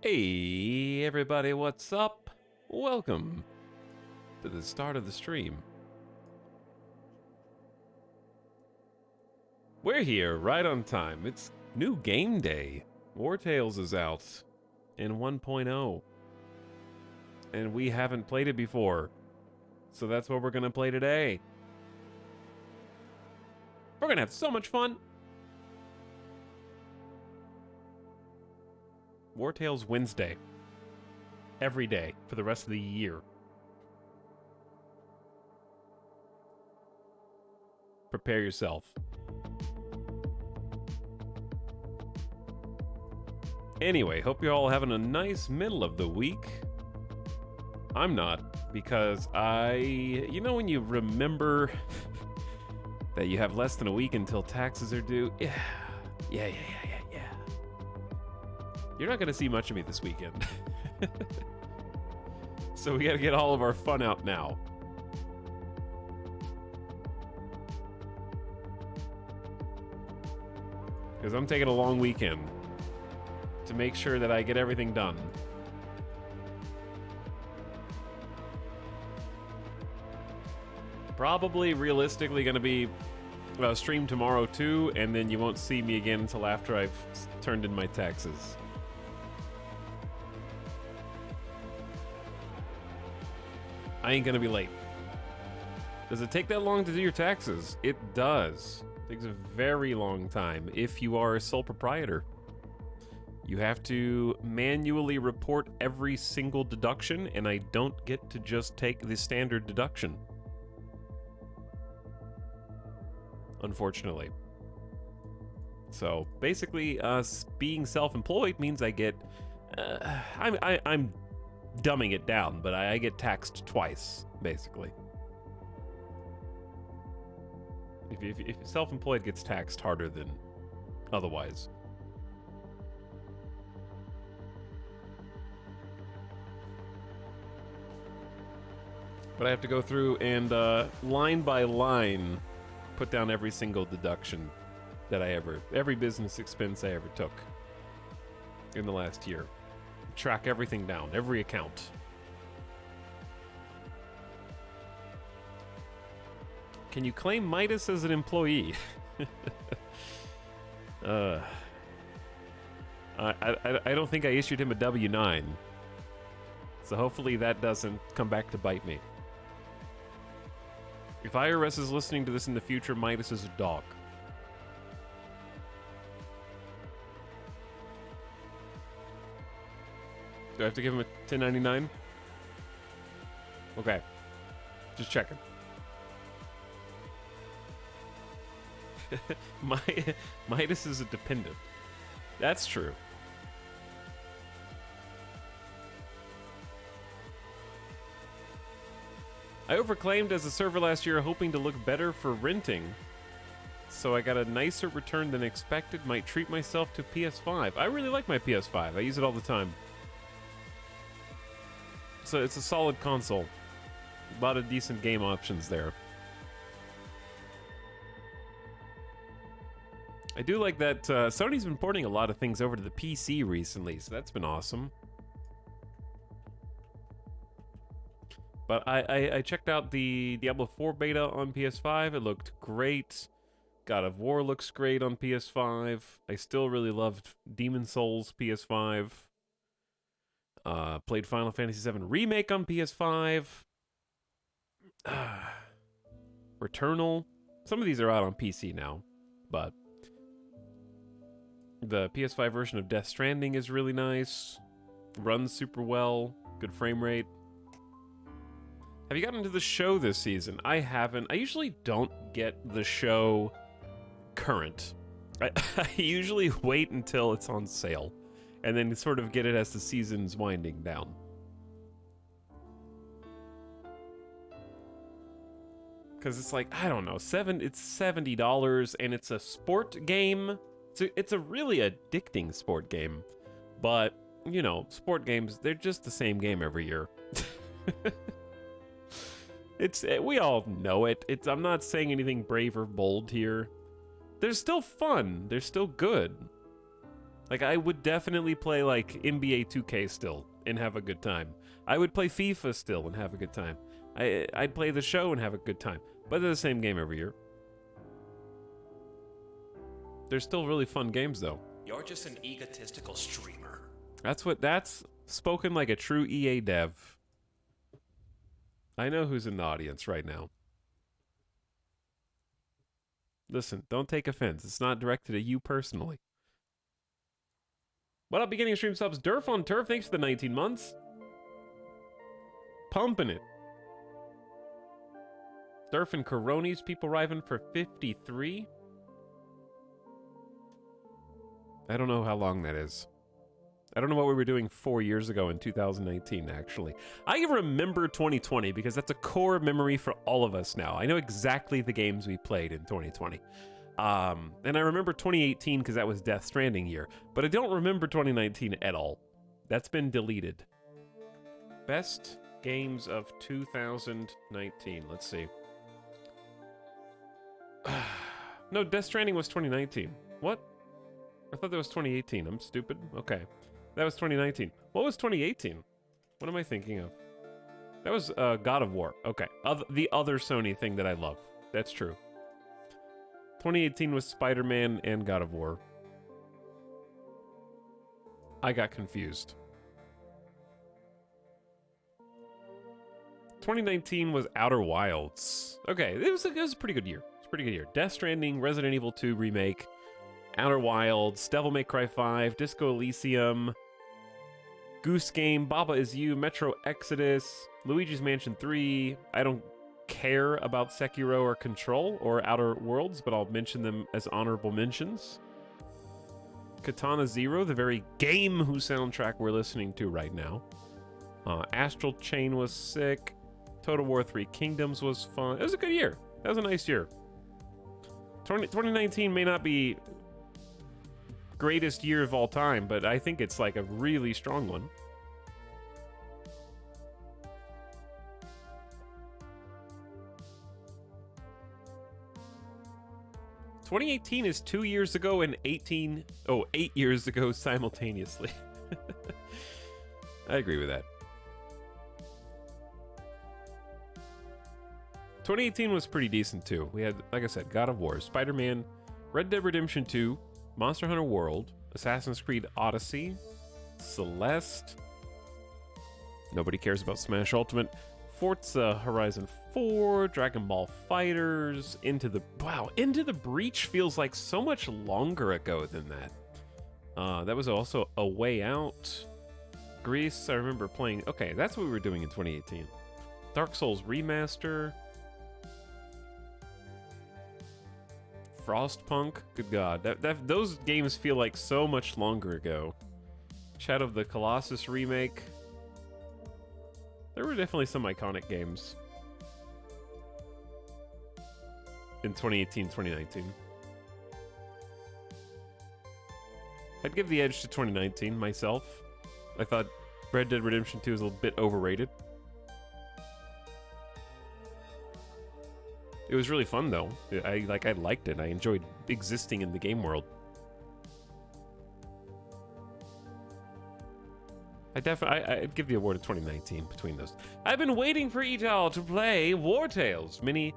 Hey everybody, what's up? Welcome to the start of the stream. We're here right on time. It's new game day. War Tales is out in 1.0. And we haven't played it before. So that's what we're gonna play today. We're gonna have so much fun. War Tales Wednesday. Every day for the rest of the year. Prepare yourself. Anyway, hope you're all having a nice middle of the week. I'm not, because you know when you remember that you have less than a week until taxes are due? Yeah. You're not gonna see much of me this weekend. So we gotta get all of our fun out now. Because I'm taking a long weekend to make sure that I get everything done. Probably realistically gonna be stream tomorrow too, and then you won't see me again until after I've turned in my taxes. I ain't gonna be late. Does it take that long to do your taxes? It does. It takes a very long time if you are a sole proprietor. You have to manually report every single deduction, and I don't get to just take the standard deduction. Unfortunately. So basically, being self-employed means I get. I'm dumbing it down, but I get taxed twice, basically. If self-employed gets taxed harder than otherwise. But I have to go through and line by line put down every single deduction that every business expense I ever took in the last year. Track everything down, every account. Can you claim Midas as an employee? I don't think I issued him a W-9. So hopefully that doesn't come back to bite me. If IRS is listening to this in the future, Midas is a dog. Do I have to give him a 1099? Okay. Just checking. Midas is a dependent. That's true. I overclaimed as a server last year, hoping to look better for renting. So I got a nicer return than expected. Might treat myself to PS5. I really like my PS5. I use it all the time. So it's a solid console. A lot of decent game options there. I do like that Sony's been porting a lot of things over to the PC recently, so that's been awesome. But I checked out the Diablo 4 beta on PS5. It looked great. God of War looks great on PS5. I still really loved Demon's Souls PS5. Played Final Fantasy VII Remake on PS5. Returnal. Some of these are out on PC now, but the PS5 version of Death Stranding is really nice. Runs super well. Good frame rate. Have you gotten into the show this season? I haven't. I usually don't get the show current. I usually wait until it's on sale, and then sort of get it as the season's winding down. Because it's like, I don't know, it's $70, and it's a sport game. It's a really addicting sport game. But, you know, sport games, they're just the same game every year. We all know it. I'm not saying anything brave or bold here. They're still fun. They're still good. Like, I would definitely play, like, NBA 2K still and have a good time. I would play FIFA still and have a good time. I'd play the show and have a good time. But they're the same game every year. They're still really fun games, though. You're just an egotistical streamer. That's spoken like a true EA dev. I know who's in the audience right now. Listen, don't take offense. It's not directed at you personally. What up, beginning of stream subs? Durf on Turf, thanks for the 19 months. Pumping it. Durf and Coronis, people arriving for 53. I don't know how long that is. I don't know what we were doing 4 years ago in 2019, actually. I remember 2020 because that's a core memory for all of us now. I know exactly the games we played in 2020. And I remember 2018 because that was Death Stranding year. But I don't remember 2019 at all. That's been deleted. Best games of 2019. Let's see. No, Death Stranding was 2019. What? I thought that was 2018. I'm stupid. Okay. That was 2019. What was 2018? What am I thinking of? That was God of War. Okay. The other Sony thing that I love. That's true. 2018 was Spider-Man and God of War. I got confused. 2019 was Outer Wilds. Okay, it was a pretty good year. It's a pretty good year. Death Stranding, Resident Evil 2 Remake, Outer Wilds, Devil May Cry 5, Disco Elysium, Goose Game, Baba Is You, Metro Exodus, Luigi's Mansion 3. I don't care about Sekiro or Control or Outer Worlds, but I'll mention them as honorable mentions. Katana Zero, the very game whose soundtrack we're listening to right now. Astral Chain was sick. Total War 3 Kingdoms was fun. It was a good year. That was a nice year. 2019 may not be greatest year of all time, but I think it's like a really strong one. '18 is 2 years ago and 8 years ago simultaneously. I agree with that. 2018 was pretty decent too. We had, like I said, God of War, Spider-Man, Red Dead Redemption 2, Monster Hunter World, Assassin's Creed Odyssey, Celeste. Nobody cares about Smash Ultimate. Forza Horizon 4, Dragon Ball FighterZ, Into the Breach feels like so much longer ago than that. That was also A Way Out. Greece, I remember playing. Okay, that's what we were doing in 2018. Dark Souls Remaster. Frostpunk, good god, those games feel like so much longer ago. Shadow of the Colossus remake. There were definitely some iconic games in 2018, 2019. I'd give the edge to 2019 myself. I thought Red Dead Redemption 2 is a little bit overrated. It was really fun though. I liked it. I enjoyed existing in the game world. I'd give the award to 2019 between those. I've been waiting for Etal to play War Tales. Many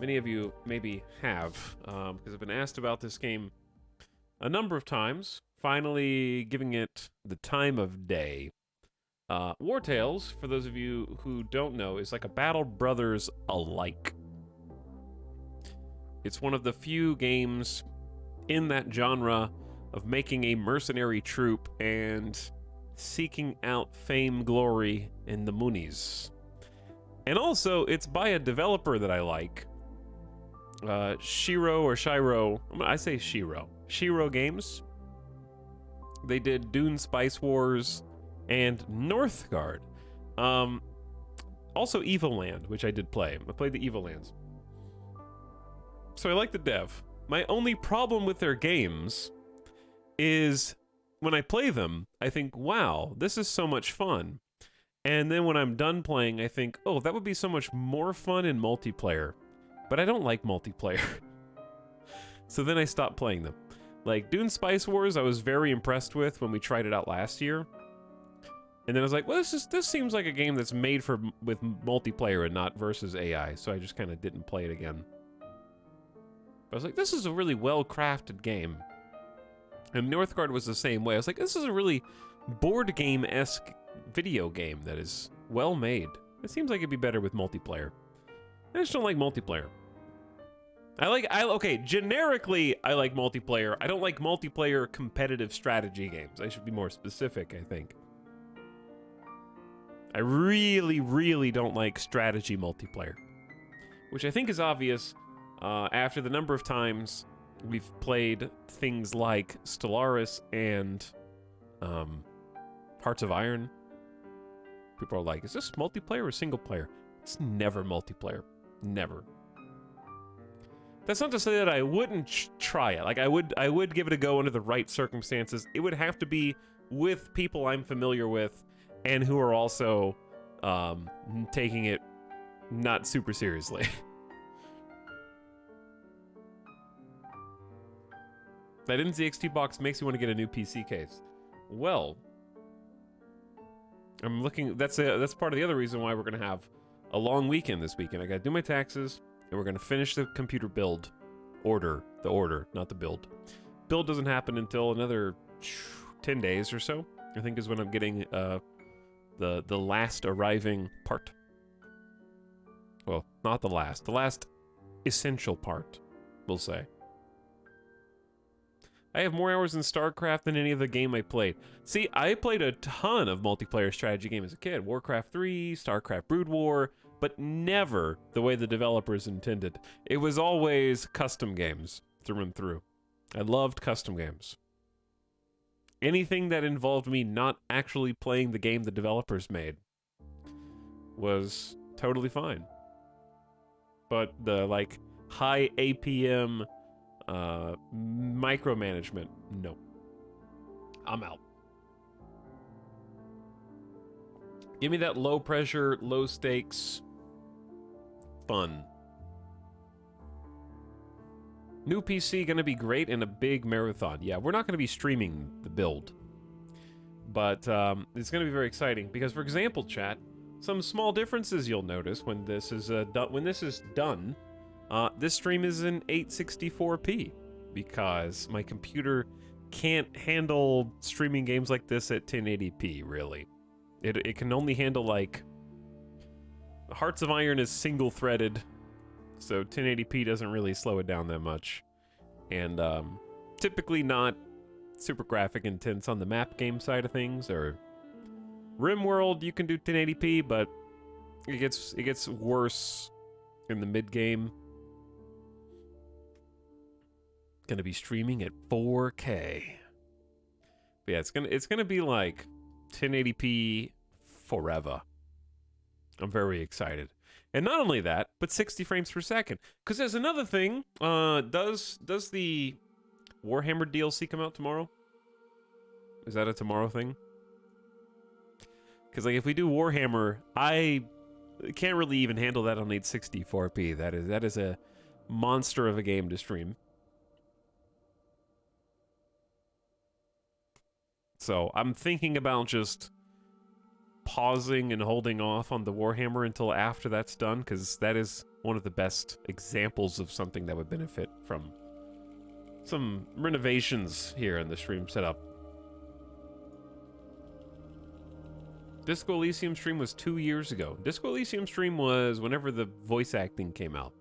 of you maybe have, because I've been asked about this game a number of times. Finally giving it the time of day. War Tales, for those of you who don't know, is like a Battle Brothers alike. It's one of the few games in that genre of making a mercenary troop and seeking out fame, glory, and the moonies. And also, it's by a developer that I like. Shiro. I say Shiro. Shiro Games. They did Dune Spice Wars and Northgard. Also Evoland, which I did play. I played the Evolands. So I like the dev. My only problem with their games is when I play them, I think, wow, this is so much fun. And then when I'm done playing, I think, oh, that would be so much more fun in multiplayer. But I don't like multiplayer. So then I stop playing them. Like, Dune Spice Wars, I was very impressed with when we tried it out last year. And then I was like, well, this seems like a game that's made with multiplayer and not versus AI, so I just kind of didn't play it again. But I was like, this is a really well-crafted game. And Northgard was the same way. I was like, this is a really board game-esque video game that is well made. It seems like it'd be better with multiplayer. I just don't like multiplayer. Okay, generically, I like multiplayer. I don't like multiplayer competitive strategy games. I should be more specific, I think. I really, really don't like strategy multiplayer. Which I think is obvious after the number of times we've played things like Stellaris and Hearts of Iron. People are like, is this multiplayer or single player? It's never multiplayer. Never. That's not to say that I wouldn't try it. Like, I would give it a go under the right circumstances. It would have to be with people I'm familiar with and who are also taking it not super seriously. That NZXT box makes you want to get a new PC case. Well, I'm looking. That's part of the other reason why we're gonna have a long weekend this weekend. I gotta do my taxes, and we're gonna finish the computer build order. The order, not the build. Build doesn't happen until another 10 days or so, I think, is when I'm getting the last arriving part. Well, not the last. The last essential part, we'll say. I have more hours in StarCraft than any other game I played. See, I played a ton of multiplayer strategy games as a kid. Warcraft 3, StarCraft Brood War, but never the way the developers intended. It was always custom games through and through. I loved custom games. Anything that involved me not actually playing the game the developers made was totally fine. But the, like, high APM micromanagement, no. I'm out. Give me that low pressure, low stakes fun. New PC gonna be great in a big marathon. Yeah, we're not gonna be streaming the build, but it's gonna be very exciting because, for example, chat, some small differences you'll notice when this is done. This stream is in 864p because my computer can't handle streaming games like this at 1080p, really. It can only handle, like, Hearts of Iron is single-threaded, so 1080p doesn't really slow it down that much. And typically not super graphic intense on the map game side of things, or RimWorld you can do 1080p, but it gets worse in the mid-game. Gonna be streaming at 4K. But yeah, it's gonna be like 1080p forever. I'm very excited. And not only that, but 60 frames per second. Because there's another thing. Does the Warhammer DLC come out tomorrow? Is that a tomorrow thing? Because, like, if we do Warhammer, I can't really even handle that on 864p. That is a monster of a game to stream. So I'm thinking about just pausing and holding off on the Warhammer until after that's done, because that is one of the best examples of something that would benefit from some renovations here in the stream setup. Disco Elysium stream was 2 years ago. Disco Elysium stream was whenever the voice acting came out.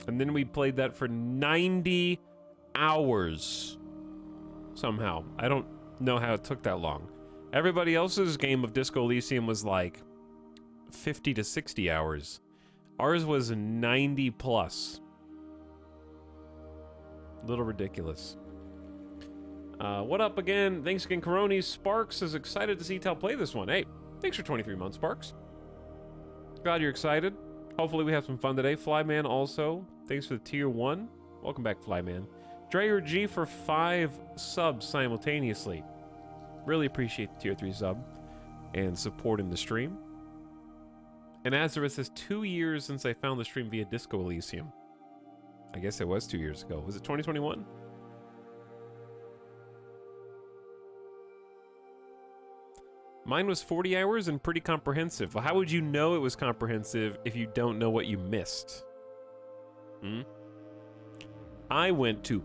And then we played that for 90 hours. Somehow. I don't know how it took that long. Everybody else's game of Disco Elysium was like 50 to 60 hours. Ours was 90 plus. A little ridiculous. What up again? Thanks again, Coroni. Sparks is excited to see Tal play this one. Hey, thanks for 23 months, Sparks. Glad you're excited. Hopefully we have some fun today. Flyman also. Thanks for the tier 1. Welcome back, Flyman. Dreyer G for 5 subs simultaneously. Really appreciate the tier 3 sub and supporting the stream. And Azareth says 2 years since I found the stream via Disco Elysium. I guess it was 2 years ago. Was it 2021? Mine was 40 hours and pretty comprehensive. Well, how would you know it was comprehensive if you don't know what you missed? I went to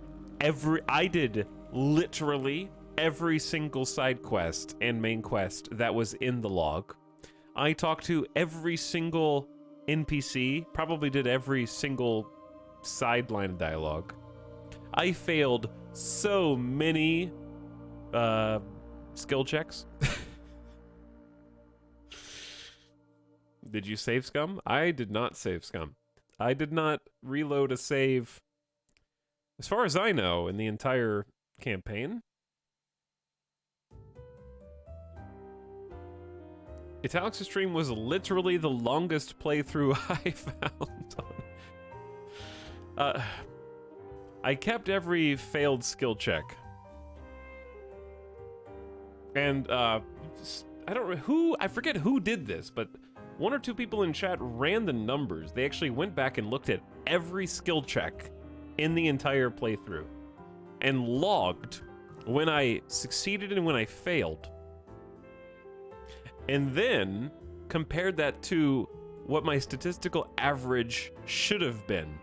I did literally every single side quest and main quest that was in the log. I talked to every single NPC, probably did every single side line of dialogue. I failed so many skill checks. Did you save scum? I did not save scum. I did not reload a save, as far as I know, in the entire campaign. Italic's stream was literally the longest playthrough I found on. I kept every failed skill check. And I don't know who, I forget who did this, but one or two people in chat ran the numbers. They actually went back and looked at every skill check in the entire playthrough and logged when I succeeded and when I failed. And then compared that to what my statistical average should have been.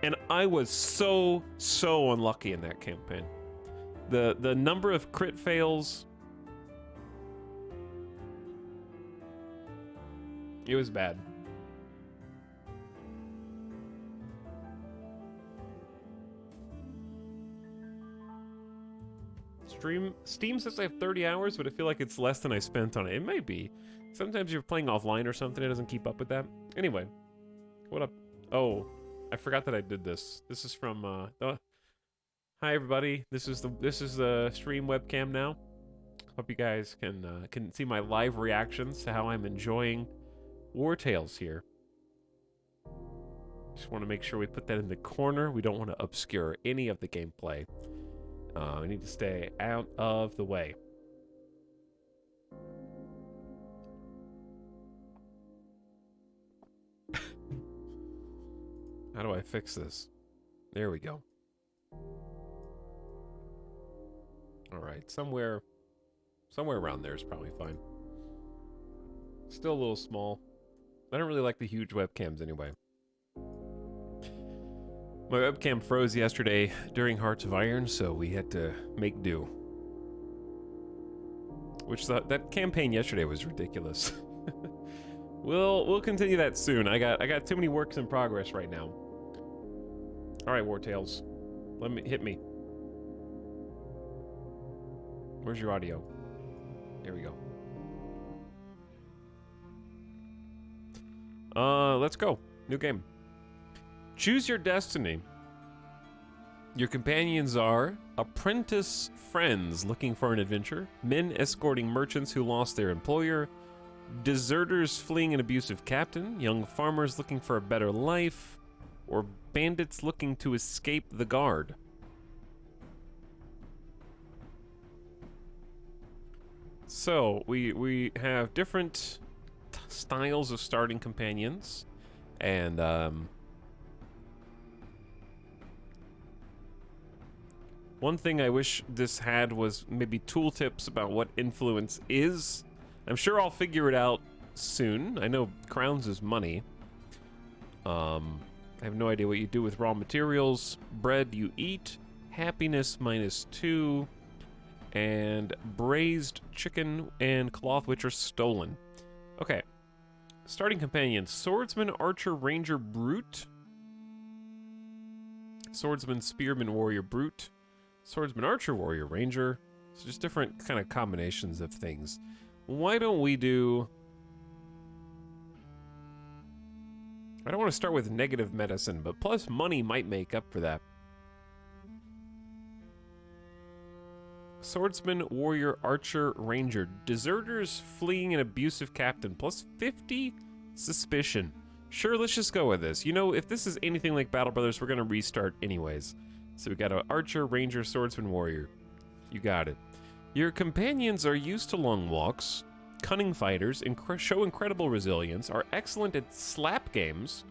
And I was so unlucky in that campaign. The number of crit fails, it was bad. Steam says I have 30 hours, but I feel like it's less than I spent on it. It might be. Sometimes you're playing offline or something, it doesn't keep up with that. Anyway, what up? Oh, I forgot that I did this. This is from hi everybody. This is the stream webcam now. Hope you guys can see my live reactions to how I'm enjoying War Tales here. Just want to make sure we put that in the corner. We don't want to obscure any of the gameplay. We need to stay out of the way. How do I fix this? There we go. All right, somewhere around there is probably fine. Still a little small. I don't really like the huge webcams anyway. My webcam froze yesterday during Hearts of Iron, so we had to make do. Which that campaign yesterday was ridiculous. We'll continue that soon. I got too many works in progress right now. All right, War Tales, hit me. Where's your audio? There we go. Let's go. New game. Choose your destiny. Your companions are apprentice friends looking for an adventure, men escorting merchants who lost their employer, deserters fleeing an abusive captain, young farmers looking for a better life, or bandits looking to escape the guard. So, we have different styles of starting companions, and one thing I wish this had was maybe tooltips about what influence is. I'm sure I'll figure it out soon. I know crowns is money. I have no idea what you do with raw materials. Bread you eat. Happiness -2. And braised chicken and cloth which are stolen. Okay. Starting companions. Swordsman, archer, ranger, brute. Swordsman, spearman, warrior, brute. Swordsman, archer, warrior, ranger. So just different kind of combinations of things. Why don't we do... I don't want to start with negative medicine, but plus money might make up for that. Swordsman, warrior, archer, ranger. Deserters fleeing an abusive captain. Plus 50 suspicion. Sure, let's just go with this. You know, if this is anything like Battle Brothers, we're going to restart anyways. So we got an archer, ranger, swordsman, warrior. You got it. Your companions are used to long walks, cunning fighters, show incredible resilience, are excellent at slap games.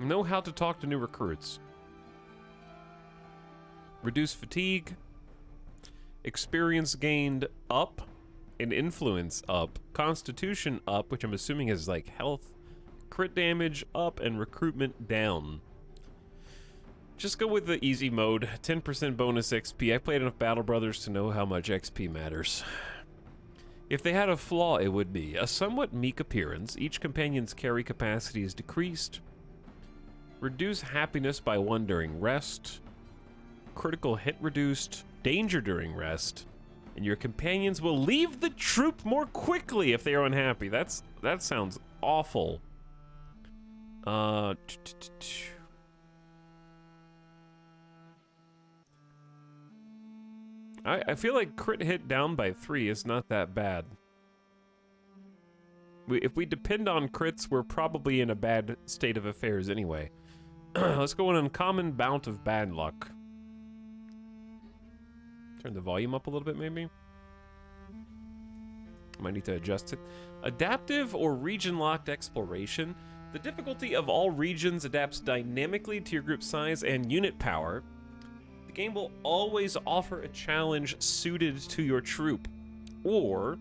Know how to talk to new recruits. Reduce fatigue. Experience gained up. And influence up. Constitution up, which I'm assuming is like health. Crit damage up and recruitment down. Just go with the easy mode. 10% bonus XP. I played enough Battle Brothers to know how much XP matters. If they had a flaw, it would be a somewhat meek appearance. Each companion's carry capacity is decreased. Reduce happiness by 1 during rest. Critical hit reduced. Danger during rest. And your companions will leave the troop more quickly if they are unhappy. That sounds awful. I feel like crit hit down by 3 is not that bad. If we depend on crits, we're probably in a bad state of affairs anyway. Let's go an uncommon bout of bad luck. Turn the volume up a little bit, maybe? Might need to adjust it. Adaptive or region-locked exploration. The difficulty of all regions adapts dynamically to your group size and unit power. The game will always offer a challenge suited to your troop. Or,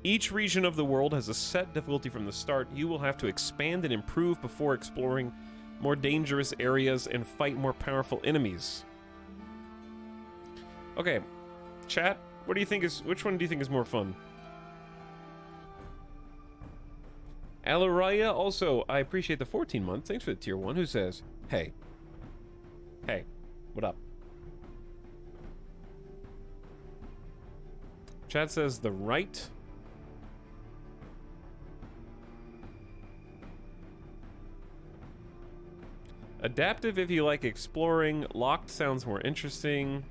each region of the world has a set difficulty from the start. You will have to expand and improve before exploring more dangerous areas and fight more powerful enemies. Okay, chat, what do you think which one do you think is more fun? Alaraya, also, I appreciate the 14 months. Thanks for the tier 1. Who says, hey. Hey, what up? Chat says the right. Adaptive if you like exploring. Locked sounds more interesting.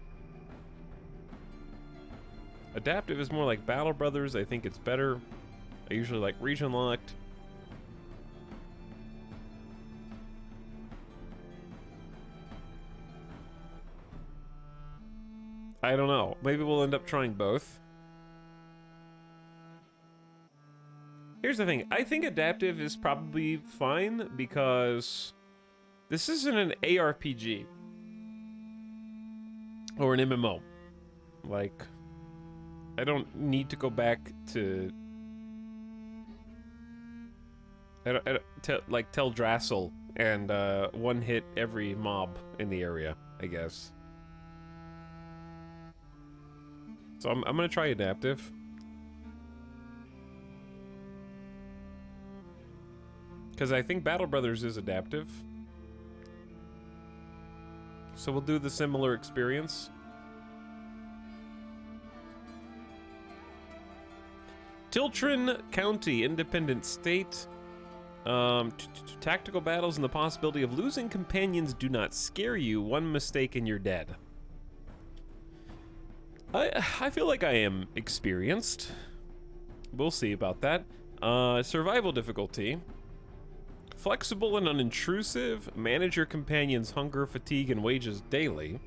Adaptive is more like Battle Brothers. I think it's better. I usually like region locked. I don't know. Maybe we'll end up trying both. Here's the thing. I think adaptive is probably fine because this isn't an ARPG or an MMO. Like, I don't need to go back to like Teldrassil and one hit every mob in the area, I guess. So I'm gonna try adaptive. Because I think Battle Brothers is adaptive. So we'll do the similar experience. Tiltrin County, independent state. Tactical battles and the possibility of losing companions do not scare you. One mistake and you're dead. I feel like I am experienced. We'll see about that. Survival difficulty. Flexible and unintrusive. Manage your companion's hunger, fatigue, and wages daily.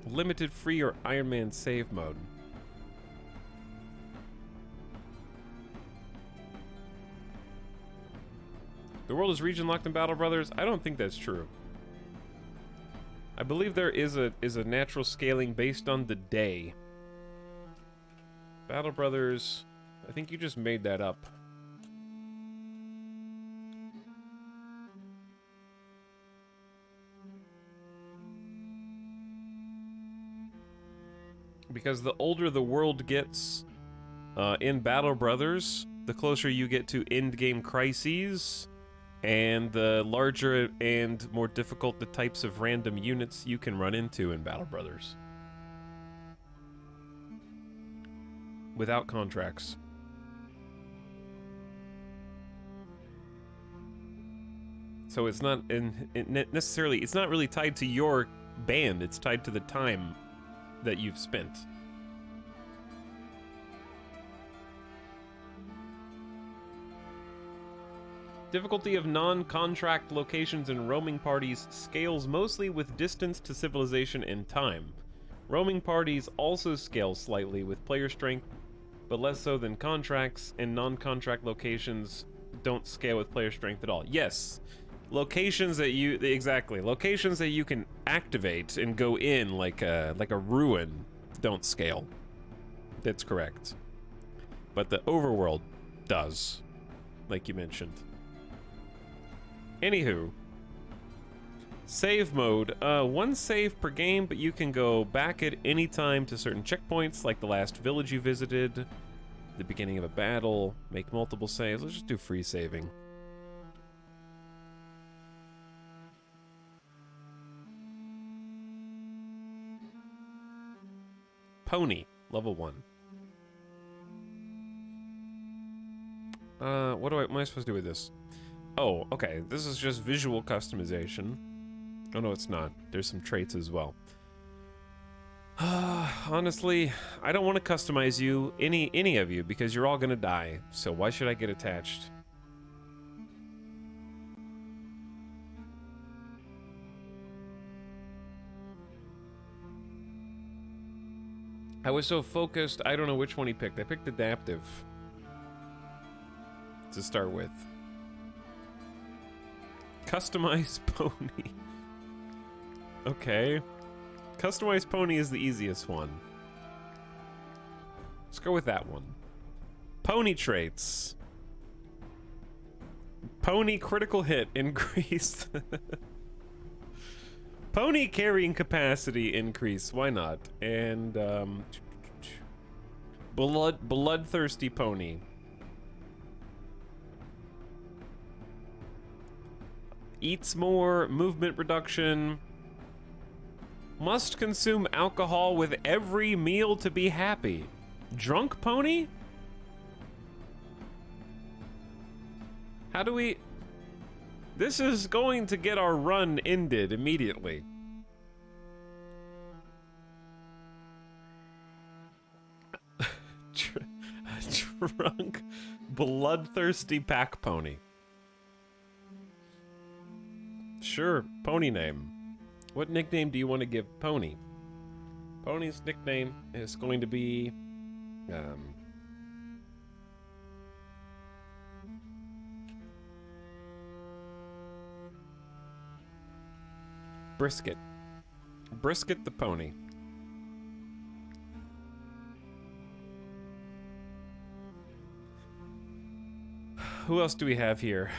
Limited free or Iron Man save mode. The world is region locked in Battle Brothers. I don't think that's true. I believe there is a natural scaling based on the day. Battle Brothers, I think you just made that up. Because the older the world gets in Battle Brothers, the closer you get to endgame crises, and the larger and more difficult the types of random units you can run into in Battle Brothers. Without contracts. So it's not necessarily, it's not really tied to your band, it's tied to the time that you've spent. Difficulty of non-contract locations and roaming parties scales mostly with distance to civilization and time. Roaming parties also scale slightly with player strength but less so than contracts, and non-contract locations don't scale with player strength at all. Yes, locations that you locations that you can activate and go in like a ruin don't scale. That's correct. But the overworld does, like you mentioned. Anywho, save mode. One save per game, but you can go back at any time to certain checkpoints, like the last village you visited, the beginning of a battle, make multiple saves. Let's just do free saving. Pony, level 1. What am I supposed to do with this? Oh, okay, this is just visual customization. Oh no, it's not. There's some traits as well. Honestly, I don't want to customize you, any of you, because you're all gonna die. So why should I get attached? I was so focused, I don't know which one he picked. I picked adaptive to start with. Customize pony. Okay. Customize pony is the easiest one. Let's go with that one. Pony traits. Pony critical hit increased. Pony carrying capacity increase. Why not? And bloodthirsty pony. Eats more, movement reduction. Must consume alcohol with every meal to be happy. Drunk pony? How do we... This is going to get our run ended immediately. Drunk, bloodthirsty pack pony. Sure, pony name. What nickname do you want to give Pony? Pony's nickname is going to be... Brisket. Brisket the pony. Who else do we have here?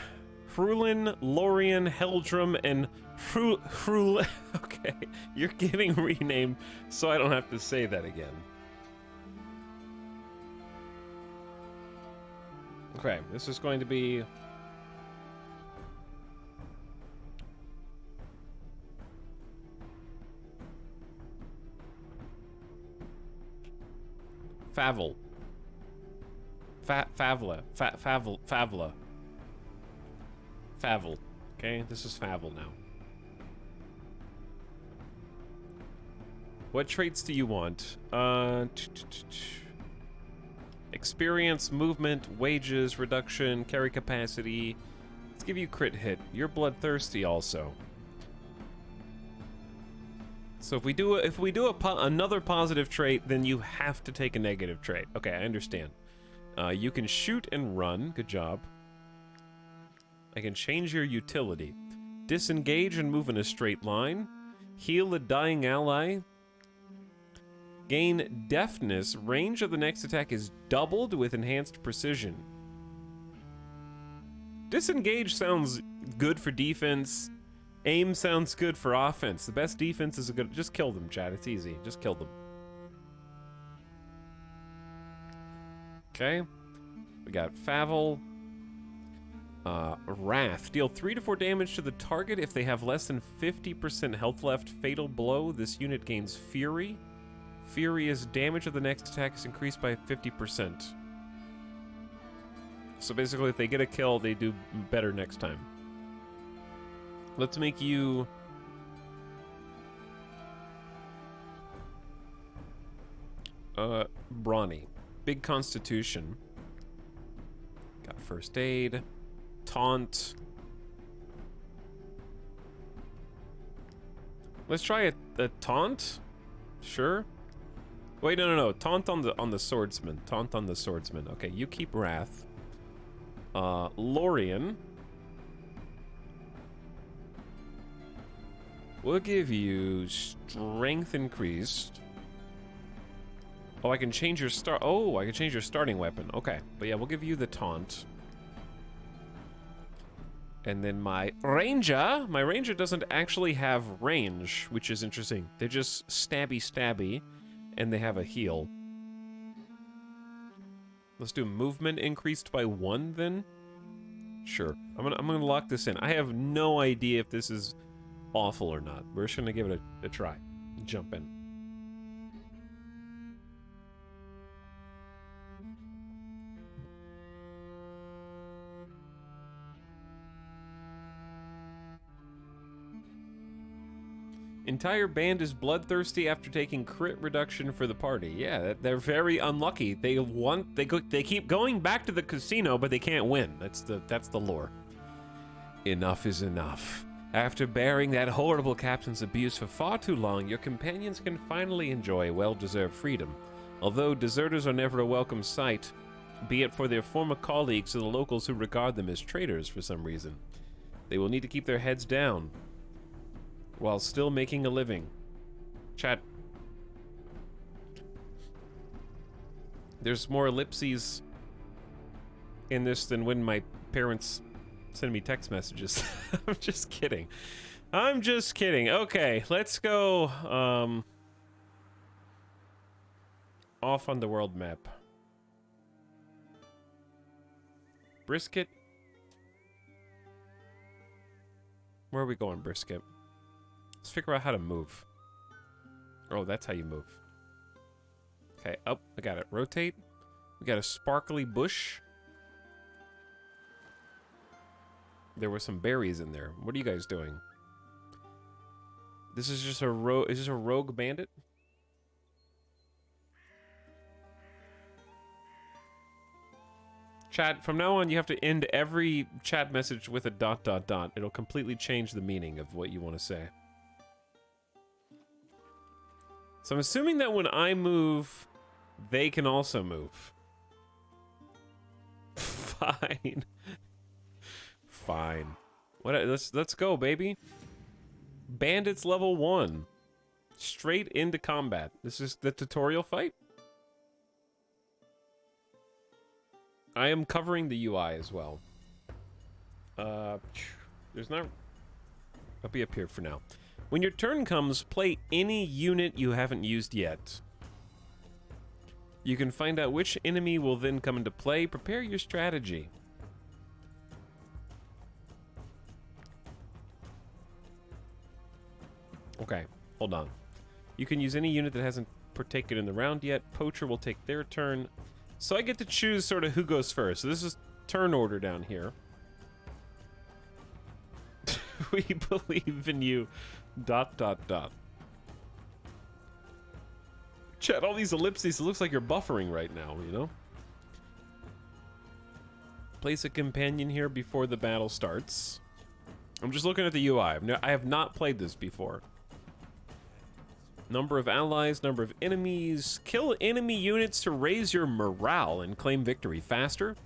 Frulin, Lorian, Heldrum, and Frul. Okay, you're getting renamed, so I don't have to say that again. Okay, this is going to be... Favla. Favla. Favl. Okay, this is Favl now. What traits do you want? Experience, movement, wages, reduction, carry capacity. Let's give you crit hit. You're bloodthirsty also. So if we do another positive trait, then you have to take a negative trait. Okay, I understand. You can shoot and run. Good job. I can change your utility. Disengage and move in a straight line. Heal a dying ally. Gain deafness. Range of the next attack is doubled with enhanced precision. Disengage sounds good for defense. Aim sounds good for offense. The best defense is a good... Just kill them, Chad. It's easy. Just kill them. Okay. We got Favl. Wrath. Deal 3 to 4 damage to the target if they have less than 50% health left. Fatal blow. This unit gains Fury. Fury is damage of the next attack is increased by 50%. So basically, if they get a kill, they do better next time. Let's make you... Brawny. Big constitution. Got first aid. Taunt. Let's try a taunt. Sure. Wait, no. Taunt on the swordsman. Taunt on the swordsman. Okay, you keep Wrath. Lorien. We'll give you strength increased. Oh, I can change your I can change your starting weapon. Okay, but yeah, we'll give you the taunt. And then my ranger doesn't actually have range, which is interesting. They're just stabby, and they have a heal. Let's do movement increased by 1 then. Sure, I'm gonna lock this in. I have no idea if this is awful or not. We're just gonna give it a try. Jump in. Entire band is bloodthirsty after taking crit reduction for the party. Yeah, they're very unlucky. They keep going back to the casino, but they can't win. That's the lore. Enough is enough. After bearing that horrible captain's abuse for far too long, your companions can finally enjoy well-deserved freedom. Although deserters are never a welcome sight, be it for their former colleagues or the locals who regard them as traitors for some reason. They will need to keep their heads down while still making a living. Chat. There's more ellipses in this than when my parents send me text messages. I'm just kidding. I'm just kidding. Okay, let's go off on the world map. Brisket. Where are we going, Brisket? Let's figure out how to move. Oh, that's how you move. Okay, up. I got it. Rotate. We got a sparkly bush. There were some berries in there. What are you guys doing? This is just a rogue. Is this a rogue bandit? Chat, from now on, you have to end every chat message with a ... It'll completely change the meaning of what you want to say. So I'm assuming that when I move, they can also move. Fine. Fine. Let's go, baby. Bandits level 1. Straight into combat. This is the tutorial fight. I am covering the UI as well. There's not... I'll be up here for now. When your turn comes, play any unit you haven't used yet. You can find out which enemy will then come into play. Prepare your strategy. Okay, hold on. You can use any unit that hasn't partaken in the round yet. Poacher will take their turn. So I get to choose sort of who goes first. So this is turn order down here. We believe in you. ... Chat, all these ellipses, it looks like you're buffering right now, you know? Place a companion here before the battle starts. I'm just looking at the UI. I have not played this before. Number of allies, number of enemies. Kill enemy units to raise your morale and claim victory faster.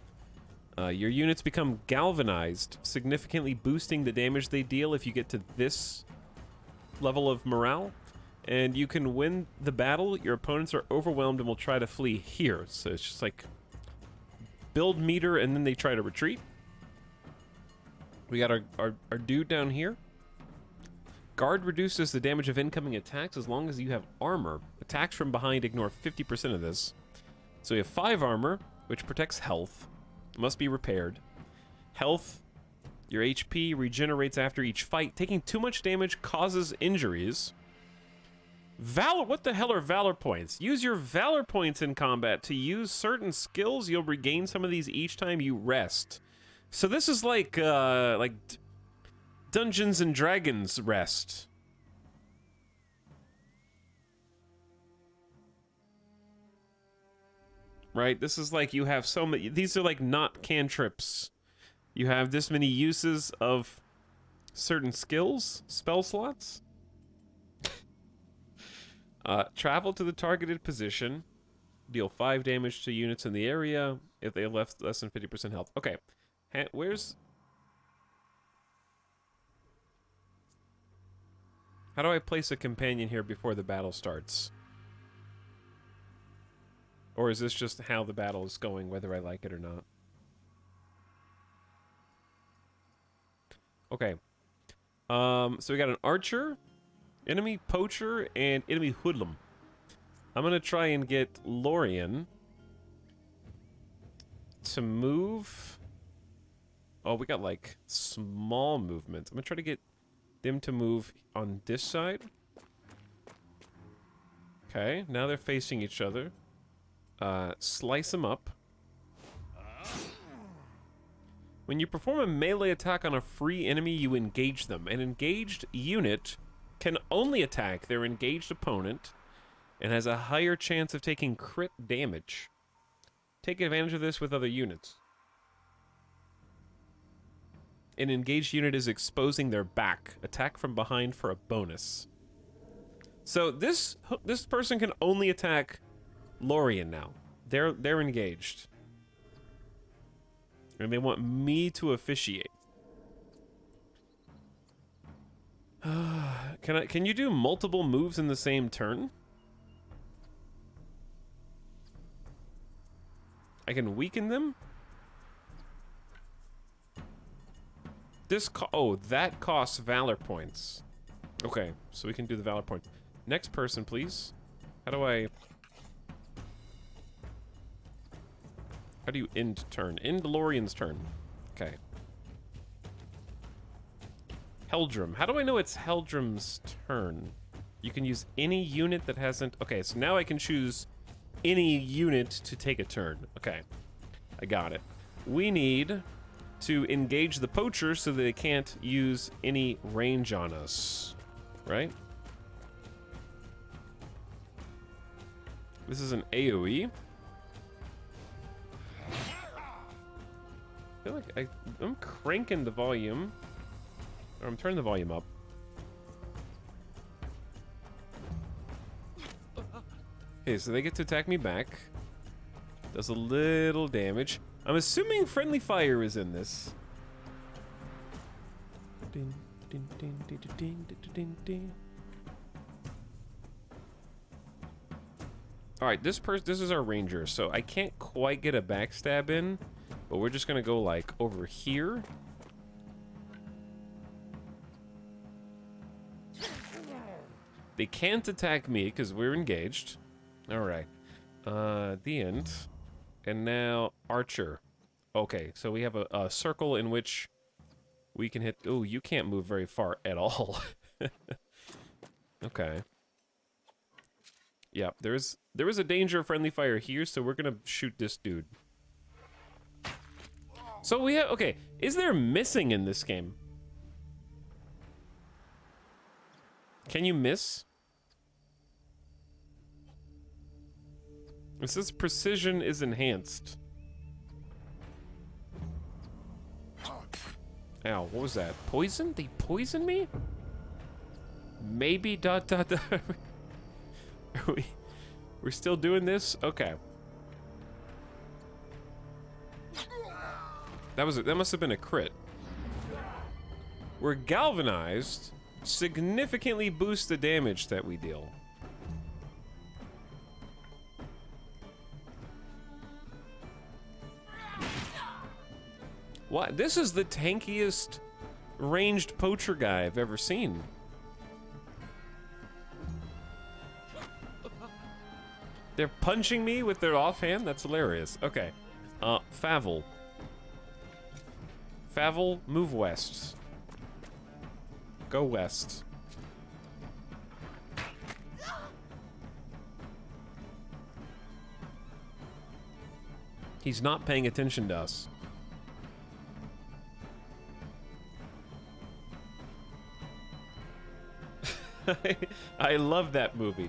Your units become galvanized, significantly boosting the damage they deal if you get to this level of morale. And you can win the battle. Your opponents are overwhelmed and will try to flee here. So it's just like build meter and then they try to retreat. We got our dude down here. Guard reduces the damage of incoming attacks as long as you have armor. Attacks from behind ignore 50% of this. So we have 5 armor, which protects health. Must be repaired. Health, your HP regenerates after each fight. Taking too much damage causes injuries. Valor, what the hell are Valor points? Use your Valor points in combat. To use certain skills, you'll regain some of these each time you rest. So this is like Dungeons and Dragons rest. Right? This is like you have so many... These are like not cantrips. You have this many uses of certain skills, spell slots. Travel to the targeted position. Deal 5 damage to units in the area if they have less than 50% health. Okay. Where's... How do I place a companion here before the battle starts? Or is this just how the battle is going, whether I like it or not? Okay. So we got an archer, enemy poacher, and enemy hoodlum. I'm gonna try and get Lorien to move. Oh, we got like small movements. I'm gonna try to get them to move on this side. Okay, now they're facing each other. Slice them up. When you perform a melee attack on a free enemy, you engage them. An engaged unit can only attack their engaged opponent and has a higher chance of taking crit damage. Take advantage of this with other units. An engaged unit is exposing their back. Attack from behind for a bonus. So this person can only attack Lorien now. They're engaged. And they want me to officiate. Can you do multiple moves in the same turn? I can weaken them? Oh, that costs valor points. Okay, so we can do the valor points. Next person, please. How do you end turn? End Lorien's turn. Okay. Heldrum. How do I know it's Heldrum's turn? You can use any unit that hasn't... Okay, so now I can choose any unit to take a turn. Okay. I got it. We need to engage the poacher so that they can't use any range on us. Right? This is an AoE. I feel like I'm cranking the volume. Or I'm turning the volume up. Okay, so they get to attack me back. Does a little damage. I'm assuming friendly fire is in this. Alright, this is our ranger, so I can't quite get a backstab in, but we're just gonna go like over here. They can't attack me because we're engaged. Alright. The end. And now archer. Okay, so we have a circle in which we can hit... Oh, you can't move very far at all. Okay. Yeah, there is a danger of friendly fire here, so we're gonna shoot this dude. So we have... Okay, is there missing in this game? Can you miss? It says precision is enhanced. Ow, what was that? Poison? They poisoned me? Maybe ... We're still doing this? Okay. That must have been a crit. We're galvanized. Significantly boost the damage that we deal. What? This is the tankiest ranged poacher guy I've ever seen. They're punching me with their offhand? That's hilarious. Okay. Favel. Favel, move west. Go west. He's not paying attention to us. I love that movie, ...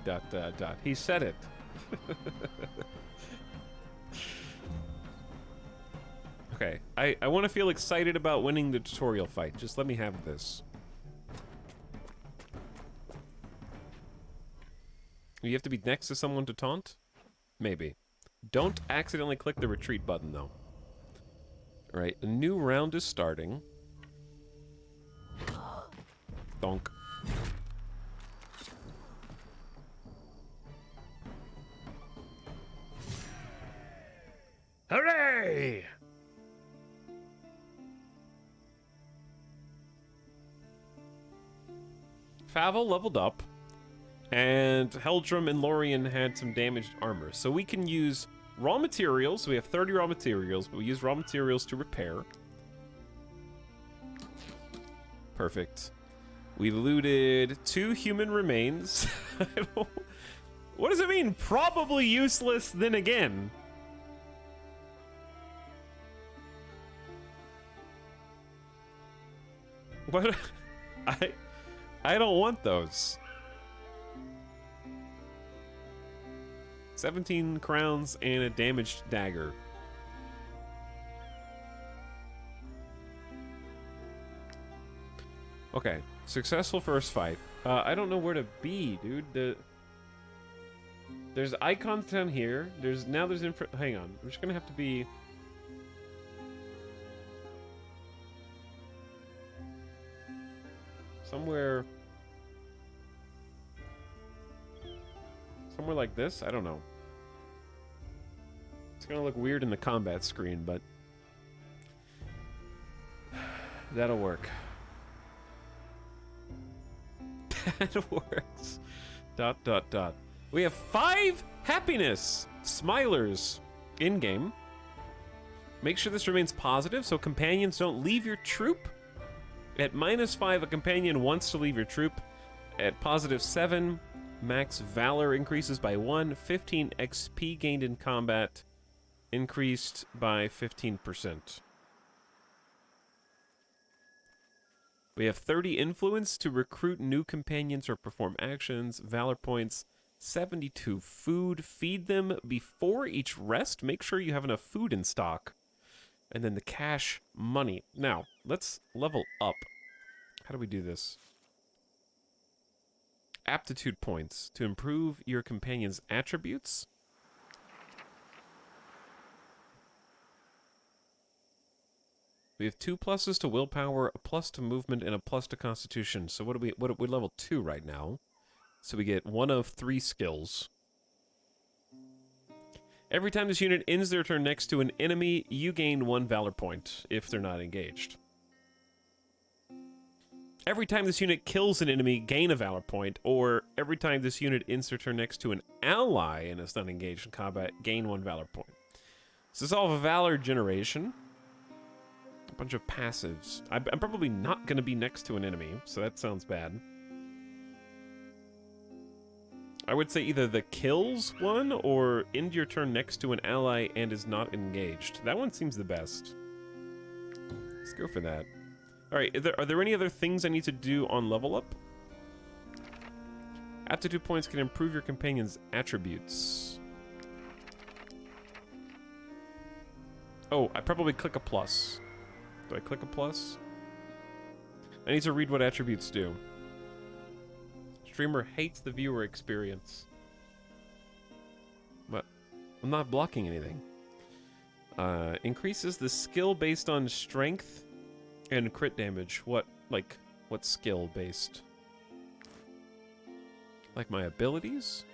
He said it. Okay, I want to feel excited about winning the tutorial fight. Just let me have this. You have to be next to someone to taunt? Maybe. Don't accidentally click the retreat button, though. Alright, a new round is starting. Donk. Hooray! Favel leveled up, and Heldrum and Lorien had some damaged armor. So we can use raw materials. We have 30 raw materials, but we use raw materials to repair. Perfect. We looted 2 human remains. What does it mean? Probably useless then again. What? I don't want those. 17 crowns and a damaged dagger. Okay, successful first fight. I don't know where to be, dude. There's icons down here. There's info. Hang on, I'm just gonna have to be. Somewhere like this? I don't know. It's gonna look weird in the combat screen, but that'll work. That works. ... We have 5 happiness smilers in-game. Make sure this remains positive so companions don't leave your troop. At -5, a companion wants to leave your troop. At +7, max valor increases by 1. 15 XP gained in combat increased by 15%. We have 30 influence to recruit new companions or perform actions. Valor points, 72 food. Feed them before each rest. Make sure you have enough food in stock. And then the cash money. Now, let's level up. How do we do this? Aptitude points to improve your companion's attributes. We have 2 pluses to willpower, a plus to movement, and a plus to constitution. So we're level 2 right now. So we get 1 of 3 skills. Every time this unit ends their turn next to an enemy, you gain 1 valor point if they're not engaged. Every time this unit kills an enemy, gain a valor point, or every time this unit ends their turn next to an ally and is not engaged in combat, gain 1 valor point. So this is all of a valor generation. A bunch of passives. I'm probably not going to be next to an enemy, so that sounds bad. I would say either the kills one or end your turn next to an ally and is not engaged. That one seems the best. Let's go for that. Alright, are there any other things I need to do on level up? Aptitude points can improve your companion's attributes. Oh, I probably click a plus. Do I click a plus? I need to read what attributes do. Streamer hates the viewer experience. But I'm not blocking anything. Increases the skill based on strength and crit damage. What skill based? Like my abilities?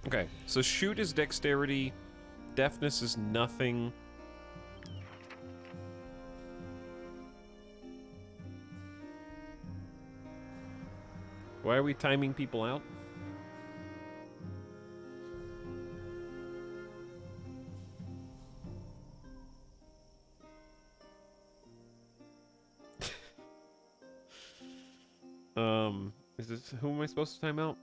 Okay, so shoot is dexterity. Deafness is nothing. Why are we timing people out? Is this who am I supposed to time out?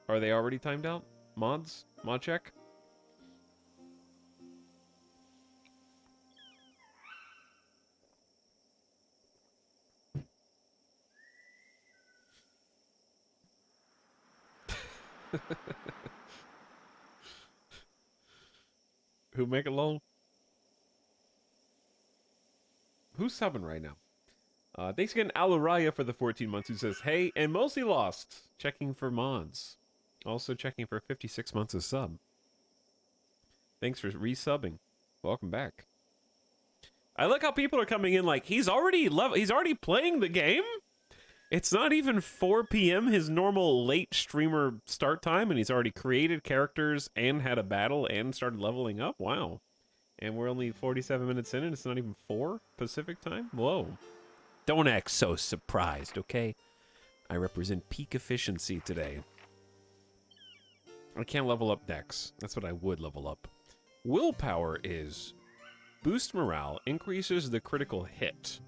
Are they already timed out? Mods? Mod check? Who make it lol? Who's subbing right now? Thanks again, Aluraya, for the 14 months, who says, hey, and mostly lost. Checking for mods. Also checking for 56 months of sub. Thanks for resubbing. Welcome back. I like how people are coming in like, he's already playing the game? It's not even 4 p.m., his normal late streamer start time, and he's already created characters and had a battle and started leveling up? Wow. And we're only 47 minutes in and it's not even 4 Pacific time? Whoa. Don't act so surprised, okay? I represent peak efficiency today. I can't level up Dex. That's what I would level up. Willpower is boost morale, increases the critical hit.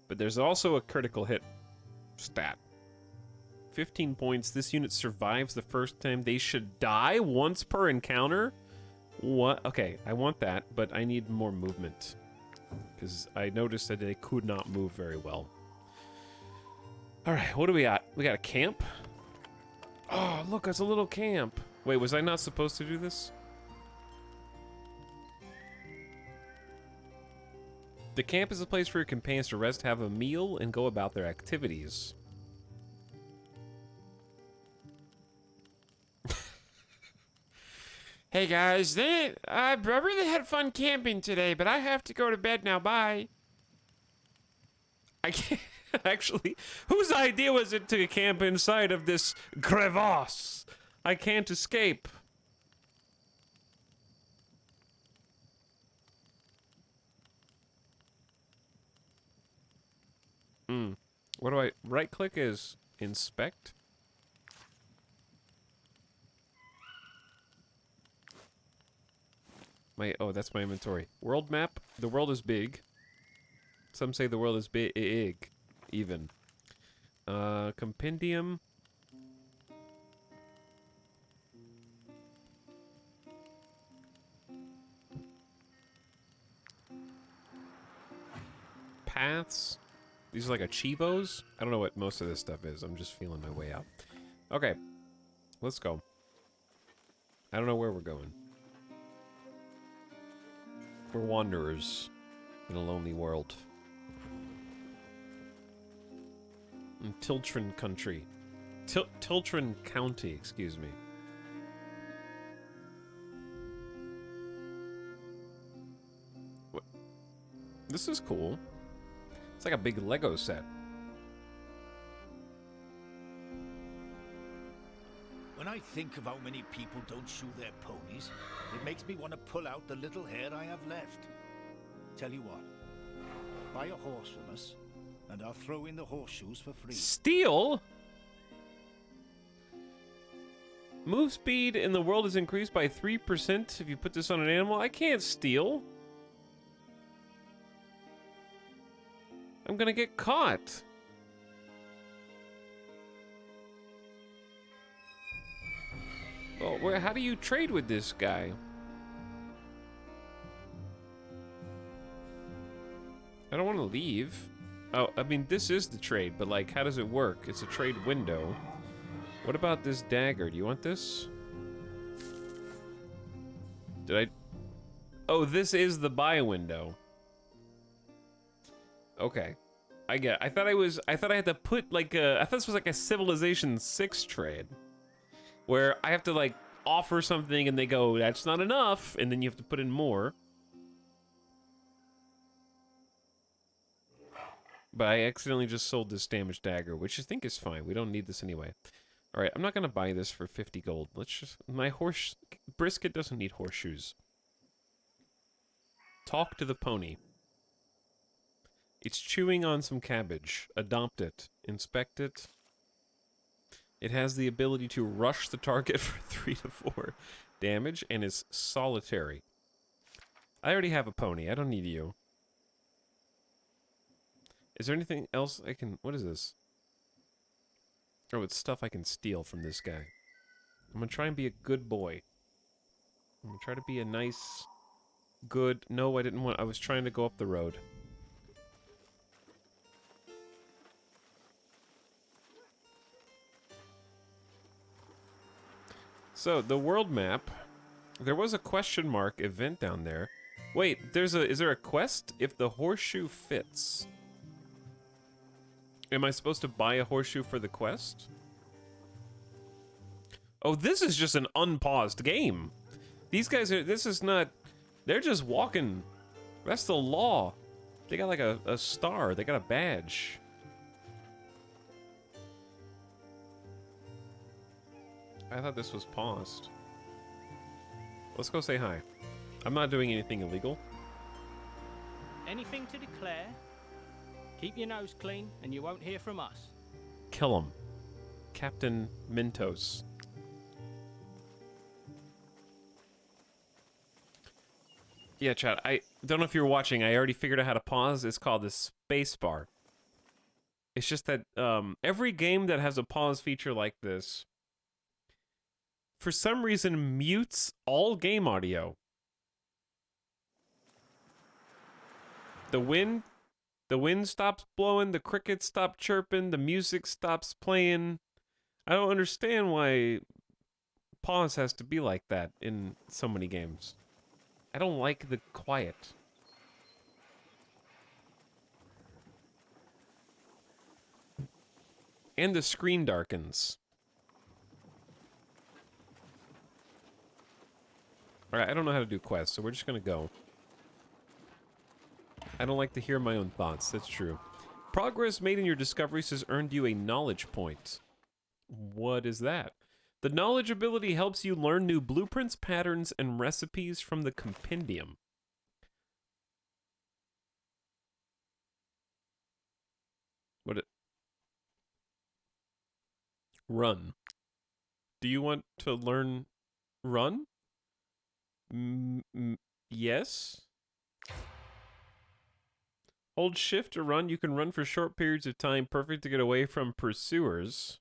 But there's also a critical hit stat. 15 points. This unit survives the first time. They should die once per encounter. What? Okay, I want that, but I need more movement. Because I noticed that they could not move very well. Alright, what do we got? We got a camp? Oh, look, it's a little camp. Wait, was I not supposed to do this? The camp is a place for your companions to rest, have a meal, and go about their activities. Hey guys, I really had fun camping today, but I have to go to bed now. Bye. I can't actually. Whose idea was it to camp inside of this crevasse? I can't escape. What do I right click is inspect? Oh, that's my inventory. World map. The world is big. Some say the world is big, even. Compendium. Paths. These are like achievos. I don't know what most of this stuff is. I'm just feeling my way out. Okay. Let's go. I don't know where we're going. We're wanderers in a lonely world. In Tiltran country. Tiltran County, excuse me. What? This is cool. It's like a big Lego set. When I think of how many people don't shoe their ponies, it makes me want to pull out the little hair I have left. Tell you what, buy a horse from us, and I'll throw in the horseshoes for free. Steal? Move speed in the world is increased by 3% if you put this on an animal. I can't steal. I'm gonna get caught. Oh, how do you trade with this guy? I don't want to leave. Oh, I mean, this is the trade, but like, how does it work? It's a trade window. What about this dagger? Do you want this? Did I? Oh, this is the buy window. Okay. I get it. I thought I had to put like I thought this was like a Civilization 6 trade. Where I have to like offer something and they go, that's not enough, and then you have to put in more. But I accidentally just sold this damaged dagger, which I think is fine. We don't need this anyway. Alright, I'm not gonna buy this for 50 gold. Let's just my brisket doesn't need horseshoes. Talk to the pony. It's chewing on some cabbage. Adopt it. Inspect it. It has the ability to rush the target for 3 to 4 damage and is solitary. I already have a pony. I don't need you. Is there anything else I can... What is this? Oh, it's stuff I can steal from this guy. I'm gonna try and be a good boy. I'm gonna try to be a nice, good... No, I didn't want... I was trying to go up the road. So, the world map, there was a question mark event down there. Wait, is there a quest? If the horseshoe fits. Am I supposed to buy a horseshoe for the quest? Oh, this is just an unpaused game. These guys are, this is not, they're just walking. That's the law. They got like a star, they got a badge. I thought this was paused. Let's go say hi. I'm not doing anything illegal. Anything to declare? Keep your nose clean and you won't hear from us. Kill him. Captain Mentos. Yeah, chat, I don't know if you were watching, I already figured out how to pause. It's called the space bar. It's just that every game that has a pause feature like this, for some reason, mutes all game audio. The wind stops blowing, the crickets stop chirping, the music stops playing. I don't understand why pause has to be like that in so many games. I don't like the quiet. And the screen darkens. Alright, I don't know how to do quests, so we're just gonna go. I don't like to hear my own thoughts, that's true. Progress made in your discoveries has earned you a knowledge point. What is that? The knowledge ability helps you learn new blueprints, patterns, and recipes from the compendium. What it? Run. Do you want to learn run? Yes. Hold shift to run. You can run for short periods of time, perfect to get away from pursuers.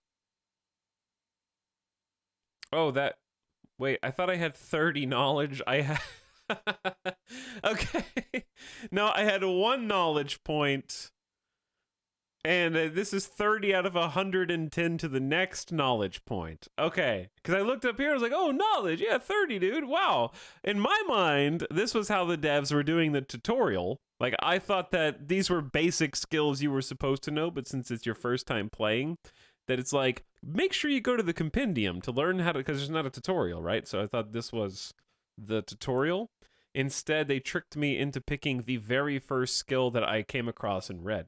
Oh, that... Wait, I thought I had 30 knowledge. I had... Okay. No, I had 1 knowledge point. And this is 30 out of 110 to the next knowledge point. Okay. Because I looked up here, I was like, oh, knowledge. Yeah, 30, dude. Wow. In my mind, this was how the devs were doing the tutorial. Like, I thought that these were basic skills you were supposed to know, but since it's your first time playing, that it's like, make sure you go to the compendium to learn how to, because there's not a tutorial, right? So I thought this was the tutorial. Instead, they tricked me into picking the very first skill that I came across and read.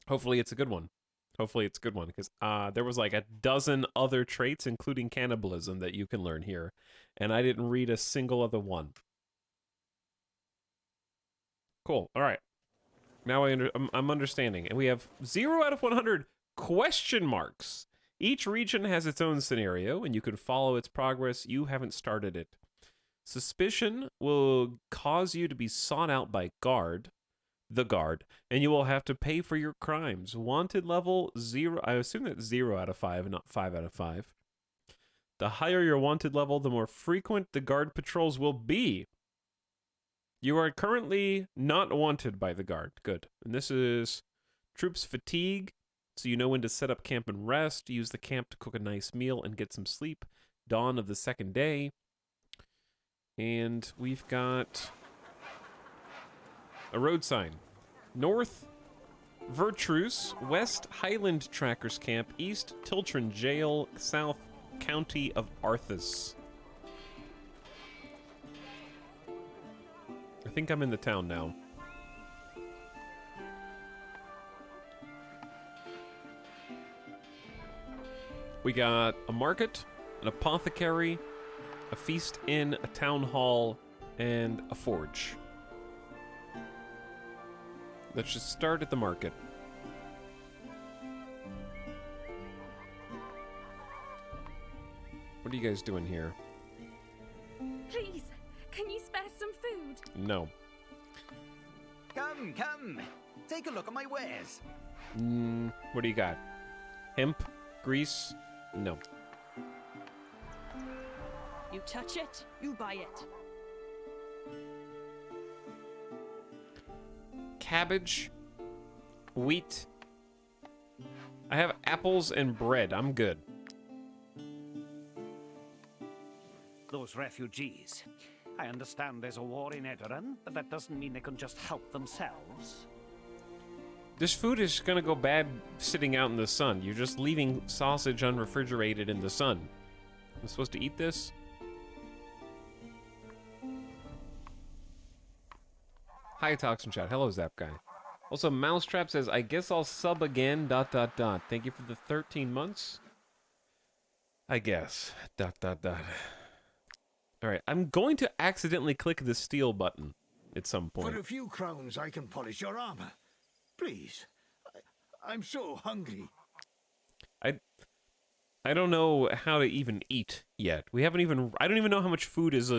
Hopefully it's a good one. Hopefully it's a good one, because there was like a dozen other traits, including cannibalism, that you can learn here, and I didn't read a single other one. Cool. All right. Now I'm understanding, and we have 0 out of 100 question marks. Each region has its own scenario, and you can follow its progress. You haven't started it. Suspicion will cause you to be sought out by the guard, and you will have to pay for your crimes. Wanted level 0. I assume that's 0 out of 5 and not 5 out of 5. The higher your wanted level, the more frequent the guard patrols will be. You are currently not wanted by the guard. Good. And this is troops fatigue, so you know when to set up camp and rest. Use the camp to cook a nice meal and get some sleep. Dawn of the second day. And we've got a road sign. North Vertruce, West Highland Trackers Camp, East Tiltron Jail, South County of Arthas. I think I'm in the town now. We got a market, an apothecary, a feast inn, a town hall, and a forge. Let's just start at the market. What are you guys doing here? Please, can you spare some food? No. Come, come. Take a look at my wares. What do you got? Hemp? Grease? No. You touch it, you buy it. Cabbage, wheat. I have apples and bread. I'm good. Those refugees. I understand there's a war in Edoran, but that doesn't mean they can just help themselves. This food is gonna go bad sitting out in the sun. You're just leaving sausage unrefrigerated in the sun. I'm supposed to eat this? Hi, Toxin Chat. Hello, Zap Guy. Also, Mousetrap says, I guess I'll sub again, ... Thank you for the 13 months. I guess, ... Alright, I'm going to accidentally click the steal button at some point. For a few crowns, I can polish your armor. Please. I'm so hungry. I don't know how to even eat yet. We haven't even... I don't even know how much food is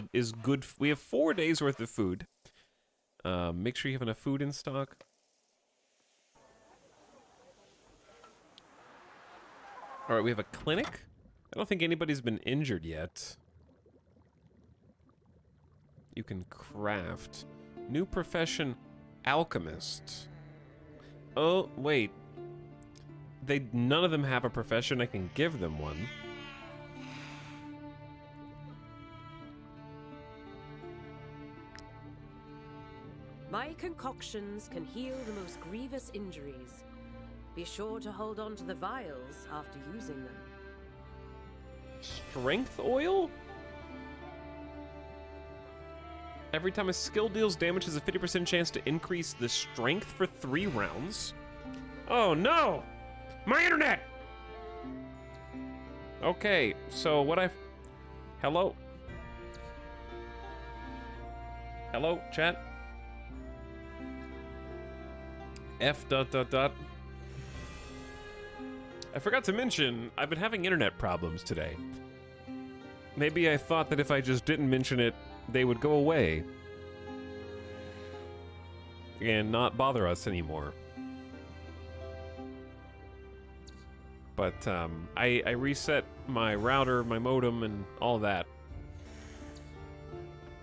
good. We have 4 days worth of food. Make sure you have enough food in stock. Alright, we have a clinic. I don't think anybody's been injured yet. You can craft. New profession, alchemist. Oh, wait. None of them have a profession. I can give them one. My concoctions can heal the most grievous injuries. Be sure to hold on to the vials after using them. Strength oil? Every time a skill deals damage, has a 50% chance to increase the strength for 3 rounds. Oh no! My internet! Okay, so what Hello? Hello, chat? F ... I forgot to mention, I've been having internet problems today. Maybe I thought that if I just didn't mention it, they would go away. And not bother us anymore. But, I reset my router, my modem, and all that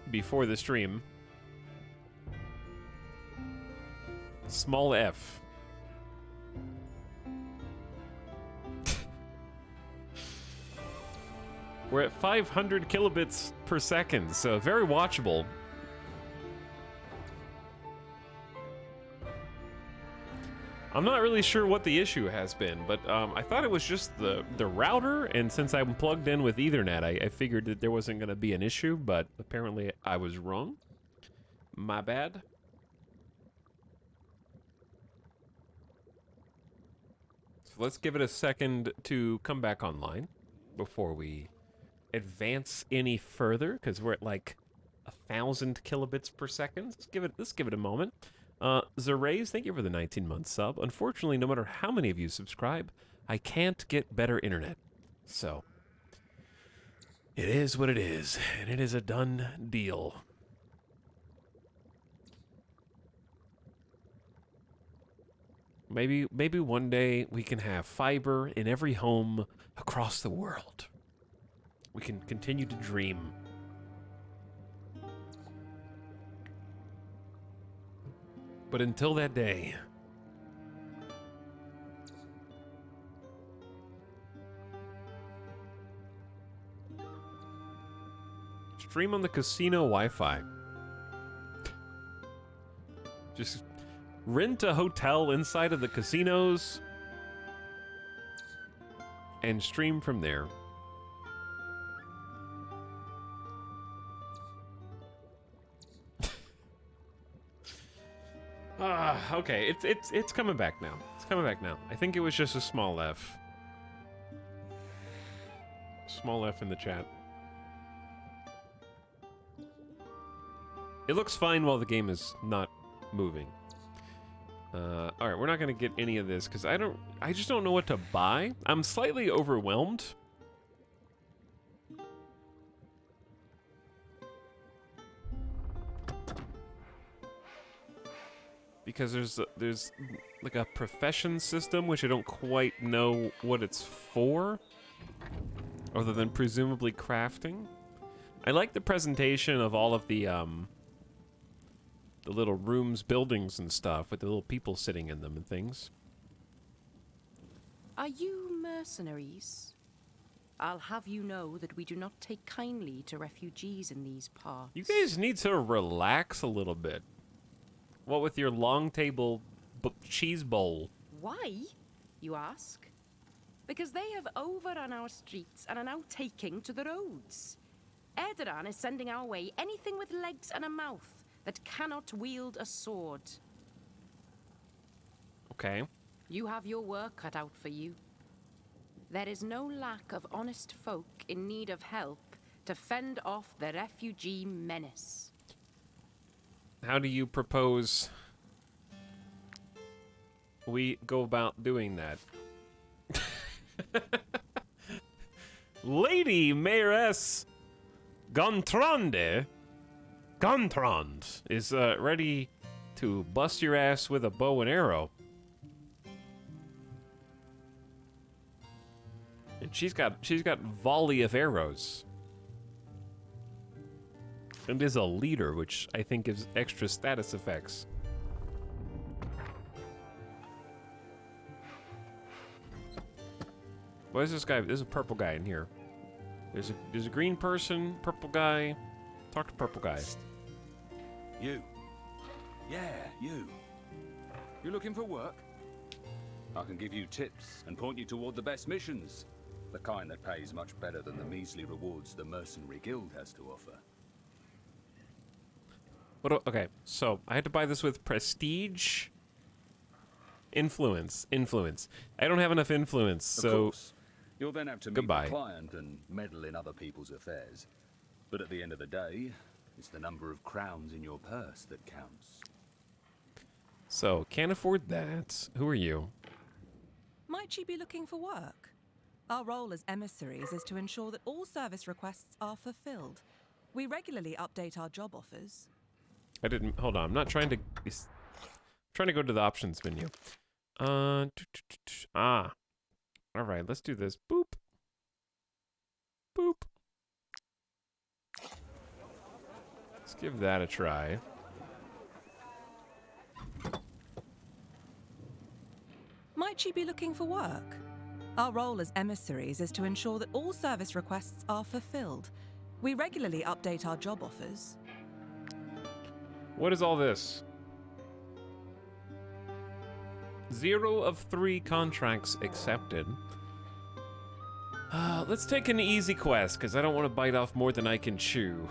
before the stream. Small F. We're at 500 kilobits per second, so very watchable. I'm not really sure what the issue has been, but I thought it was just the router, and since I'm plugged in with Ethernet, I figured that there wasn't going to be an issue, but apparently I was wrong. My bad. So let's give it a second to come back online before we advance any further, because we're at like 1,000 kilobits per second. Let's give it a moment. Zeraze, thank you for the 19-month sub. Unfortunately, no matter how many of you subscribe, I can't get better internet. So, it is what it is, and it is a done deal. Maybe one day we can have fiber in every home across the world. We can continue to dream. But until that day, stream on the casino Wi-Fi. Just rent a hotel inside of the casinos and stream from there. Okay, it's coming back now. It's coming back now. I think it was just a small F. Small F in the chat. It looks fine while the game is not moving. Alright, we're not gonna get any of this because I just don't know what to buy. I'm slightly overwhelmed. Because there's like a profession system which I don't quite know what it's for, other than presumably crafting. I like the presentation of all of the little rooms, buildings and stuff with the little people sitting in them and things. Are you mercenaries? I'll have you know that we do not take kindly to refugees in these parts. You guys need to relax a little bit. What with your long table cheese bowl. Why, you ask? Because they have overrun our streets and are now taking to the roads. Erdogan is sending our way anything with legs and a mouth that cannot wield a sword. Okay. You have your work cut out for you. There is no lack of honest folk in need of help to fend off the refugee menace. How do you propose we go about doing that? Lady Mayoress Gontrand is ready to bust your ass with a bow and arrow. And she's got volley of arrows. And is a leader, which I think gives extra status effects. What is this guy? There's a purple guy in here. There's a green person, purple guy. Talk to purple guy. You. Yeah, you. You looking for work? I can give you tips and point you toward the best missions. The kind that pays much better than the measly rewards the Mercenary Guild has to offer. Okay, so I had to buy this with prestige, influence. I don't have enough influence, so Of course, you'll then have to meet goodbye. the client and meddle in other people's affairs. But at the end of the day, it's the number of crowns in your purse that counts. So can't afford that. Who are you? Might you be looking for work? Our role as emissaries is to ensure that all service requests are fulfilled. We regularly update our job offers. I didn't. Hold on. I'm not trying to. Trying to go to the options menu. All right. Let's do this. Boop. Boop. Let's give that a try. Might you be looking for work? Our role as emissaries is to ensure that all service requests are fulfilled. We regularly update our job offers. What is all this? 0 of 3 contracts accepted. Let's take an easy quest, because I don't want to bite off more than I can chew.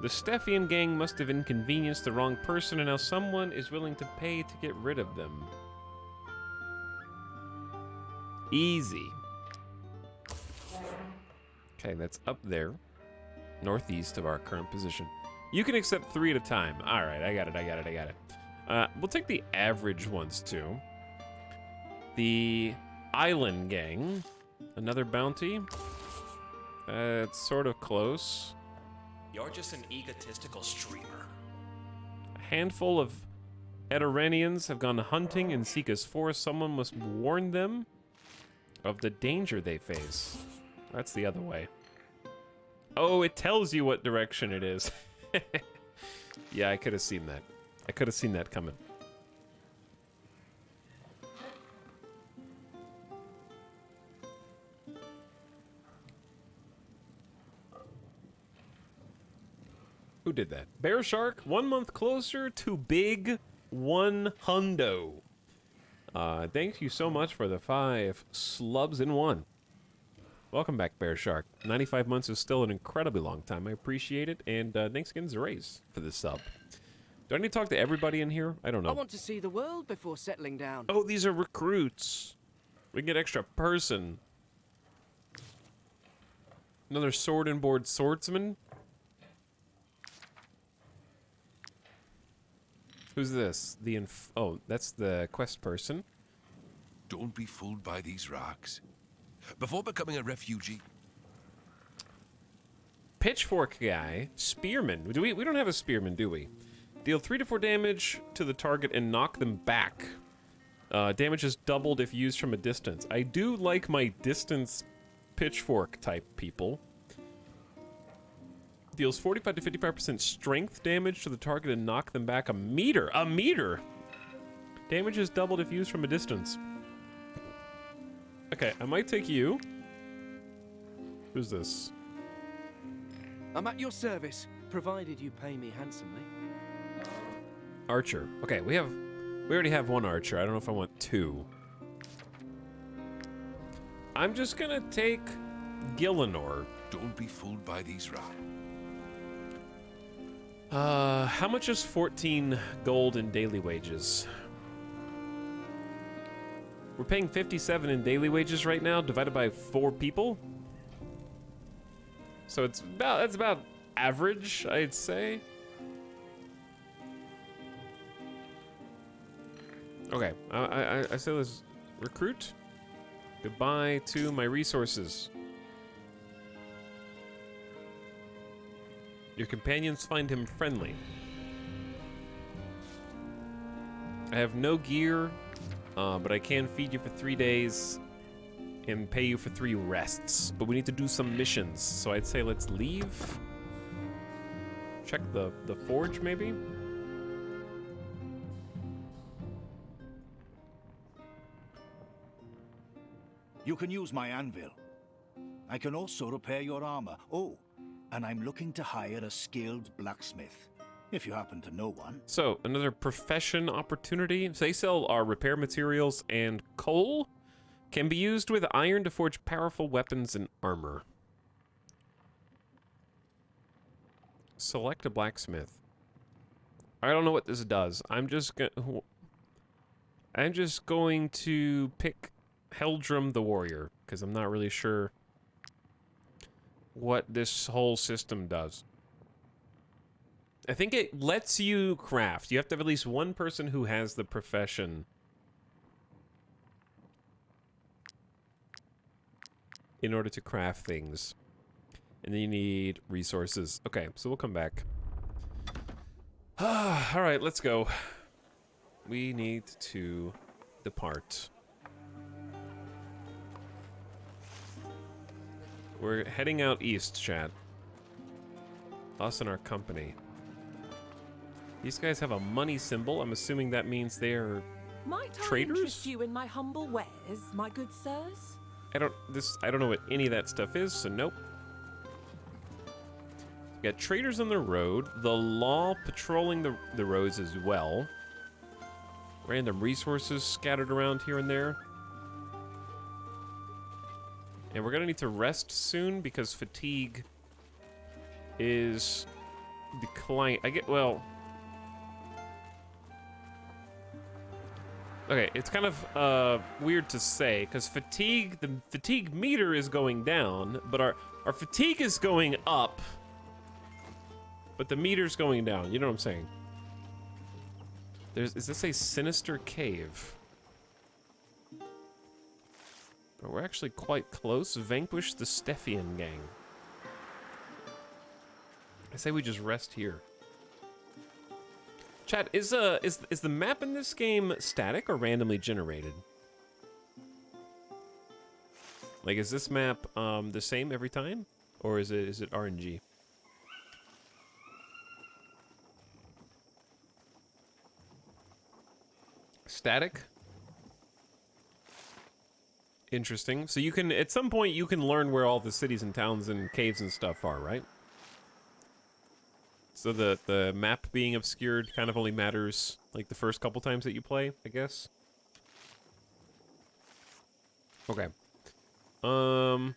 The Stephian gang must have inconvenienced the wrong person, and now someone is willing to pay to get rid of them. Easy. Okay, that's up there. Northeast of our current position. You can accept 3 at a time. All right, I got it. We'll take the average ones too. The Island Gang. Another bounty. It's sort of close. You're just an egotistical streamer. A handful of Eterenians have gone hunting in Sika's forest. Someone must warn them of the danger they face. That's the other way. Oh, it tells you what direction it is. Yeah, I could have seen that. I could have seen that coming. Who did that? Bear Shark, 1 month closer to big 100. Thank you so much for the 5 slubs in 1. Welcome back, Bear Shark. 95 months is still an incredibly long time. I appreciate it. And thanks again, Zeraze, for the sub. Do I need to talk to everybody in here? I don't know. I want to see the world before settling down. Oh, these are recruits. We can get extra person. Another sword and board swordsman. Who's this? Oh, that's the quest person. Don't be fooled by these rocks. Before becoming a refugee... Pitchfork guy. Spearman. We don't have a spearman, do we? Deal 3 to 4 damage to the target and knock them back. Damage is doubled if used from a distance. I do like my distance pitchfork type people. Deals 45 to 55% strength damage to the target and knock them back a meter. A meter! Damage is doubled if used from a distance. Okay, I might take you. Who's this? I'm at your service, provided you pay me handsomely. Archer. Okay, we have We already have one archer. I don't know if I want two. I'm just gonna take Gillinor. Don't be fooled by these rocks. How much is 14 gold in daily wages? We're paying 57 in daily wages right now, divided by 4 people. So that's about average, I'd say. Okay, I say let's recruit. Goodbye to my resources. Your companions find him friendly. I have no gear, but I can feed you for 3 days and pay you for 3 rests. But we need to do some missions, so I'd say let's leave. Check the forge, maybe? You can use my anvil. I can also repair your armor. Oh, and I'm looking to hire a skilled blacksmith, if you happen to know one. So, another profession opportunity. They sell our repair materials, and coal can be used with iron to forge powerful weapons and armor. Select a blacksmith. I don't know what this does. I'm just going to pick Heldrum the Warrior, because I'm not really sure what this whole system does. I think it lets you craft. You have to have at least one person who has the profession in order to craft things. And then you need resources. Okay, so we'll come back. All right, let's go. We need to depart. We're heading out east, chat. Us and our company. These guys have a money symbol. I'm assuming that means they're Might traders? I interest you in my humble wares, my good sirs? I don't know what any of that stuff is, so nope. We got traders on the road, the law patrolling the roads as well. Random resources scattered around here and there. And we're gonna need to rest soon because fatigue is declining. Okay, it's kind of weird to say because the fatigue meter is going down, but our fatigue is going up, but the meter's going down. You know what I'm saying? Is this a sinister cave? Oh, we're actually quite close. Vanquish the Stephian gang. I say we just rest here. Chat, is the map in this game static or randomly generated? Like, is this map the same every time, or is it RNG? Static. Interesting. So you can, at some point, you can learn where all the cities and towns and caves and stuff are, right? So the map being obscured kind of only matters like the first couple times that you play, I guess. Okay. Should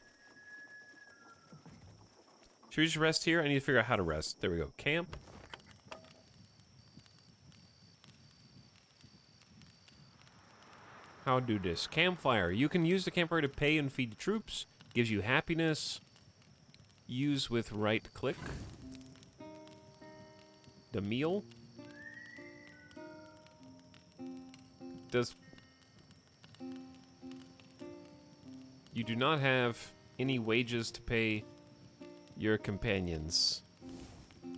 we just rest here? I need to figure out how to rest. There we go. Camp. How to do this? Campfire. You can use the campfire to pay and feed the troops. Gives you happiness. Use with right click. The meal. Does... You do not have any wages to pay your companions.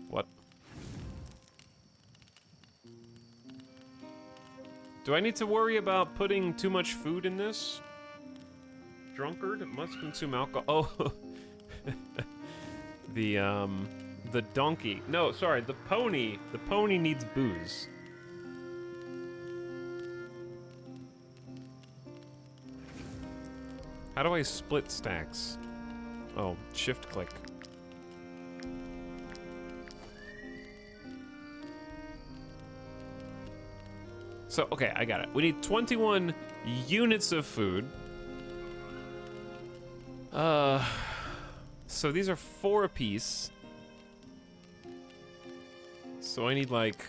What? Do I need to worry about putting too much food in this? Drunkard must consume alcohol. Oh. The donkey. No, sorry, the pony. The pony needs booze. How do I split stacks? Oh, shift click. So, okay, I got it. We need 21 units of food. So these are 4 apiece. So I need like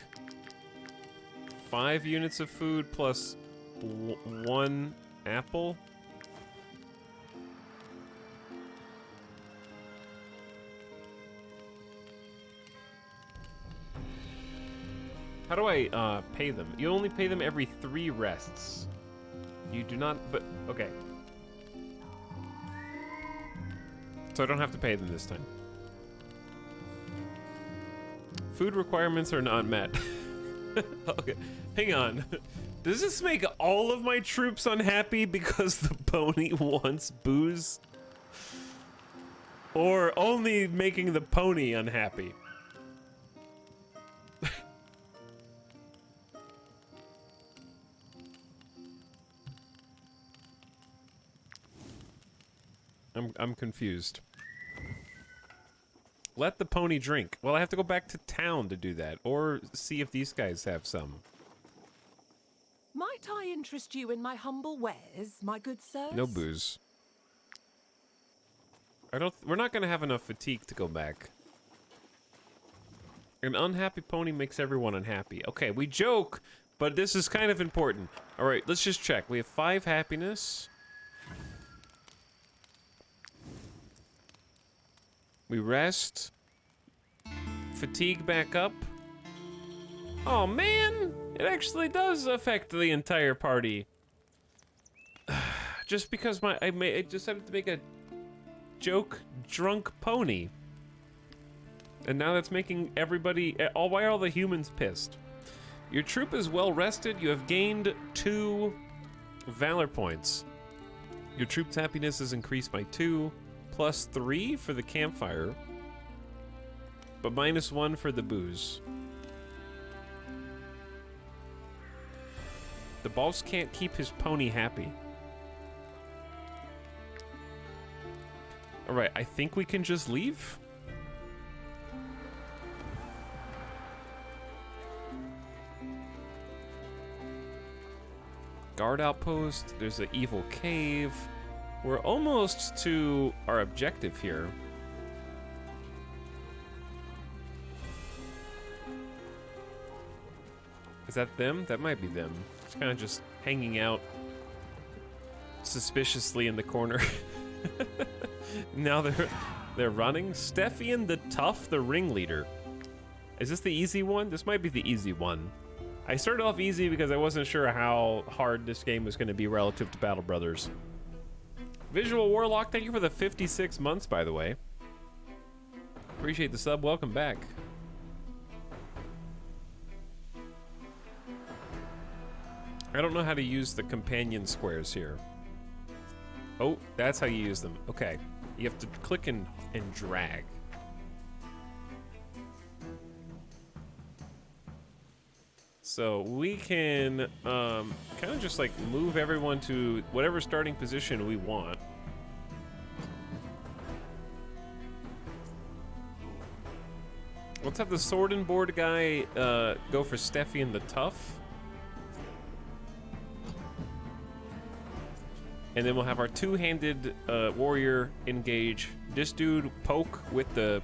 5 units of food plus 1 apple. How do I pay them? You only pay them every 3 rests. You do not, but okay. So I don't have to pay them this time. Food requirements are not met. Okay, hang on. Does this make all of my troops unhappy because the pony wants booze? Or only making the pony unhappy? I'm confused. Let the pony drink. Well, I have to go back to town to do that, or see if these guys have some. Might I interest you in my humble wares, my good sirs? No booze. We're not gonna have enough fatigue to go back. An unhappy pony makes everyone unhappy. Okay, we joke, but this is kind of important. All right, let's just check. We have 5 happiness. We rest. Fatigue back up. Oh man, it actually does affect the entire party. Just because I decided to make a joke drunk pony. And now that's making everybody, why are all the humans pissed? Your troop is well rested. You have gained 2 valor points. Your troop's happiness is increased by 2. Plus 3 for the campfire, but -1 for the booze. The boss can't keep his pony happy. Alright, I think we can just leave. Guard outpost, there's an evil cave. We're almost to our objective here. Is that them? That might be them. It's kind of just hanging out suspiciously in the corner. Now they're running. Steffian the Tough, the ringleader. Is this the easy one? This might be the easy one. I started off easy because I wasn't sure how hard this game was going to be relative to Battle Brothers. Visual Warlock, thank you for the 56 months, by the way. Appreciate the sub. Welcome back. I don't know how to use the companion squares here. Oh, that's how you use them. Okay. You have to click and drag. So we can kind of just like move everyone to whatever starting position we want. Let's have the sword and board guy go for Steffian the Tough. And then we'll have our 2-handed warrior engage this dude, poke with the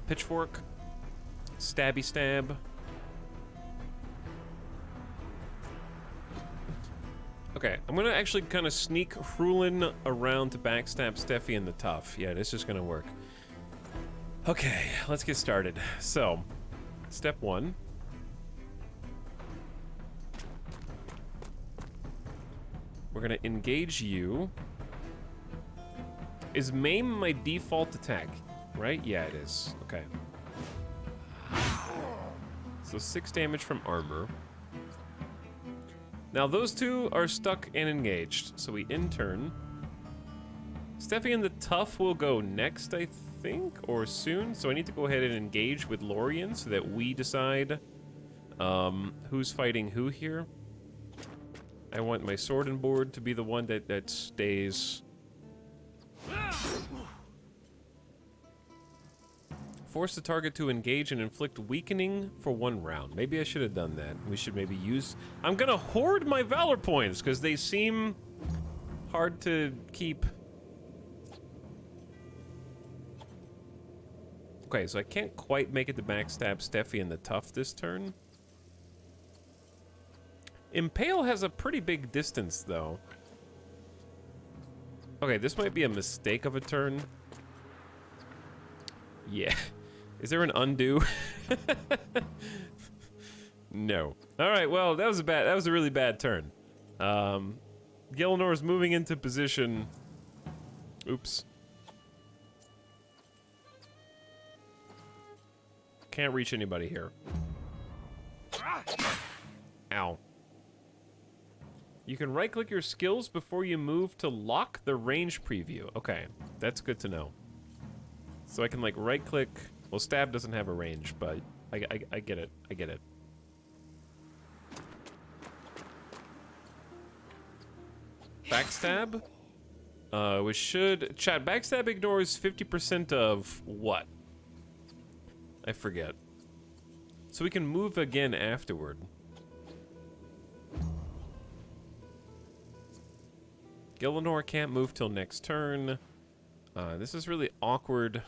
pitchfork. Stabby stab. Okay, I'm gonna actually kind of sneak Hrulin around to backstab Steffian the Tough. Yeah, this is gonna work. Okay, let's get started. So, step 1. We're gonna engage you. Is maim my default attack? Right? Yeah, it is. Okay. So 6 damage from armor. Now those 2 are stuck and engaged, so we in-turn. Steffian the Tough will go next, I think, or soon. So I need to go ahead and engage with Lorien so that we decide who's fighting who here. I want my sword and board to be the one that stays Force the target to engage and inflict weakening for 1 round. Maybe I should have done that. We should maybe use... I'm gonna hoard my Valor points, because they seem hard to keep. Okay, so I can't quite make it to backstab Steffi and the Tough this turn. Impale has a pretty big distance, though. Okay, this might be a mistake of a turn. Yeah. Is there an undo? No. All right, well, that was a really bad turn. Gilnor's moving into position. Oops. Can't reach anybody here. Ow. You can right-click your skills before you move to lock the range preview. Okay, that's good to know. So I can, like, right-click... Well, stab doesn't have a range, but I get it. I get it. Backstab? We should... Chat, backstab ignores 50% of what? I forget. So we can move again afterward. Gillinor can't move till next turn. This is really awkward.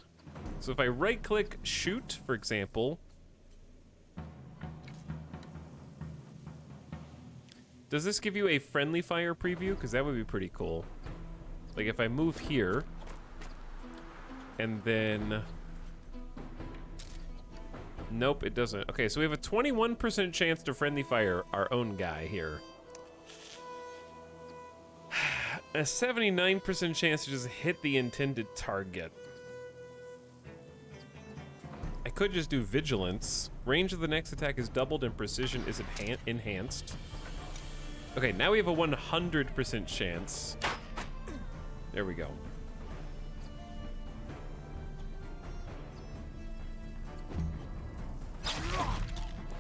So if I right-click shoot, for example... Does this give you a friendly fire preview? Because that would be pretty cool. Like if I move here... And then... Nope, it doesn't. Okay, so we have a 21% chance to friendly fire our own guy here. A 79% chance to just hit the intended target. I could just do vigilance. Range of the next attack is doubled and precision is enhanced. Okay, now we have a 100% chance. There we go.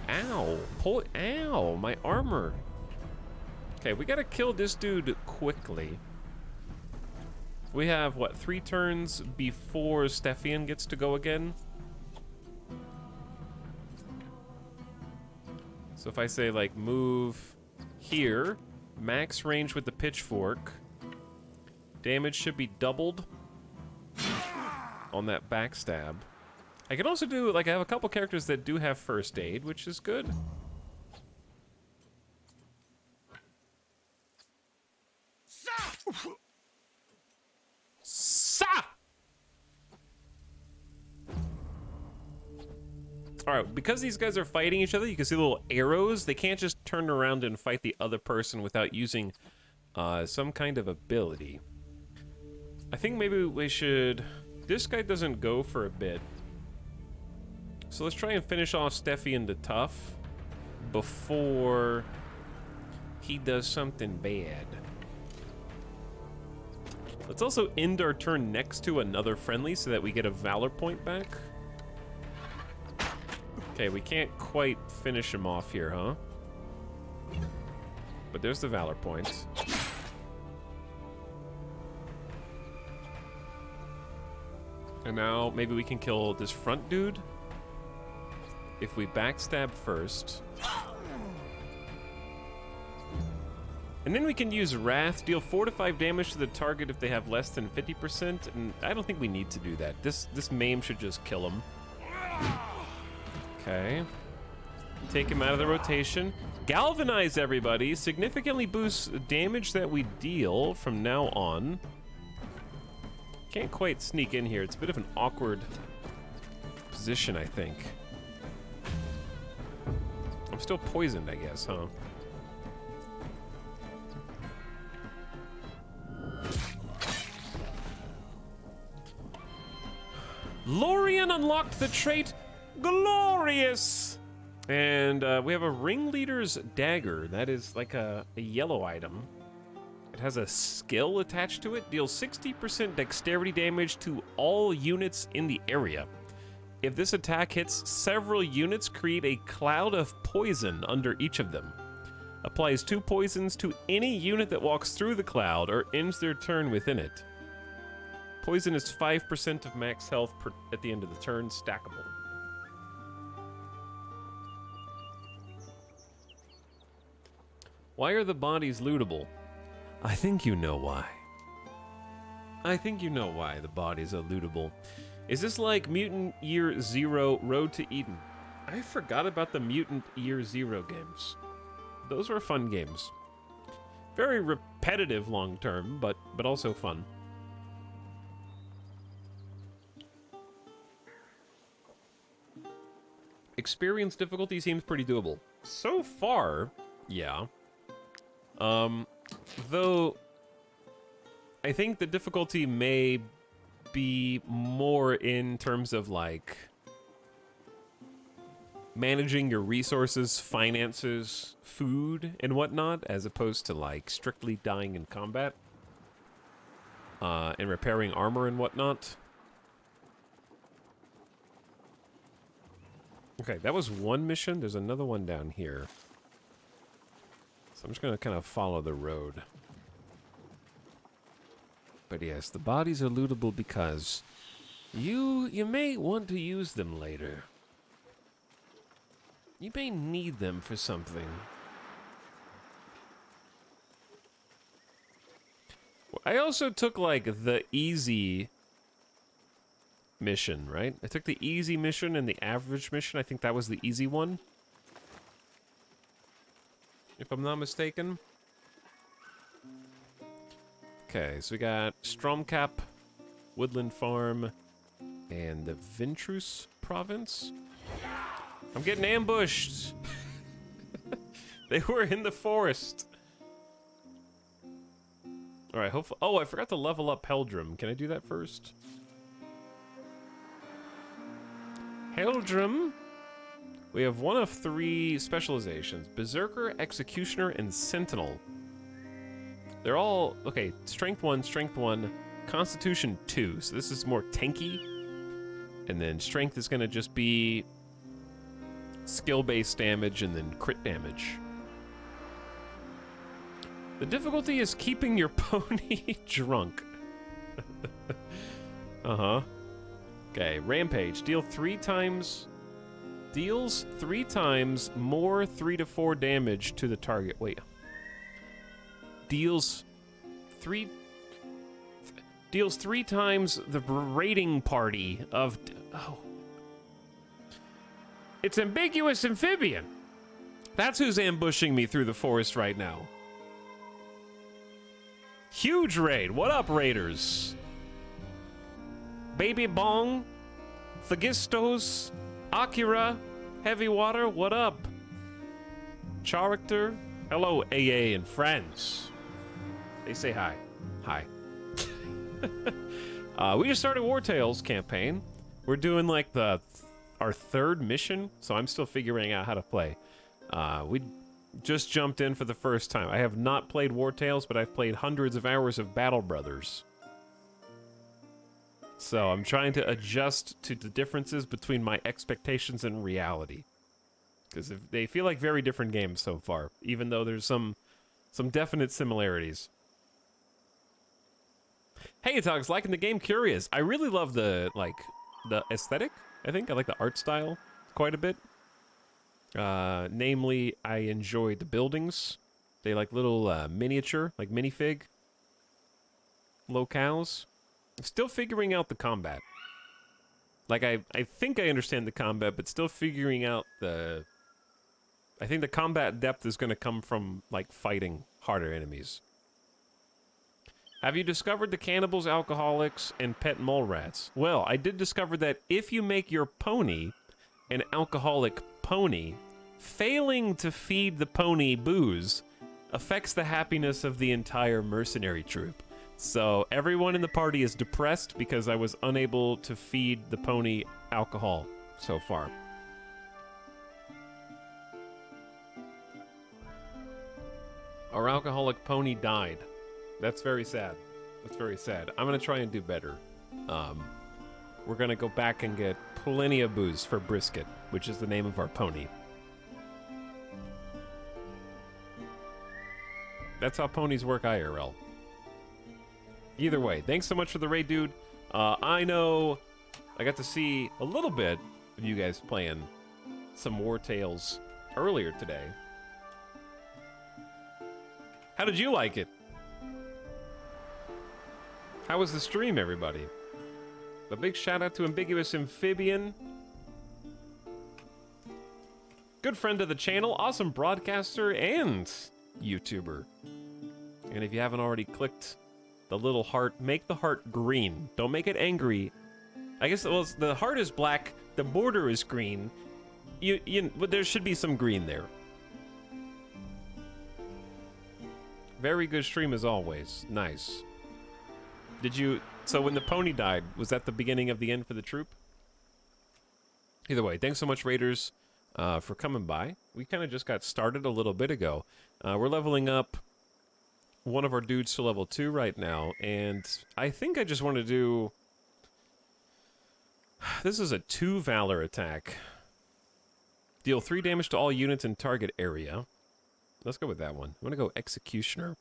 Ow! Ow! My armor! Okay, we gotta kill this dude quickly. We have, what, 3 turns before Steffian gets to go again? So if I say, like, move here, max range with the pitchfork, damage should be doubled on that backstab. I can also do, like, I have a couple characters that do have first aid, which is good. Alright, because these guys are fighting each other, you can see little arrows. They can't just turn around and fight the other person without using some kind of ability. I think maybe we should... This guy doesn't go for a bit. So let's try and finish off Steffi and the Tough before he does something bad. Let's also end our turn next to another friendly so that we get a Valor point back. Okay, we can't quite finish him off here, huh? But there's the Valor points. And now maybe we can kill this front dude. If we backstab first. And then we can use Wrath, deal 4 to 5 damage to the target if they have less than 50%, and I don't think we need to do that. This maim should just kill him. Okay. Take him out of the rotation. Galvanize, everybody. Significantly boosts damage that we deal from now on. Can't quite sneak in here. It's a bit of an awkward position, I think. I'm still poisoned, I guess, huh? Lorien unlocked the trait Glorious! And we have a Ringleader's Dagger. That is like a yellow item. It has a skill attached to it. Deals 60% dexterity damage to all units in the area. If this attack hits, several units create a cloud of poison under each of them. Applies 2 poisons to any unit that walks through the cloud or ends their turn within it. Poison is 5% of max health at the end of the turn, stackable. Why are the bodies lootable? I think you know why. I think you know why the bodies are lootable. Is this like Mutant Year Zero Road to Eden? I forgot about the Mutant Year Zero games. Those were fun games. Very repetitive long term, but also fun. Experience difficulty seems pretty doable. So far, yeah. Though I think the difficulty may be more in terms of like managing your resources, finances, food, and whatnot, as opposed to like strictly dying in combat and repairing armor and whatnot. Okay, that was one mission. There's another one down here. So I'm just gonna kind of follow the road. But yes, the bodies are lootable because you may want to use them later. You may need them for something. I also took like the easy mission, right? I took the easy mission and the average mission. I think that was the easy one, if I'm not mistaken. Okay, so we got Stromkap, Woodland Farm, and the Vintrus province. I'm getting ambushed. They were in the forest. All right, hopefully. Oh, I forgot to level up Heldrum. Can I do that first? Heldrum. We have one of 3 specializations: Berserker, Executioner, and Sentinel. They're all, okay, Strength 1, Strength 1, Constitution 2, so this is more tanky. And then Strength is gonna just be skill-based damage and then crit damage. The difficulty is keeping your pony drunk. Uh-huh. Okay, Rampage. Deals 3 times more 3 to 4 damage to the target. Wait. Deals 3 times the raiding party of... Oh. It's Ambiguous Amphibian. That's who's ambushing me through the forest right now. Huge raid. What up, raiders? Baby Bong, Thagistos, Akira, Heavy Water, what up? Character, hello, AA and friends. They say hi. Hi. We just started War Tales campaign. We're doing like our 3rd mission, so I'm still figuring out how to play. We just jumped in for the first time. I have not played War Tales, but I've played hundreds of hours of Battle Brothers. So I'm trying to adjust to the differences between my expectations and reality. Because they feel like very different games so far, even though there's some definite similarities. Hey, Atogs, liking the game, curious. I really love the aesthetic, I think. I like the art style quite a bit. Namely, I enjoy the buildings. They like little miniature, like minifig locales. I'm still figuring out the combat. Like, I think I understand the combat, but still figuring out I think the combat depth is going to come from, like, fighting harder enemies. Have you discovered the cannibals, alcoholics, and pet mole rats? Well, I did discover that if you make your pony an alcoholic pony, failing to feed the pony booze affects the happiness of the entire mercenary troop. So everyone in the party is depressed because I was unable to feed the pony alcohol so far. Our alcoholic pony died. That's very sad. That's very sad. I'm gonna try and do better. We're gonna go back and get plenty of booze for Brisket, which is the name of our pony. That's how ponies work IRL. Either way, thanks so much for the raid, dude. I know I got to see a little bit of you guys playing some War Tales earlier today. How did you like it? How was the stream, everybody? A big shout out to Ambiguous Amphibian. Good friend of the channel, awesome broadcaster and YouTuber. And if you haven't already clicked the little heart, make the heart green. Don't make it angry. I guess well, the heart is black, the border is green. But there should be some green there. Very good stream as always. Nice. So when the pony died, was that the beginning of the end for the troop? Either way, thanks so much, Raiders, for coming by. We kind of just got started a little bit ago. We're leveling up one of our dudes to level 2 right now, and I think I just want to do... This is a 2 Valor attack. Deal 3 damage to all units in target area. Let's go with that one. I'm going to go Executioner.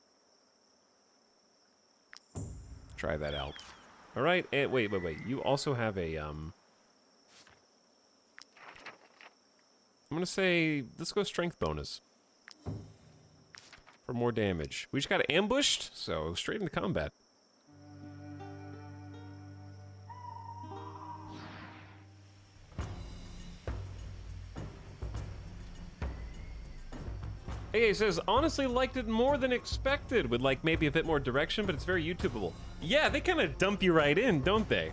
Try that out. All right, and wait. You also have a, I'm going to say, let's go Strength bonus. For more damage. We just got ambushed, so straight into combat. AA says, honestly liked it more than expected, with like maybe a bit more direction, but it's very YouTubeable. Yeah, they kind of dump you right in, don't they?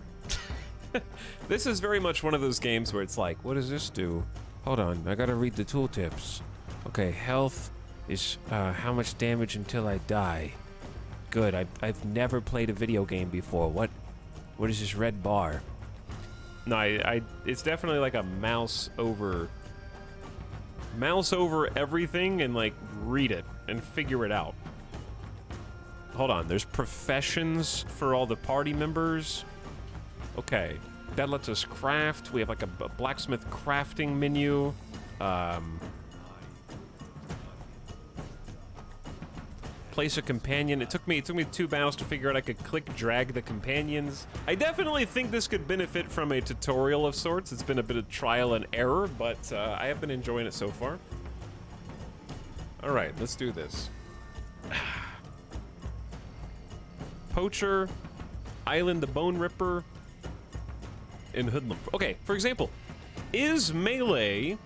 This is very much one of those games where it's like, what does this do? Hold on, I gotta read the tooltips. Okay, health is how much damage until I die. Good, I've never played a video game before. What is this red bar? No, it's definitely like a mouse over everything and like read it and figure it out. Hold on, there's professions for all the party members. Okay, that lets us craft. We have like a blacksmith crafting menu. Place a companion. It took me 2 battles to figure out I could click drag the companions. I definitely think this could benefit from a tutorial of sorts. It's been a bit of trial and error, but I have been enjoying it so far. All right, let's do this. Poacher, Island the Bone Ripper, and Hoodlum. Okay, for example, is melee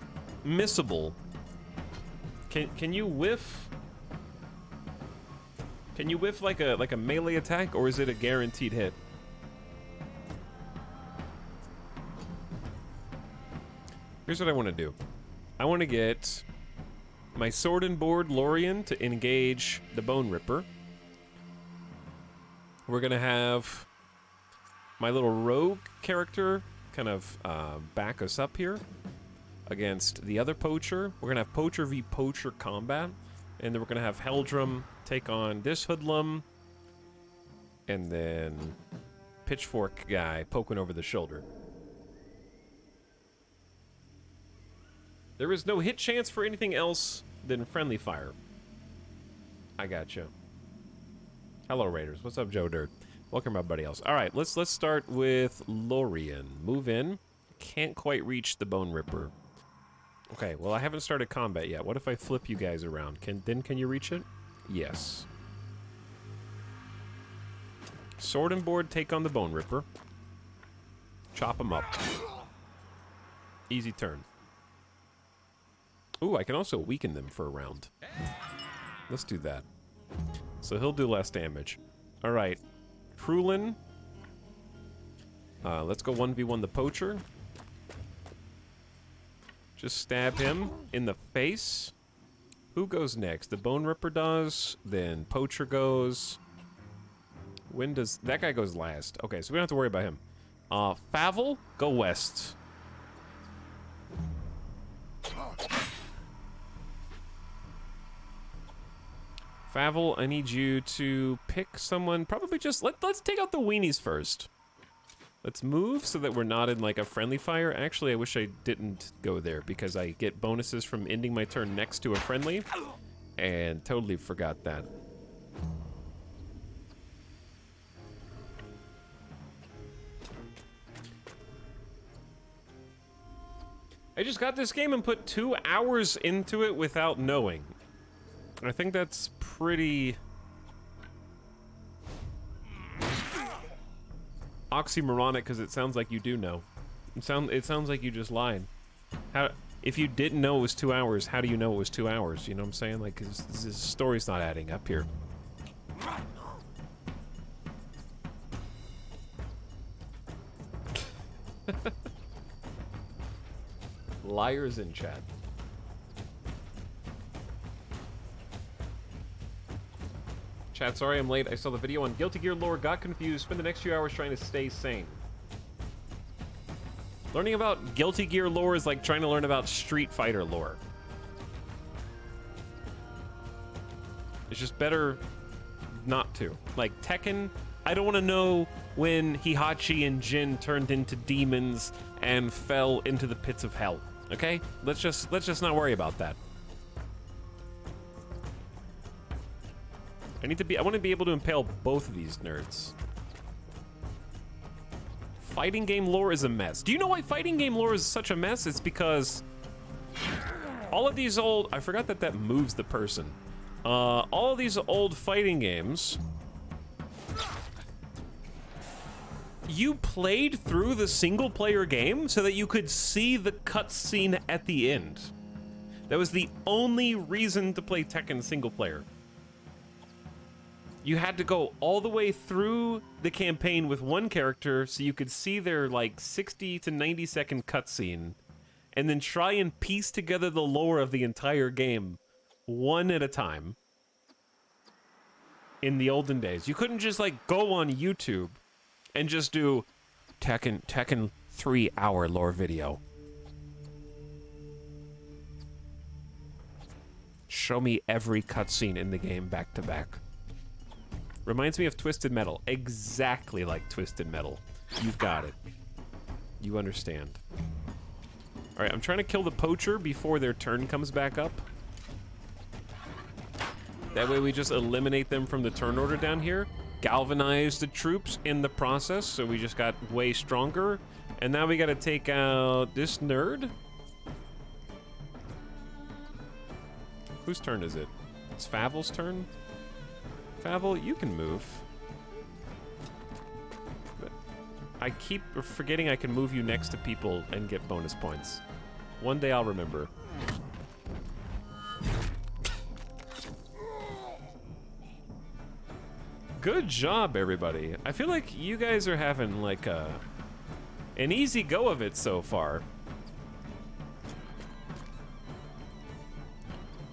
missable? Can you whiff? Can you whiff like a melee attack, or is it a guaranteed hit? Here's what I want to do. I want to get my sword and board Lorien to engage the Bone Ripper. We're gonna have my little rogue character kind of back us up here against the other poacher. We're gonna have poacher v poacher combat, and then we're gonna have Heldrum take on this hoodlum, and then pitchfork guy poking over the shoulder. There is no hit chance for anything else than friendly fire. I gotcha. Hello, Raiders. What's up, Joe Dirt? Welcome, everybody else. All right, let's start with Lorien. Move in. Can't quite reach the Bone Ripper. Okay, well, I haven't started combat yet. What if I flip you guys around? Can you reach it? Yes. Sword and board take on the Bone Ripper. Chop him up. Easy turn. Ooh, I can also weaken them for a round. Let's do that. So he'll do less damage. All right. Krulin. Let's go 1v1 the poacher. Just stab him in the face. Who goes next? The Bone Ripper does, then Poacher goes. When does... That guy goes last. Okay, so we don't have to worry about him. Favel, go west. Favel, I need you to pick someone. Probably just... Let's take out the weenies first. Let's move so that we're not in like a friendly fire. Actually, I wish I didn't go there because I get bonuses from ending my turn next to a friendly, and totally forgot that. I just got this game and put 2 hours into it without knowing. I think that's pretty oxymoronic because it sounds like you do know. It sounds like you just lied. How if you didn't know it was 2 hours, how do you know it was 2 hours? You know what I'm saying? Like, this story's not adding up here. Liars in chat. Chat, sorry I'm late. I saw the video on Guilty Gear lore, got confused, spent the next few hours trying to stay sane. Learning about Guilty Gear lore is like trying to learn about Street Fighter lore. It's just better not to. Like Tekken, I don't want to know when Heihachi and Jin turned into demons and fell into the pits of hell. Okay? Let's just not worry about that. I want to be able to impale both of these nerds. Fighting game lore is a mess. Do you know why fighting game lore is such a mess? It's because all of these old... I forgot that moves the person. All of these old fighting games... You played through the single-player game so that you could see the cutscene at the end. That was the only reason to play Tekken single-player. You had to go all the way through the campaign with one character so you could see their, like, 60 to 90-second cutscene, and then try and piece together the lore of the entire game one at a time. In the olden days. You couldn't just, like, go on YouTube and just do Tekken 3-hour lore video. Show me every cutscene in the game back to back. Reminds me of Twisted Metal. Exactly like Twisted Metal. You've got it. You understand. Alright, I'm trying to kill the poacher before their turn comes back up. That way we just eliminate them from the turn order down here. Galvanize the troops in the process, so we just got way stronger. And now we gotta take out this nerd. Whose turn is it? It's Favel's turn? Favel, you can move. But I keep forgetting I can move you next to people and get bonus points. One day I'll remember. Good job, everybody. I feel like you guys are having like an easy go of it so far.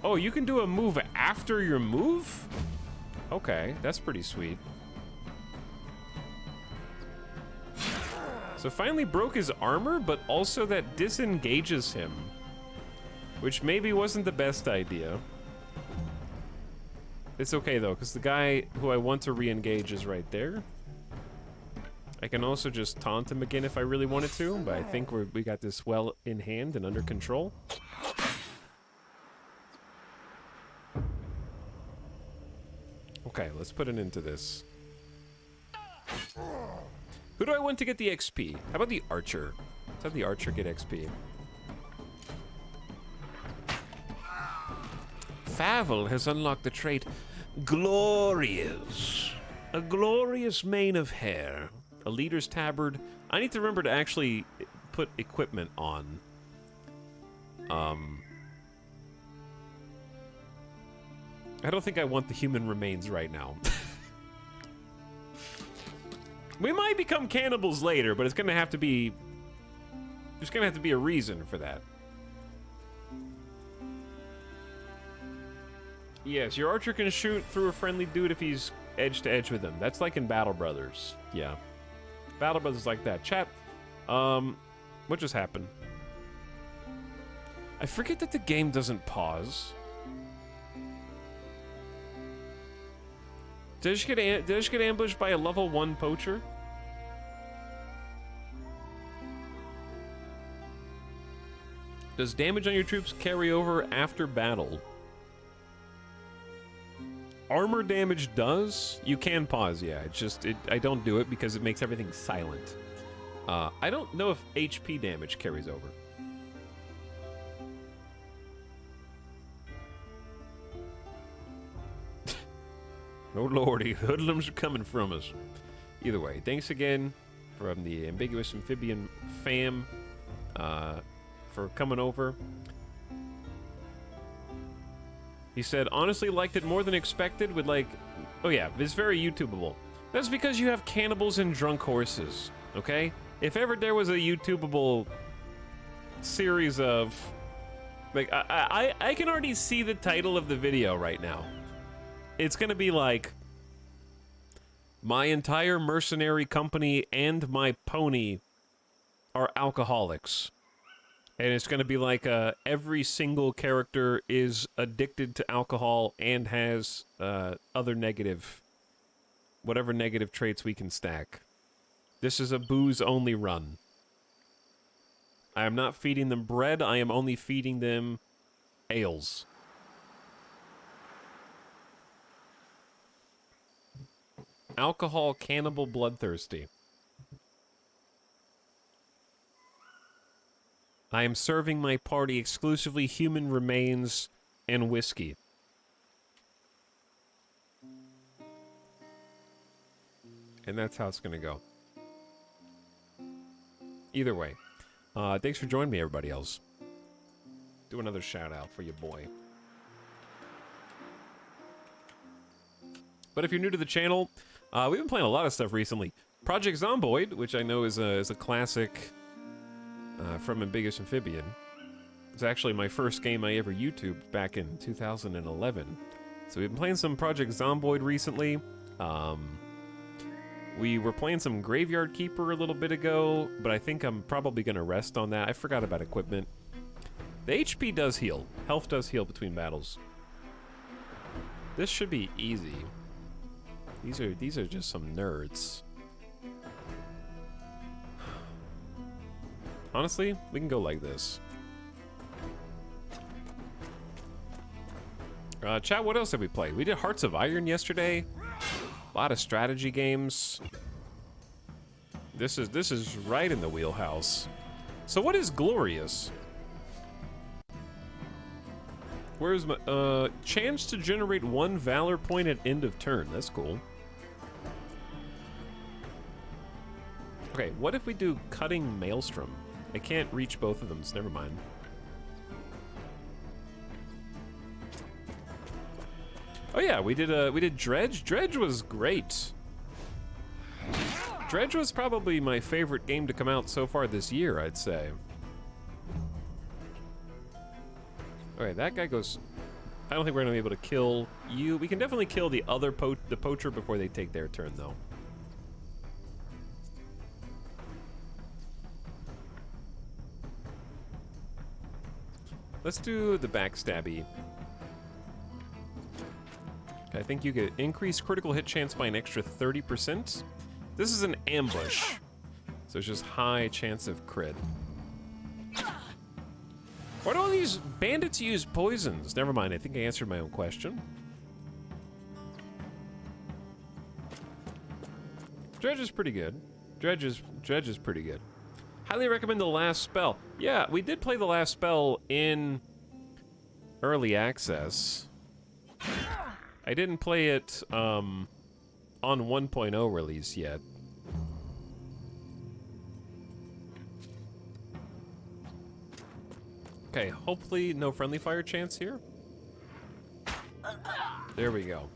Oh, you can do a move after your move? Okay, that's pretty sweet. So finally broke his armor, but also that disengages him. Which maybe wasn't the best idea. It's okay though, because the guy who I want to re-engage is right there. I can also just taunt him again if I really wanted to, but I think we got this well in hand and under control. Okay, let's put an end to this. Who do I want to get the XP? How about the archer? Let's have the archer get XP. Favel has unlocked the trait Glorious. A glorious mane of hair. A leader's tabard. I need to remember to actually put equipment on. I don't think I want the human remains right now. We might become cannibals later, but it's gonna have to be... There's gonna have to be a reason for that. Yes, your archer can shoot through a friendly dude if he's edge to edge with him. That's like in Battle Brothers. Yeah. Battle Brothers like that. Chat, what just happened? I forget that the game doesn't pause. Did I just get ambushed by a level 1 poacher? Does damage on your troops carry over after battle? Armor damage does. You can pause, yeah. It's just, I don't do it because it makes everything silent. I don't know if HP damage carries over. Oh lordy, hoodlums are coming from us. Either way, thanks again from the Ambiguous Amphibian fam for coming over. He said, honestly liked it more than expected with like, oh yeah, it's very YouTubeable. That's because you have cannibals and drunk horses, okay? If ever there was a YouTubeable series of, like, I can already see the title of the video right now. It's gonna be like, my entire mercenary company and my pony are alcoholics. And it's gonna be like, every single character is addicted to alcohol and has, other negative, whatever negative traits we can stack. This is a booze-only run. I am not feeding them bread, I am only feeding them ales. Alcohol, cannibal, bloodthirsty. I am serving my party exclusively human remains and whiskey. And that's how it's gonna go. Either way. Thanks for joining me, everybody else. Do another shout out for your boy. But if you're new to the channel, we've been playing a lot of stuff recently. Project Zomboid, which I know is a classic from Ambiguous Amphibian. It's actually my first game I ever YouTubed back in 2011. So we've been playing some Project Zomboid recently. We were playing some Graveyard Keeper a little bit ago, but I think I'm probably going to rest on that. I forgot about equipment. The HP does heal. Health does heal between battles. This should be easy. These are just some nerds. Honestly, we can go like this. Chat, what else have we played? We did Hearts of Iron yesterday. A lot of strategy games. This is right in the wheelhouse. So what is Glorious? Where's my chance to generate 1 Valor point at end of turn? That's cool. Okay, what if we do Cutting Maelstrom? I can't reach both of them, so never mind. Oh yeah, we did Dredge. Dredge was great. Dredge was probably my favorite game to come out so far this year, I'd say. Okay, that guy goes. I don't think we're gonna be able to kill you. We can definitely kill the other poacher before they take their turn, though. Let's do the backstabby. I think you get increased critical hit chance by an extra 30%. This is an ambush, so it's just high chance of crit. Why do all these bandits use poisons? Never mind, I think I answered my own question. Dredge is pretty good. Dredge is pretty good. Highly recommend The Last Spell. Yeah, we did play The Last Spell in early access. I didn't play it on 1.0 release yet. Okay, hopefully no friendly fire chance here. There we go.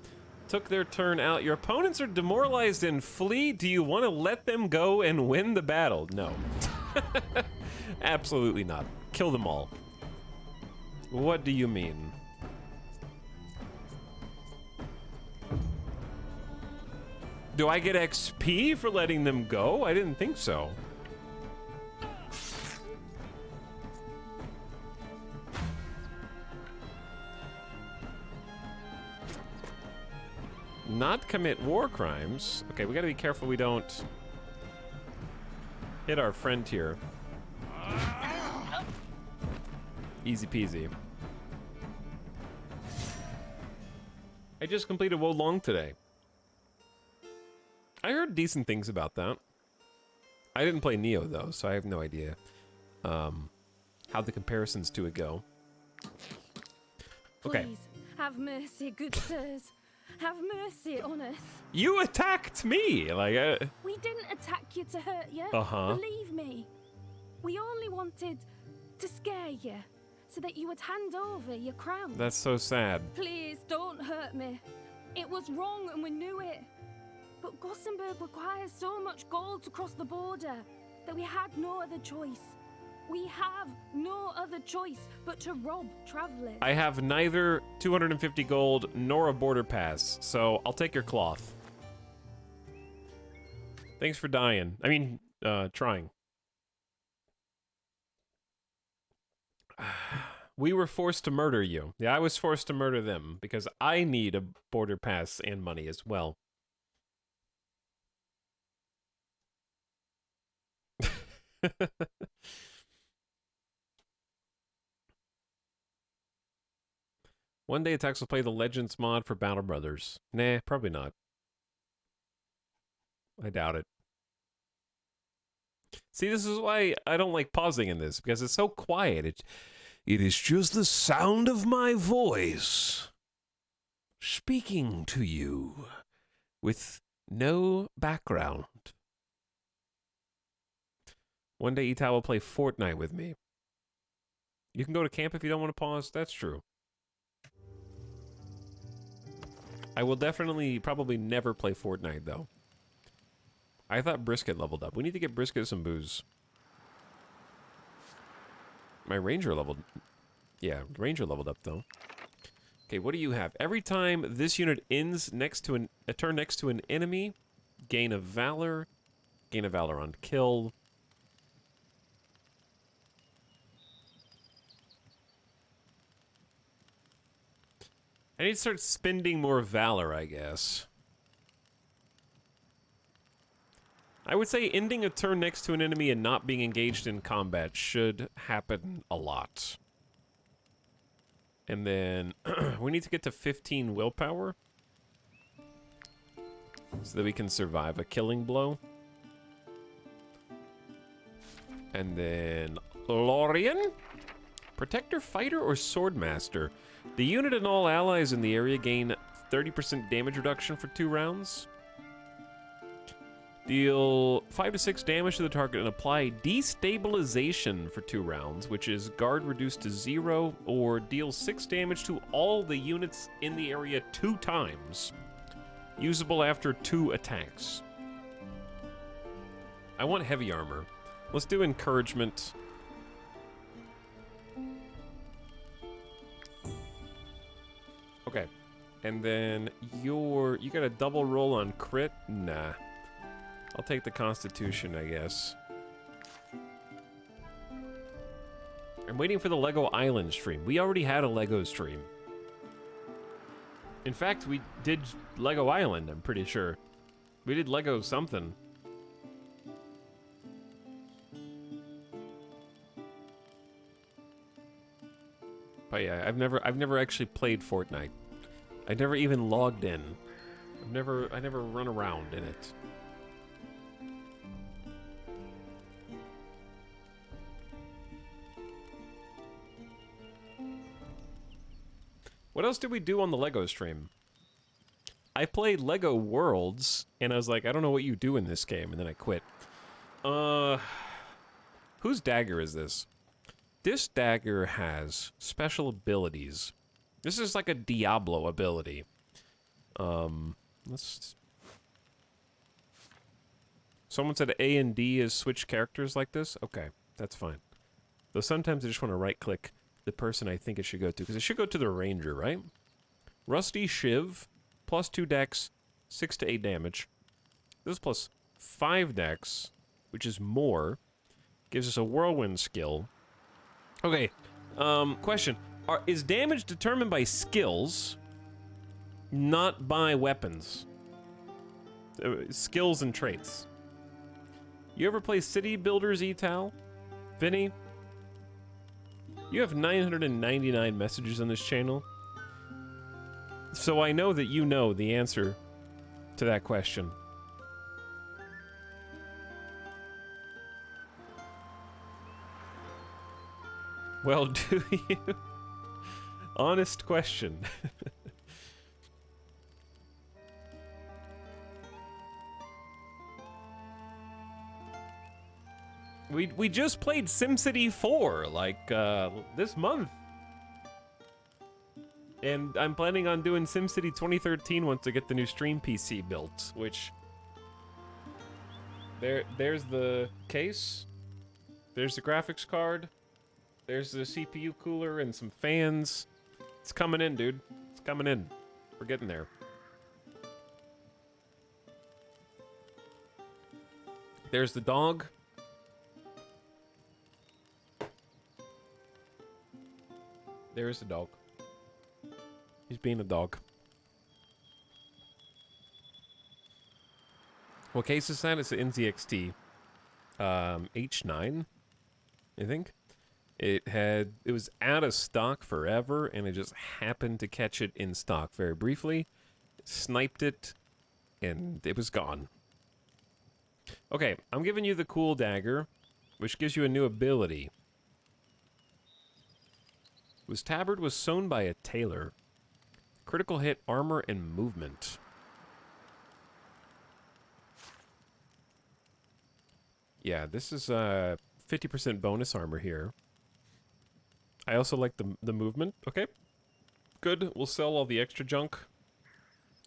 Took their turn out. Your opponents are demoralized and flee. Do you want to let them go and win the battle? No. Absolutely not. Kill them all. What do you mean? Do I get XP for letting them go? I didn't think so. Not commit war crimes. Okay, we gotta be careful we don't hit our friend here. Easy peasy. I just completed Wo Long today. I heard decent things about that. I didn't play Neo though, so I have no idea how the comparisons to it go. Okay. Please, have mercy, good sirs. Have mercy on us. You attacked me! Like, We didn't attack you to hurt you. Uh-huh. Believe me. We only wanted to scare you so that you would hand over your crown. That's so sad. Please don't hurt me. It was wrong and we knew it. But Gothenburg requires so much gold to cross the border that we had no other choice. We have no other choice but to rob travelers. I have neither 250 gold nor a border pass, so I'll take your cloth. Thanks for dying. I mean, trying. We were forced to murder you. Yeah, I was forced to murder them because I need a border pass and money as well. One day Attacks will play the Legends mod for Battle Brothers. Nah, probably not. I doubt it. See, this is why I don't like pausing in this, because it's so quiet. It is just the sound of my voice speaking to you with no background. One day Ital will play Fortnite with me. You can go to camp if you don't want to pause. That's true. I will definitely, probably never play Fortnite, though. I thought Brisket leveled up. We need to get Brisket some booze. My Ranger leveled... Yeah, Ranger leveled up, though. Okay, what do you have? Every time this unit ends next to a turn next to an enemy, gain a Valor on kill. I need to start spending more Valor, I guess. I would say ending a turn next to an enemy and not being engaged in combat should happen a lot. And then we need to get to 15 willpower so that we can survive a killing blow. And then Lorien? Protector, Fighter, or Swordmaster? The unit and all allies in the area gain 30% damage reduction for 2 rounds. Deal 5 to 6 damage to the target and apply destabilization for 2 rounds, which is guard reduced to 0, or deal 6 damage to all the units in the area 2 times. Usable after 2 attacks. I want heavy armor. Let's do encouragement. Okay, and then you got a double roll on crit? Nah. I'll take the Constitution, I guess. I'm waiting for the Lego Island stream. We already had a Lego stream. In fact, we did Lego Island, I'm pretty sure. We did Lego something. But yeah, I've never actually played Fortnite. I never even logged in. I never run around in it. What else did we do on the Lego stream? I played Lego Worlds, and I was like, I don't know what you do in this game, and then I quit. Whose dagger is this? This dagger has special abilities. This is like a Diablo ability. Let's... Someone said A and D is switch characters like this? Okay, that's fine. Though sometimes I just want to right-click the person I think it should go to, because it should go to the Ranger, right? Rusty Shiv, plus 2 dex, 6 to 8 damage. This is plus 5 dex, which is more. Gives us a Whirlwind skill. Okay, question. Is damage determined by skills, not by weapons? Skills and traits. You ever play City Builders, Etal? Vinny? You have 999 messages on this channel. So I know that you know the answer to that question. Well, do you? Honest question. We just played SimCity 4 like this month. And I'm planning on doing SimCity 2013 once I get the new stream PC built, which there's the case. There's the graphics card. There's the CPU cooler and some fans. It's coming in, dude. It's coming in. We're getting there. There's the dog. There's the dog. He's being a dog. What case is that? It's the NZXT H9, I think. It was out of stock forever, and I just happened to catch it in stock very briefly. Sniped it, and it was gone. Okay, I'm giving you the cool dagger, which gives you a new ability. Was tabard was sewn by a tailor. Critical hit, armor, and movement. Yeah, this is 50% bonus armor here. I also like the movement. Okay, good. We'll sell all the extra junk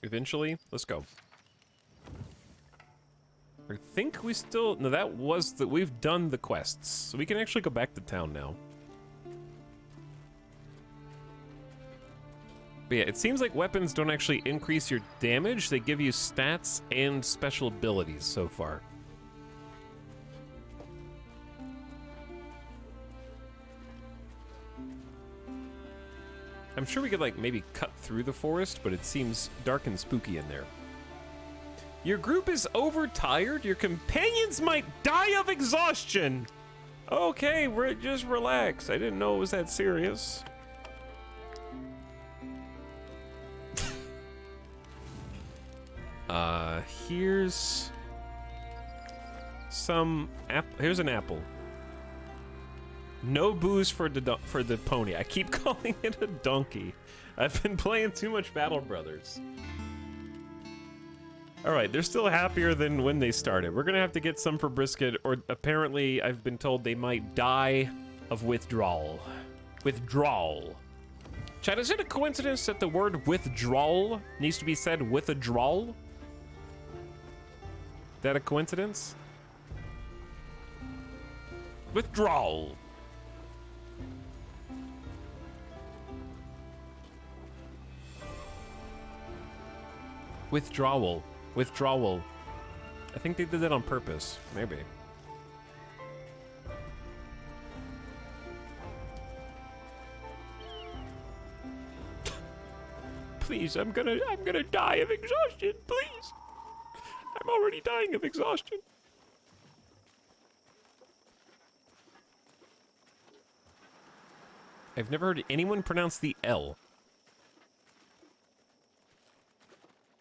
eventually. Let's go. I think we still... No, that was that we've done the quests. So we can actually go back to town now. But yeah, it seems like weapons don't actually increase your damage. They give you stats and special abilities so far. I'm sure we could, like, maybe cut through the forest, but it seems dark and spooky in there. Your group is overtired. Your companions might die of exhaustion. Okay, just relax. I didn't know it was that serious. Here's some here's an apple. No booze for the pony. I keep calling it a donkey. I've been playing too much Battle Brothers. Alright, they're still happier than when they started. We're gonna have to get some for Brisket, or apparently I've been told they might die of withdrawal. Withdrawal. Chad, is it a coincidence that the word withdrawal needs to be said with a drawl? That a coincidence? Withdrawal. Withdrawal. Withdrawal. I think they did that on purpose. Maybe. Please, I'm gonna die of exhaustion, please. I'm already dying of exhaustion. I've never heard anyone pronounce the L.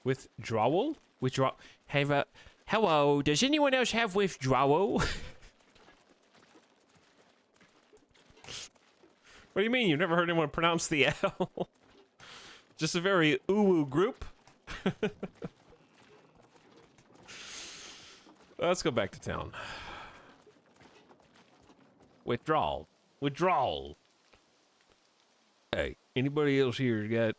Withdrawal? Withdrawal. Have hello, does anyone else have withdrawal? What do you mean? You've never heard anyone pronounce the L? Just a very ooh-woo group? Let's go back to town. Withdrawal. Withdrawal. Hey, anybody else here got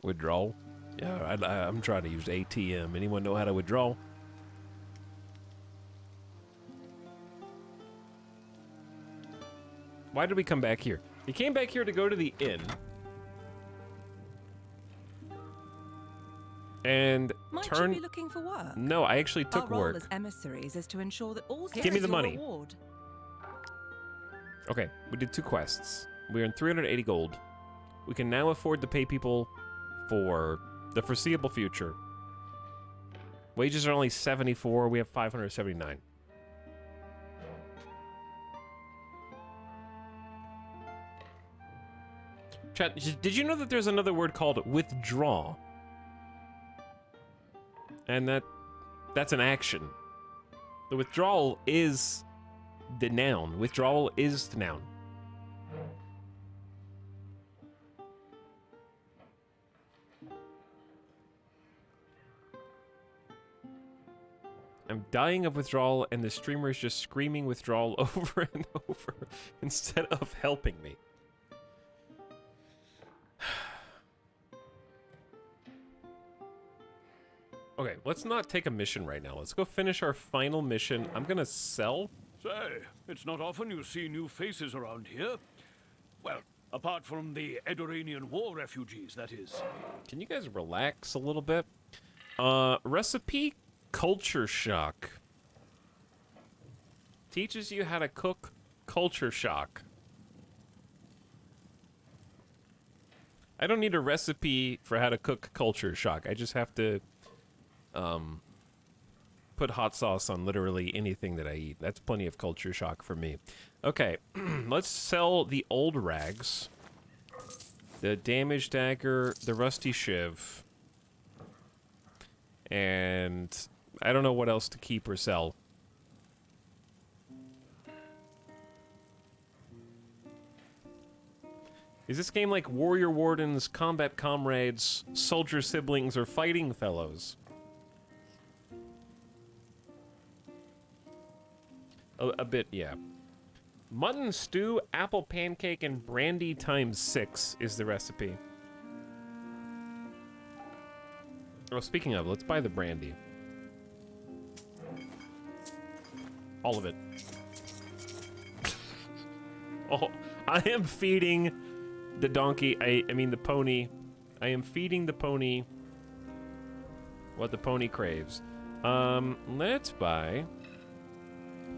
withdrawal? Yeah, I'm trying to use ATM. Anyone know how to withdraw? Why did we come back here? We came back here to go to the inn. And Might you be looking for work? No, I actually took Our role work. as emissaries is to ensure that all Give me the money. Reward. Okay, we did 2 quests. We earned 380 gold. We can now afford to pay people for the foreseeable future. Wages are only 74. We have 579. Chat, did you know that there's another word called withdraw? And that's an action. The withdrawal is the noun. Withdrawal is the noun. I'm dying of withdrawal, and the streamer is just screaming withdrawal over and over instead of helping me. Okay, let's not take a mission right now. Let's go finish our final mission. I'm gonna sell. Say, it's not often you see new faces around here. Well, apart from the Edoranian war refugees, that is. Can you guys relax a little bit? Recipe Culture Shock. Teaches you how to cook Culture Shock. I don't need a recipe for how to cook Culture Shock. I just have to put hot sauce on literally anything that I eat. That's plenty of Culture Shock for me. Okay, let's sell the old rags. The damaged dagger, the rusty shiv. And I don't know what else to keep or sell. Is this game like Warrior Wardens, Combat Comrades, Soldier Siblings, or Fighting Fellows? A bit, yeah. Mutton stew, apple pancake, and brandy ×6 is the recipe. Oh, speaking of, let's buy the brandy. All of it. Oh, I am feeding the donkey, I mean the pony. I am feeding the pony what the pony craves. Let's buy...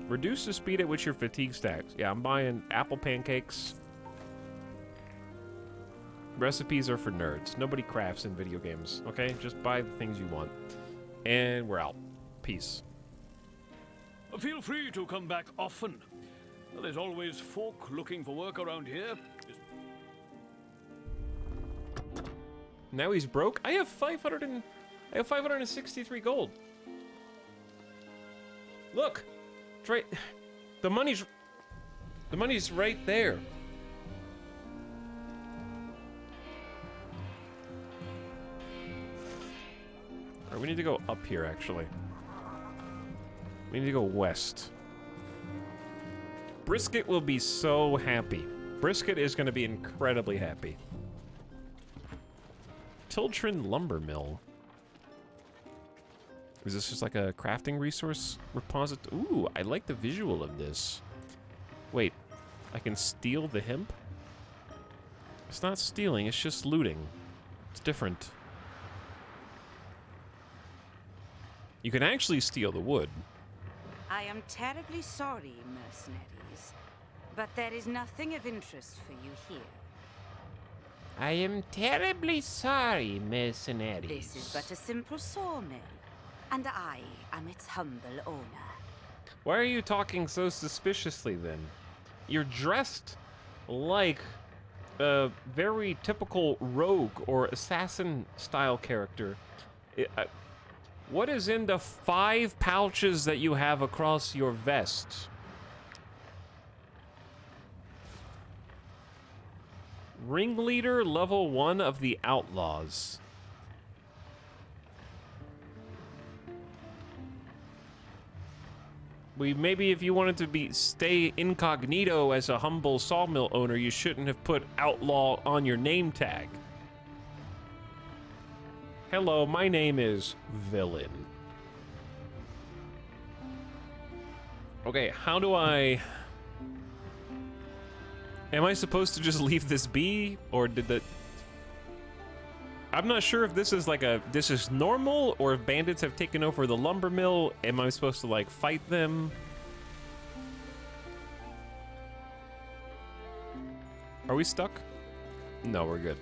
Reduce the speed at which your fatigue stacks. Yeah, I'm buying apple pancakes. Recipes are for nerds. Nobody crafts in video games, okay? Just buy the things you want. And we're out. Peace. Feel free to come back often. There's always folk looking for work around here. Now he's broke? I have 563 gold. Look! It's right. The money's right there. Alright, we need to go up here, actually. We need to go west. Brisket will be so happy. Brisket is going to be incredibly happy. Tiltrin Lumber Mill. Is this just like a crafting resource repository? Ooh, I like the visual of this. Wait, I can steal the hemp? It's not stealing, it's just looting. It's different. You can actually steal the wood. I am terribly sorry, mercenaries, but there is nothing of interest for you here. I am terribly sorry, mercenaries. This is but a simple sawmill, and I am its humble owner. Why are you talking so suspiciously, then? You're dressed like a very typical rogue or assassin-style character. What is in the 5 pouches that you have across your vest? Ringleader level 1 of the Outlaws. Maybe if you wanted to stay incognito as a humble sawmill owner, you shouldn't have put outlaw on your name tag. Hello, my name is Villain. Okay, how do I... Am I supposed to just leave this be? Or did the... I'm not sure if this is like this is normal, or if bandits have taken over the lumber mill. Am I supposed to like fight them? Are we stuck? No, we're good.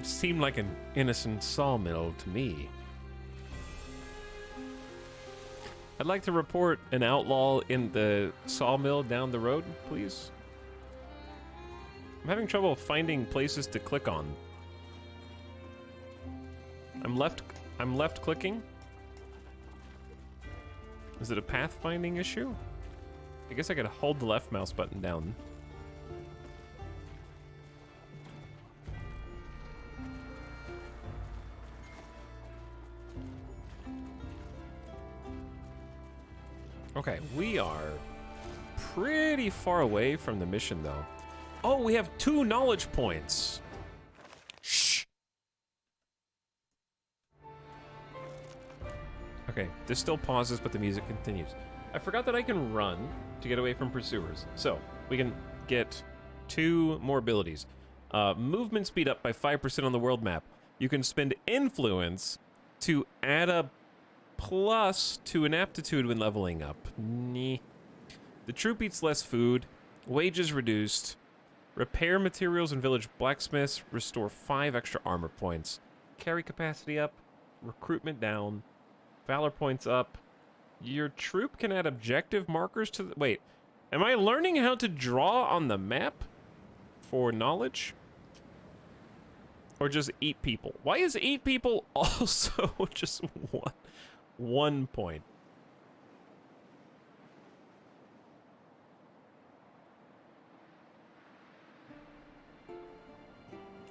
It seemed like an innocent sawmill to me. I'd like to report an outlaw in the sawmill down the road, please. I'm having trouble finding places to click on. I'm left clicking. Is it a pathfinding issue? I guess I could hold the left mouse button down. Okay, we are pretty far away from the mission, though. Oh, we have 2 knowledge points. Shh. Okay, this still pauses, but the music continues. I forgot that I can run to get away from pursuers. So, we can get 2 more abilities. Movement speed up by 5% on the world map. You can spend influence to add a plus to an aptitude when leveling up. Nyeh. The troop eats less food. Wages reduced. Repair materials in village blacksmiths. Restore 5 extra armor points. Carry capacity up. Recruitment down. Valor points up. Your troop can add objective markers to the... Wait, am I learning how to draw on the map for knowledge? Or just eat people? Why is eat people also just 1 point?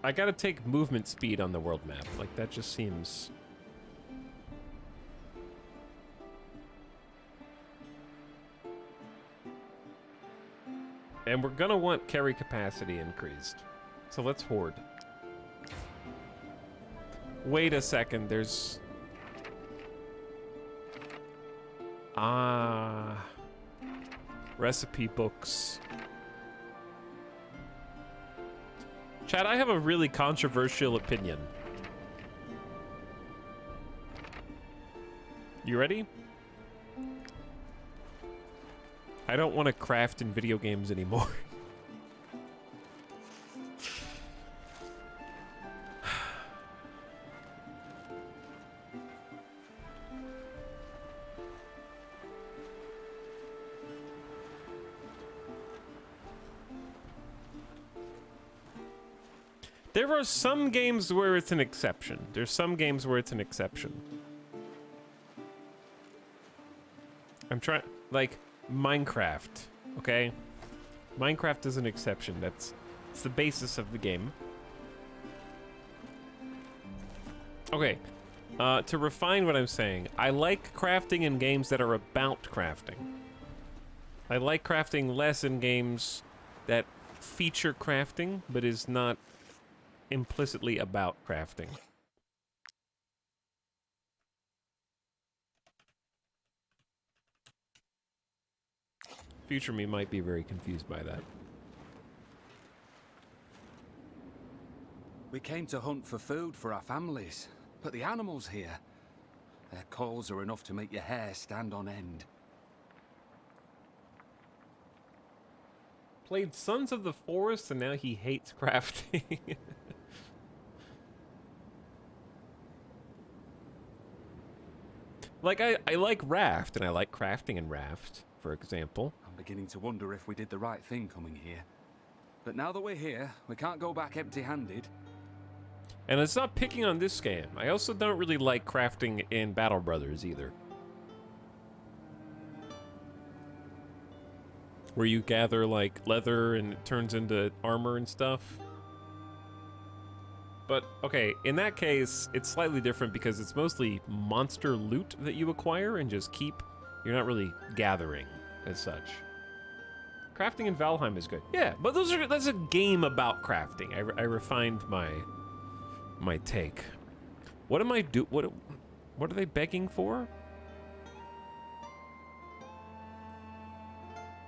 I gotta take movement speed on the world map. Like, that just seems... And we're gonna want carry capacity increased. So let's hoard. Wait a second, there's... Recipe books. Chad, I have a really controversial opinion. You ready? I don't want to craft in video games anymore. There are some games where it's an exception. There's some games where it's an exception. I'm trying, like, Minecraft, okay? Minecraft is an exception. It's the basis of the game. Okay, to refine what I'm saying, I like crafting in games that are about crafting. I like crafting less in games that feature crafting, but is not implicitly about crafting. Future me might be very confused by that. We came to hunt for food for our families, but the animals here, their calls are enough to make your hair stand on end. Played Sons of the Forest and now he hates crafting. Like, I like Raft, and I like crafting in Raft, for example. I'm beginning to wonder if we did the right thing coming here. But now that we're here, we can't go back empty-handed. And it's not picking on this game. I also don't really like crafting in Battle Brothers either. Where you gather, like, leather and it turns into armor and stuff. But, okay, in that case, it's slightly different because it's mostly monster loot that you acquire and just keep. You're not really gathering as such. Crafting in Valheim is good. Yeah, but that's a game about crafting. I refined my take. What am I what are they begging for?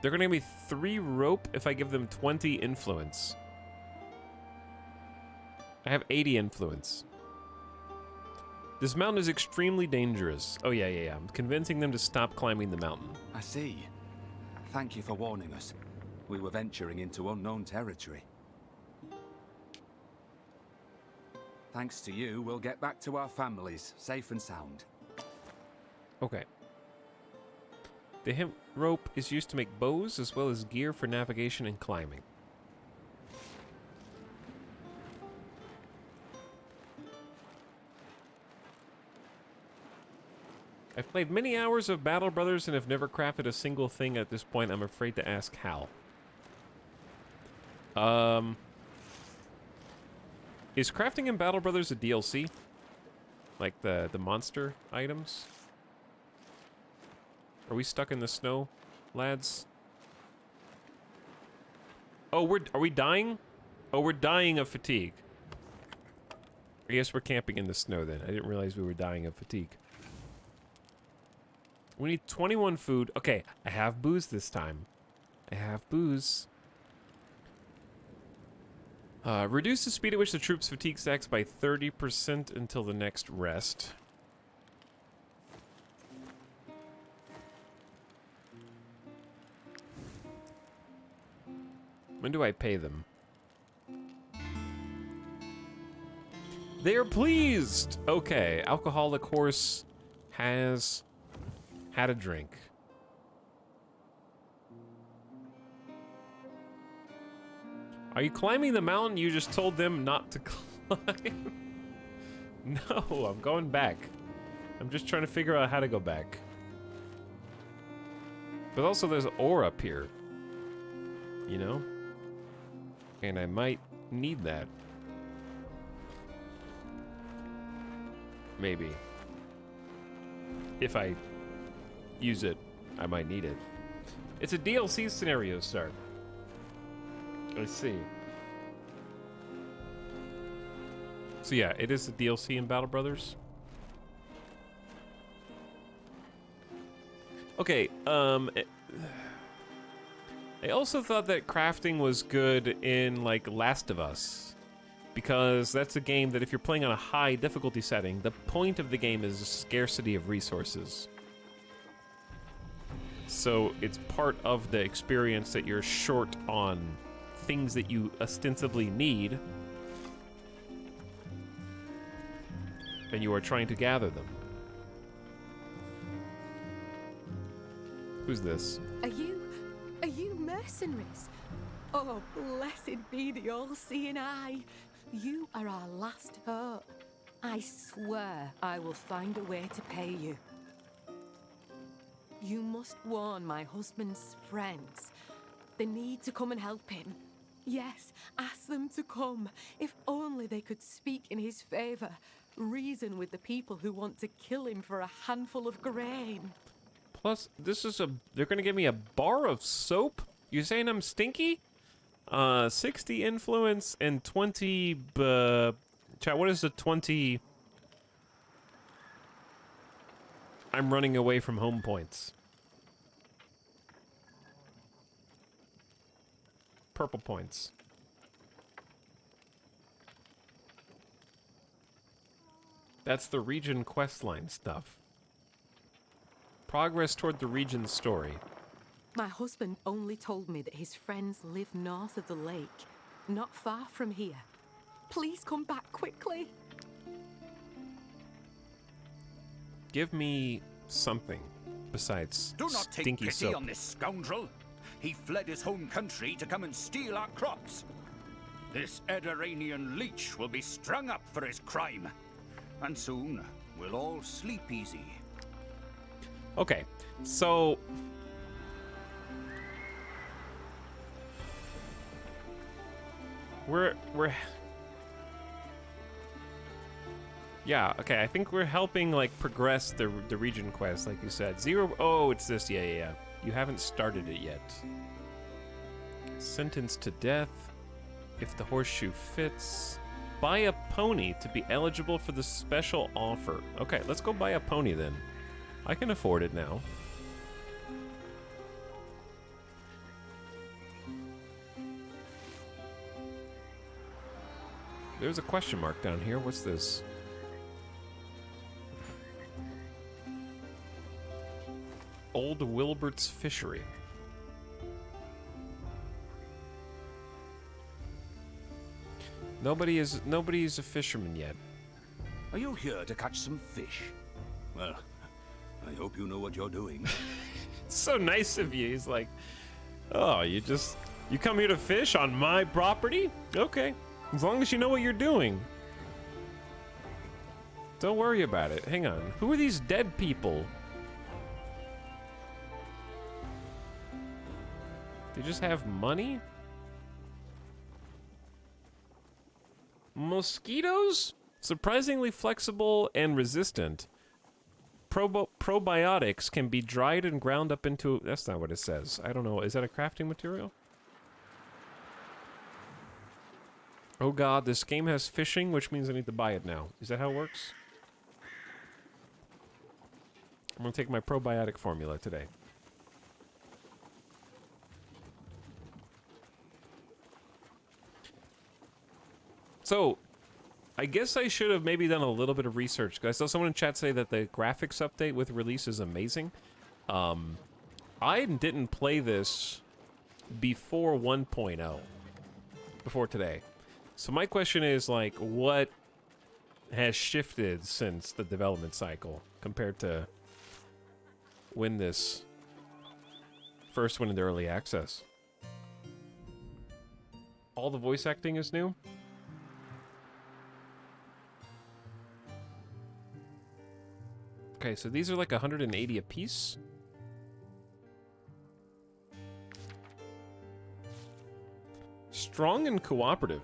They're gonna give me 3 rope if I give them 20 influence. I have 80 influence. This mountain is extremely dangerous. Oh, yeah. I'm convincing them to stop climbing the mountain. I see. Thank you for warning us. We were venturing into unknown territory. Thanks to you, we'll get back to our families, safe and sound. Okay. The hemp rope is used to make bows as well as gear for navigation and climbing. I've played many hours of Battle Brothers and have never crafted a single thing at this point. I'm afraid to ask how. Is crafting in Battle Brothers a DLC? Like the monster items? Are we stuck in the snow, lads? Oh, are we dying? Oh, we're dying of fatigue. I guess we're camping in the snow then. I didn't realize we were dying of fatigue. We need 21 food. Okay, I have booze this time. I have booze. Reduce the speed at which the troops' fatigue stacks by 30% until the next rest. When do I pay them? They are pleased! Okay, alcoholic horse has had a drink. Are you climbing the mountain you just told them not to climb? No, I'm going back. I'm just trying to figure out how to go back. But also there's ore up here. You know? And I might need that. Maybe. If I use it, I might need it. It's a DLC scenario start. I see. So yeah, it is a DLC in Battle Brothers. Okay, I also thought that crafting was good in, like, Last of Us. Because that's a game that if you're playing on a high difficulty setting, the point of the game is scarcity of resources. So it's part of the experience that you're short on things that you ostensibly need, and you are trying to gather them. Who's this? Are you mercenaries? Oh, blessed be the all-seeing eye. You are our last hope. I swear I will find a way to pay you. You must warn my husband's friends. They need to come and help him. Yes, ask them to come. If only they could speak in his favor. Reason with the people who want to kill him for a handful of grain. Plus, they're gonna give me a bar of soap? You saying I'm stinky? 60 influence and 20, chat, what is the 20? I'm running away from home points. Purple points. That's the region questline stuff. Progress toward the region's story. My husband only told me that his friends live north of the lake, not far from here. Please come back quickly. Give me something besides Do not take stinky pity soap. on this scoundrel. He fled his home country to come and steal our crops. This Eduranian leech will be strung up for his crime. And soon, we'll all sleep easy. Okay, so... We're... Yeah, okay, I think we're helping, like, progress the region quest, like you said. Oh, it's this, yeah. You haven't started it yet. Sentenced to death. If the horseshoe fits. Buy a pony to be eligible for the special offer. Okay, let's go buy a pony then. I can afford it now. There's a question mark down here. What's this? Old Wilbert's Fishery. Nobody's a fisherman yet. Are you here to catch some fish? Well, I hope you know what you're doing. It's so nice of you. He's like, oh, you come here to fish on my property? Okay, as long as you know what you're doing. Don't worry about it. Hang on. Who are these dead people? They just have money? Mosquitoes? Surprisingly flexible and resistant. probiotics can be dried and ground up into... That's not what it says. I don't know. Is that a crafting material? Oh god, this game has fishing, which means I need to buy it now. Is that how it works? I'm gonna take my probiotic formula today. So, I guess I should have maybe done a little bit of research, because I saw someone in chat say that the graphics update with release is amazing. I didn't play this before 1.0, before today. So my question is, like, what has shifted since the development cycle compared to when this first went into early access? All the voice acting is new? Okay, so these are like 180 a piece. Strong and cooperative.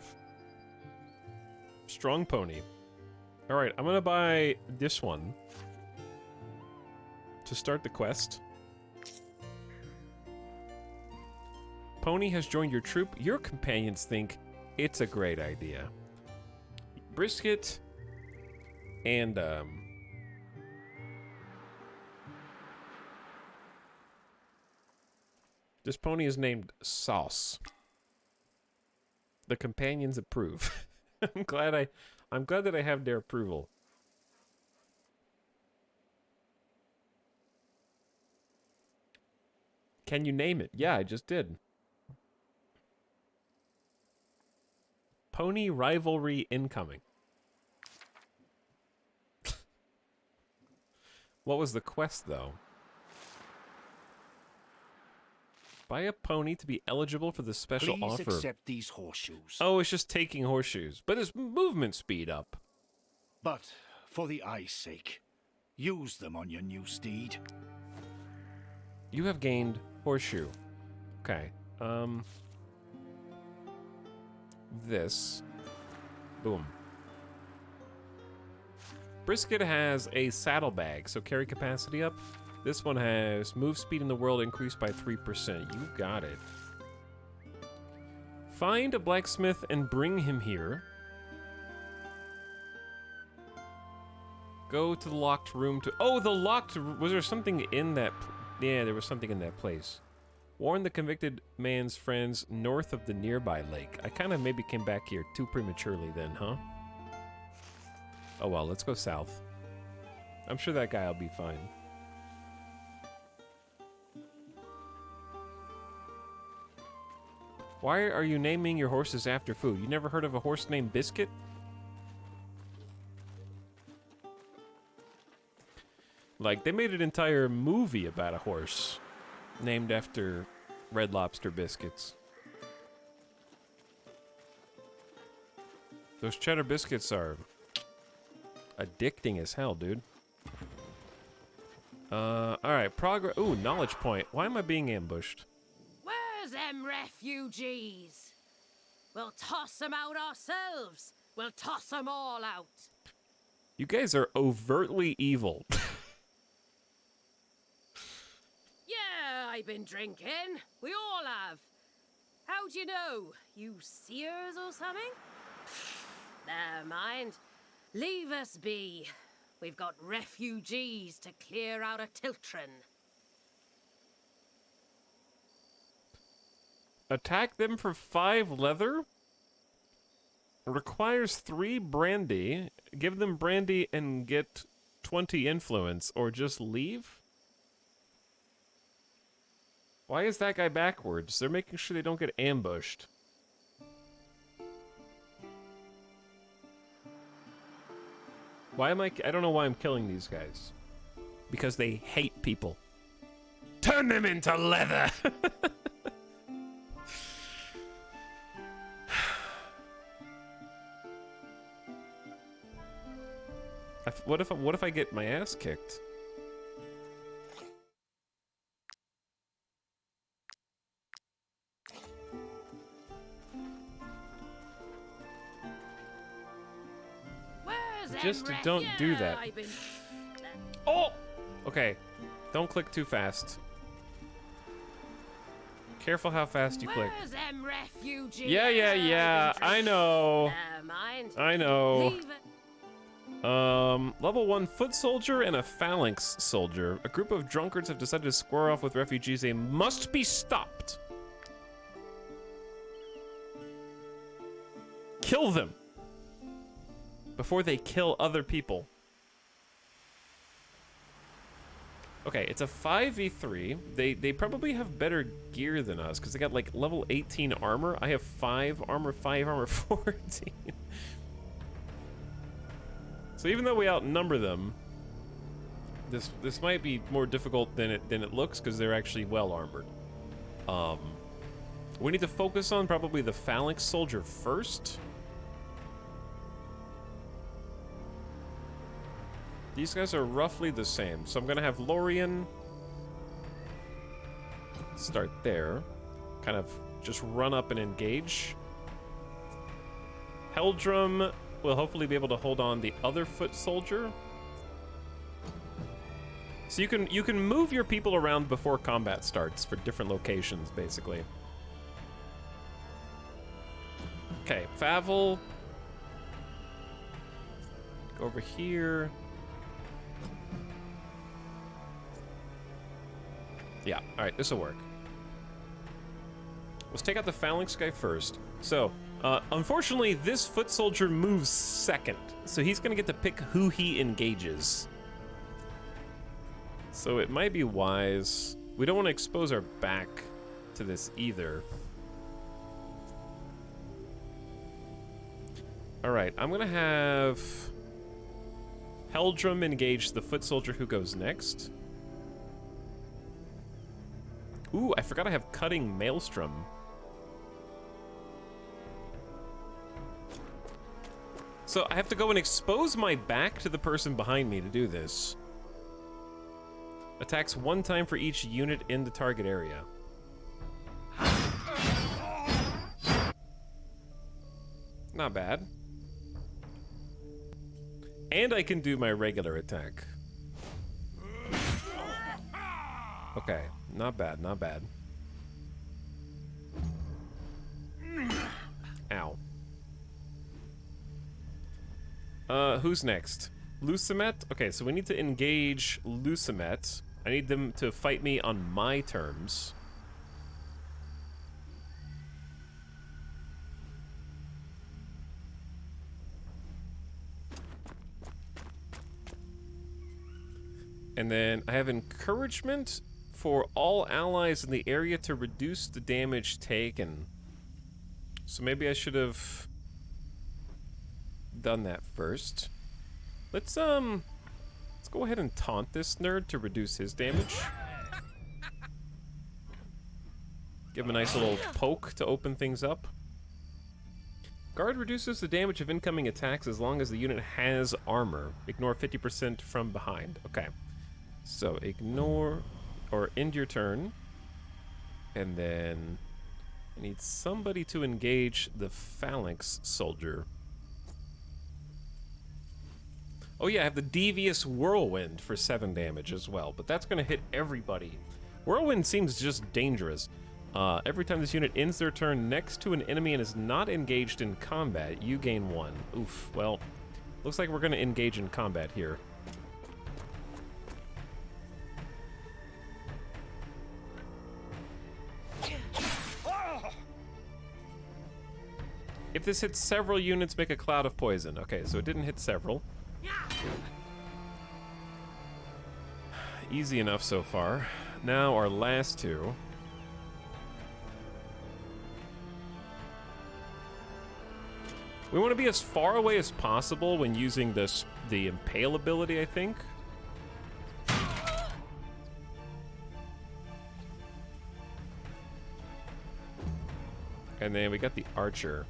Strong pony. Alright, I'm gonna buy this one to start the quest. Pony has joined your troop. Your companions think it's a great idea. Brisket and this pony is named Sauce. The companions approve. I'm glad that I have their approval. Can you name it? Yeah, I just did. Pony rivalry incoming. What was the quest, though? Buy a pony to be eligible for the special offer. Please accept these horseshoes. Oh, it's just taking horseshoes, but it's movement speed up. But for the eye's sake, use them on your new steed. You have gained horseshoe. Okay. This. Boom. Brisket has a saddlebag, so carry capacity up. This one has move speed in the world increased by 3%. You got it. Find a blacksmith and bring him here. Go to the locked room to... Oh, the locked... Was there something in that... Yeah, there was something in that place. Warn the convicted man's friends north of the nearby lake. I kind of maybe came back here too prematurely then, huh? Oh well, let's go south. I'm sure that guy will be fine. Why are you naming your horses after food? You never heard of a horse named Biscuit? Like, they made an entire movie about a horse named after Red Lobster biscuits. Those cheddar biscuits are addicting as hell, dude. Alright, progress. Ooh, knowledge point. Why am I being ambushed? Where's them refugees? We'll toss them out ourselves. We'll toss them all out. You guys are overtly evil. Yeah, I've been drinking. We all have. How do you know? You seers or something? Never mind. Leave us be. We've got refugees to clear out of Tiltron. Attack them for 5 leather. Requires 3 brandy. Give them brandy and get 20 influence, or just leave? Why is that guy backwards? They're making sure they don't get ambushed. Why am I don't know why I'm killing these guys. Because they hate people. Turn them into leather! What if I get my ass kicked? Just don't do that. Oh! Okay, don't click too fast. Careful how fast you click. Where's them refugees? Yeah. I know. Never mind. I know. Leave it. Level 1 foot soldier and a phalanx soldier. A group of drunkards have decided to square off with refugees. They must be stopped. Kill them before they kill other people. Okay, it's a 5v3. They probably have better gear than us because they got like level 18 armor. I have 5 armor, 14. So even though we outnumber them, this might be more difficult than it looks because they're actually well armored. We need to focus on probably the phalanx soldier first. These guys are roughly the same, so I'm gonna have Lorien start there, kind of just run up and engage. Heldrum will hopefully be able to hold on the other foot soldier. So you can move your people around before combat starts for different locations, basically. Okay, Favel. Go over here. Yeah, alright, this'll work. Let's take out the phalanx guy first. So, unfortunately, this foot soldier moves second, so he's gonna get to pick who he engages. So it might be wise. We don't want to expose our back to this either. Alright, I'm gonna have Heldrum engage the foot soldier who goes next. Ooh, I forgot I have Cutting Maelstrom. So I have to go and expose my back to the person behind me to do this. Attacks 1 time for each unit in the target area. Not bad. And I can do my regular attack. Okay, not bad, not bad. Ow. Who's next? Lucimet? Okay, so we need to engage Lucimet. I need them to fight me on my terms. And then I have encouragement for all allies in the area to reduce the damage taken. So maybe I should have done that first. Let's go ahead and taunt this nerd to reduce his damage. Give him a nice little poke to open things up. Guard reduces the damage of incoming attacks as long as the unit has armor. Ignore 50% from behind. Okay. So ignore or end your turn. And then I need somebody to engage the phalanx soldier. Oh yeah, I have the Devious Whirlwind for 7 damage as well, but that's gonna hit everybody. Whirlwind seems just dangerous. Every time this unit ends their turn next to an enemy and is not engaged in combat, you gain 1. Oof, well, looks like we're gonna engage in combat here. If this hits several units, make a cloud of poison. Okay, so it didn't hit several. Easy enough so far. Now our last 2. We want to be as far away as possible when using the Impale ability, I think. And then we got the Archer.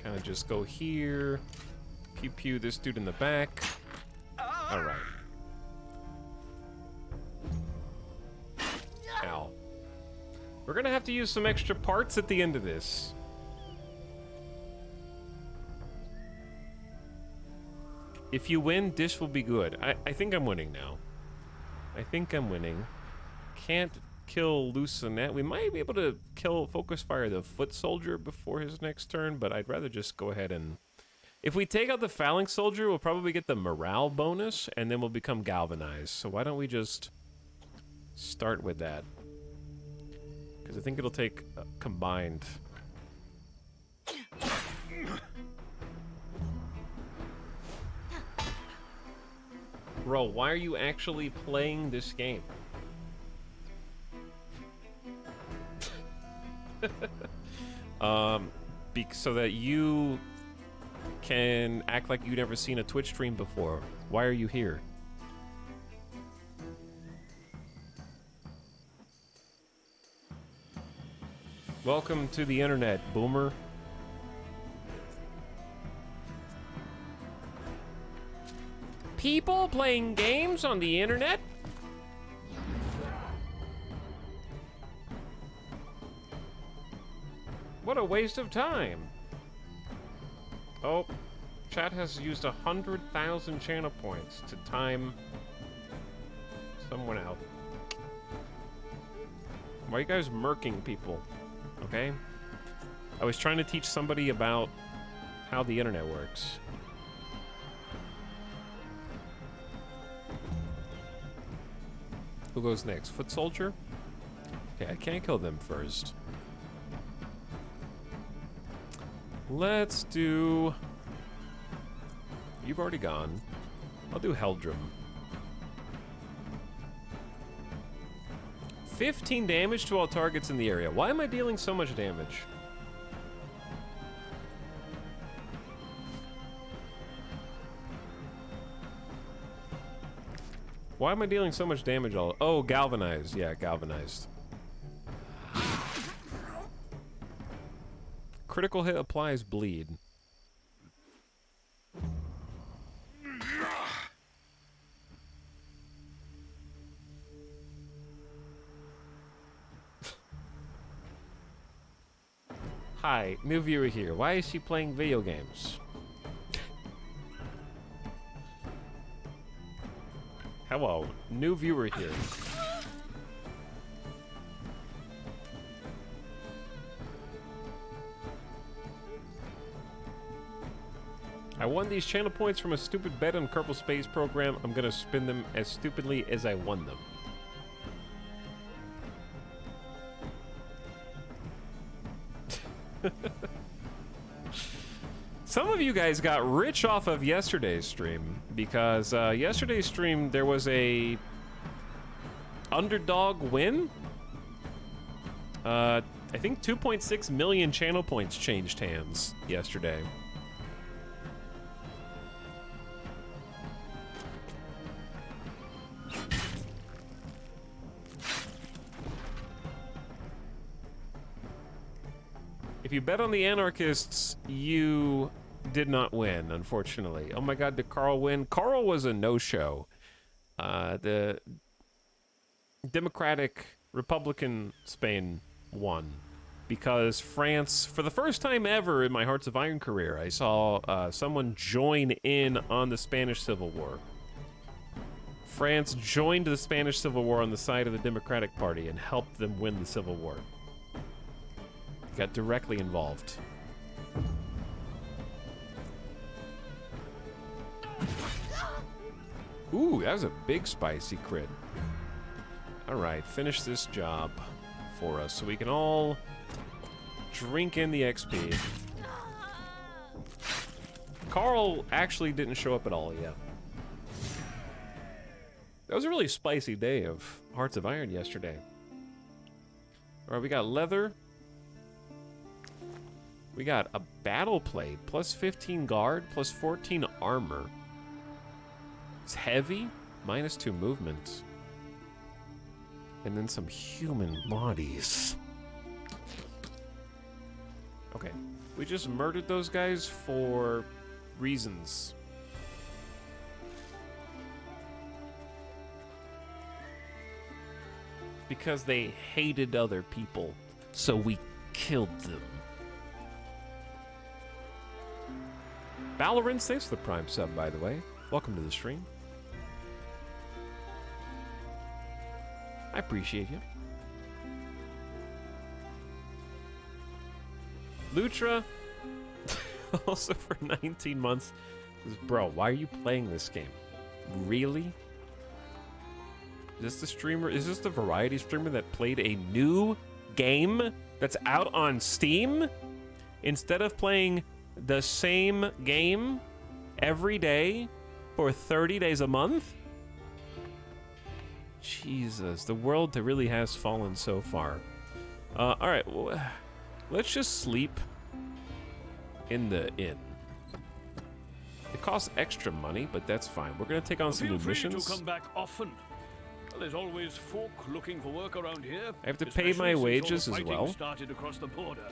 Kind of just go here. Pew pew this dude in the back. Alright. Ow. We're gonna have to use some extra parts at the end of this. If you win, Dish will be good. I think I'm winning now. I think I'm winning. Can't kill Lucinet. We might be able to kill Focus Fire the Foot Soldier before his next turn, but I'd rather just go ahead and... If we take out the Phalanx Soldier, we'll probably get the morale bonus, and then we'll become galvanized. So why don't we just start with that? Because I think it'll take combined. Bro, why are you actually playing this game? So that you can act like you've never seen a Twitch stream before. Why are you here? Welcome to the internet, boomer. People playing games on the internet? What a waste of time. Oh, chat has used 100,000 channel points to time someone out. Why are you guys murking people? Okay? I was trying to teach somebody about how the internet works. Who goes next? Foot Soldier? Okay, I can't kill them first. Let's do... You've already gone. I'll do Heldrum. 15 damage to all targets in the area. Why am I dealing so much damage? Why am I dealing so much damage all... Oh, galvanized. Yeah, galvanized. Critical hit applies bleed. Hi, new viewer here. Why is she playing video games? Hello, new viewer here. I won these channel points from a stupid bet on Kerbal Space Program. I'm gonna spin them as stupidly as I won them. Some of you guys got rich off of yesterday's stream because yesterday's stream there was a underdog win. I think 2.6 million channel points changed hands yesterday. If you bet on the anarchists, you did not win, unfortunately. Oh my god, did Carl win? Carl was a no-show. The Democratic Republican Spain won because France, for the first time ever in my Hearts of Iron career, I saw someone join in on the Spanish Civil War. France joined the Spanish Civil War on the side of the Democratic Party and helped them win the Civil War. Got directly involved. Ooh, that was a big spicy crit. Alright, finish this job for us so we can all drink in the XP. Carl actually didn't show up at all yet. That was a really spicy day of Hearts of Iron yesterday. Alright, we got leather. We got a battle plate, plus 15 guard, plus 14 armor. It's heavy, minus 2 movement. And then some human bodies. Okay, we just murdered those guys for reasons. Because they hated other people, so we killed them. Valorant, thanks for the Prime sub, by the way. welcome to the stream. I appreciate you. Lutra, also for 19 months. Bro, why are you playing this game? Really? Is this the streamer? Is this the variety streamer that played a new game that's out on Steam? Instead of playing the same game every day for 30 days a month? Jesus, the world really has fallen so far. Alright, let's just sleep in the inn. It costs extra money, but that's fine. We're gonna take on some new missions. Feel free to come back often. There's always folk looking for work around here. I have to pay my wages as well. Started across the border.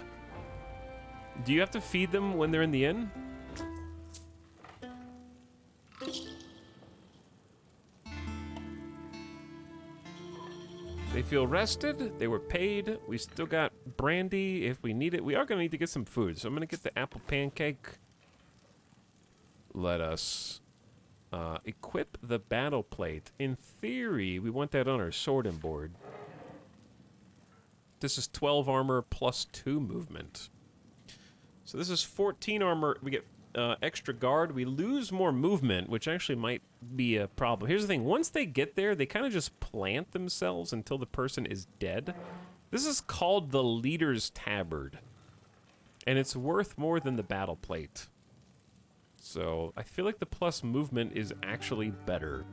Do you have to feed them when they're in the inn? They feel rested. They were paid. We still got brandy if we need it. We are going to need to get some food, so I'm going to get the apple pancake. Let us equip the battle plate. In theory, we want that on our sword and board. This is 12 armor plus 2 movement. So this is 14 armor. We get extra guard. We lose more movement, which actually might be a problem. Here's the thing. Once they get there, they kind of just plant themselves until the person is dead. This is called the Leader's Tabard. And it's worth more than the battle plate. So I feel like the plus movement is actually better.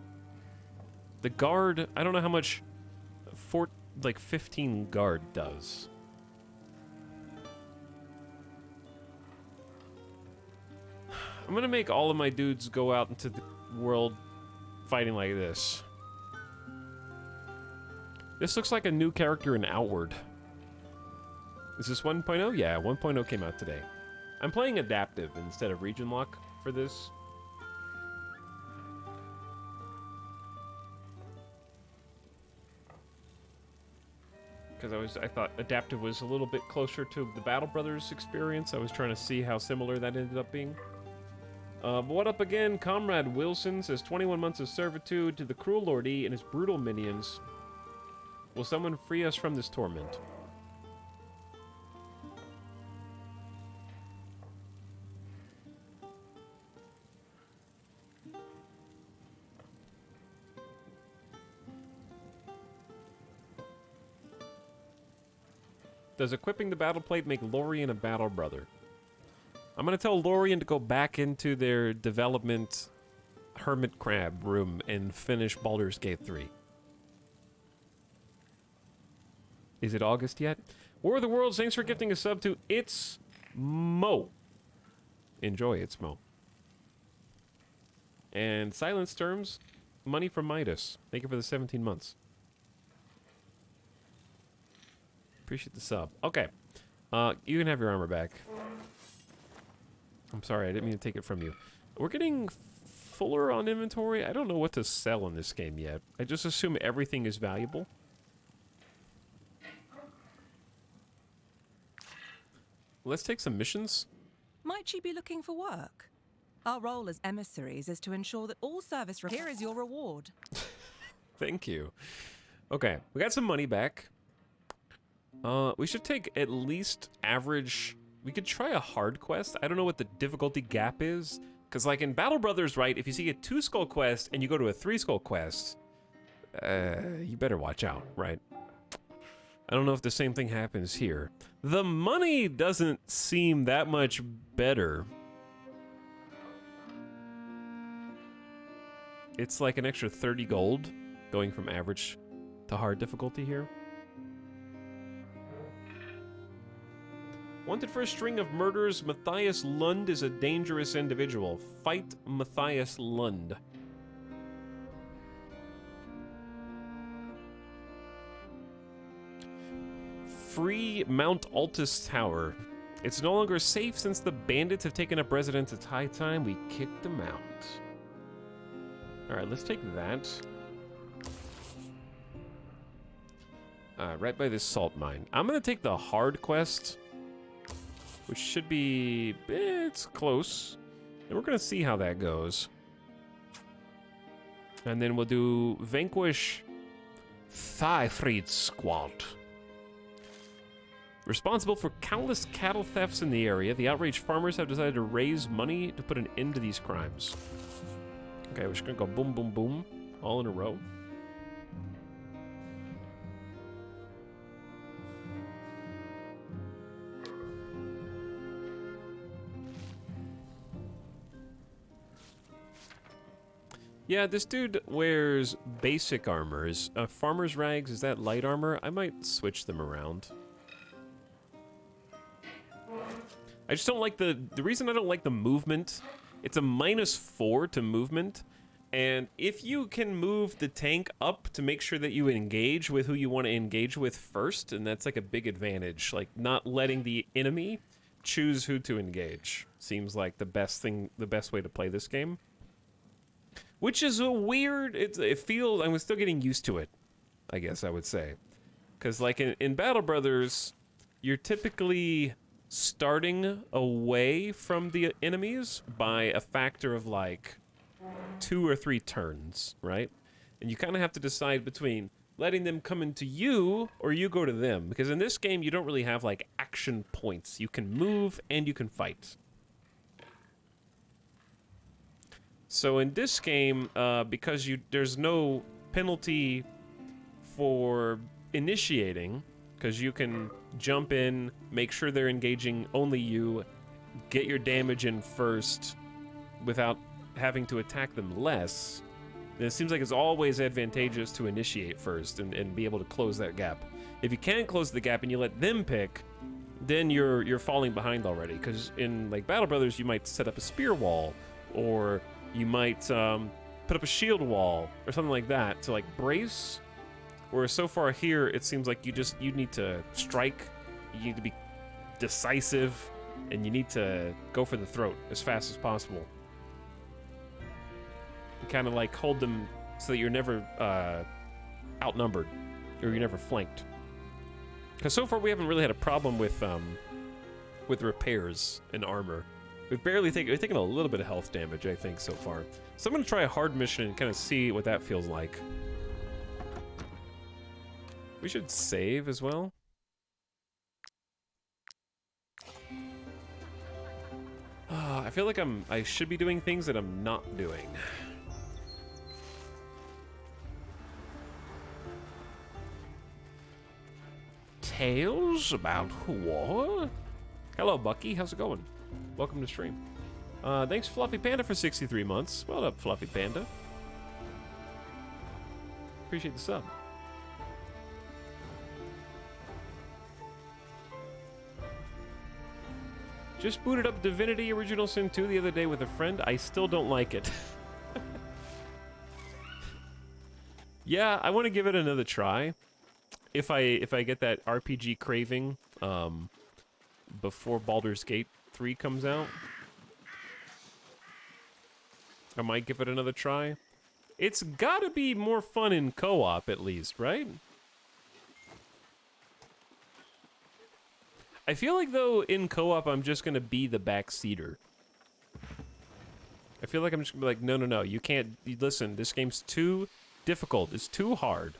The guard, I don't know how much 15 guard does. I'm gonna make all of my dudes go out into the world fighting like this. This looks like a new character in Outward. Is this 1.0? Yeah, 1.0 came out today. I'm playing adaptive instead of region lock for this. Because I thought adaptive was a little bit closer to the Battle Brothers experience. I was trying to see how similar that ended up being. What up again? Comrade Wilson says 21 months of servitude to the cruel Lord E and his brutal minions. Will someone free us from this torment? Does equipping the battle plate make Lorien a battle brother? I'm going to tell Lorien to go back into their development hermit crab room and finish Baldur's Gate 3. Is it August yet? War of the Worlds, thanks for gifting a sub to It's Mo. Enjoy, It's Mo. And Silence Terms, money from Midas. Thank you for the 17 months. Appreciate the sub. Okay. You can have your armor back. I'm sorry, I didn't mean to take it from you. We're getting fuller on inventory. I don't know what to sell in this game yet. I just assume everything is valuable. Let's take some missions. Might you be looking for work? Our role as emissaries is to ensure that all service... Here is your reward. Thank you. Okay, we got some money back. We should take at least average... We could try a hard quest. I don't know what the difficulty gap is. Because like in Battle Brothers, right, if you see a 2-skull quest and you go to a 3-skull quest, you better watch out, right? I don't know if the same thing happens here. The money doesn't seem that much better. It's like an extra 30 gold going from average to hard difficulty here. Wanted for a string of murders, Matthias Lund is a dangerous individual. Fight Matthias Lund. Free Mount Altus Tower. It's no longer safe since the bandits have taken up residence. It's high time we kicked them out. Alright, let's take that. Right by this salt mine. I'm gonna take the hard quest, which should be... it's close. And we're gonna see how that goes. And then we'll do Vanquish Thighfried Squad. Responsible for countless cattle thefts in the area, the outraged farmers have decided to raise money to put an end to these crimes. Okay, we're just gonna go boom, boom, boom, all in a row. Yeah, this dude wears basic armors. Farmer's rags, is that light armor? I might switch them around. I just don't like the reason I don't like the movement, it's a -4 to movement, and if you can move the tank up to make sure that you engage with who you want to engage with first, and that's like a big advantage, like not letting the enemy choose who to engage seems like the best way to play this game. Which is a weird, it feels, I'm still getting used to it, I guess I would say. Because like in Battle Brothers, you're typically starting away from the enemies by a factor of like 2 or 3 turns, right? And you kind of have to decide between letting them come into you or you go to them. Because in this game, you don't really have like action points. You can move and you can fight. So in this game, because there's no penalty for initiating, because you can jump in, make sure they're engaging only you, get your damage in first without having to attack them less, then it seems like it's always advantageous to initiate first and be able to close that gap. If you can't close the gap and you let them pick, then you're falling behind already, because in like Battle Brothers, you might set up a spear wall, or you might put up a shield wall or something like that to like brace. Whereas so far here, it seems like you need to strike, you need to be decisive, and you need to go for the throat as fast as possible. You kind of like hold them so that you're never outnumbered, or you're never flanked. Because so far we haven't really had a problem with repairs and armor. We've taken a little bit of health damage, I think, so far. So I'm going to try a hard mission and kind of see what that feels like. We should save as well. I feel like I should be doing things that I'm not doing. Tales about war? Hello, Bucky. How's it going? Welcome to stream. Thanks, Fluffy Panda, for 63 months. Well up, Fluffy Panda. Appreciate the sub. Just booted up Divinity Original Sin 2 the other day with a friend. I still don't like it. Yeah, I want to give it another try. If I get that RPG craving before Baldur's Gate 3 comes out, I might give it another try. It's gotta be more fun in co-op at least, right? I feel like though in co-op I'm just gonna be the backseater. I feel like I'm just gonna be like, no, you can't, listen, this game's too difficult, it's too hard.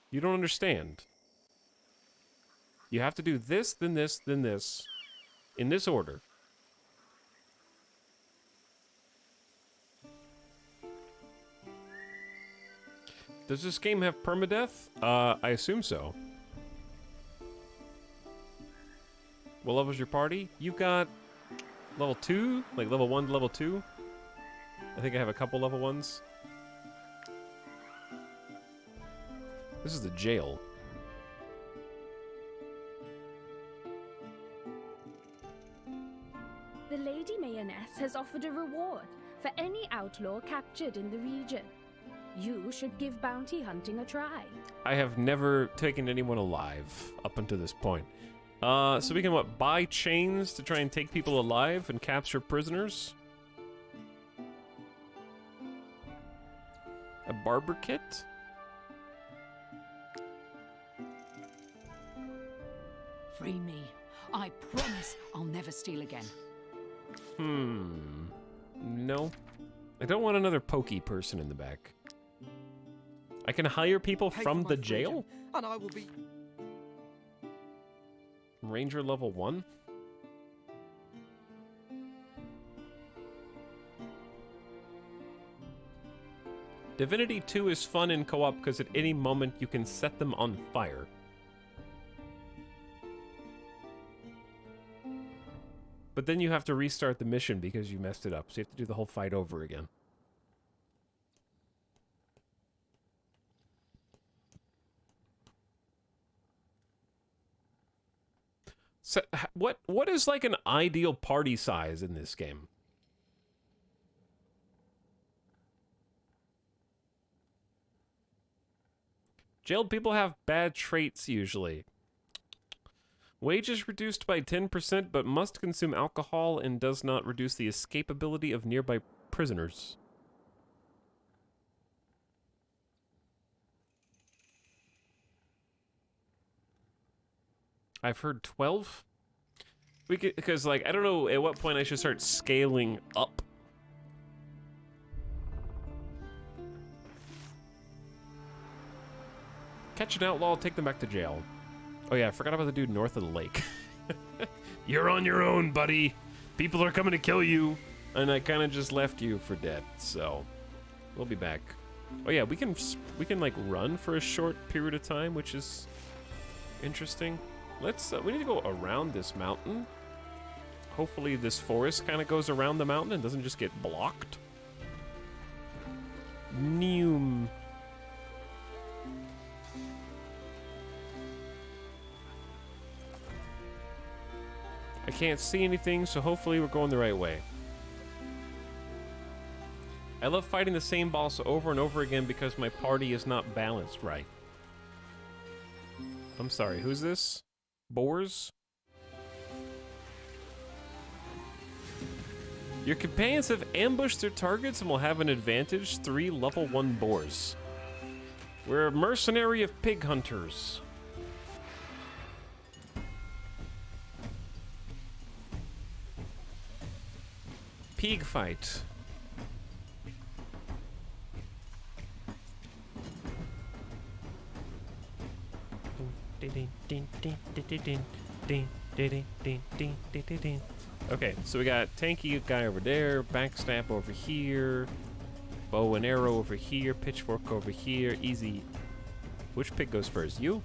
You don't understand. You have to do this, then this, then this, in this order. Does this game have permadeath? I assume so. What level's your party? You've got level 2? Like level 1 to level 2? I think I have a couple level 1s. This is the jail. The Lady Mayonnaise has offered a reward for any outlaw captured in the region. You should give bounty hunting a try. I have never taken anyone alive up until this point. So we can, what, buy chains to try and take people alive and capture prisoners? A barber kit? Free me. I promise I'll never steal again. No. I don't want another pokey person in the back. I can hire people from the jail? And I will be... Ranger level 1? Divinity 2 is fun in co-op because at any moment you can set them on fire. But then you have to restart the mission because you messed it up, so you have to do the whole fight over again. So, what is like an ideal party size in this game? Jailed people have bad traits usually. Wages reduced by 10%, but must consume alcohol and does not reduce the escapability of nearby prisoners. I've heard 12? Because, like, I don't know at what point I should start scaling up. Catch an outlaw, take them back to jail. Oh yeah, I forgot about the dude north of the lake. You're on your own, buddy. People are coming to kill you. And I kind of just left you for dead, so we'll be back. Oh yeah, we can like run for a short period of time, which is interesting. Let's we need to go around this mountain. Hopefully this forest kind of goes around the mountain and doesn't just get blocked. Neum. I can't see anything, so hopefully we're going the right way. I love fighting the same boss over and over again because my party is not balanced right. I'm sorry, who's this? Boars? Your companions have ambushed their targets and will have an advantage. 3 level 1 boars. We're a mercenary of pig hunters. Pig fight. Okay, so we got tanky guy over there, backstab over here, bow and arrow over here, pitchfork over here, easy. Which pig goes first? You?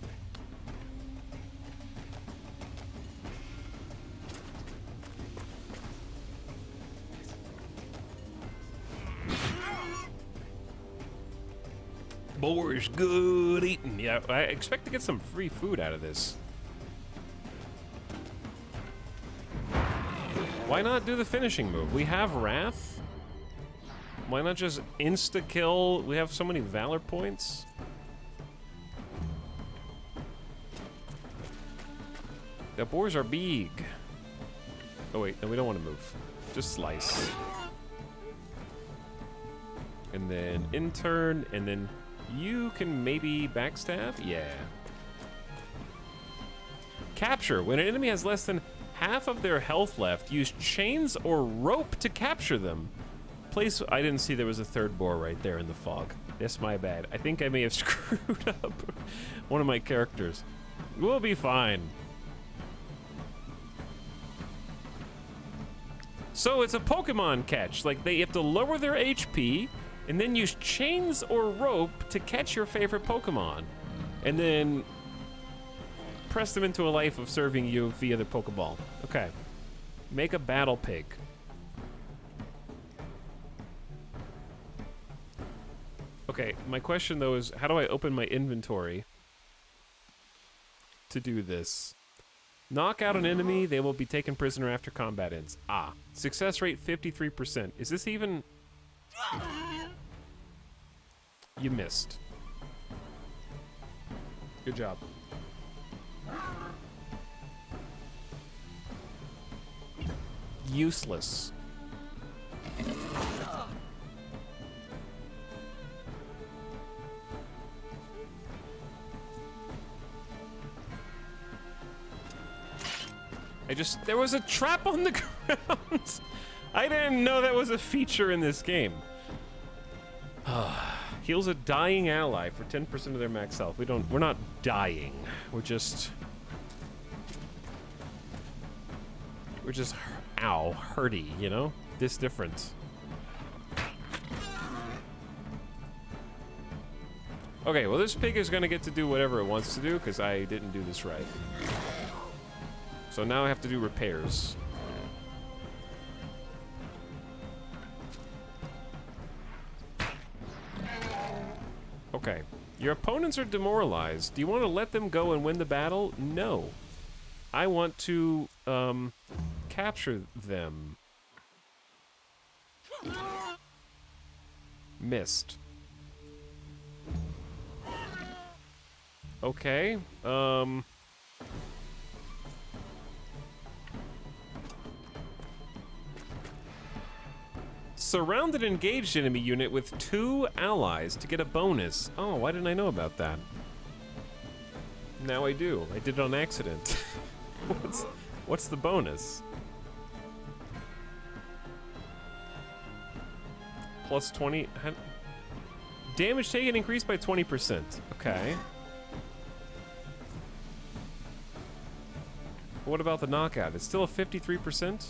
Boar's good eating. Yeah, I expect to get some free food out of this. Why not do the finishing move? We have Wrath. Why not just insta-kill? We have so many Valor points. The boars are big. Oh wait, no, we don't want to move. Just slice. And then intern, and then you can maybe backstab? Yeah. Capture. When an enemy has less than half of their health left, use chains or rope to capture them. Place. I didn't see there was a third boar right there in the fog. That's my bad. I think I may have screwed up one of my characters. We'll be fine. So it's a Pokemon catch. Like, they have to lower their HP and then use chains or rope to catch your favorite Pokemon. And then press them into a life of serving you via the Pokeball. Okay. Make a battle pig. Okay, my question though is, how do I open my inventory to do this? Knock out an enemy, they will be taken prisoner after combat ends. Ah, success rate 53%. Is this even... You missed. Good job. Useless. There was a trap on the ground. I didn't know that was a feature in this game. Heals a dying ally for 10% of their max health. We're not dying. We're just, ow, hurty, you know? This difference. Okay, well, this pig is gonna get to do whatever it wants to do because I didn't do this right. So now I have to do repairs. Okay. Your opponents are demoralized. Do you want to let them go and win the battle? No. I want to, capture them. Missed. Okay, surrounded engaged enemy unit with 2 allies to get a bonus. Oh, why didn't I know about that? Now I do. I did it on accident. What's the bonus? Plus 20. Damage taken increased by 20%. Okay. What about the knockout? It's still a 53%?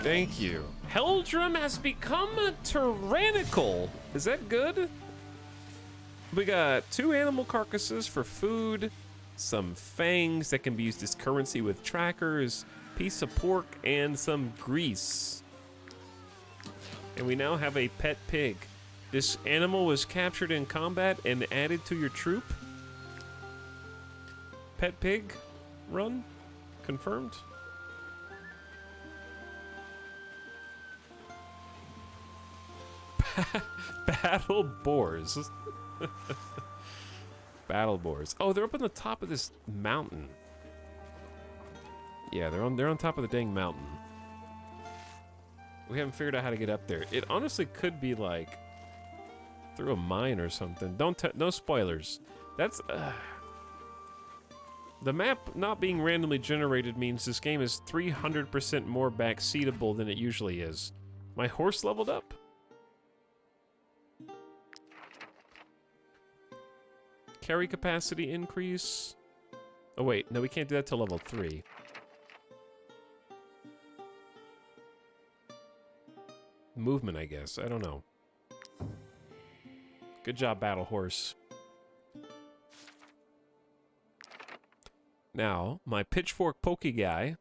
Thank you. Heldrum has become tyrannical. Is that good? We got 2 animal carcasses for food, some fangs that can be used as currency with trackers, piece of pork, and some grease. And we now have a pet pig. This animal was captured in combat and added to your troop. Pet pig run confirmed. Battle boars. Battle boars. Oh, they're up on the top of this mountain. Yeah, they're on top of the dang mountain. We haven't figured out how to get up there. It honestly could be like through a mine or something. No spoilers. That's the map not being randomly generated means this game is 300% more backseatable than it usually is. My horse leveled up. Carry capacity increase. Oh wait, no, we can't do that till level 3. Movement, I guess. I don't know. Good job, Battle Horse. Now, my pitchfork pokey guy.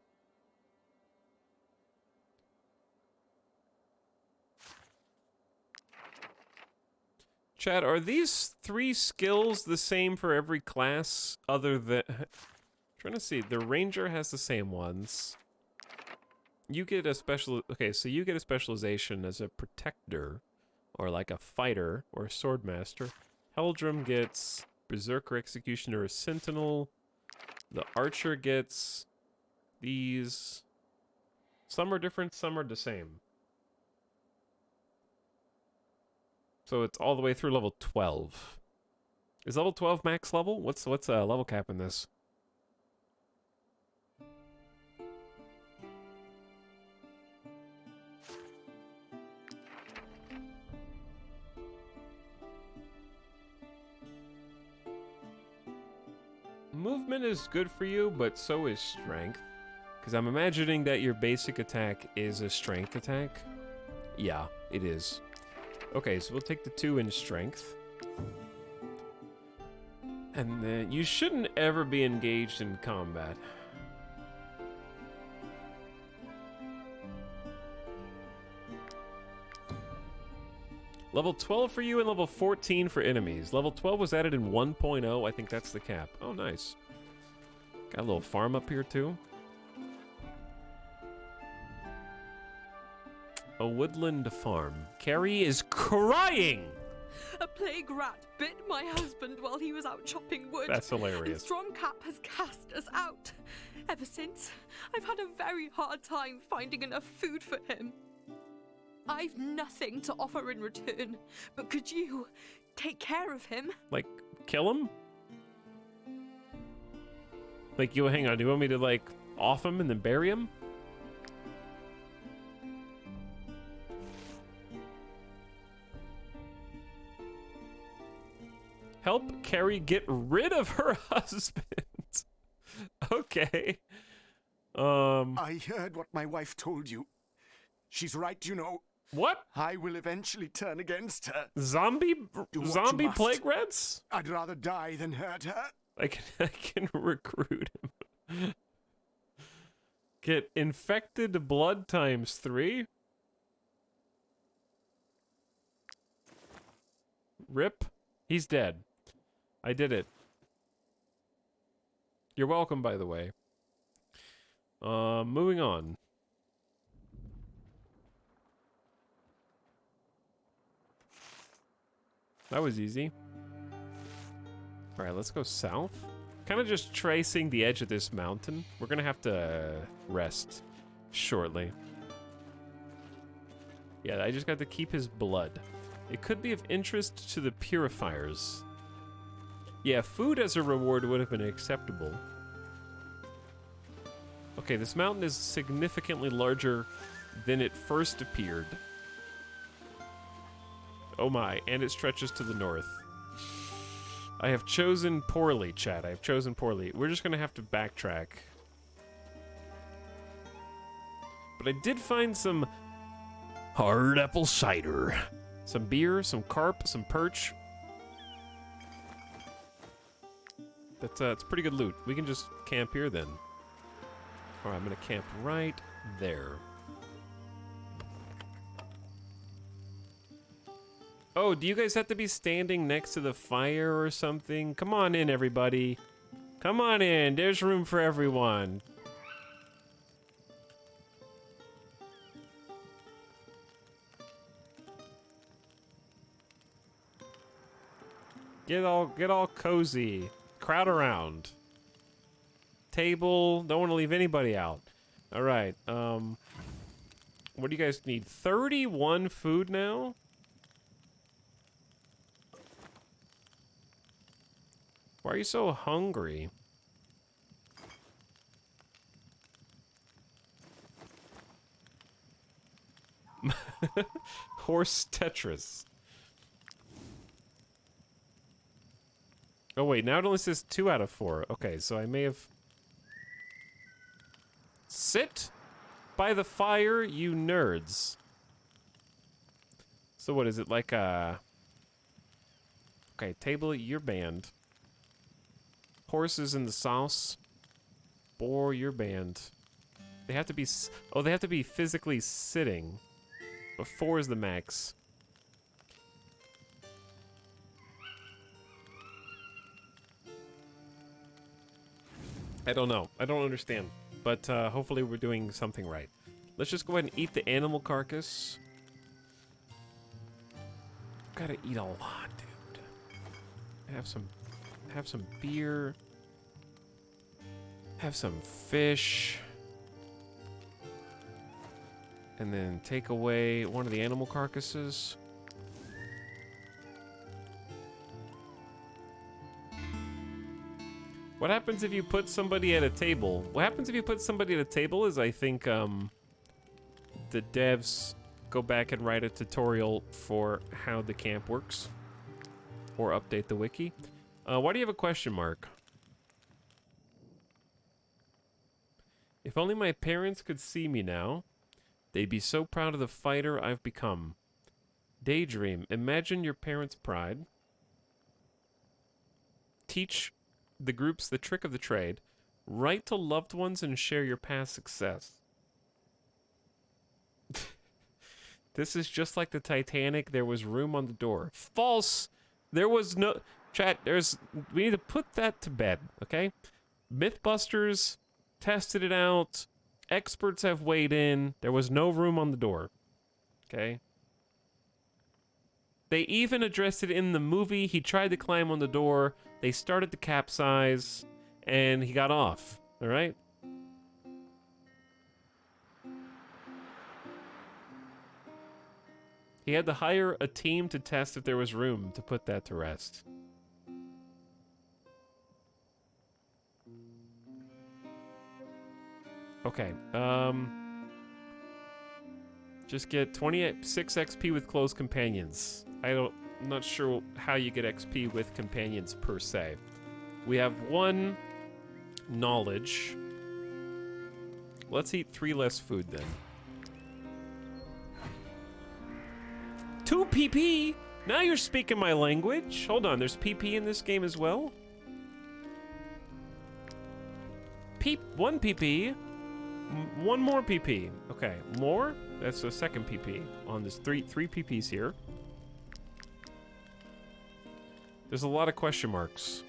Chad, are these 3 skills the same for every class other than... trying to see. The Ranger has the same ones. You get a special... Okay, so you get a specialization as a Protector, or like a Fighter, or a Swordmaster. Heldrum gets Berserker, Executioner, or Sentinel. The Archer gets these. Some are different, some are the same. So it's all the way through level 12. Is level 12 max level? What's level cap in this? Movement is good for you, but so is strength. Because I'm imagining that your basic attack is a strength attack. Yeah, it is. Okay, so we'll take the 2 in strength. And then you shouldn't ever be engaged in combat. Level 12 for you and level 14 for enemies. Level 12 was added in 1.0. I think that's the cap. Oh, nice. Got a little farm up here, too. A woodland farm. Carrie is crying! A plague rat bit my husband while he was out chopping wood. That's hilarious. And Stormcap has cast us out. Ever since, I've had a very hard time finding enough food for him. I've nothing to offer in return, but could you take care of him? Like, kill him? Like, hang on, do you want me to, like, off him and then bury him? Help Carrie get rid of her husband. Okay. I heard what my wife told you. She's right, you know. What? I will eventually turn against her. Zombie you plague rats? I'd rather die than hurt her. I can recruit him. Get infected blood ×3. Rip. He's dead. I did it. You're welcome, by the way. Moving on. That was easy. All right, let's go south. Kind of just tracing the edge of this mountain. We're gonna have to rest shortly. Yeah, I just got to keep his blood. It could be of interest to the purifiers. Yeah, food as a reward would have been acceptable. Okay, this mountain is significantly larger than it first appeared. Oh my, and it stretches to the north. I have chosen poorly, chat. I have chosen poorly. We're just gonna have to backtrack. But I did find some hard apple cider. Some beer, some carp, some perch. It's pretty good loot. We can just camp here then. Alright, I'm gonna camp right there. Oh, do you guys have to be standing next to the fire or something? Come on in, everybody. Come on in. There's room for everyone. Get all cozy. Crowd around. Table. Don't want to leave anybody out. All right. What do you guys need? 31 food now? Why are you so hungry? Horse Tetris. Oh wait, now it only says 2 out of 4. Okay, so I may have... Sit by the fire, you nerds. So what is it, like a... Okay, table, you're banned. Horses in the sauce. Boar, you're banned. They have to be... Oh, they have to be physically sitting. But 4 is the max. I don't know. I don't understand. But hopefully we're doing something right. Let's just go ahead and eat the animal carcass. Gotta eat a lot, dude. Have some beer. Have some fish. And then take away one of the animal carcasses. What happens if you put somebody at a table? What happens if you put somebody at a table is I think the devs go back and write a tutorial for how the camp works. Or update the wiki. Why do you have a question mark? If only my parents could see me now. They'd be so proud of the fighter I've become. Daydream. Imagine your parents' pride. Teach the groups the trick of the trade. Write to loved ones and share your past success. This is just like the Titanic. There was room on the door. False. There was no... Chat, we need to put that to bed, okay? Mythbusters tested it out. Experts have weighed in. There was no room on the door. Okay? They even addressed it in the movie. He tried to climb on the door. They started to capsize. And he got off. Alright? He had to hire a team to test if there was room to put that to rest. Okay, just get 26 XP with close companions. I don't I'm not sure how you get XP with companions per se. We have 1 knowledge. Let's eat 3 less food then. 2 PP? Now you're speaking my language. Hold on, there's PP in this game as well? 1 PP. 1 more PP. Okay, more? That's the second PP on this. 3 PPs here. There's a lot of question marks.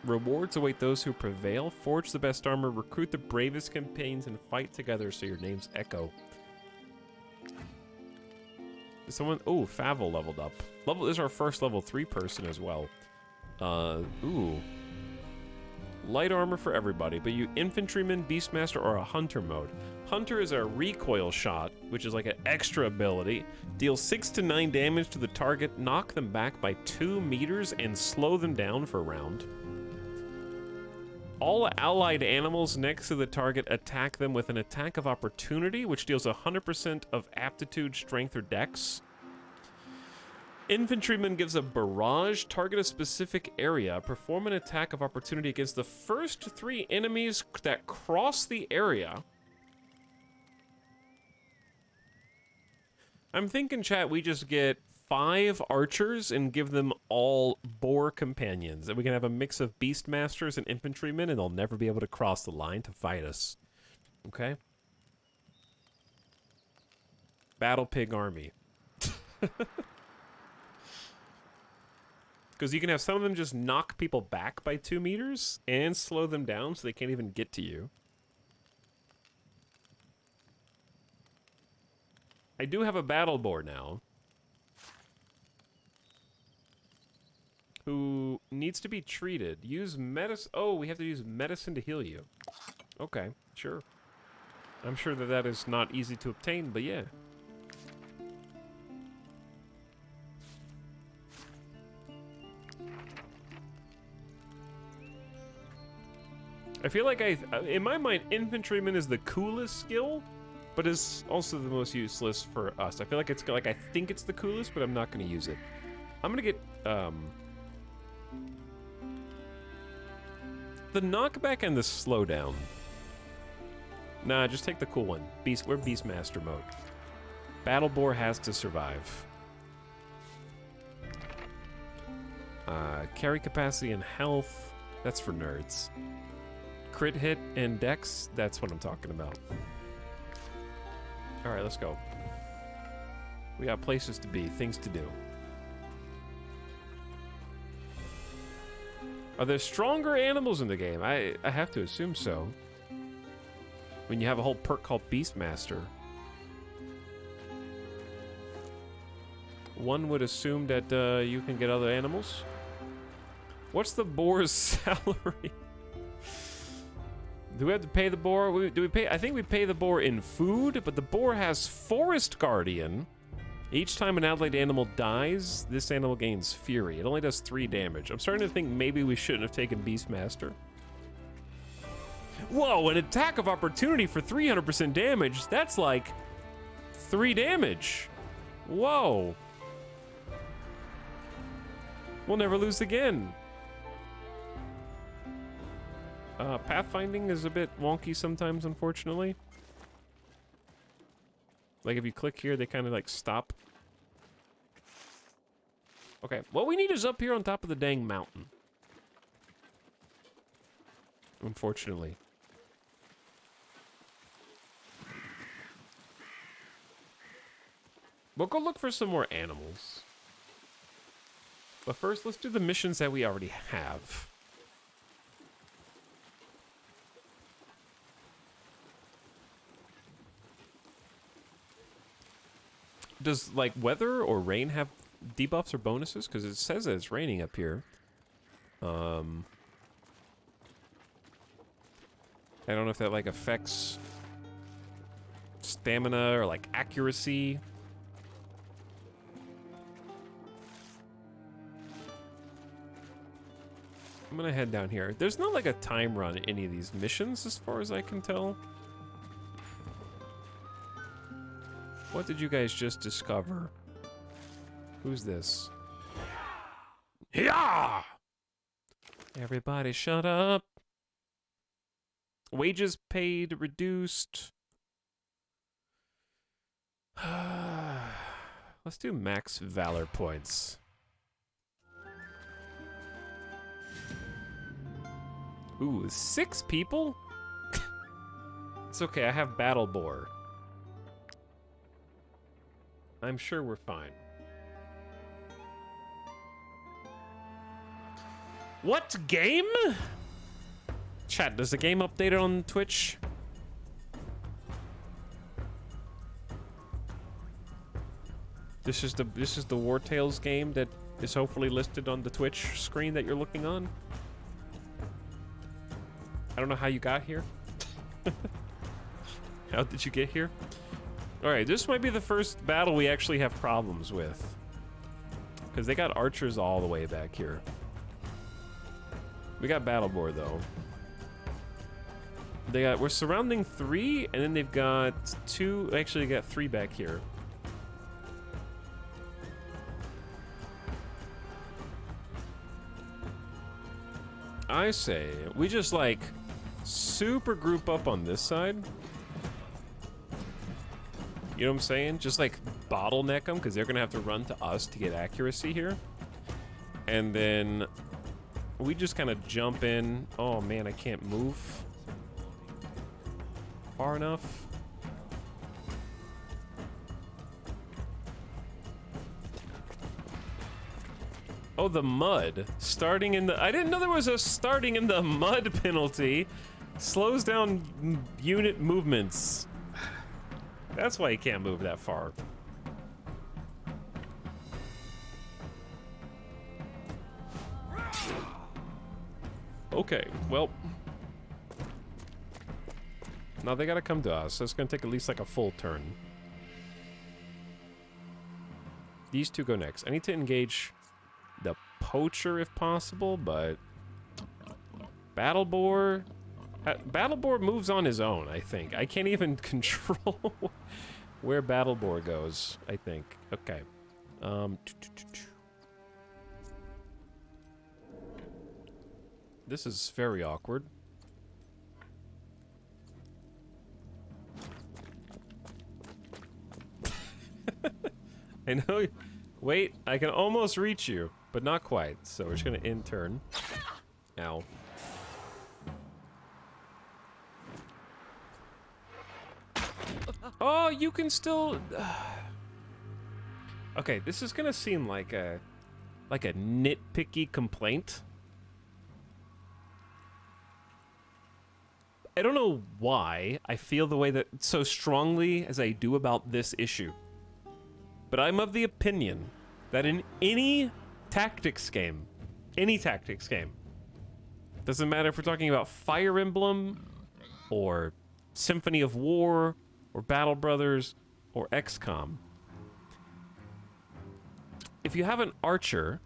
Rewards await those who prevail. Forge the best armor. Recruit the bravest campaigns and fight together so your name's echo. Is someone... Oh, Favel leveled up. This is our first level 3 person as well. Ooh. Light armor for everybody, but you infantryman, beastmaster, or a hunter mode. Hunter is a recoil shot, which is like an extra ability. Deal 6 to 9 damage to the target, knock them back by 2 meters, and slow them down for a round. All allied animals next to the target attack them with an attack of opportunity, which deals 100% of aptitude, strength, or dex. Infantryman gives a barrage, target a specific area, perform an attack of opportunity against the first 3 enemies that cross the area. I'm thinking, chat, we just get 5 archers and give them all boar companions. And we can have a mix of beastmasters and infantrymen, and they'll never be able to cross the line to fight us. Okay? Battle Pig Army. Because you can have some of them just knock people back by 2 meters and slow them down so they can't even get to you. I do have a battle boar now. Who needs to be treated. Use medicine. Oh, we have to use medicine to heal you. Okay, sure. I'm sure that that is not easy to obtain, but yeah. I feel like in my mind, infantryman is the coolest skill, but is also the most useless for us. I feel like it's like, I think it's the coolest, but I'm not going to use it. I'm going to get, the knockback and the slowdown. Nah, just take the cool one. We're Beastmaster mode. Battle Boar has to survive. Carry capacity and health. That's for nerds. Crit hit and dex. That's what I'm talking about. Alright, let's go. We got places to be, things to do. Are there stronger animals in the game? I have to assume so. When you have a whole perk called Beastmaster. One would assume that you can get other animals. What's the boar's salary? Do we have to pay the boar? Do we pay? I think we pay the boar in food, but the boar has Forest Guardian. Each time an allied animal dies, this animal gains Fury. It only does 3 damage. I'm starting to think maybe we shouldn't have taken Beastmaster. Whoa, an attack of opportunity for 300% damage. That's like 3 damage. Whoa. We'll never lose again. Pathfinding is a bit wonky sometimes, unfortunately. Like, if you click here, they kind of, like, stop. Okay, what we need is up here on top of the dang mountain. Unfortunately. We'll go look for some more animals. But first, let's do the missions that we already have. Does, like, weather or rain have debuffs or bonuses? Because it says that it's raining up here. I don't know if that, like, affects stamina or, like, accuracy. I'm gonna head down here. There's not, like, a time run in any of these missions, as far as I can tell. What did you guys just discover? Who's this? Yeah! Everybody shut up. Wages paid reduced. Let's do max valor points. Ooh, 6 people? It's okay, I have Battle Boar. I'm sure we're fine. What game? Chat, does the game update on Twitch? This is the War Tales game that is hopefully listed on the Twitch screen that you're looking on. I don't know how you got here. How did you get here? Alright, this might be the first battle we actually have problems with. Because they got archers all the way back here. We got Battle Boar though. We're surrounding 3, and then they've got 2, actually they got 3 back here. I say, we just like super group up on this side. You know what I'm saying? Just like bottleneck them, because they're gonna have to run to us to get accuracy here. And then we just kind of jump in. Oh man, I can't move far enough. Oh, the mud. Starting in the... I didn't know there was a starting in the mud penalty. Slows down unit movements. That's why you can't move that far. Okay, well. Now they gotta come to us. So it's gonna take at least like a full turn. These 2 go next. I need to engage the poacher if possible, but Battle Boar moves on his own, I think. I can't even control where Battle Boar goes, I think. Okay. This is very awkward. I know. Wait, I can almost reach you, but not quite. So we're just gonna in-turn. Ow. Oh, you can still... Okay, this is gonna seem like a nitpicky complaint. I don't know why I feel the way that so strongly as I do about this issue. But I'm of the opinion that in any tactics game, doesn't matter if we're talking about Fire Emblem, or Symphony of War, or Battle Brothers, or XCOM, if you have an archer,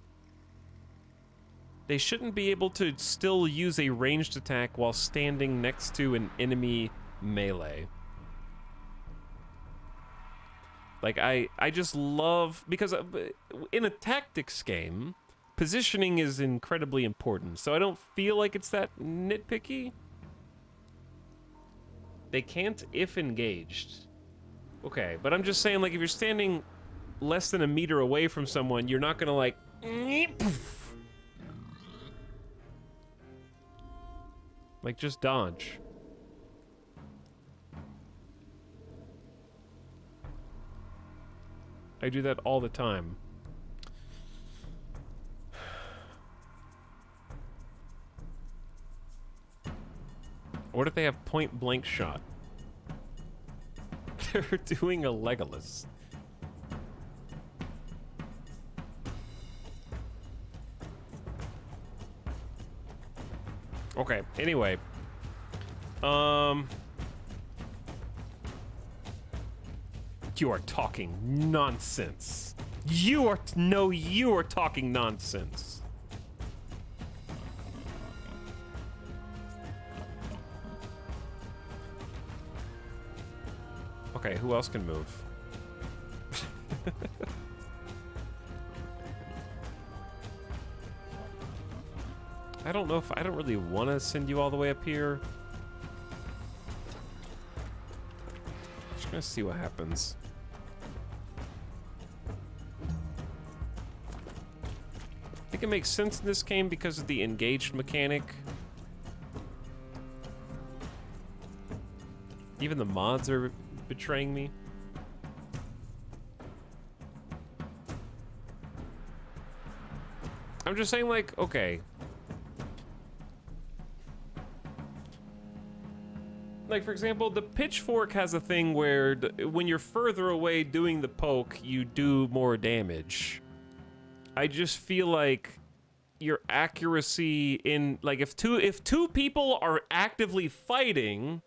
they shouldn't be able to still use a ranged attack while standing next to an enemy melee. Like, I just love... Because in a tactics game, positioning is incredibly important, so I don't feel like it's that nitpicky. They can't if engaged. Okay, but I'm just saying, like, if you're standing less than a meter away from someone, you're not gonna, like... Like, just dodge. I do that all the time. What if they have point blank shot? They're doing a Legolas. Okay, anyway. You are talking nonsense. You are talking nonsense. Okay, who else can move? I don't know if I don't really want to send you all the way up here. Just gonna see what happens. I think it makes sense in this game because of the engaged mechanic. Even the mods are betraying me. I'm just saying, like, okay. Like, for example, the pitchfork has a thing where when you're further away doing the poke, you do more damage. I just feel like your accuracy in, like, if two people are actively fighting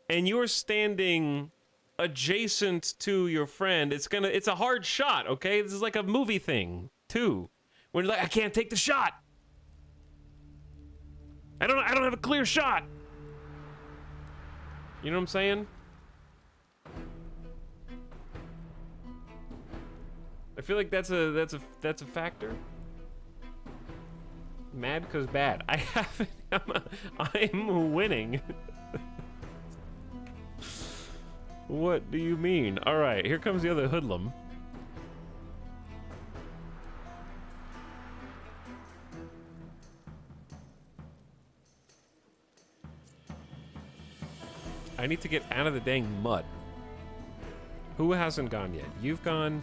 and you're standing adjacent to your friend, it's a hard shot, okay? This is like a movie thing, too. When you're like, I can't take the shot. I don't have a clear shot. You know what I'm saying? I feel like that's a factor. Mad because bad. I haven't. I'm winning. What do you mean? All right, here comes the other hoodlum. I need to get out of the dang mud. Who hasn't gone yet? You've gone,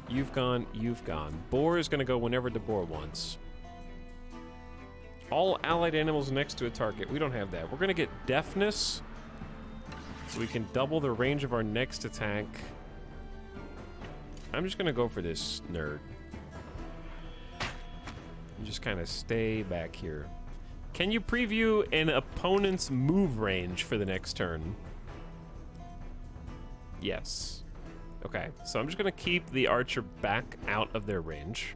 you've gone, you've gone. Boar is gonna go whenever the boar wants. All allied animals next to a target. We don't have that. We're gonna get deafness, so we can double the range of our next attack. I'm just gonna go for this nerd. And just kind of stay back here. Can you preview an opponent's move range for the next turn? Yes. Okay, so I'm just gonna keep the archer back out of their range.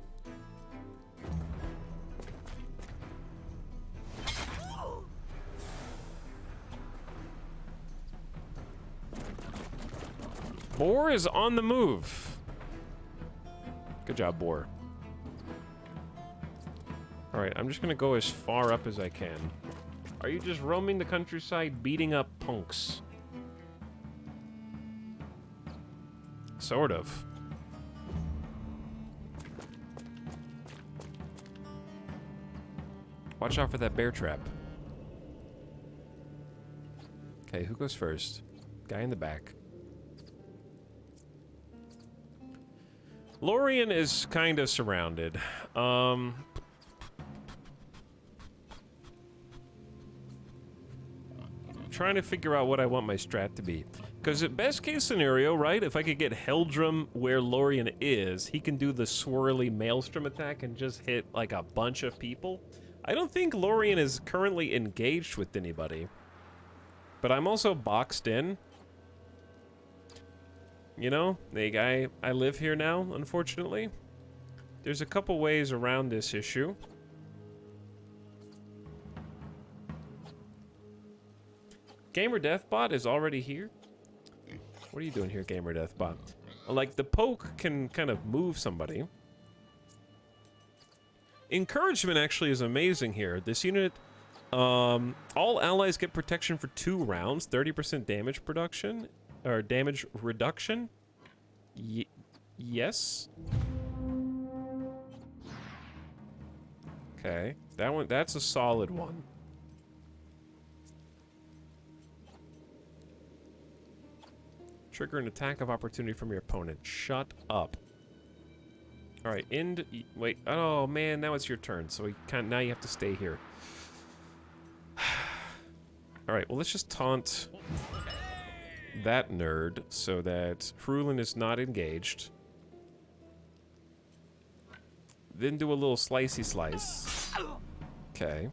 Boar is on the move. Good job, Boar. All right, I'm just gonna go as far up as I can. Are you just roaming the countryside, beating up punks? Sort of. Watch out for that bear trap. Okay, who goes first? Guy in the back. Lorien is kind of surrounded. Trying to figure out what I want my strat to be. Because at best case scenario, right, if I could get Heldrum where Lorien is, he can do the swirly maelstrom attack and just hit like a bunch of people. I don't think Lorien is currently engaged with anybody. But I'm also boxed in. You know, I live here now, unfortunately. There's a couple ways around this issue. Gamer Deathbot is already here? What are you doing here, Gamer Deathbot? Like, the poke can kind of move somebody. Encouragement actually is amazing here. This unit, all allies get protection for 2 rounds, 30% damage production, or damage reduction. Yes. Okay, that's a solid one. Trigger an attack of opportunity from your opponent. Shut up. All right, wait. Oh man, now it's your turn. So now you have to stay here. All right, well let's just taunt that nerd so that Hrulin is not engaged. Then do a little slicey slice. Okay.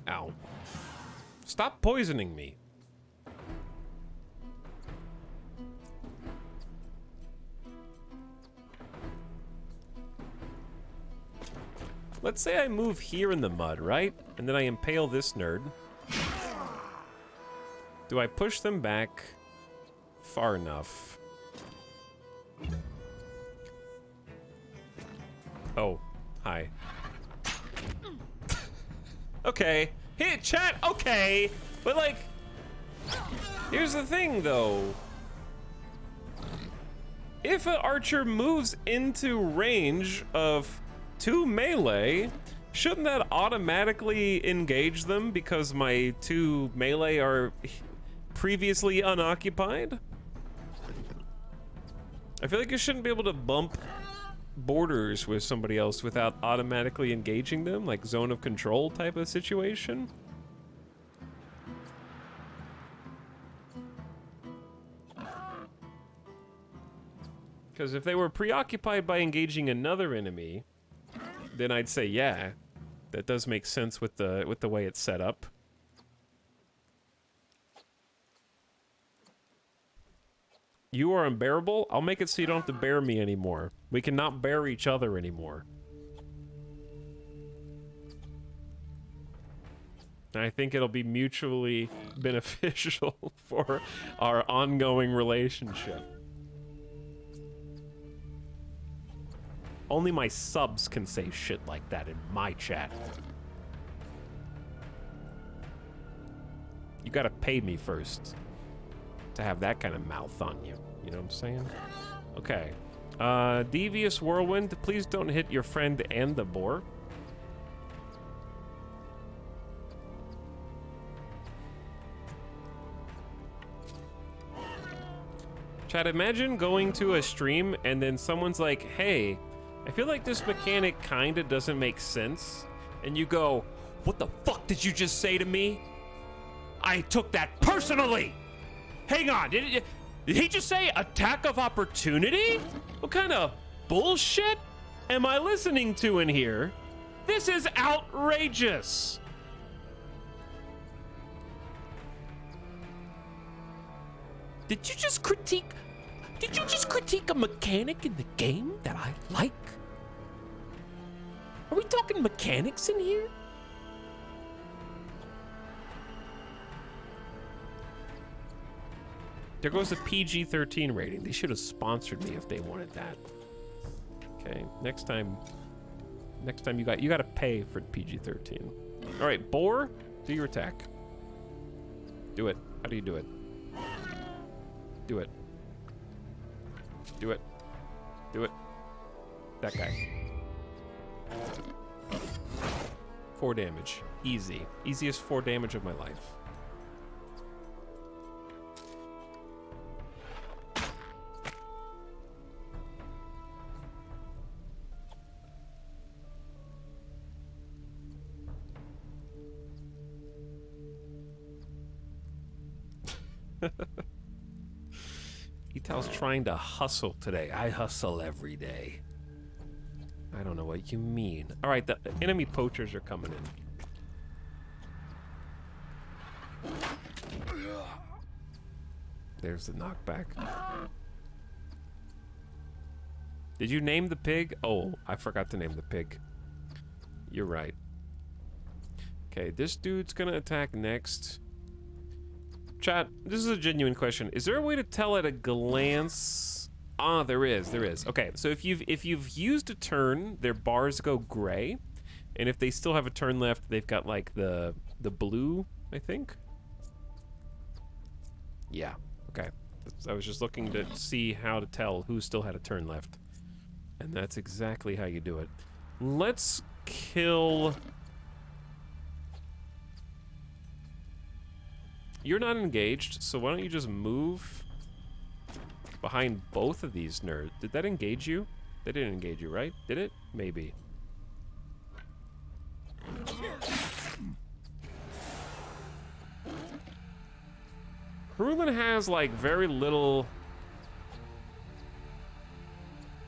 Ow. Stop poisoning me. Let's say I move here in the mud, right? And then I impale this nerd. Do I push them back far enough? Oh, hi. Hi. Okay. Hey, chat, okay. But, like, here's the thing, though. If an archer moves into range of 2 melee, shouldn't that automatically engage them because my 2 melee are previously unoccupied? I feel like you shouldn't be able to bump borders with somebody else without automatically engaging them, like zone of control type of situation. Because if they were preoccupied by engaging another enemy, then I'd say yeah, that does make sense with the way it's set up. You are unbearable. I'll make it so you don't have to bear me anymore. We cannot bear each other anymore. And I think it'll be mutually beneficial for our ongoing relationship. Only my subs can say shit like that in my chat. You gotta pay me first to have that kind of mouth on you. You know what I'm saying? Okay. Devious Whirlwind, please don't hit your friend and the boar. Chat, imagine going to a stream and then someone's like, hey, I feel like this mechanic kinda doesn't make sense. And you go, what the fuck did you just say to me? I took that personally! Hang on, did he just say attack of opportunity? What kind of bullshit am I listening to in here? This is outrageous! Did you just critique a mechanic in the game that I like? Are we talking mechanics in here? There goes the PG-13 rating. They should have sponsored me if they wanted that. Okay, next time you gotta pay for PG-13. All right, boar, do your attack. Do it. How do you do it? Do it. Do it. Do it. That guy. 4 damage. Easy. Easiest 4 damage of my life. Etal's trying to hustle today. I hustle every day. I don't know what you mean. All right, the enemy poachers are coming in. There's the knockback. Did you name the pig? Oh, I forgot to name the pig. You're right. Okay, this dude's gonna attack next. Chat, this is a genuine question. Is there a way to tell at a glance? Ah, there is. Okay, so if you've used a turn, their bars go gray, and if they still have a turn left, they've got like the blue, I think. Yeah. Okay. I was just looking to see how to tell who still had a turn left, and that's exactly how you do it. Let's kill. You're not engaged, so why don't you just move behind both of these nerds? Did that engage you? They didn't engage you, right? Did it? Maybe. Hrulin has, like, very little...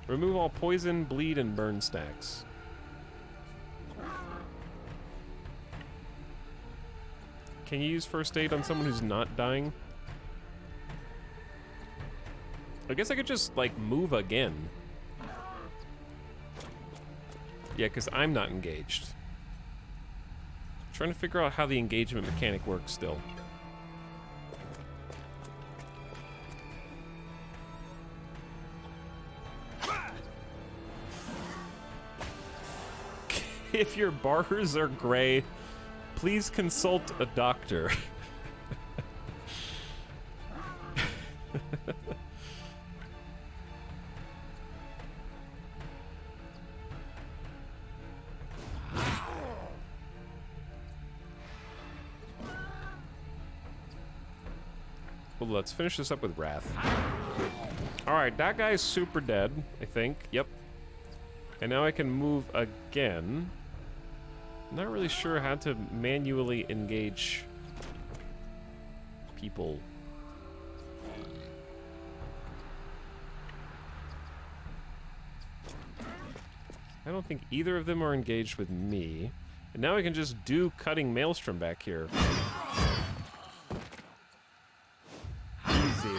Remove all poison, bleed, and burn stacks. Can you use first aid on someone who's not dying? I guess I could just, like, move again. Yeah, because I'm not engaged. I'm trying to figure out how the engagement mechanic works still. If your bars are gray, please consult a doctor. Well, let's finish this up with Wrath. Alright, that guy's super dead, I think. Yep. And now I can move again. I'm not really sure how to manually engage people. I don't think either of them are engaged with me. And now I can just do cutting Maelstrom back here. Easy.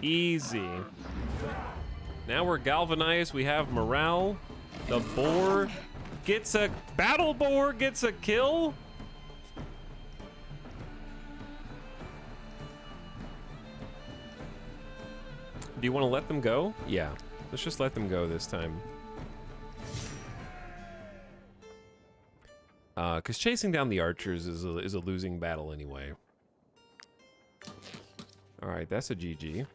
Easy. Now we're galvanized, we have morale. The boar gets a... Battle boar gets a kill? Do you want to let them go? Yeah. Let's just let them go this time. Because chasing down the archers is a losing battle anyway. Alright, that's a GG.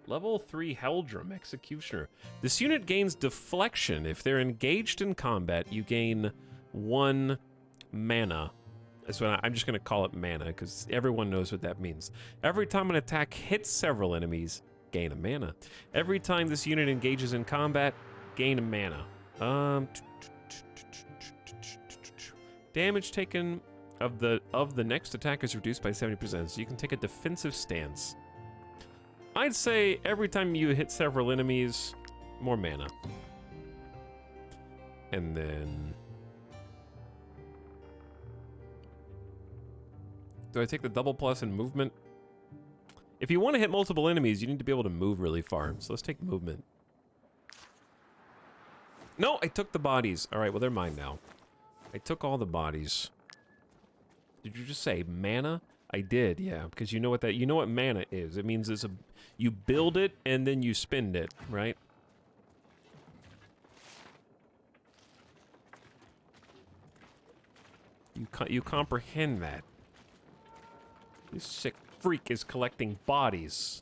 Level 3 Heldrum, Executioner. This unit gains deflection. If they're engaged in combat, you gain 1 mana. So I'm just going to call it mana, because everyone knows what that means. Every time an attack hits several enemies, gain a mana. Every time this unit engages in combat, gain a mana. Damage taken of the next attack is reduced by 70%, so you can take a defensive stance. I'd say every time you hit several enemies, more mana. And then... do I take the double plus in movement? If you want to hit multiple enemies, you need to be able to move really far. So let's take movement. No, I took the bodies. All right, well, they're mine now. I took all the bodies. Did you just say mana? I did, yeah, because you know what mana is. It means it's you build it and then you spend it, right? You comprehend that. This sick freak is collecting bodies.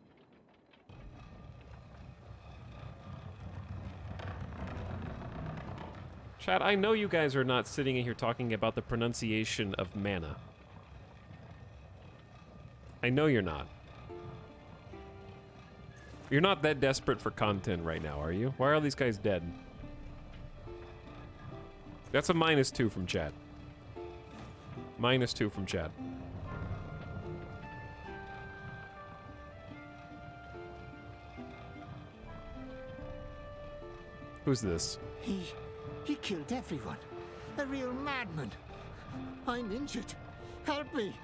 Chat, I know you guys are not sitting in here talking about the pronunciation of mana. I know you're not. You're not that desperate for content right now, are you? Why are all these guys dead? That's a -2 from chat. -2 from chat. Who's this? He killed everyone. A real madman. I'm injured. Help me.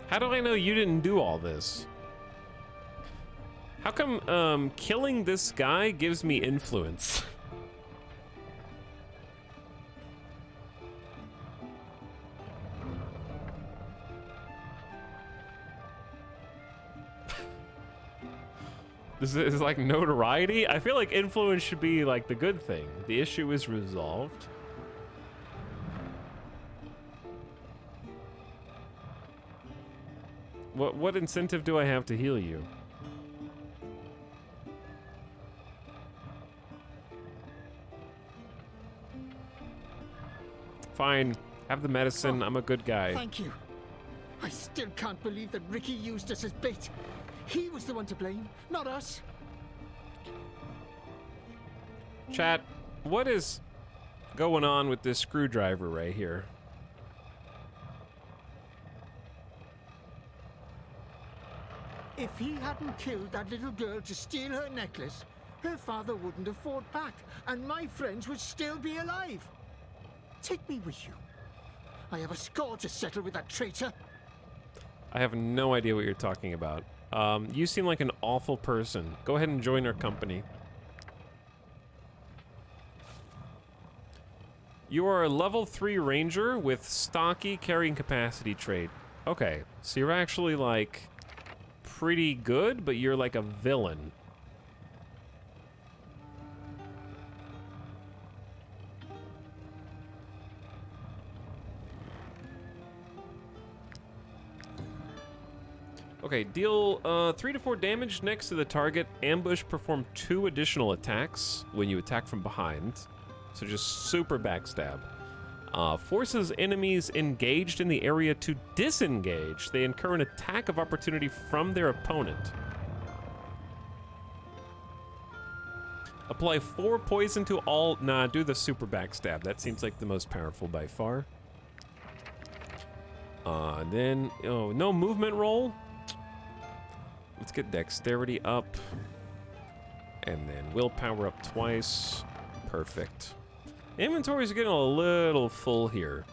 How do I know you didn't do all this? How come killing this guy gives me influence? This is like notoriety? I feel like influence should be like the good thing. The issue is resolved. What incentive do I have to heal you? Fine. Have the medicine. I'm a good guy. Thank you. I still can't believe that Ricky used us as bait. He was the one to blame, not us. Chat, what is going on with this screwdriver right here? If he hadn't killed that little girl to steal her necklace, her father wouldn't have fought back, and my friends would still be alive. Take me with you. I have a score to settle with that traitor. I have no idea what you're talking about. You seem like an awful person. Go ahead and join our company. You are a level 3 ranger with stocky carrying capacity trait. Okay, so you're actually like pretty good, but you're like a villain. Okay, deal 3 to 4 damage next to the target. Ambush, perform 2 additional attacks when you attack from behind. So just super backstab. Forces enemies engaged in the area to disengage. They incur an attack of opportunity from their opponent. Apply 4 poison to all... Nah, do the super backstab. That seems like the most powerful by far. Then... Oh, no movement roll? Let's get dexterity up. And then willpower up twice. Perfect. Inventory's getting a little full here.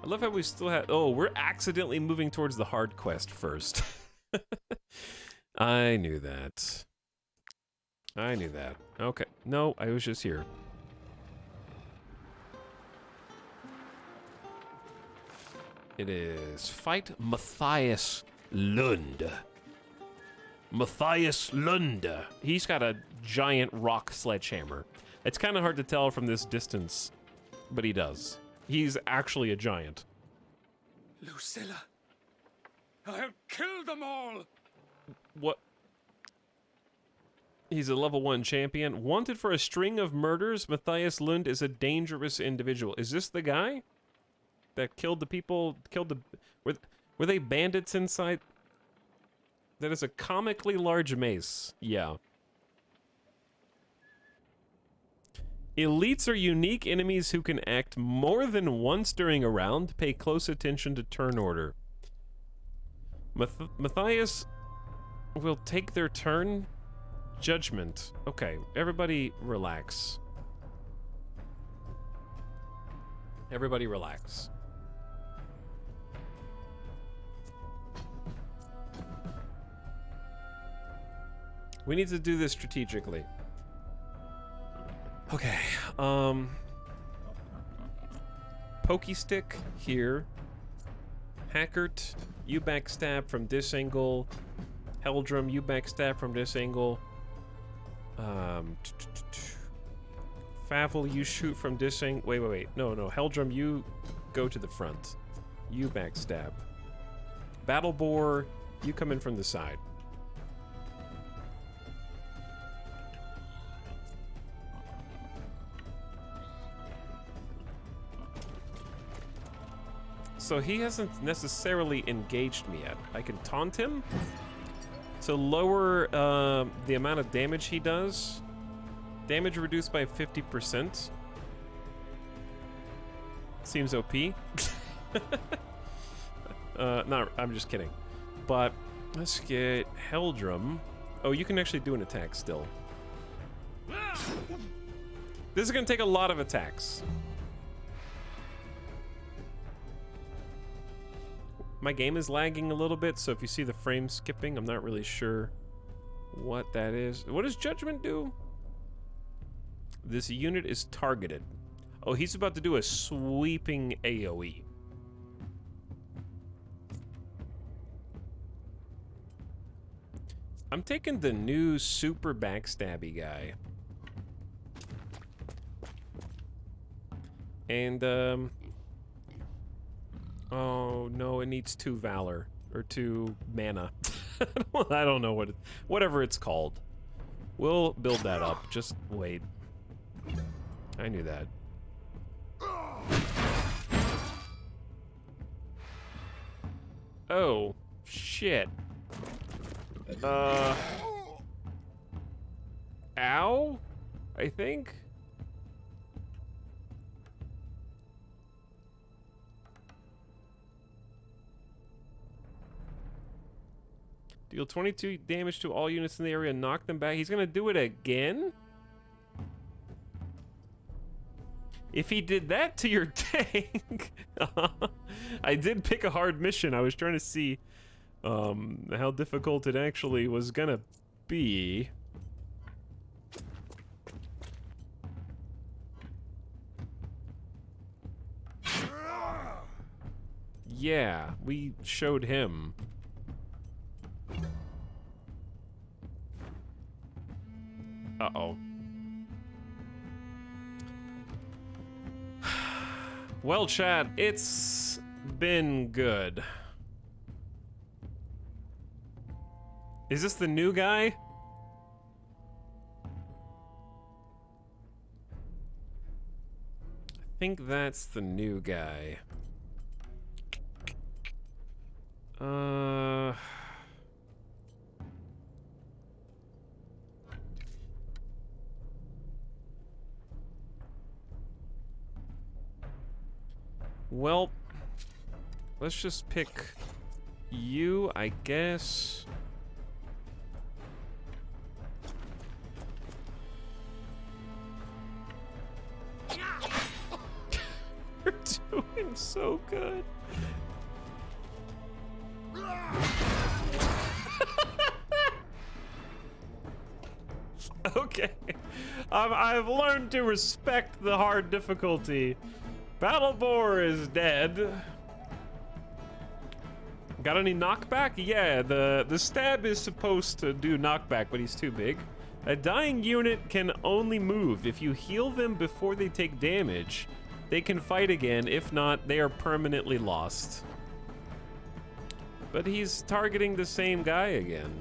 I love how we still have... Oh, we're accidentally moving towards the hard quest first. I knew that. I knew that. Okay. No, I was just here. It is fight Matthias Lund. Matthias Lund. He's got a giant rock sledgehammer. It's kind of hard to tell from this distance, but he does. He's actually a giant. Lucilla, I have killed them all. What? He's a level 1 champion. Wanted for a string of murders, Matthias Lund is a dangerous individual. Is this the guy that killed the people? Were they bandits inside? That is a comically large mace. Yeah. Elites are unique enemies who can act more than once during a round. Pay close attention to turn order. Matthias will take their turn. Judgment. Okay, everybody relax. Everybody relax. We need to do this strategically. Okay, Pokey Stick here. Hackert, you backstab from this angle. Heldrum, you backstab from this angle. Favel, you shoot from this angle. Wait. No. Heldrum, you go to the front. You backstab. Battle Boar, you come in from the side. So he hasn't necessarily engaged me yet. I can taunt him to lower the amount of damage he does. Damage reduced by 50%. Seems OP. No, I'm just kidding. But let's get Heldrum. Oh, you can actually do an attack still. This is gonna take a lot of attacks. My game is lagging a little bit, so if you see the frame skipping, I'm not really sure what that is. What does Judgment do? This unit is targeted. Oh, he's about to do a sweeping AoE. I'm taking the new super backstabby guy. And, oh, no, it needs 2 Valor. Or 2 mana. I don't know whatever it's called. We'll build that up. Just wait. I knew that. Oh, shit. Ow? I think? Deal 22 damage to all units in the area, knock them back. He's gonna do it again? If he did that to your tank... I did pick a hard mission. I was trying to see how difficult it actually was gonna be. Yeah, we showed him. Uh-oh. Well, chat, it's been good. Is this the new guy? I think that's the new guy. Well, let's just pick you, I guess. You're doing so good. Okay. I've learned to respect the hard difficulty. Battleborn is dead. Got any knockback? Yeah, the stab is supposed to do knockback, but he's too big. A dying unit can only move. If you heal them before they take damage, they can fight again. If not, they are permanently lost. But he's targeting the same guy again.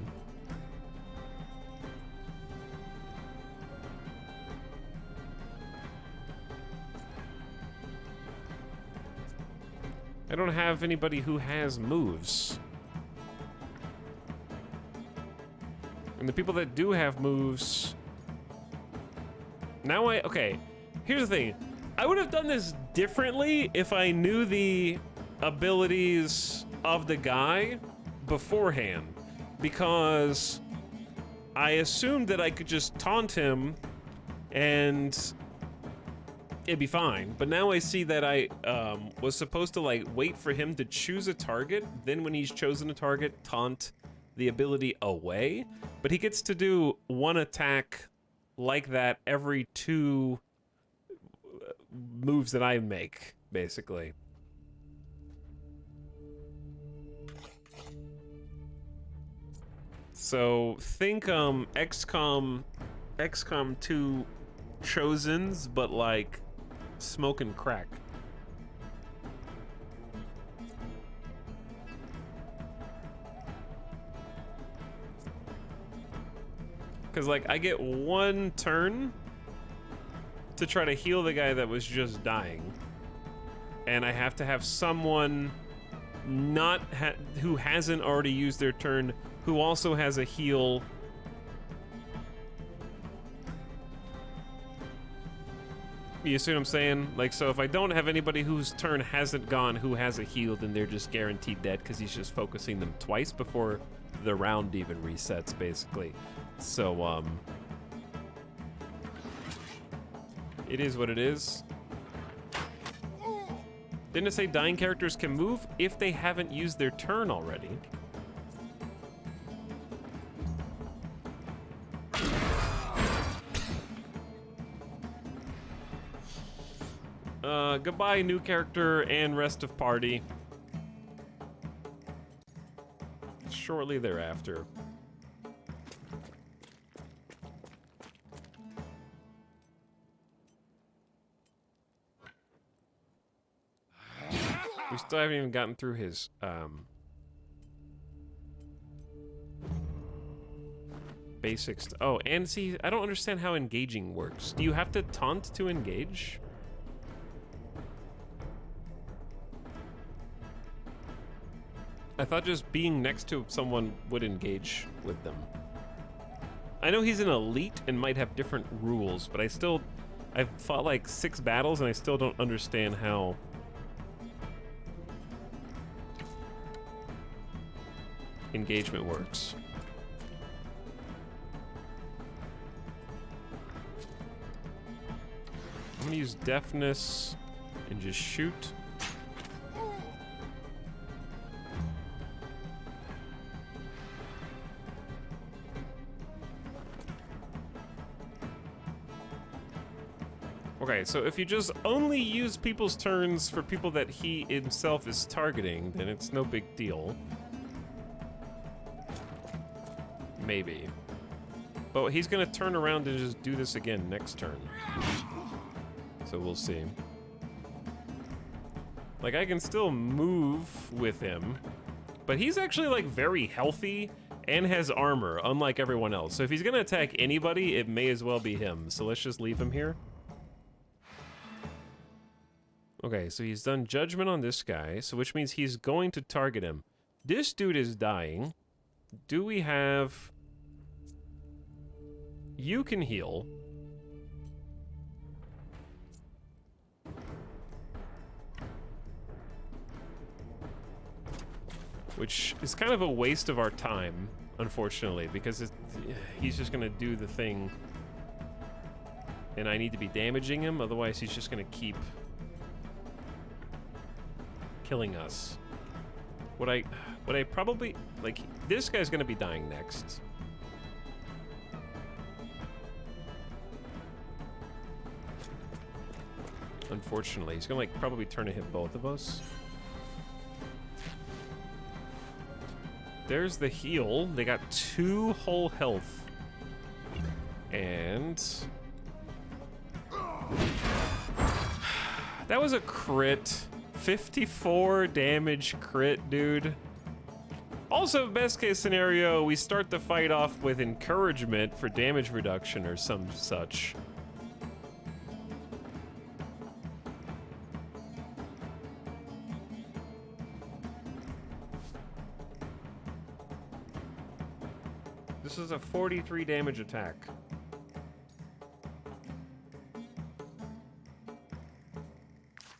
I don't have anybody who has moves. And the people that do have moves... Now okay, here's the thing. I would have done this differently if I knew the abilities of the guy beforehand. Because I assumed that I could just taunt him and it'd be fine. But now I see that I was supposed to like wait for him to choose a target, then when he's chosen a target, taunt the ability away. But he gets to do one attack like that every 2 moves that I make, basically. So think XCOM 2 Chosens, but like smoke and crack. Because like I get 1 turn to try to heal the guy that was just dying, and I have to have someone not who hasn't already used their turn who also has a heal. You see what I'm saying? Like, so if I don't have anybody whose turn hasn't gone who has a heal, then they're just guaranteed dead because he's just focusing them twice before the round even resets, basically. So, it is what it is. Didn't it say dying characters can move if they haven't used their turn already? Goodbye, new character and rest of party. Shortly thereafter. We still haven't even gotten through his, basics. Oh, and see, I don't understand how engaging works. Do you have to taunt to engage? I thought just being next to someone would engage with them. I know he's an elite and might have different rules, but I've fought like 6 battles and I still don't understand how engagement works. I'm gonna use deafness and just shoot. Okay, so if you just only use people's turns for people that he himself is targeting, then it's no big deal. Maybe. But he's gonna turn around and just do this again next turn. So we'll see. Like, I can still move with him, but he's actually, like, very healthy and has armor, unlike everyone else. So if he's gonna attack anybody, it may as well be him. So let's just leave him here. Okay, so he's done judgment on this guy, so which means he's going to target him. This dude is dying. Do we have... You can heal. Which is kind of a waste of our time, unfortunately, because he's just gonna do the thing. And I need to be damaging him, otherwise he's just gonna keep killing us. Would I probably, like, this guy's gonna be dying next. Unfortunately, he's gonna, like, probably turn and hit both of us. There's the heal. They got 2 whole health. And... that was a crit. 54 damage crit, dude. Also, best case scenario, we start the fight off with encouragement for damage reduction or some such. This is a 43 damage attack.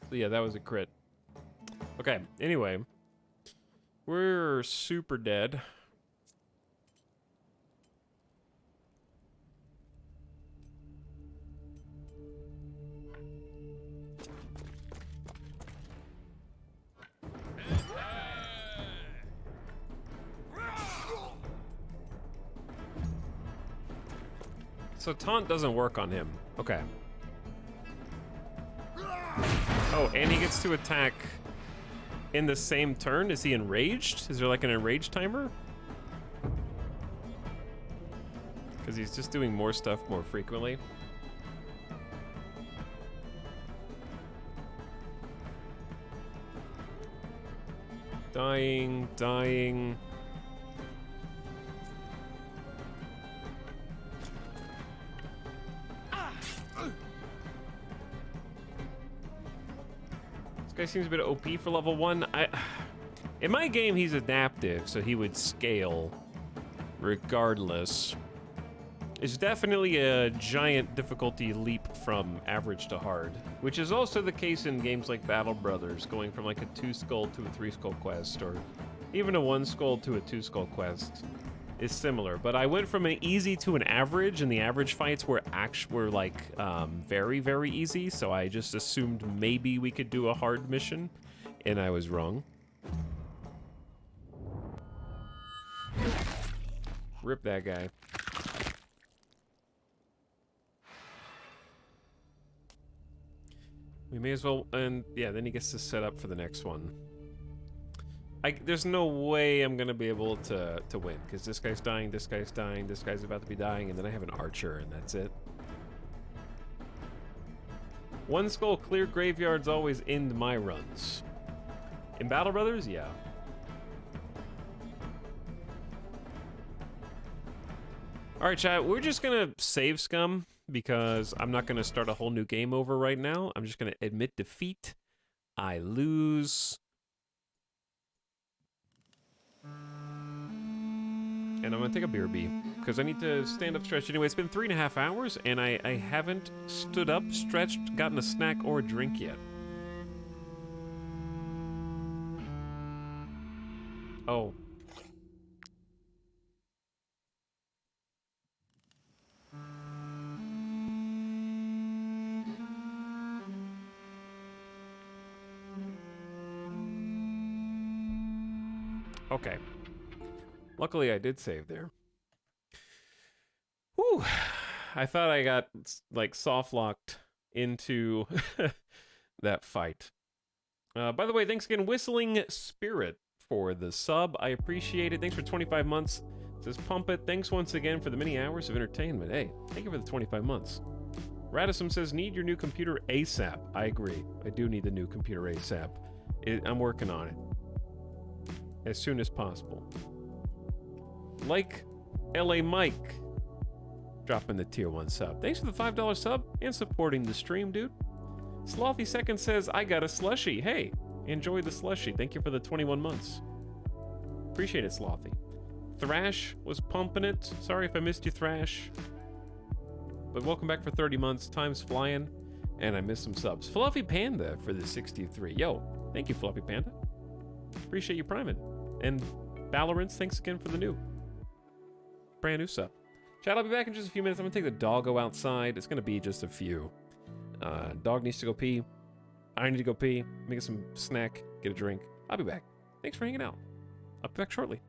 So yeah, that was a crit. Okay, anyway. We're super dead. So taunt doesn't work on him. Okay. Oh, and he gets to attack in the same turn? Is he enraged? Is there like an enraged timer? Because he's just doing more stuff more frequently. Dying, dying. This guy seems a bit OP for level 1. In my game, he's adaptive, so he would scale regardless. It's definitely a giant difficulty leap from average to hard, which is also the case in games like Battle Brothers, going from like a 2-skull to a 3-skull quest, or even a 1-skull to a 2-skull quest is similar. But I went from an easy to an average, and the average fights were like very, very easy, so I just assumed maybe we could do a hard mission, and I was wrong. Rip that guy. We may as well, and yeah, then he gets to set up for the next one. There's no way I'm gonna be able to win, because this guy's dying, this guy's dying, this guy's about to be dying, and then I have an archer, and that's it. 1-skull clear graveyards always end my runs. In Battle Brothers, yeah. Alright, chat, we're just gonna save scum, because I'm not gonna start a whole new game over right now. I'm just gonna admit defeat. I lose. And I'm gonna take a BRB, because I need to stand up stretch anyway. It's been 3.5 hours, and I haven't stood up, stretched, gotten a snack or a drink yet. Oh. Okay. Luckily, I did save there. Whew. I thought I got, like, soft-locked into that fight. By the way, thanks again, Whistling Spirit, for the sub. I appreciate it. Thanks for 25 months. Says Pump It. Thanks once again for the many hours of entertainment. Hey, thank you for the 25 months. Radisson says, need your new computer ASAP. I agree. I do need the new computer ASAP. I'm working on it. As soon as possible. Like LA Mike, dropping the tier 1 sub. Thanks for the $5 sub and supporting the stream, dude. Slothy Second says, I got a slushie. Hey, enjoy the slushie. Thank you for the 21 months. Appreciate it, Slothy. Thrash was pumping it. Sorry if I missed you, Thrash. But welcome back for 30 months. Time's flying, and I missed some subs. Fluffy Panda for the 63. Yo, thank you, Fluffy Panda. Appreciate you priming. And Valorant, thanks again for the brand new sub. Chat, I'll be back in just a few minutes. I'm gonna take the doggo outside. It's gonna be just a few. Dog needs to go pee. I need to go pee. Make some snack, get a drink. I'll be back. Thanks for hanging out. I'll be back shortly.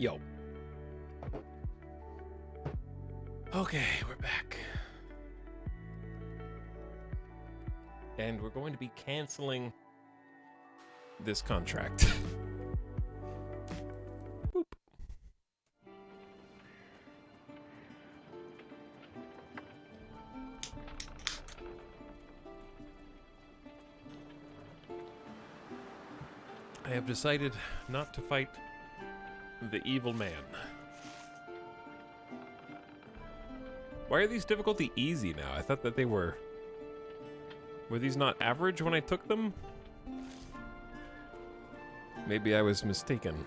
Yo. Okay, we're back. And we're going to be canceling this contract. Boop. I have decided not to fight the evil man. Why are these difficulty easy now? I thought that they were... Were these not average when I took them? Maybe I was mistaken.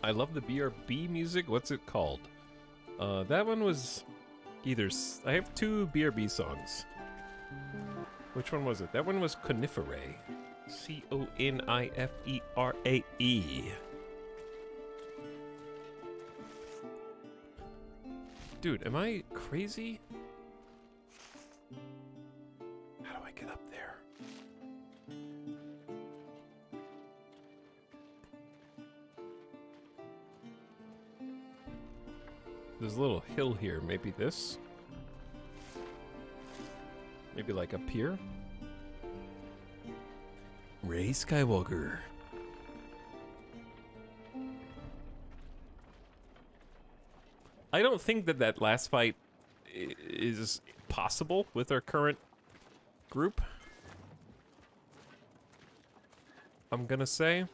I love the BRB music. What's it called? That one was either... I have 2 BRB songs. Which one was it? That one was Coniferae. C-O-N-I-F-E-R-A-E. Dude, am I crazy? How do I get up there? There's a little hill here. Maybe this? Maybe like up here? Rey Skywalker. I don't think that that last fight is possible with our current group. I'm gonna say.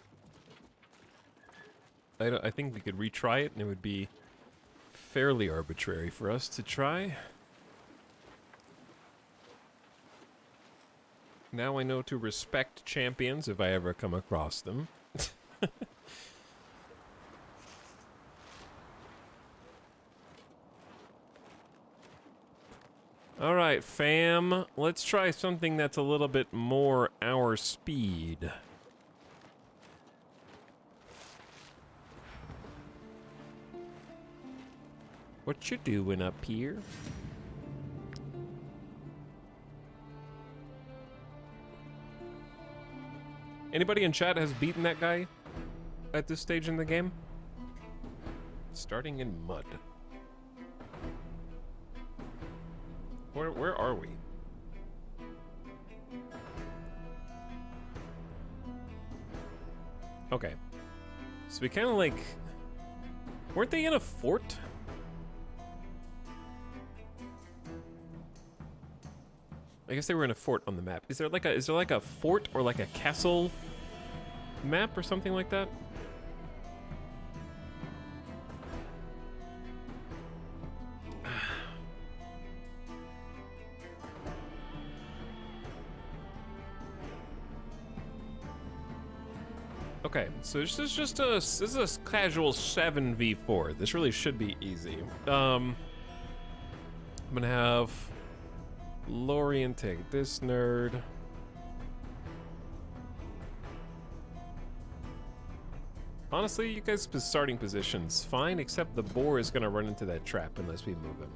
I think we could retry it and it would be fairly arbitrary for us to try. Now I know to respect champions if I ever come across them. Alright, fam. Let's try something that's a little bit more our speed. What you doing up here? Anybody in chat has beaten that guy at this stage in the game? Starting in mud. Where are we? Okay. So we kind of like... Weren't they in a fort? I guess they were in a fort on the map. Is there like a fort or like a castle map or something like that? Okay, so this is a casual 7v4. This really should be easy. I'm gonna have Lorien take this nerd. Honestly, you guys' starting position's fine, except the boar is gonna run into that trap unless we move him.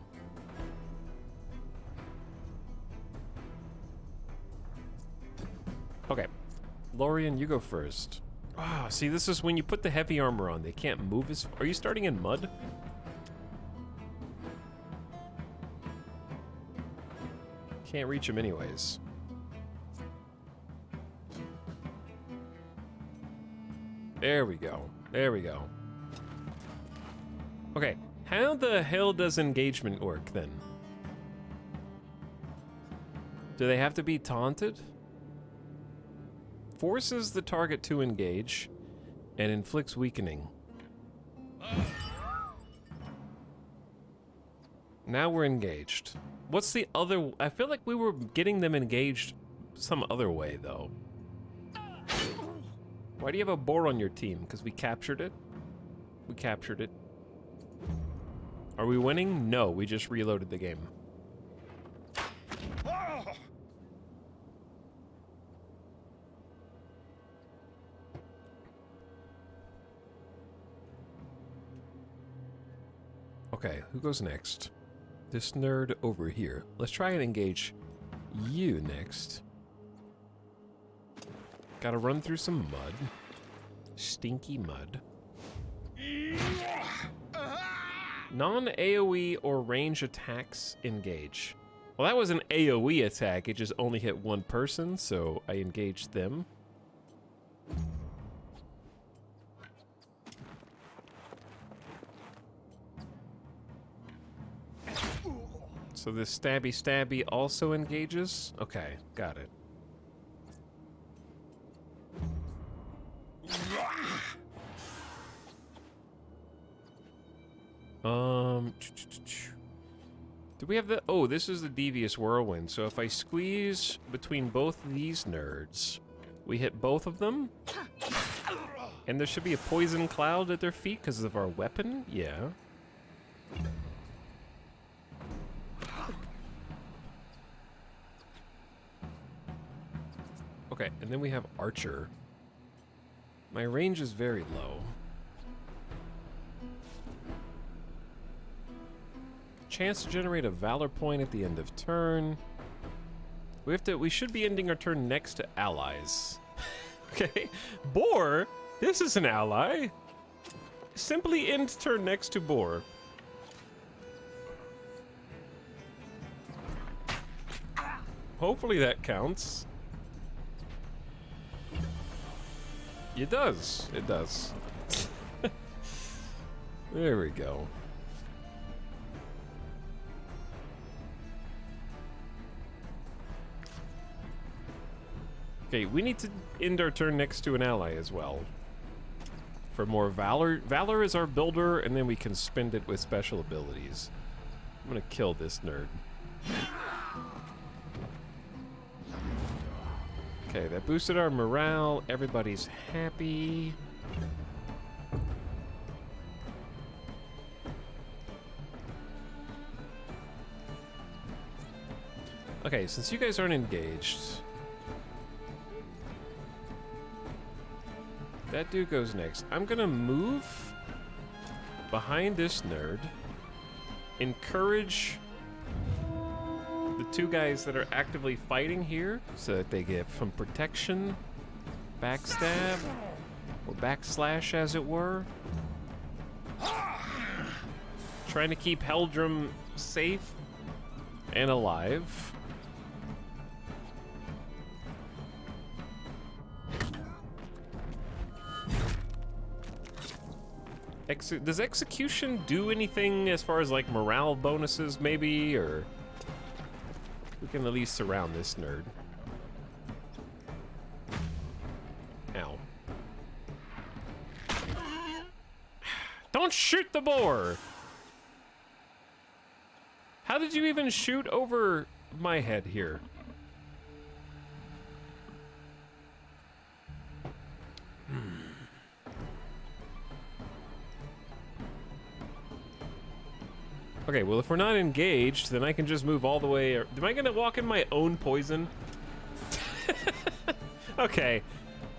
Okay, Lorien, you go first. Wow, see, this is when you put the heavy armor on, they can't move as... Are you starting in mud? Can't reach him anyways. There we go. There we go. Okay, how the hell does engagement work then? Do they have to be taunted? Forces the target to engage and inflicts weakening. Now we're engaged. What's the other... I feel like we were getting them engaged some other way, though. Why do you have a boar on your team? Because we captured it? We captured it. Are we winning? No, we just reloaded the game. Okay, who goes next? this nerd over here. Let's try and engage you next. Gotta run through some mud. Stinky mud. Non-AoE or range attacks engage. Well, that was an AoE attack. It just only hit one person, so I engaged them. So this stabby also engages? Okay, got it. Do we have the... Oh, this is the Devious Whirlwind. So if I squeeze between both these nerds, we hit both of them. And there should be a poison cloud at their feet because of our weapon? Yeah. Okay, and then we have Archer. My range is very low. Chance to generate a Valor point at the end of turn. We should be ending our turn next to allies. Okay. Boar, this is an ally. Simply end turn next to Boar. Hopefully that counts. It does. It does. There we go. Okay, we need to end our turn next to an ally as well. For more Valor. Valor is our builder, and then we can spend it with special abilities. I'm gonna kill this nerd. Okay, that boosted our morale. Everybody's happy. Okay, since you guys aren't engaged, that dude goes next. I'm gonna move behind this nerd, encourage the two guys that are actively fighting here so that they get some protection, backstab, or backslash as it were. Trying to keep Heldrum safe and alive. Does execution do anything as far as like morale bonuses maybe, or we can at least surround this nerd. Ow. Don't shoot the boar! How did you even shoot over my head here? Okay, well, if we're not engaged, then I can just move all the way. Am I gonna walk in my own poison? Okay.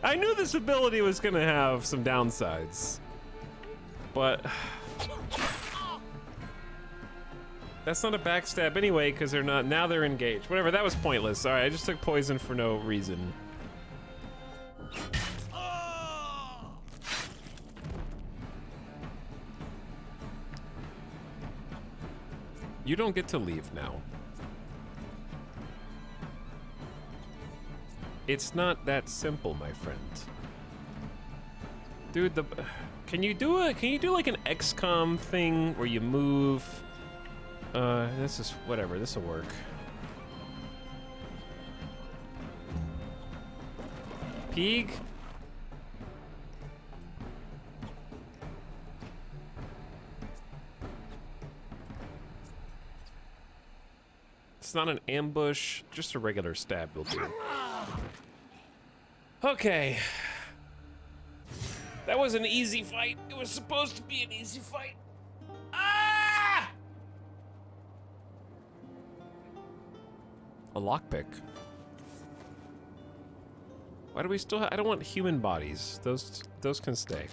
I knew this ability was gonna have some downsides. But that's not a backstab anyway, because they're not. Now they're engaged. Whatever, that was pointless. Alright, I just took poison for no reason. You don't get to leave now. It's not that simple, my friend. Dude, can you do like an XCOM thing where you move? This is whatever, this'll work. Peeg? It's not an ambush, just a regular stab will do. Okay. That was an easy fight. It was supposed to be an easy fight. Ah! A lockpick. Why do we still I don't want human bodies. Those can stay.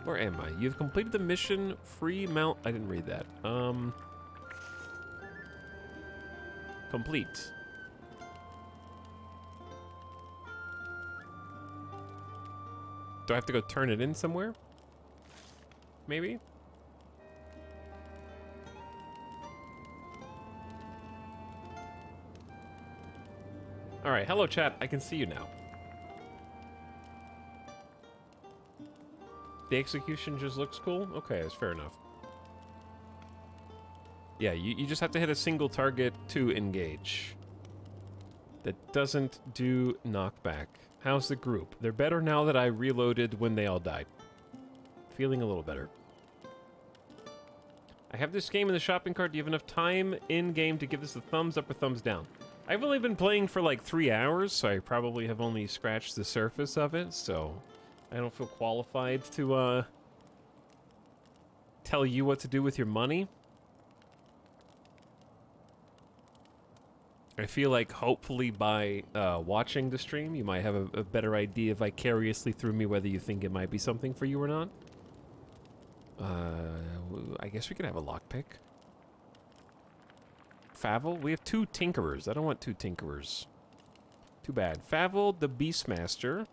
Where am I? You've completed the mission. Free mount. I didn't read that. Complete. Do I have to go turn it in somewhere? Maybe? Alright, hello chat. I can see you now. The execution just looks cool? Okay, that's fair enough. Yeah, you just have to hit a single target to engage. That doesn't do knockback. How's the group? They're better now that I reloaded when they all died. Feeling a little better. I have this game in the shopping cart. Do you have enough time in-game to give this a thumbs up or thumbs down? I've only been playing for like 3 hours, so I probably have only scratched the surface of it, so I don't feel qualified to tell you what to do with your money. I feel like hopefully by watching the stream, you might have a better idea vicariously through me whether you think it might be something for you or not. I guess we could have a lockpick. Favel? We have 2 Tinkerers. I don't want 2 Tinkerers. Too bad. Favel, the Beastmaster,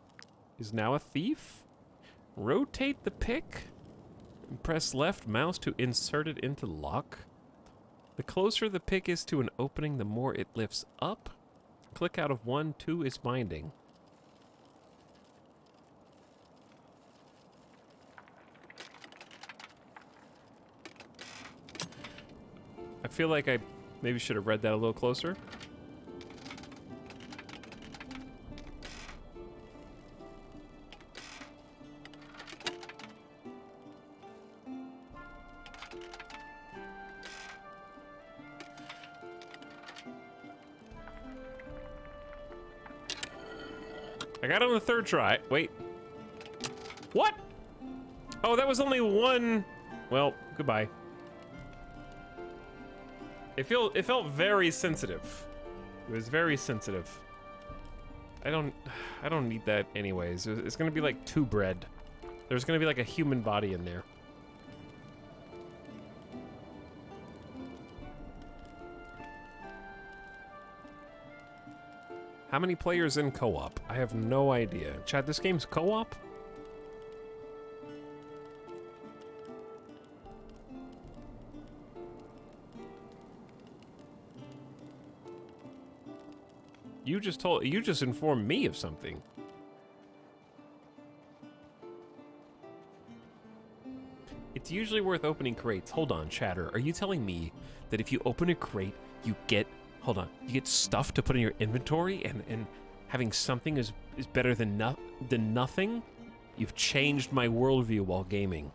is now a thief. Rotate the pick. And press left mouse to insert it into lock. The closer the pick is to an opening, the more it lifts up. Click out of 1, 2 is binding. I feel like I maybe should have read that a little closer. I got it on the 3rd try. Wait. What? Oh, that was only 1. Well, goodbye. It felt very sensitive. It was very sensitive. I don't need that anyways. It's gonna be like 2 bread. There's gonna be like a human body in there. How many players in co-op? I have no idea. Chat, this game's co-op? You just informed me of something. It's usually worth opening crates. Hold on, chatter. Are you telling me that if you open a crate, you get, hold on, you get stuff to put in your inventory and having something is better than nothing? You've changed my worldview while gaming.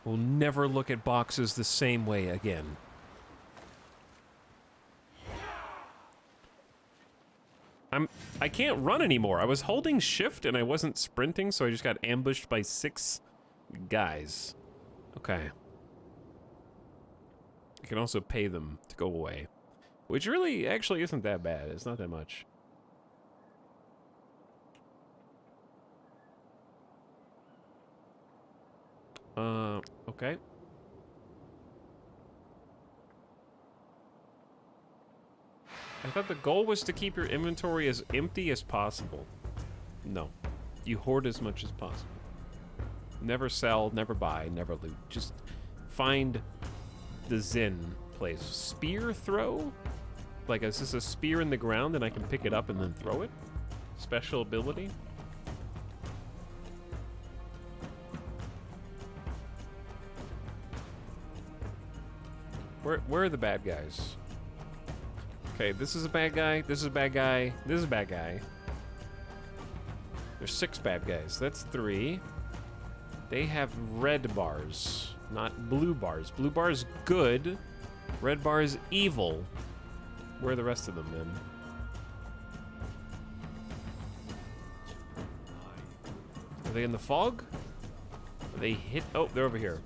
We'll never look at boxes the same way again. I can't run anymore. I was holding shift and I wasn't sprinting, so I just got ambushed by 6 guys. Okay. You can also pay them to go away, which really actually isn't that bad. It's not that much. Okay. I thought the goal was to keep your inventory as empty as possible. No. You hoard as much as possible. Never sell, never buy, never loot. Just find the Zen place. Spear throw? Like, is this a spear in the ground and I can pick it up and then throw it? Special ability? Where are the bad guys? Okay, this is a bad guy, this is a bad guy, this is a bad guy. There's 6 bad guys, that's 3. They have red bars, not blue bars. Blue bar is good, red bar is evil. Where are the rest of them then? Are they in the fog? Are they hit? Oh, they're over here.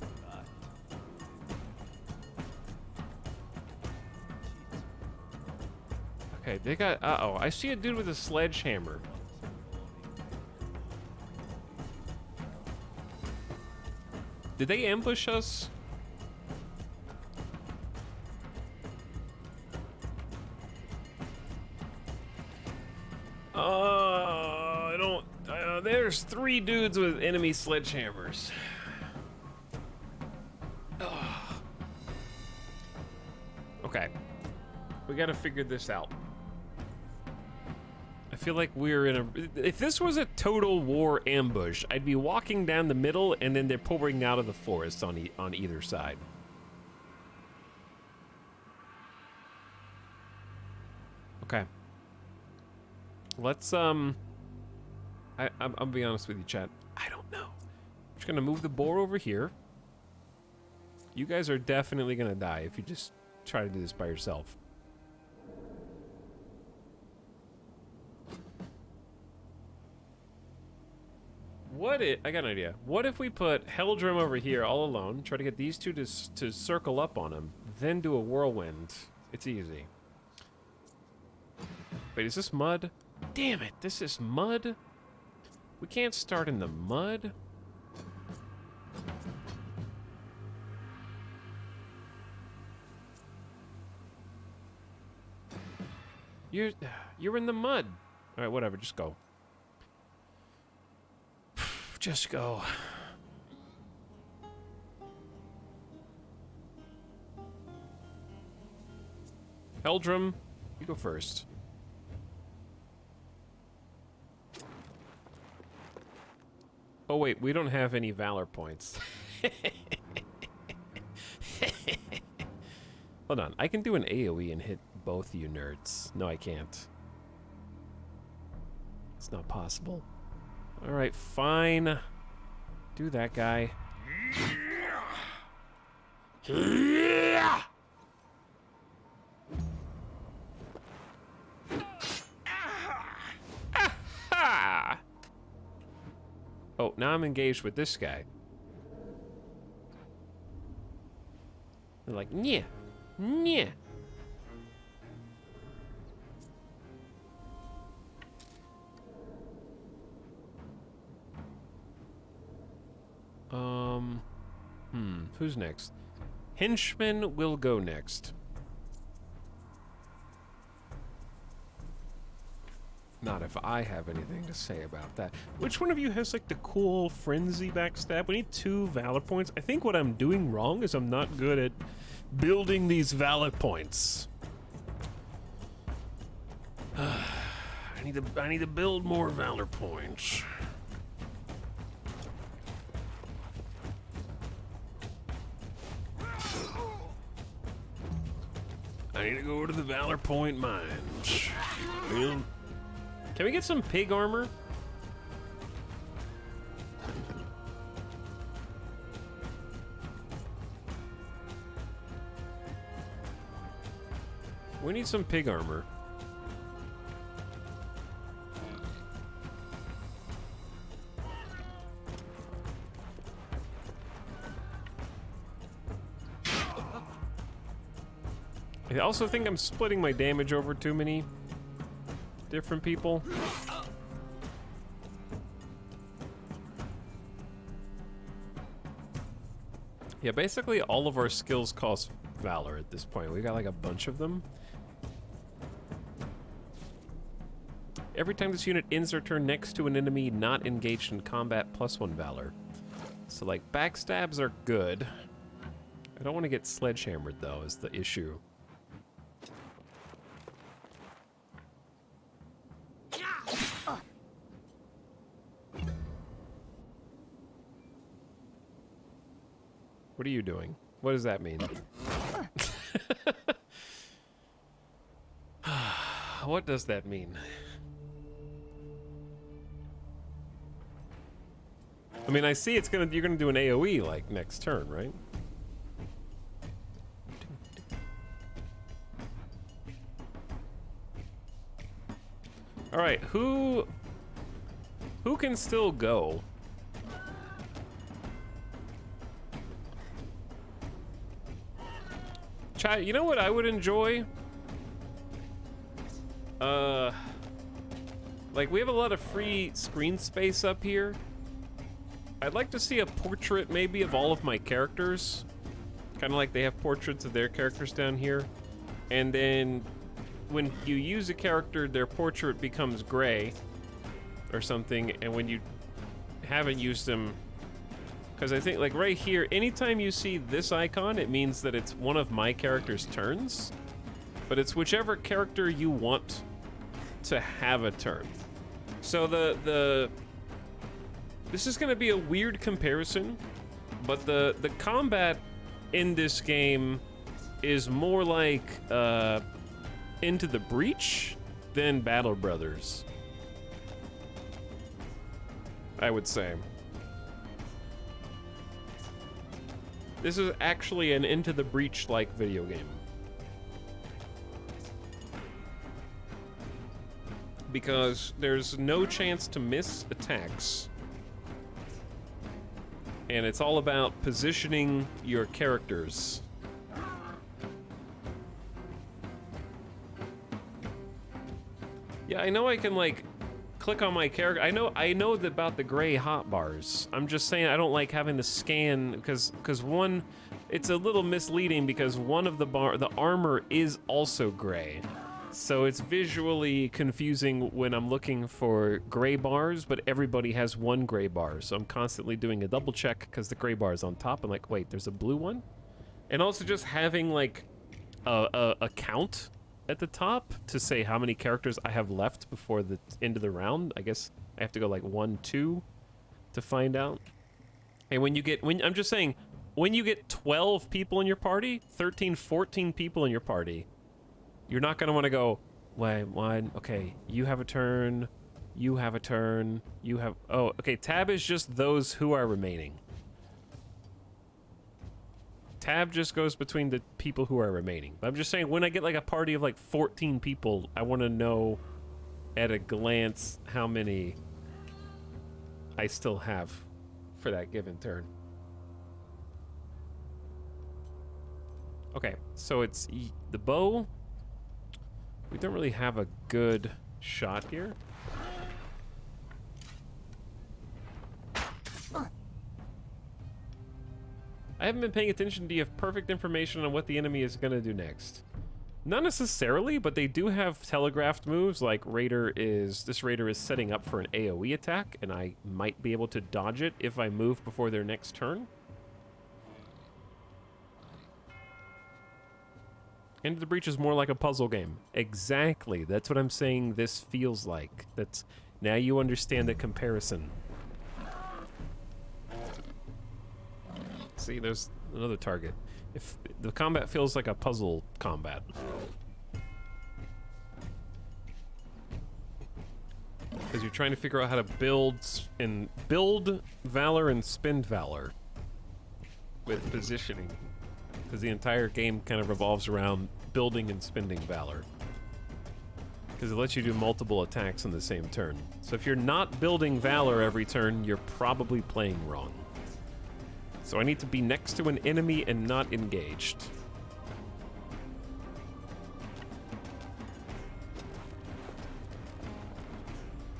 Okay, they got, uh-oh, I see a dude with a sledgehammer. Did they ambush us? I don't. There's 3 dudes with enemy sledgehammers. Okay. We gotta figure this out. I feel like we're in a... If this was a total war ambush, I'd be walking down the middle and then they're pouring out of the forest on either side. Okay. Let's, I'm be honest with you, chat. I don't know. I'm just gonna move the boar over here. You guys are definitely gonna die if you just try to do this by yourself. I got an idea. What if we put Heldrum over here all alone, try to get these two to circle up on him, then do a whirlwind? It's easy. Wait, is this mud? Damn it, this is mud? We can't start in the mud? You're in the mud. All right, whatever, just go. Just go. Heldrum, you go first. Oh wait, we don't have any valor points. Hold on, I can do an AoE and hit both you nerds. No, I can't. It's not possible. All right, fine. Do that guy. Oh, now I'm engaged with this guy. They're like, yeah, yeah. Who's next? Henchman will go next. Not if I have anything to say about that. Which one of you has like the cool frenzy backstab? We need 2 valor points. I think what I'm doing wrong is I'm not good at building these valor points. I need to build more valor points. I need to go to the Valor Point mines. Can we get some pig armor? We need some pig armor. I also think I'm splitting my damage over too many different people. Yeah, basically all of our skills cost valor at this point. We got like a bunch of them. Every time this unit ends their turn next to an enemy not engaged in combat, +1 valor. So like backstabs are good. I don't want to get sledgehammered though, is the issue. What are you doing? What does that mean? What does that mean? I mean, I see you're gonna do an AoE like next turn, right? All right, who can still go? Chat, you know what I would enjoy? Like we have a lot of free screen space up here. I'd like to see a portrait maybe of all of my characters. Kind of like they have portraits of their characters down here. And then when you use a character, their portrait becomes gray or something. And when you haven't used them, because I think like right here, anytime you see this icon, it means that it's one of my character's turns. But it's whichever character you want to have a turn. So this is going to be a weird comparison, but the combat in this game is more like Into the Breach than Battle Brothers, I would say. This is actually an Into the Breach-like video game. Because there's no chance to miss attacks. And it's all about positioning your characters. Yeah, I know I can like click on my character. I know about the gray hotbars. I'm just saying I don't like having to scan because one, it's a little misleading because one of the armor is also gray. So it's visually confusing when I'm looking for gray bars, but everybody has one gray bar. So I'm constantly doing a double check because the gray bar is on top. I'm like, wait, there's a blue one? And also just having like a count at the top to say how many characters I have left before the end of the round. I guess I have to go like 1, 2 to find out. And I'm just saying, when you get 12 people in your party, 13, 14 people in your party, you're not gonna want to go, wait, one, okay, you have a turn, you have a turn, you have, oh, okay, tab is just those who are remaining. Tab just goes between the people who are remaining. But I'm just saying, when I get like a party of like 14 people, I want to know at a glance how many I still have for that given turn. Okay, so it's the bow. We don't really have a good shot here. I haven't been paying attention. Do you have perfect information on what the enemy is going to do next? Not necessarily, but they do have telegraphed moves, like this raider is setting up for an AoE attack, and I might be able to dodge it if I move before their next turn. Into the Breach is more like a puzzle game. Exactly. That's what I'm saying this feels like. Now you understand the comparison. See, there's another target. If the combat feels like a puzzle combat. Because you're trying to figure out how to build valor and spend valor with positioning. Because the entire game kind of revolves around building and spending valor. Because it lets you do multiple attacks in the same turn. So if you're not building valor every turn, you're probably playing wrong. So I need to be next to an enemy and not engaged.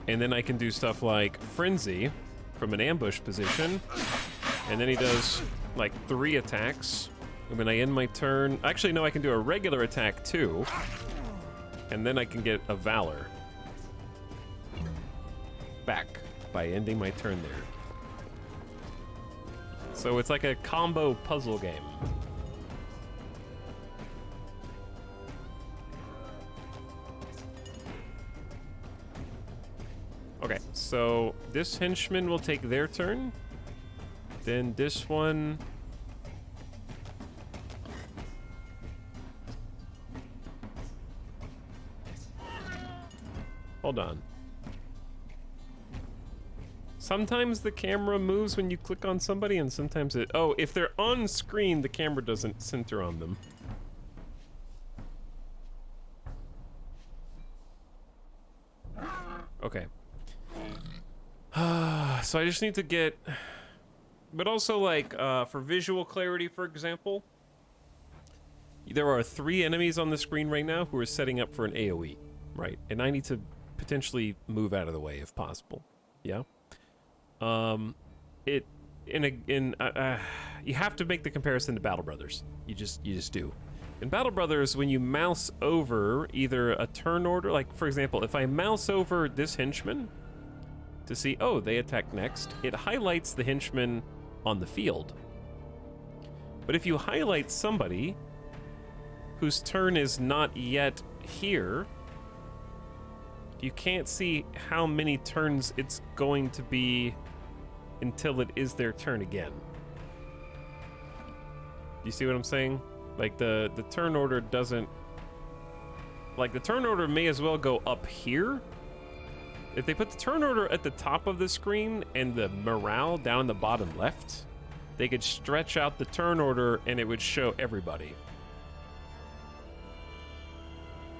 And then I can do stuff like Frenzy from an ambush position. And then he does like 3 attacks. And when I end my turn, actually no, I can do a regular attack too. And then I can get a Valor back by ending my turn there. So it's like a combo puzzle game. Okay, so this henchman will take their turn. Then this one... Hold on. Sometimes the camera moves when you click on somebody, and sometimes it... Oh, if they're on screen, the camera doesn't center on them. Okay. So I just need to get... But also, like, for visual clarity, for example, there are 3 enemies on the screen right now who are setting up for an AoE, right? And I need to potentially move out of the way if possible. Yeah? you have to make the comparison to Battle Brothers. You just do. In Battle Brothers, when you mouse over either a turn order, like for example, if I mouse over this henchman to see, oh, they attack next, it highlights the henchman on the field. But if you highlight somebody whose turn is not yet here, you can't see how many turns it's going to be until it is their turn again. You see what I'm saying? Like the turn order doesn't... Like the turn order may as well go up here. If they put the turn order at the top of the screen and the morale down in the bottom left, they could stretch out the turn order and it would show everybody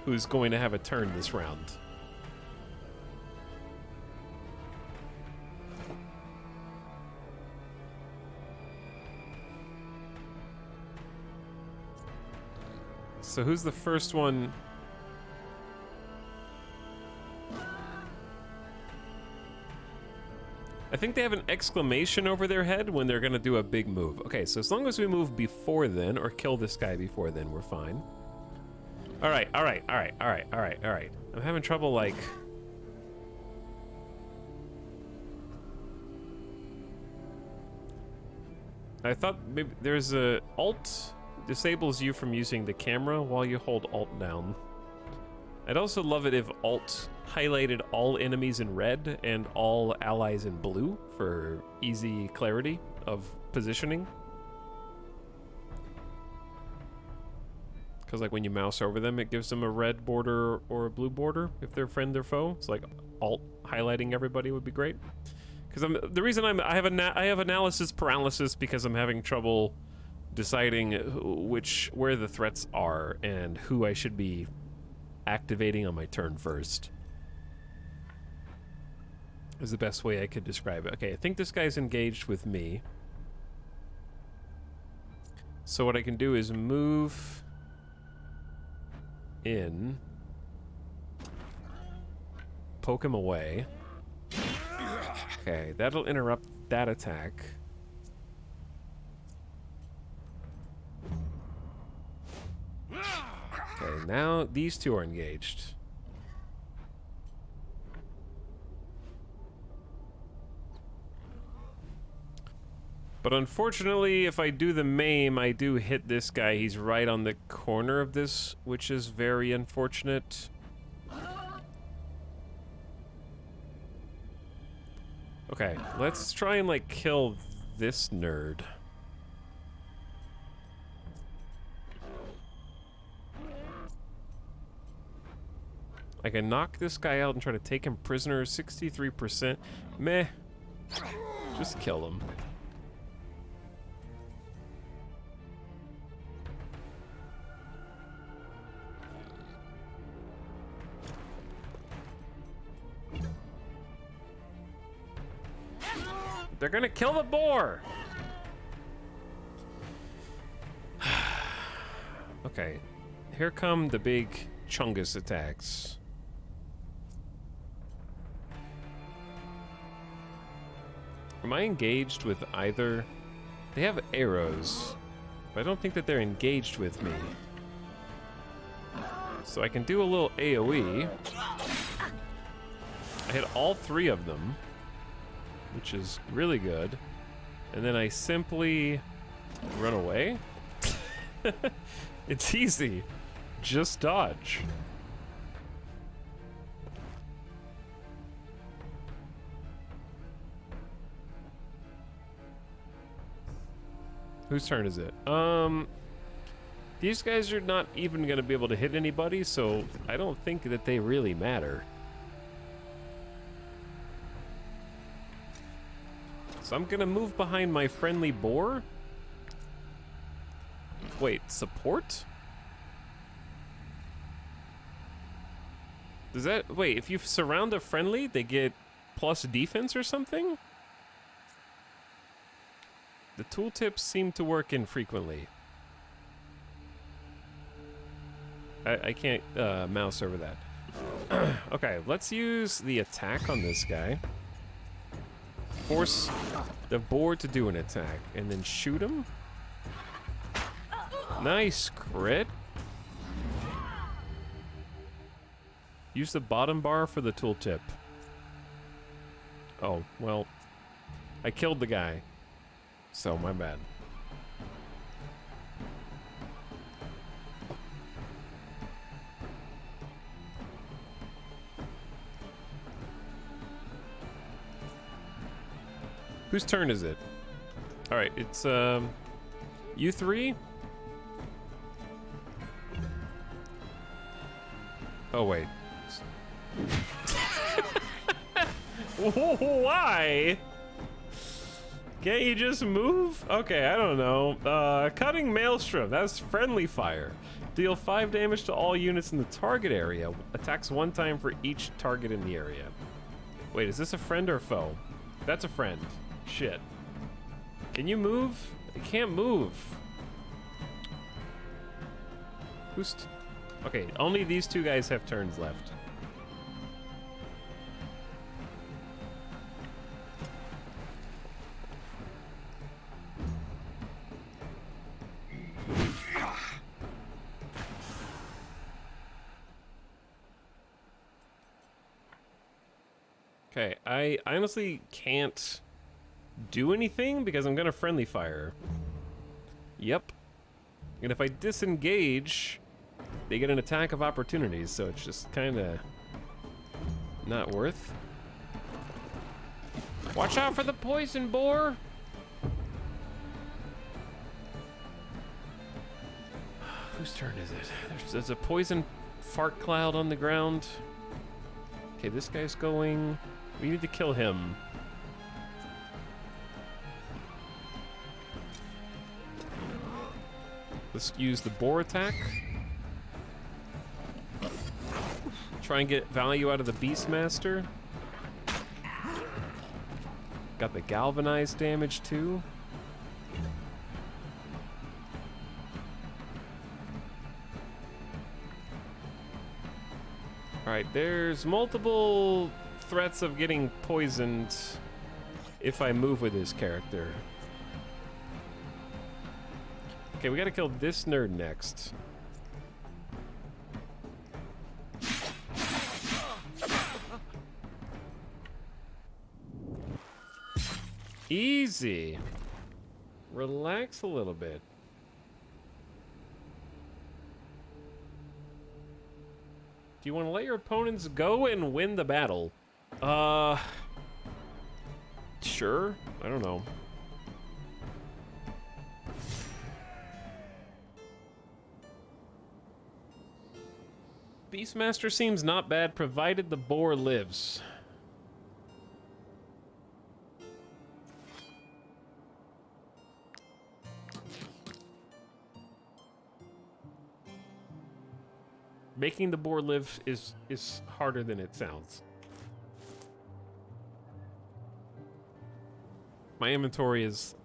who's going to have a turn this round. So who's the first one? I think they have an exclamation over their head when they're gonna do a big move. Okay, so as long as we move before then, or kill this guy before then, we're fine. All right. I'm having trouble, like... I thought maybe there's a Alt disables you from using the camera while you hold Alt down. I'd also love it if Alt highlighted all enemies in red and all allies in blue for easy clarity of positioning. Because like when you mouse over them, it gives them a red border or a blue border if they're friend or foe. It's like Alt highlighting everybody would be great. Because the reason I have analysis paralysis because I'm having trouble deciding where the threats are and who I should be activating on my turn first. Is the best way I could describe it. Okay, I think this guy's engaged with me. So what I can do is move in, poke him away. Okay, that'll interrupt that attack. Okay, now these two are engaged. But unfortunately, if I do the maim, I do hit this guy. He's right on the corner of this, which is very unfortunate. Okay, let's try and like kill this nerd. I can knock this guy out and try to take him prisoner. 63%. Meh. Just kill him. They're gonna kill the boar! Okay, here come the big Chungus attacks. Am I engaged with either? They have arrows, but I don't think that they're engaged with me. So I can do a little AoE. I hit all three of them, which is really good. And then I simply run away. It's easy. Just dodge. Whose turn is it? These guys are not even gonna be able to hit anybody, so I don't think that they really matter. So I'm gonna move behind my friendly boar. Wait, support? Does that, wait, if you surround a friendly, they get plus defense or something? The tooltips seem to work infrequently. I can't mouse over that. Okay, let's use the attack on this guy. Force the boar to do an attack, and then shoot him. Nice crit. Use the bottom bar for the tooltip. Oh, well, I killed the guy, so my bad. Whose turn is it? All right, it's you three. Oh wait. Why? Can't you just move? Okay, I don't know. Cutting Maelstrom. That's friendly fire. Deal 5 damage to all units in the target area. Attacks 1 time for each target in the area. Wait, is this a friend or a foe? That's a friend. Shit. Can you move? I can't move. Who's... Okay, only these two guys have turns left. Okay, I honestly can't do anything because I'm gonna friendly fire. Yep. And if I disengage, they get an attack of opportunities, so it's just kinda not worth. Watch out for the poison boar. Whose turn is it? There's a poison fart cloud on the ground. Okay, this guy's going. We need to kill him. Let's use the boar attack. Try and get value out of the Beastmaster. Got the galvanized damage too. Alright, there's multiple threats of getting poisoned if I move with his character. Okay, we gotta kill this nerd next. Easy. Relax a little bit. Do you want to let your opponents go and win the battle? Sure. I don't know. Beastmaster seems not bad, provided the boar lives. Making the boar live is harder than it sounds. My inventory is...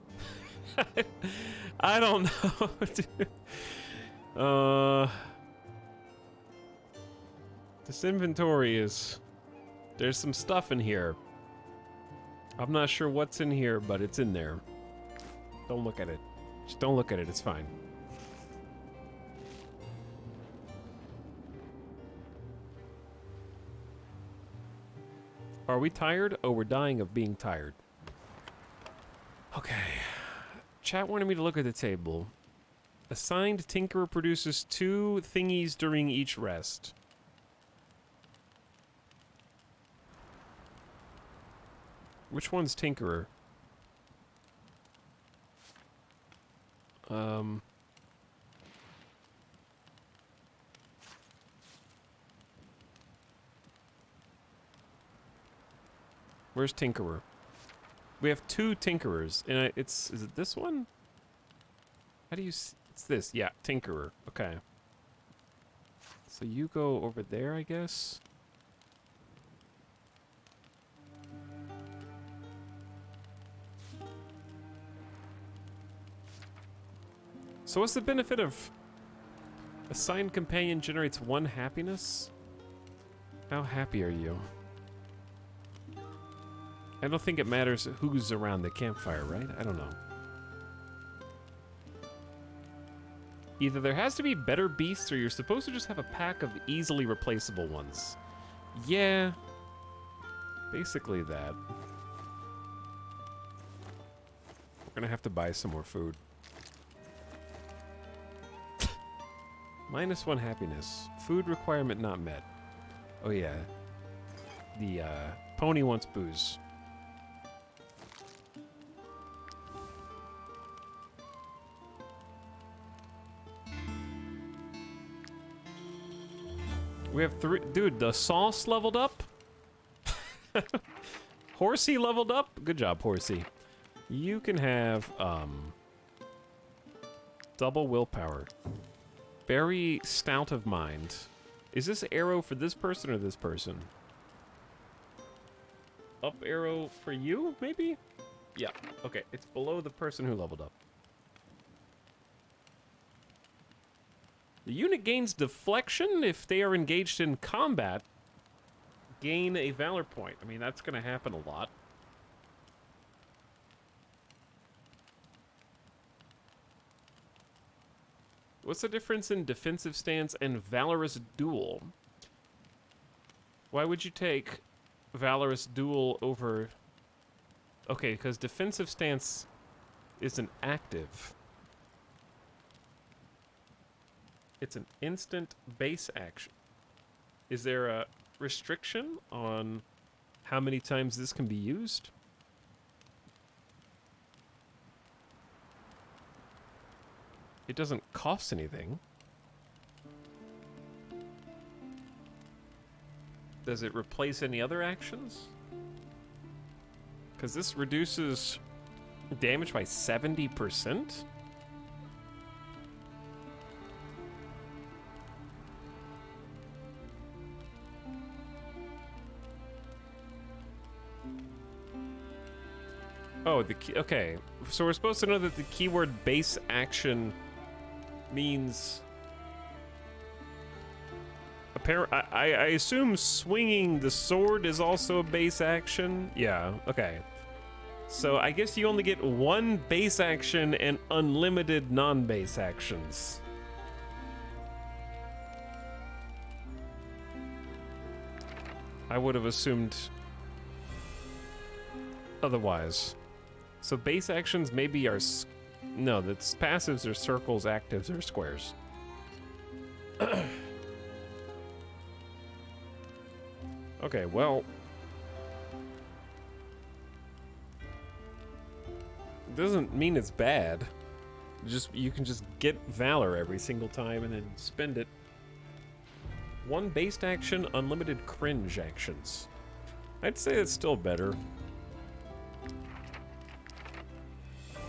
I don't know, dude. This inventory is... There's some stuff in here. I'm not sure what's in here, but it's in there. Don't look at it. Just don't look at it, it's fine. Are we tired? Oh, we're dying of being tired. Okay. Chat wanted me to look at the table. Assigned Tinkerer produces 2 thingies during each rest. Which one's Tinkerer? Where's Tinkerer? We have 2 Tinkerers, and is it this one? How do you, it's this, yeah, Tinkerer, okay. So you go over there, I guess? So what's the benefit of assigned companion generates 1 happiness? How happy are you? I don't think it matters who's around the campfire, right? I don't know. Either there has to be better beasts or you're supposed to just have a pack of easily replaceable ones. Yeah. Basically that. We're gonna have to buy some more food. -1 happiness. Food requirement not met. Oh yeah. The pony wants booze. We have 3. Dude, the sauce leveled up. Horsey leveled up. Good job, Horsey. You can have double willpower. Very stout of mind. Is this arrow for this person or this person? Up arrow for you, maybe? Yeah, okay. It's below the person who leveled up. The unit gains deflection if they are engaged in combat. Gain a valor point. I mean, that's going to happen a lot. What's the difference in defensive stance and valorous duel? Why would you take valorous duel over... Okay, because defensive stance is an active. It's an instant base action. Is there a restriction on how many times this can be used? It doesn't cost anything. Does it replace any other actions? Because this reduces damage by 70%? Oh, the key, okay. So we're supposed to know that the keyword base action means... I assume swinging the sword is also a base action? Yeah, okay. So I guess you only get 1 base action and unlimited non-base actions. I would have assumed otherwise. So base actions maybe are... No, that's passives are circles, actives are squares. Okay, well... Doesn't mean it's bad. You can just get Valor every single time and then spend it. 1 based action, unlimited cringe actions. I'd say it's still better.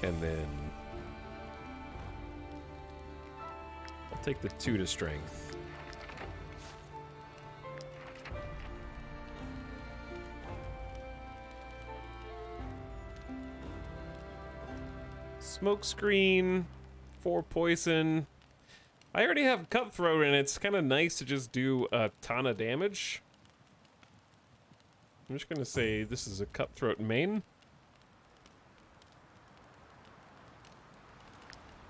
And then... I'll take the 2 to strength. Smoke screen, 4 poison. I already have Cutthroat and it's kind of nice to just do a ton of damage. I'm just gonna say this is a Cutthroat main.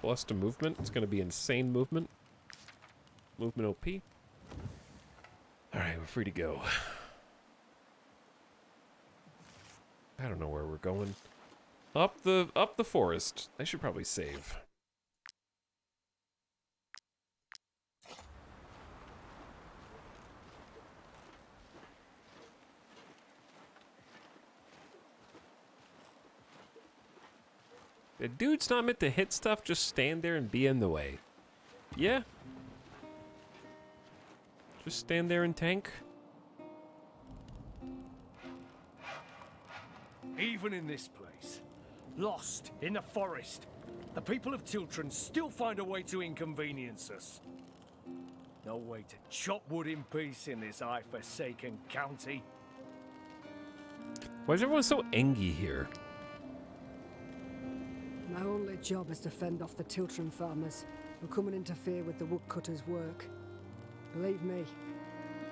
Plus to movement, it's gonna be insane movement. Movement OP. Alright, we're free to go. I don't know where we're going. Up the forest. I should probably save. The dude's not meant to hit stuff, just stand there and be in the way. Yeah. Just stand there and tank. Even in this place, lost in the forest, the people of Tiltron still find a way to inconvenience us. No way to chop wood in peace in this eye-forsaken county. Why is everyone so angry here? My only job is to fend off the Tiltron farmers who come and interfere with the woodcutters' work. Believe me,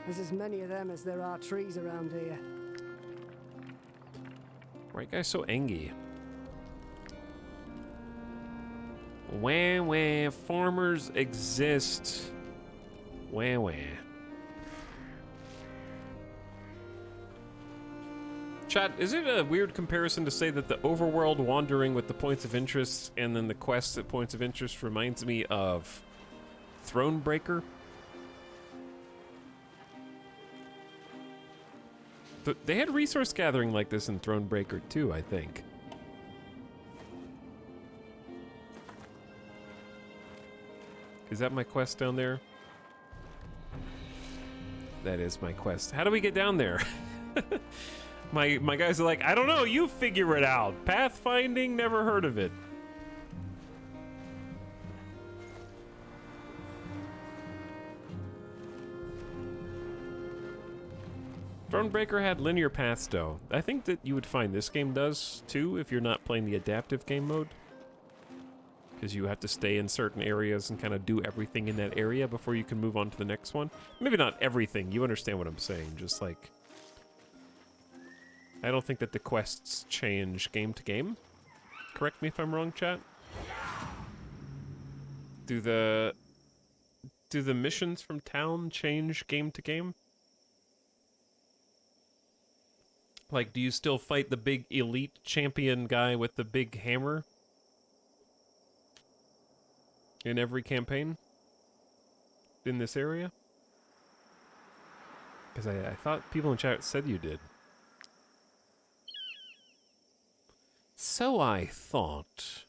there's as many of them as there are trees around here. Why are you guys so angry? Wah wah, farmers exist. Wah wah. Chat, is it a weird comparison to say that the overworld wandering with the points of interest and then the quests at points of interest reminds me of Thronebreaker? They had resource gathering like this in Thronebreaker too, I think. Is that my quest down there? That is my quest. How do we get down there? My guys are like, I don't know, you figure it out. Pathfinding, never heard of it. Thronebreaker had linear paths though. I think that you would find this game does too if you're not playing the adaptive game mode. Because you have to stay in certain areas and kind of do everything in that area before you can move on to the next one. Maybe not everything, you understand what I'm saying, just like... I don't think that the quests change game to game. Correct me if I'm wrong, chat. Do the missions from town change game to game? Like, do you still fight the big elite champion guy with the big hammer? In every campaign? In this area? Because I thought people in chat said you did. So I thought.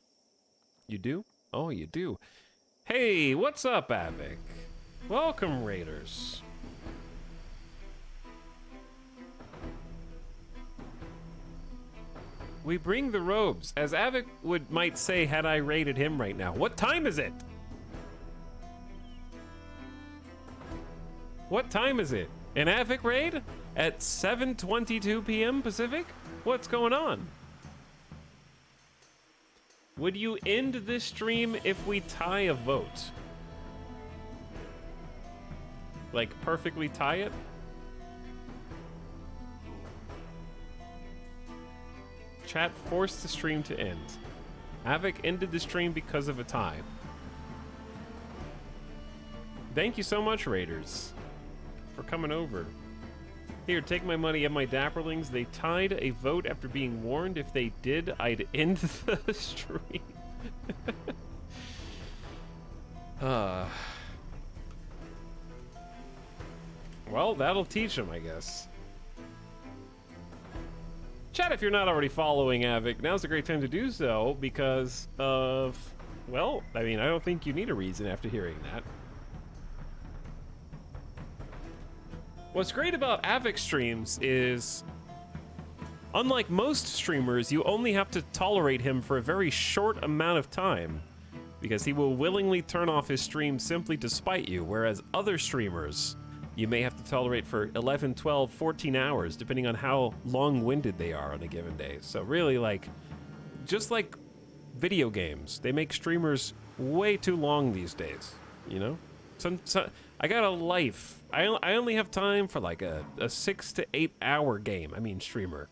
You do? Oh, you do. Hey, what's up, Avik? Welcome, Raiders. We bring the robes, as Avik might say had I raided him right now. What time is it? What time is it? An Avik raid? At 7:22 p.m. Pacific? What's going on? Would you end this stream if we tie a vote? Like, perfectly tie it? Chat forced the stream to end. Avik ended the stream because of a tie. Thank you so much, Raiders, for coming over. Here, take my money and my dapperlings. They tied a vote after being warned. If they did, I'd end the stream. Well, that'll teach them, I guess. Chat, if you're not already following Avik, now's a great time to do so because of, well, I mean, I don't think you need a reason after hearing that. What's great about Avik streams is, unlike most streamers, you only have to tolerate him for a very short amount of time because he will willingly turn off his stream simply to spite you, whereas other streamers, you may have to tolerate for 11, 12, 14 hours, depending on how long-winded they are on a given day. So really, like, just like video games, they make streamers way too long these days, you know? I got a life. I only have time for like a 6 to 8 hour game. I mean, streamer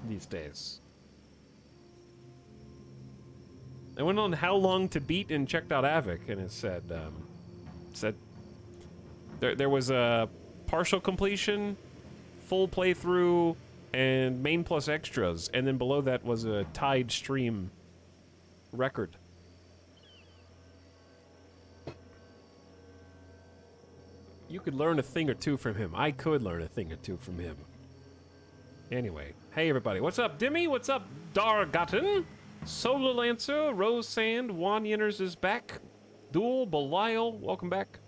these days. I went on How Long to Beat and checked out Avik, and it said there was a partial completion, full playthrough, and main plus extras, and then below that was a tied stream record. You could learn a thing or two from him. I could learn a thing or two from him. Anyway, hey everybody, what's up, Dimmy? What's up, Dargotten? Solar Lancer, Rose Sand, Juan Yenners is back. Duel, Belial, welcome back.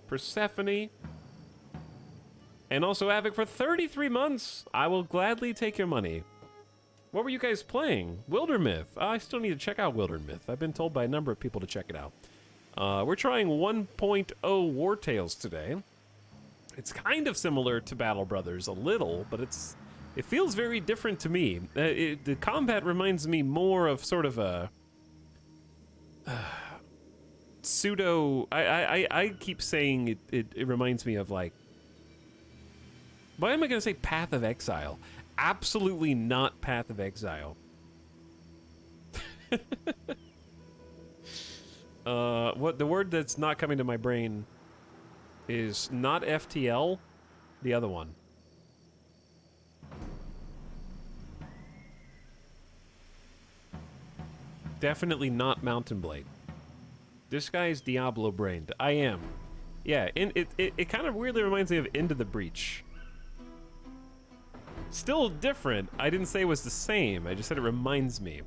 Persephone. And also Avik for 33 months. I will gladly take your money. What were you guys playing? Wildermyth. I still need to check out Wildermyth. I've been told by a number of people to check it out. We're trying 1.0 War Tales today. It's kind of similar to Battle Brothers a little, but it feels very different to me. The combat reminds me more of sort of a pseudo. I keep saying it reminds me of, like, why am I going to say Path of Exile? absolutely not Path of Exile. What the word that's not coming to my brain is not FTL, the other one. Definitely not Mountain Blade. This guy is Diablo brained. I am. Yeah, it kind of weirdly reminds me of Into the Breach. Still different. I didn't say it was the same. I just said it reminds me.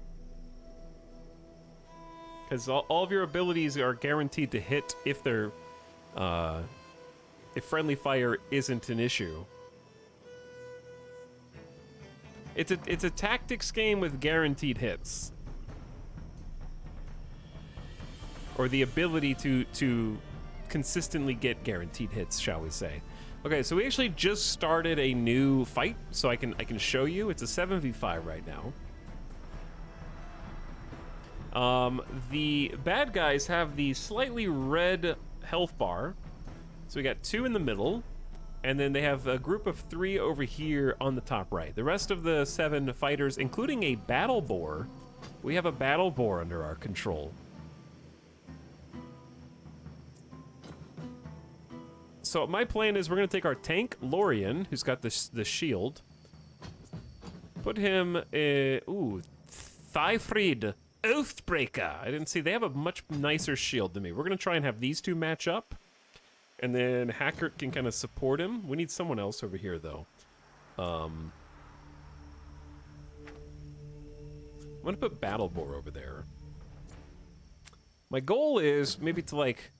Because all of your abilities are guaranteed to hit if they're, if friendly fire isn't an issue. It's a tactics game with guaranteed hits. Or the ability to consistently get guaranteed hits, shall we say. Okay, so we actually just started a new fight, so I can show you. It's a 7v5 right now. The bad guys have the slightly red health bar. So we got 2 in the middle, and then they have a group of 3 over here on the top right. The rest of the 7 fighters, including a battle boar, we have a battle boar under our control. So my plan is we're going to take our tank, Lorien, who's got the shield. Put him, Thyfried Oathbreaker. I didn't see, they have a much nicer shield than me. We're going to try and have these 2 match up. And then Hackert can kind of support him. We need someone else over here, though. I'm going to put Battle Boar over there. My goal is maybe to, like,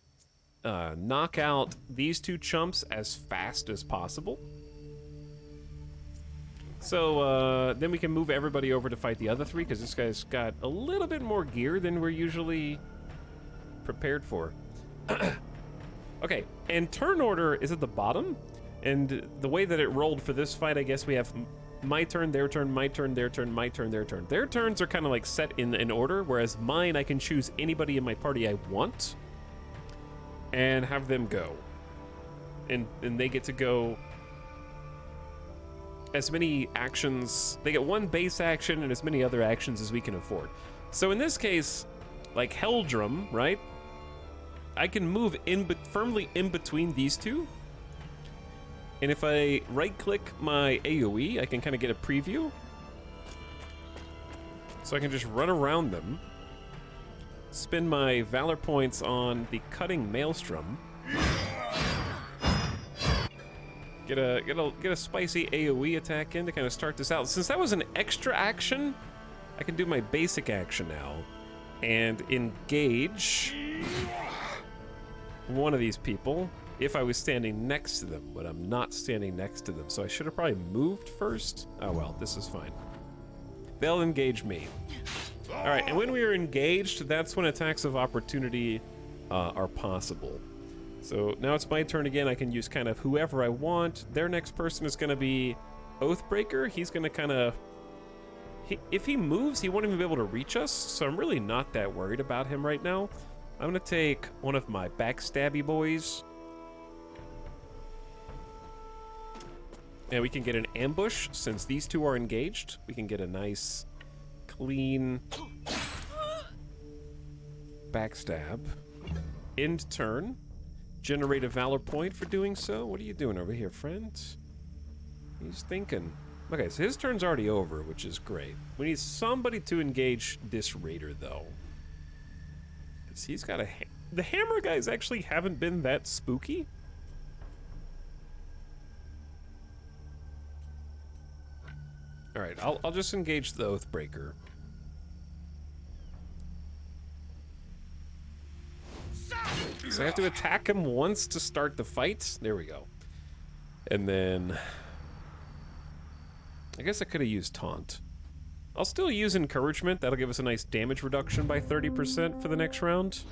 knock out these 2 chumps as fast as possible. So, then we can move everybody over to fight the other 3, because this guy's got a little bit more gear than we're usually prepared for. Okay, and turn order is at the bottom, and the way that it rolled for this fight, I guess we have my turn, their turn, my turn, their turn, my turn, their turn. Their turns are kind of like set in order, whereas mine, I can choose anybody in my party I want and have them go. And they get to go as many actions, they get 1 base action and as many other actions as we can afford. So in this case, like Heldrum, right? I can move firmly in between these 2. And if I right-click my AoE, I can kind of get a preview. So I can just run around them, spend my Valor points on the Cutting Maelstrom, get a spicy AoE attack in to kind of start this out. Since that was an extra action, I can do my basic action now and engage one of these people if I was standing next to them, but I'm not standing next to them, so I should have probably moved first. Oh well, this is fine. They'll engage me. All right, and when we are engaged, that's when attacks of opportunity are possible. So now it's my turn again. I can use kind of whoever I want. Their next person is going to be Oathbreaker. He's going to kind of... if he moves, he won't even be able to reach us, so I'm really not that worried about him right now. I'm going to take one of my backstabby boys. And we can get an ambush. Since these 2 are engaged, we can get a nice, clean backstab. End turn. Generate a Valor point for doing so. What are you doing over here, friend? He's thinking. Okay, so his turn's already over, which is great. We need somebody to engage this raider, though. Because he's got a... the hammer guys actually haven't been that spooky. Alright, I'll just engage the Oathbreaker. So I have to attack him once to start the fight. There we go. And then... I guess I could have used Taunt. I'll still use Encouragement. That'll give us a nice damage reduction by 30% for the next round.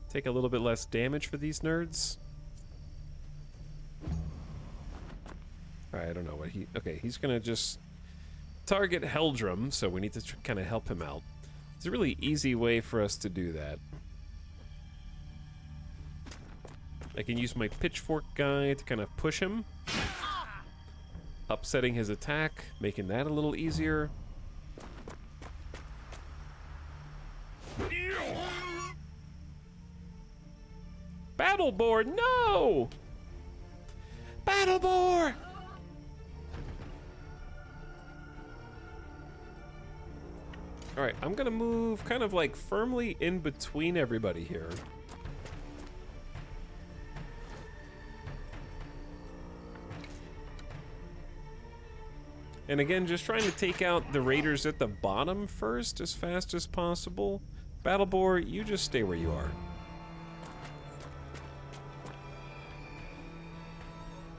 Take a little bit less damage for these nerds. Alright, I don't know what he... okay, he's gonna just target Heldrum, so we need to kind of help him out. It's a really easy way for us to do that. I can use my pitchfork guy to kind of push him. upsetting his attack, making that a little easier. Battleboard, no! Battleboard! Alright, I'm gonna move kind of like firmly in between everybody here. And again, just trying to take out the raiders at the bottom first as fast as possible. Battleboard, you just stay where you are.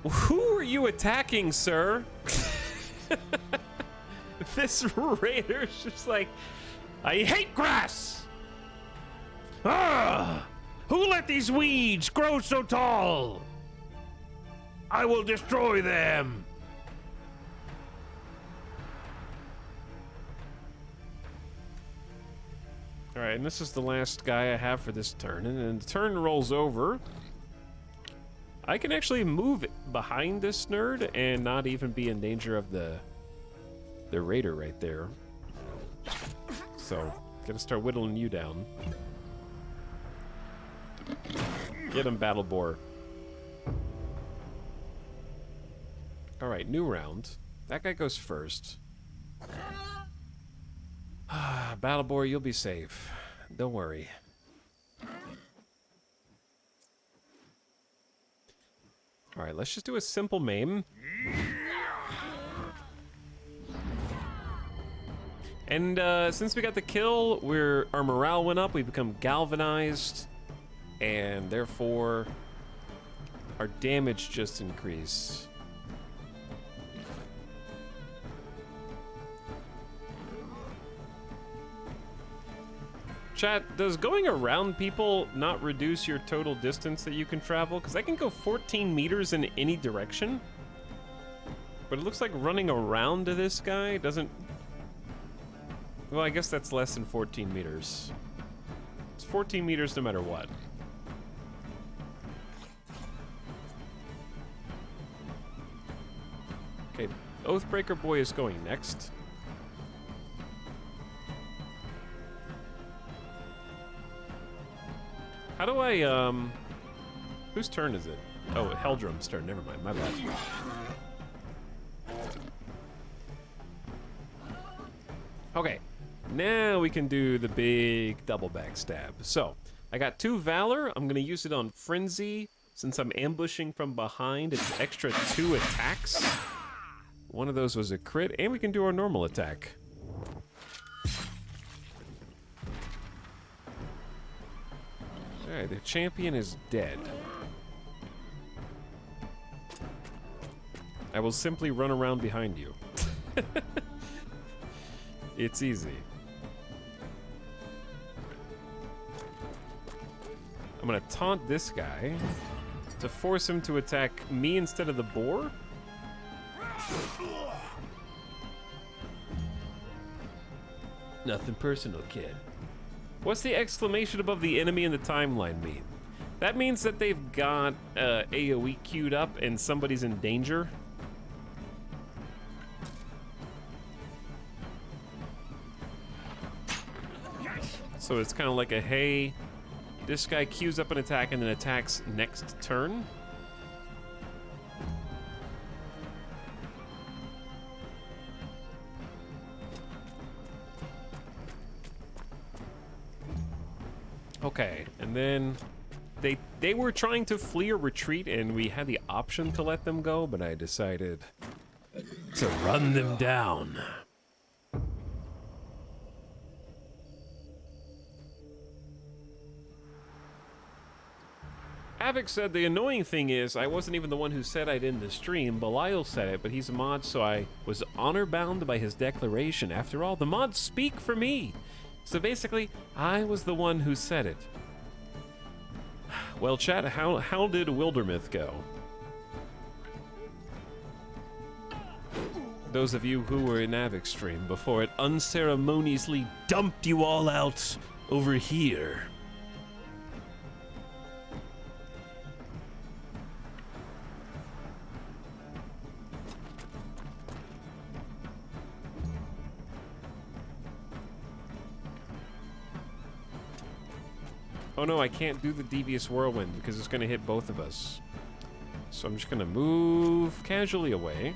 Who are you attacking, sir? This raider's just like, I hate grass! Ah! Who let these weeds grow so tall? I will destroy them! Alright, and this is the last guy I have for this turn, and then the turn rolls over. I can actually move behind this nerd and not even be in danger of the raider right there. So, gotta start whittling you down. Get him, Battleboar. Alright, new round. That guy goes first. Battleboar, you'll be safe. Don't worry. Alright, let's just do a simple maim. And since we got the kill, our morale went up, we become galvanized, and therefore our damage just increased. Chat, does going around people not reduce your total distance that you can travel? Because I can go 14 meters in any direction. But it looks like running around to this guy doesn't... Well, I guess that's less than 14 meters. It's 14 meters no matter what. Okay, Oathbreaker Boy is going next. How do I, whose turn is it? Oh, Heldrum's turn, never mind, my bad. Okay, now we can do the big double backstab. So, I got 2 Valor, I'm gonna use it on Frenzy. Since I'm ambushing from behind, it's extra 2 attacks. One of those was a crit, and we can do our normal attack. Alright, the champion is dead. I will simply run around behind you. It's easy. I'm gonna taunt this guy to force him to attack me instead of the boar. Nothing personal, kid. What's the exclamation above the enemy in the timeline mean? That means that they've got AoE queued up and somebody's in danger. So it's kind of like a, hey, this guy queues up an attack and then attacks next turn. Okay, and then they were trying to flee or retreat, and we had the option to let them go, but I decided to run them down. Havoc said the annoying thing is I wasn't even the one who said I'd end the stream. Belial said it, but he's a mod, so I was honor-bound by his declaration. After all, the mods speak for me. So basically, I was the one who said it. Well, chat, how did Wildermyth go? Those of you who were in Havoc's stream before it unceremoniously dumped you all out over here. Oh no, I can't do the Devious Whirlwind because it's going to hit both of us. So I'm just going to move casually away.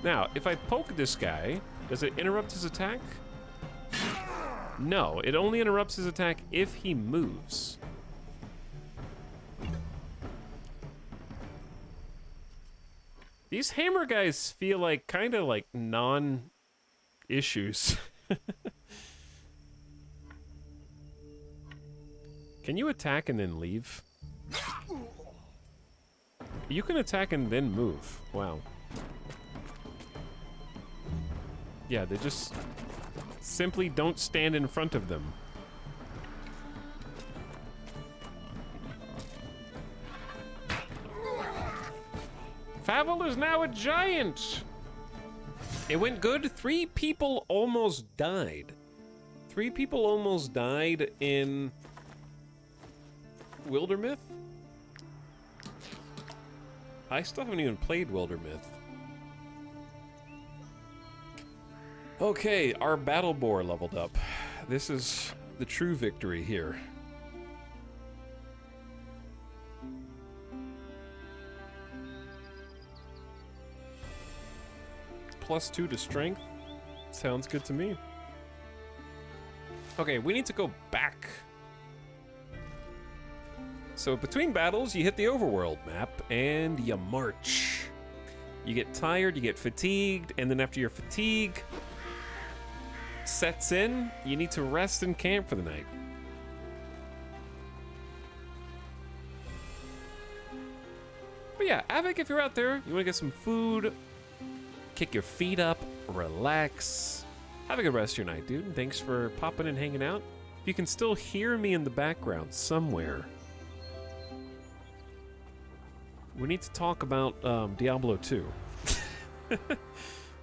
Now, if I poke this guy, does it interrupt his attack? No, it only interrupts his attack if he moves. These hammer guys feel like kind of like non-issues. Can you attack and then leave? You can attack and then move. Wow. Yeah, they just simply don't stand in front of them. Favel is now a giant! It went good. 3 people almost died. 3 people almost died in Wildermyth? I still haven't even played Wildermyth. Okay, our battle boar leveled up. This is the true victory here. +2 to strength. Sounds good to me. Okay, we need to go back. So between battles, you hit the overworld map and you march. You get tired, you get fatigued, and then after your fatigue sets in, you need to rest and camp for the night. But yeah, Avik, if you're out there, you want to get some food, kick your feet up, relax, have a good rest of your night, dude. Thanks for popping and hanging out. You can still hear me in the background somewhere. We need to talk about Diablo 2.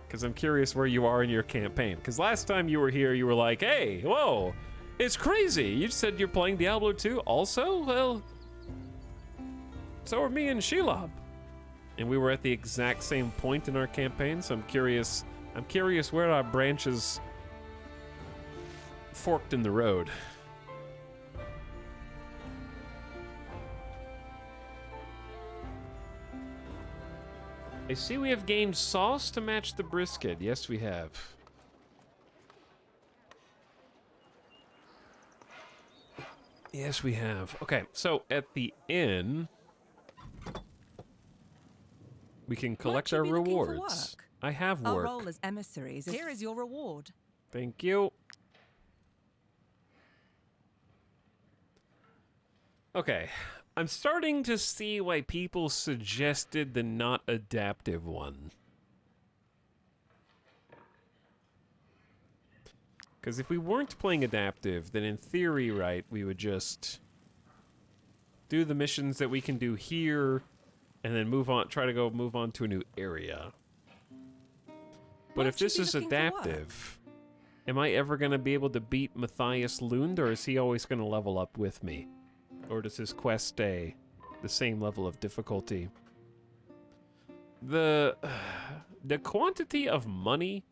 Because I'm curious where you are in your campaign. Because last time you were here, you were like, hey, whoa, it's crazy. You said you're playing Diablo 2 also? Well, so are me and Shelob. And we were at the exact same point in our campaign, so I'm curious where our branches forked in the road. I see we have gained sauce to match the brisket. Yes, we have. Yes, we have. Okay, so at the inn, we can collect our rewards. I have work. Our role as emissaries. Here is your reward. Thank you. Okay. I'm starting to see why people suggested the not adaptive one. Because if we weren't playing adaptive, then in theory, right, we would just do the missions that we can do here and then move on, move on to a new area. But if this is adaptive, am I ever going to be able to beat Matthias Lund, or is he always going to level up with me? Or does his quest stay the same level of difficulty? The quantity of money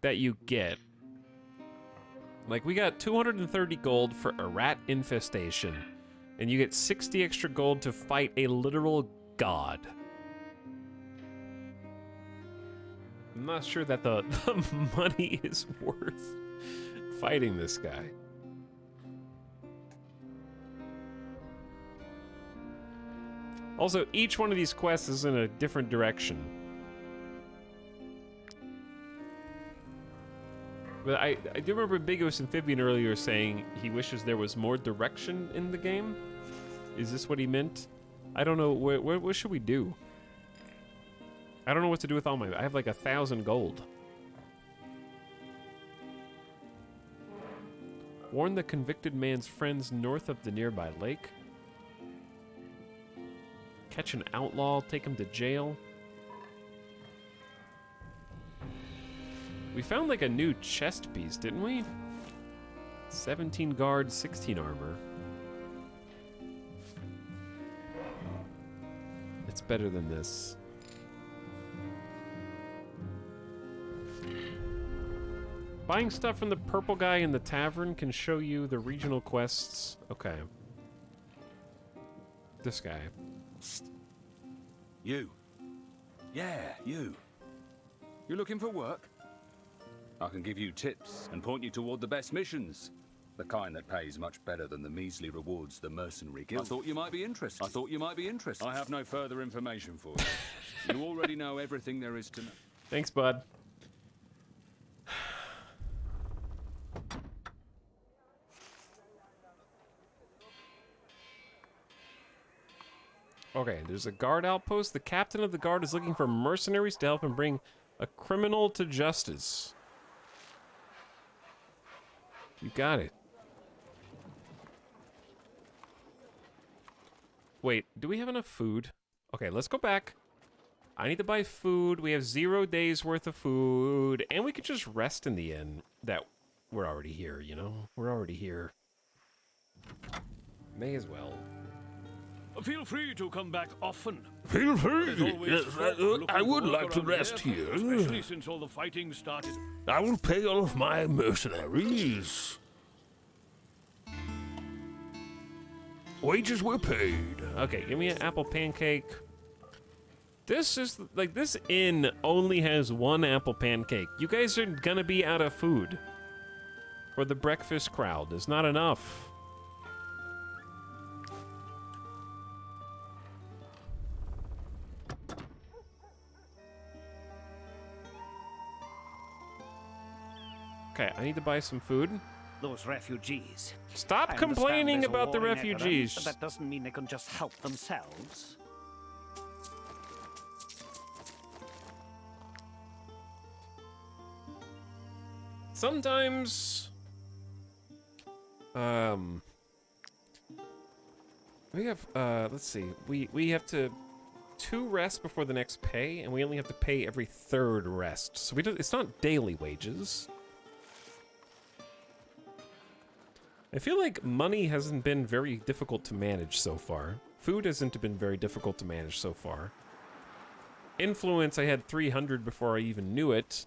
that you get, like we got 230 gold for a rat infestation, and you get 60 extra gold to fight a literal god. I'm not sure that the money is worth fighting this guy. Also, each one of these quests is in a different direction. But I do remember Ambiguous Amphibian earlier saying he wishes there was more direction in the game. Is this what he meant? I don't know. What should we do? I don't know what to do with all my... I have like 1,000 gold. Warn the convicted man's friends north of the nearby lake. Catch an outlaw, take him to jail. We found like a new chest piece, didn't we? 17 guard, 16 armor. It's better than this. Buying stuff from the purple guy in the tavern can show you the regional quests. Okay. This guy. You. Yeah, you. You looking for work? I can give you tips and point you toward the best missions. The kind that pays much better than the measly rewards the Mercenary Guild. I thought you might be interested. I have no further information for you. You already know everything there is to know. Thanks, bud. Okay, there's a guard outpost. The captain of the guard is looking for mercenaries to help him bring a criminal to justice. You got it. Wait, do we have enough food? Okay, let's go back. I need to buy food. We have 0 days worth of food. And we could just rest in the inn. That we're already here, you know? We're already here. May as well. Feel free to come back often. Feel free. Yes, I would like to rest here. Especially since all the fighting started. I will pay all of my mercenaries. Wages were paid. Okay, give me an apple pancake. This is, like, this inn only has 1 apple pancake. You guys are gonna be out of food. For the breakfast crowd. There's not enough. Okay, I need to buy some food. Those refugees. Stop complaining about the refugees. But that doesn't mean they can just help themselves. Sometimes, we have, let's see, we have to 2 rests before the next pay, and we only have to pay every 3rd rest. So it's not daily wages. I feel like money hasn't been very difficult to manage so far. Food hasn't been very difficult to manage so far. Influence, I had 300 before I even knew it.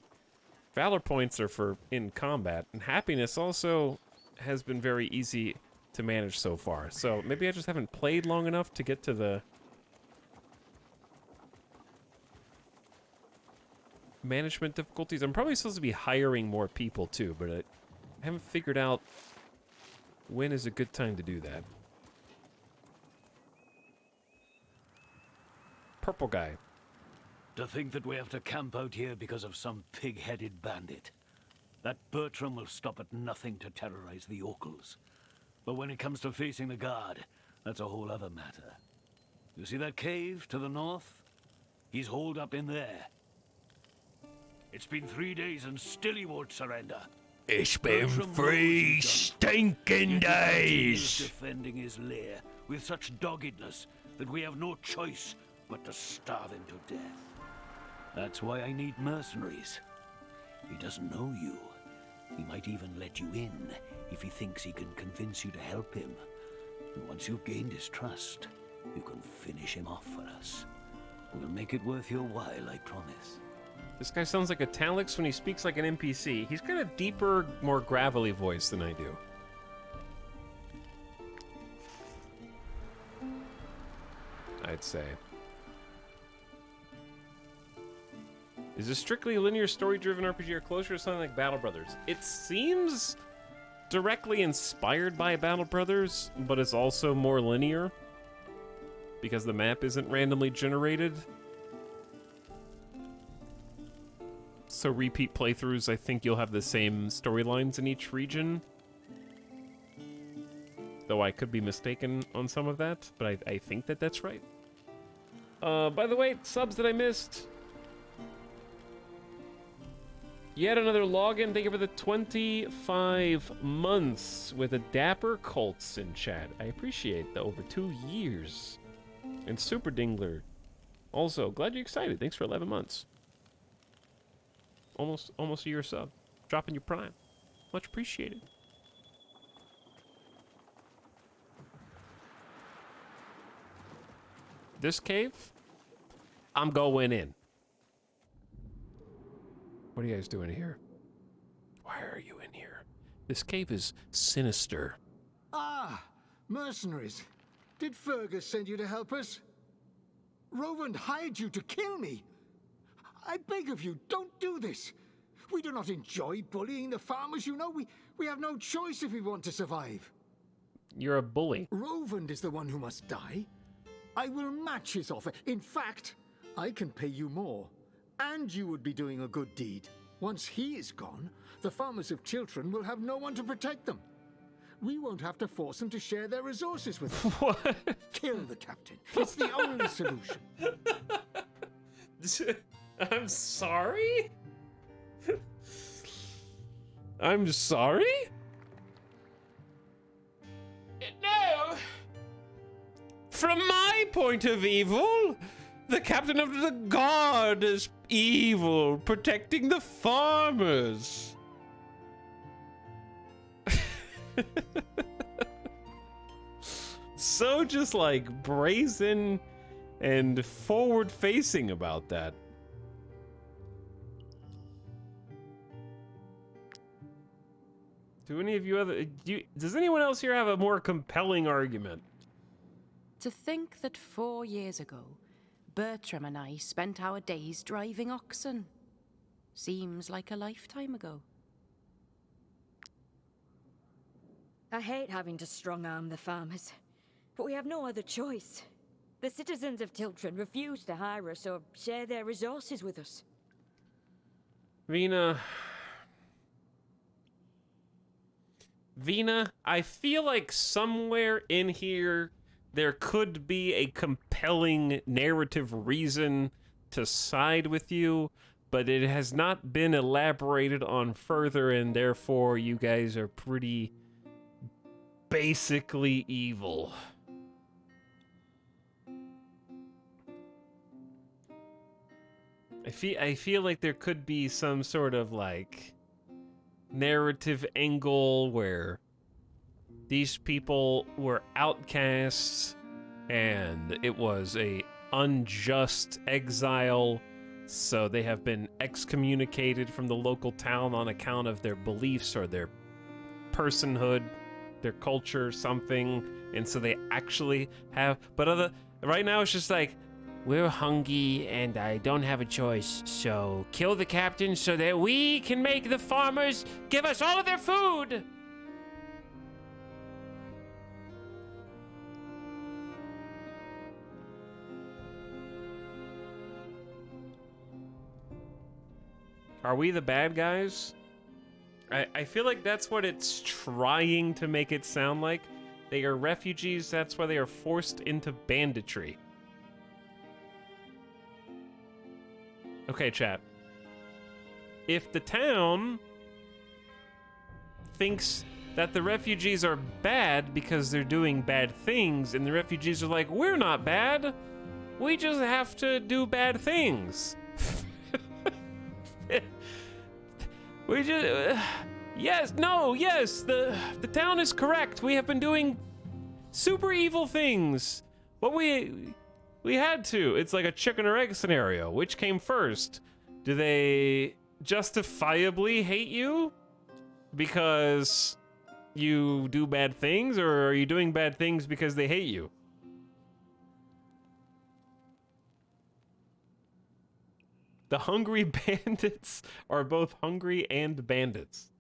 Valor points are for in combat, and happiness also has been very easy to manage so far. So maybe I just haven't played long enough to get to the management difficulties. I'm probably supposed to be hiring more people too, but I haven't figured out when is a good time to do that. Purple guy. To think that we have to camp out here because of some pig-headed bandit. That Bertram will stop at nothing to terrorize the Orcals. But when it comes to facing the guard, that's a whole other matter. You see that cave to the north? He's holed up in there. It's been 3 days and still he won't surrender. It's been 3 stinking days. Defending his lair with such doggedness that we have no choice but to starve him to death. That's why I need mercenaries. He doesn't know you. He might even let you in if he thinks he can convince you to help him. And once you've gained his trust, you can finish him off for us. We'll make it worth your while, I promise. This guy sounds like a Talix when he speaks like an NPC. He's got a deeper, more gravelly voice than I do. I'd say. Is this strictly a linear story-driven RPG or closer to something like Battle Brothers? It seems directly inspired by Battle Brothers, but it's also more linear because the map isn't randomly generated. So repeat playthroughs, I think you'll have the same storylines in each region. Though I could be mistaken on some of that, but I think that that's right. By the way, subs that I missed. Yet another login. Thank you for the 25 months with a Dapper Colts in chat. I appreciate the over 2 years. And Super Dingler. Also, glad you're excited. Thanks for 11 months. Almost a year sub. Dropping your prime. Much appreciated. This cave, I'm going in. What are you guys doing here? Why Why are you in here? This cave is sinister. Ah, mercenaries. Did Fergus send you to help us? Rovand hired you to kill me. I beg of you, don't do this. We do not enjoy bullying the farmers, you know. We have no choice if we want to survive. You're a bully. Rovand is the one who must die. I will match his offer. In fact, I can pay you more. And you would be doing a good deed. Once he is gone, the farmers of Chiltern will have no one to protect them. We won't have to force them to share their resources with us. What? Kill the captain. It's the only solution. I'm sorry? I'm sorry? No! From my point of evil, the captain of the guard is evil, protecting the farmers. So just like brazen and forward facing about that. Do any of you does anyone else here have a more compelling argument? To think that 4 years ago, Bertram and I spent our days driving oxen. Seems like a lifetime ago. I hate having to strong-arm the farmers, but we have no other choice. The citizens of Tiltron refuse to hire us or share their resources with us. Vina, I feel like somewhere in here there could be a compelling narrative reason to side with you, but it has not been elaborated on further, and therefore you guys are pretty basically evil. I feel like there could be some sort of like narrative angle where these people were outcasts and it was a unjust exile, so they have been excommunicated from the local town on account of their beliefs or their personhood, their culture, something, and so they actually have, but right now it's just like, we're hungry and I don't have a choice, so kill the captain so that we can make the farmers give us all of their food. Are we the bad guys? I feel like that's what it's trying to make it sound like. They are refugees, that's why they are forced into banditry. Okay, chat. If the town thinks that the refugees are bad because they're doing bad things, and the refugees are like, we're not bad, we just have to do bad things. We just... yes, the town is correct. We have been doing super evil things. But we had to. It's like a chicken or egg scenario. Which came first? Do they justifiably hate you because you do bad things, or are you doing bad things because they hate you? The hungry bandits are both hungry and bandits.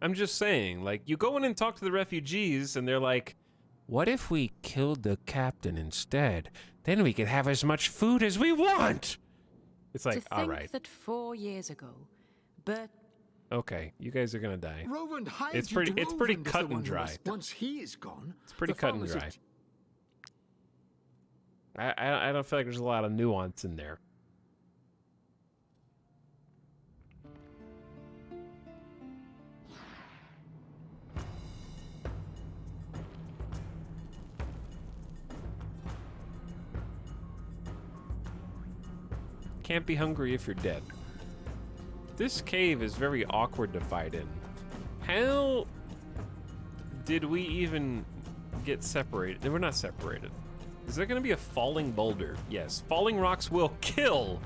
I'm just saying, like, you go in and talk to the refugees, and they're like, what if we killed the captain instead? Then we could have as much food as we want! It's like, all right. To think that 4 years ago, Okay, you guys are gonna die. Rovand hired It's you pretty to it's pretty Rovand is cut the one and who dry. must- Once he is gone, It's pretty the cut and farmers of dry. I don't feel like there's a lot of nuance in there. Can't be hungry if you're dead. This cave is very awkward to fight in. How Did we even get separated? We're not separated. Is there going to be a falling boulder? Yes. Falling rocks will kill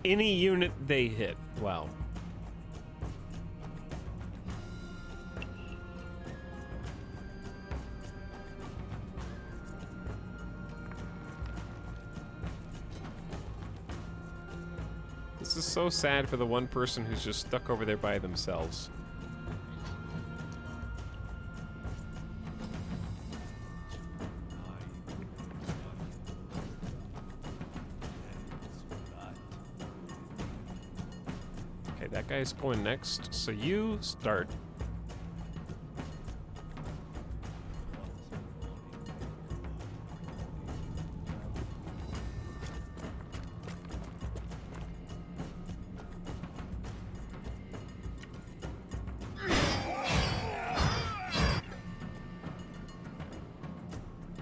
any unit they hit. Wow. This is so sad for the one person who's just stuck over there by themselves. Okay, that guy's going next, so you start.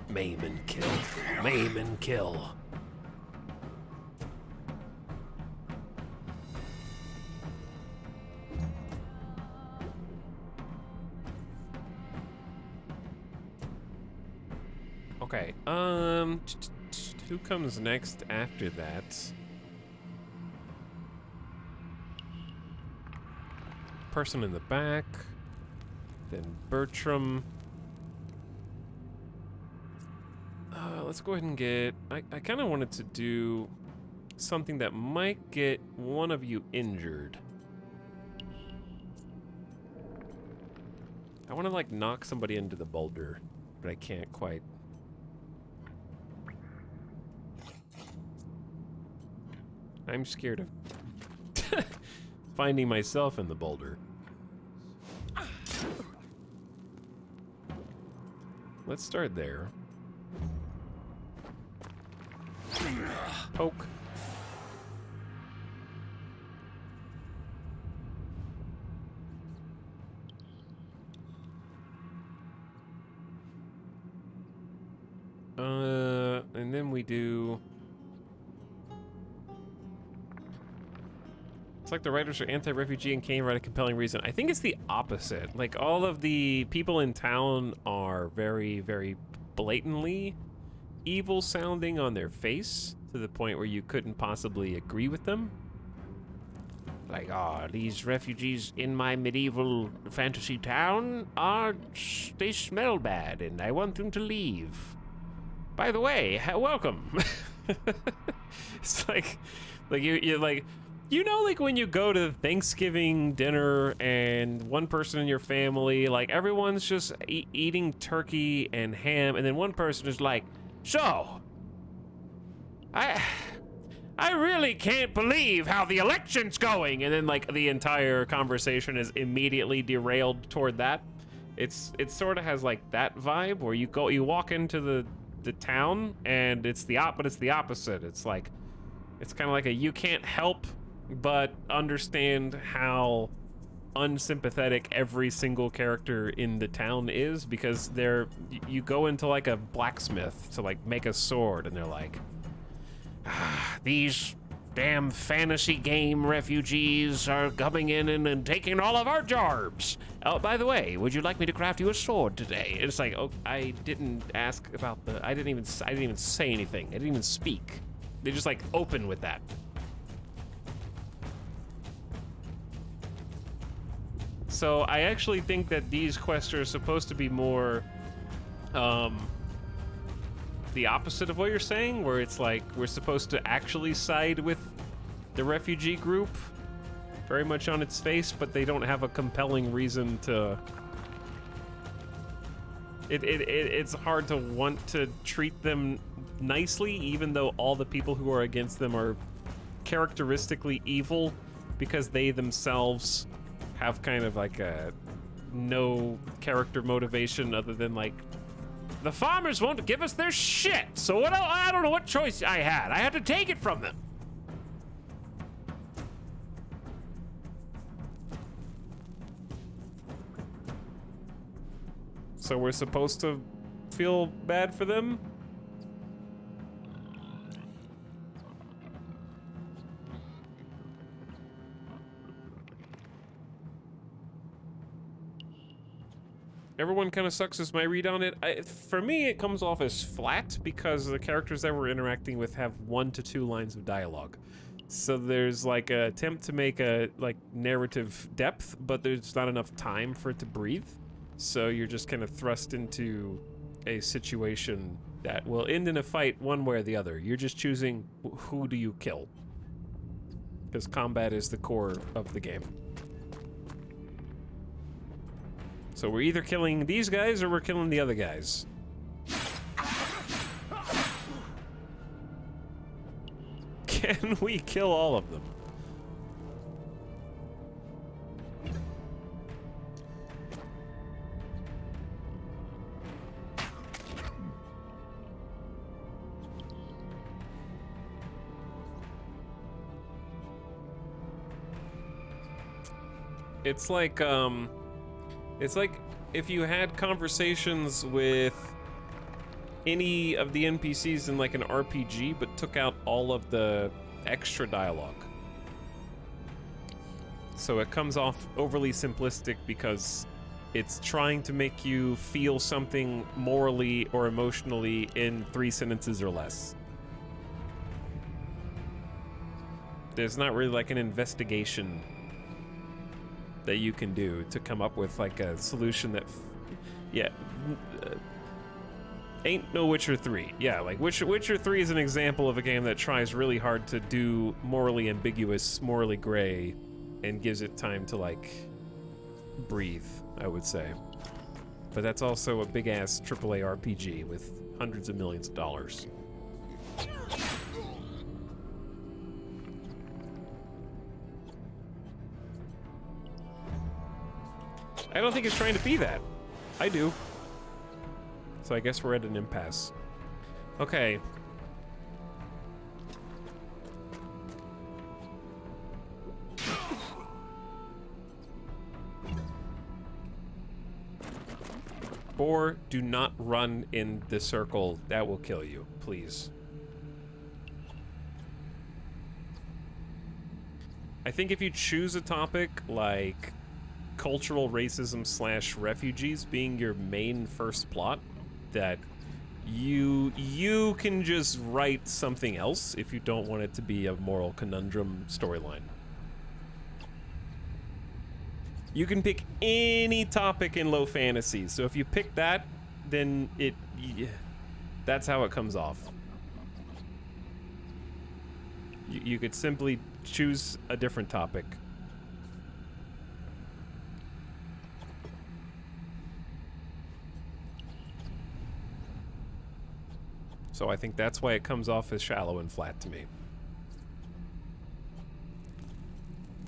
Maim and kill. Maim and kill. Okay, who comes next after that? Person in the back, then Bertram. Let's go ahead and get... I kind of wanted to do something that might get one of you injured. I want to, like, knock somebody into the boulder, but I can't quite. I'm scared of finding myself in the boulder. Let's start there. Poke. And then we do... It's like the writers are anti-refugee and can't write a compelling reason. I think it's the opposite. Like, all of the people in town are very, very blatantly evil sounding on their face to the point where you couldn't possibly agree with them. Like, oh, these refugees in my medieval fantasy town they smell bad and I want them to leave. By the way, welcome. It's like you're like, you know, like when you go to Thanksgiving dinner and one person in your family, like everyone's just eating turkey and ham, and then one person is like, so, I really can't believe how the election's going, and then like the entire conversation is immediately derailed toward that. It sort of has like that vibe where you walk into the town and it's the opposite. It's like, it's kind of like you can't help but understand how unsympathetic every single character in the town is, because you go into like a blacksmith to like make a sword and they're like, these damn fantasy game refugees are coming in and taking all of our jobs. Oh, by the way, would you like me to craft you a sword today? It's like, oh, I didn't ask about I didn't even say anything. I didn't even speak. They just like open with that. So I actually think that these quests are supposed to be more the opposite of what you're saying, where it's like we're supposed to actually side with the refugee group very much on its face, but they don't have a compelling reason to. It's hard to want to treat them nicely, even though all the people who are against them are characteristically evil, because they themselves have kind of like a no character motivation other than like, the farmers won't give us their shit, so what? I don't know what choice I had. I had to take it from them. So we're supposed to feel bad for them? Everyone kind of sucks is my read on it. For me, it comes off as flat because the characters that we're interacting with have 1 to 2 lines of dialogue. So there's like an attempt to make a like narrative depth, but there's not enough time for it to breathe. So you're just kind of thrust into a situation that will end in a fight one way or the other. You're just choosing who do you kill. Because combat is the core of the game. So we're either killing these guys or we're killing the other guys. Can we kill all of them? It's like if you had conversations with any of the NPCs in like an RPG, but took out all of the extra dialogue. So it comes off overly simplistic because it's trying to make you feel something morally or emotionally in 3 sentences or less. There's not really like an investigation that you can do to come up with like a solution that, ain't no Witcher 3. Yeah, like Witcher 3 is an example of a game that tries really hard to do morally ambiguous, morally gray, and gives it time to like breathe, I would say. But that's also a big ass AAA RPG with hundreds of millions of dollars. I don't think it's trying to be that. I do. So I guess we're at an impasse. Okay. Boar, do not run in the circle. That will kill you, please. I think if you choose a topic like cultural racism / refugees being your main first plot, that you can just write something else if you don't want it to be a moral conundrum storyline. You can pick any topic in low fantasy, so if you pick that, then that's how it comes off. You could simply choose a different topic. So I think that's why it comes off as shallow and flat to me.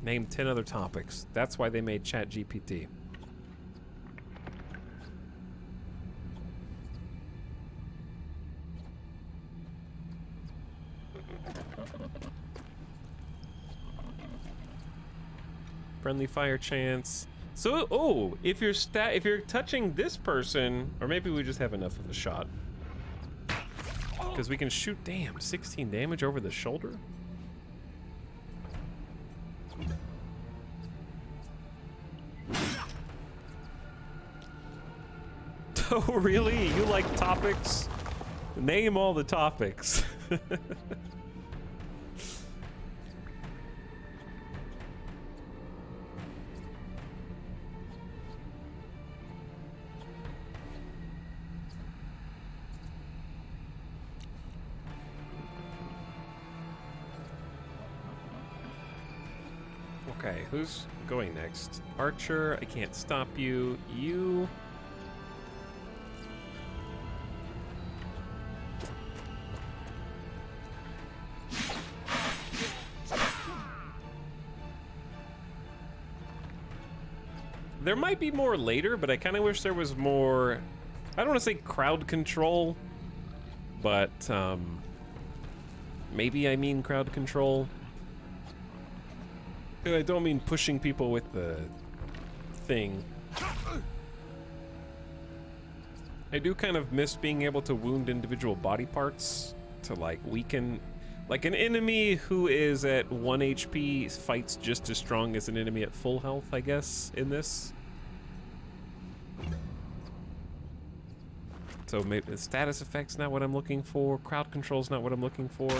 Name 10 other topics. That's why they made ChatGPT. Friendly fire chance. So, if you're touching this person, or maybe we just have enough of a shot. Because we can shoot, 16 damage over the shoulder? Oh, really? You like topics? Name all the topics. Okay, who's going next? Archer, I can't stop you. You... There might be more later, but I kind of wish there was more... I don't want to say crowd control, but maybe I mean crowd control. I don't mean pushing people with the thing. I do kind of miss being able to wound individual body parts to like weaken. Like an enemy who is at 1 HP fights just as strong as an enemy at full health, I guess, in this. So maybe the status effect's not what I'm looking for. Crowd control's not what I'm looking for.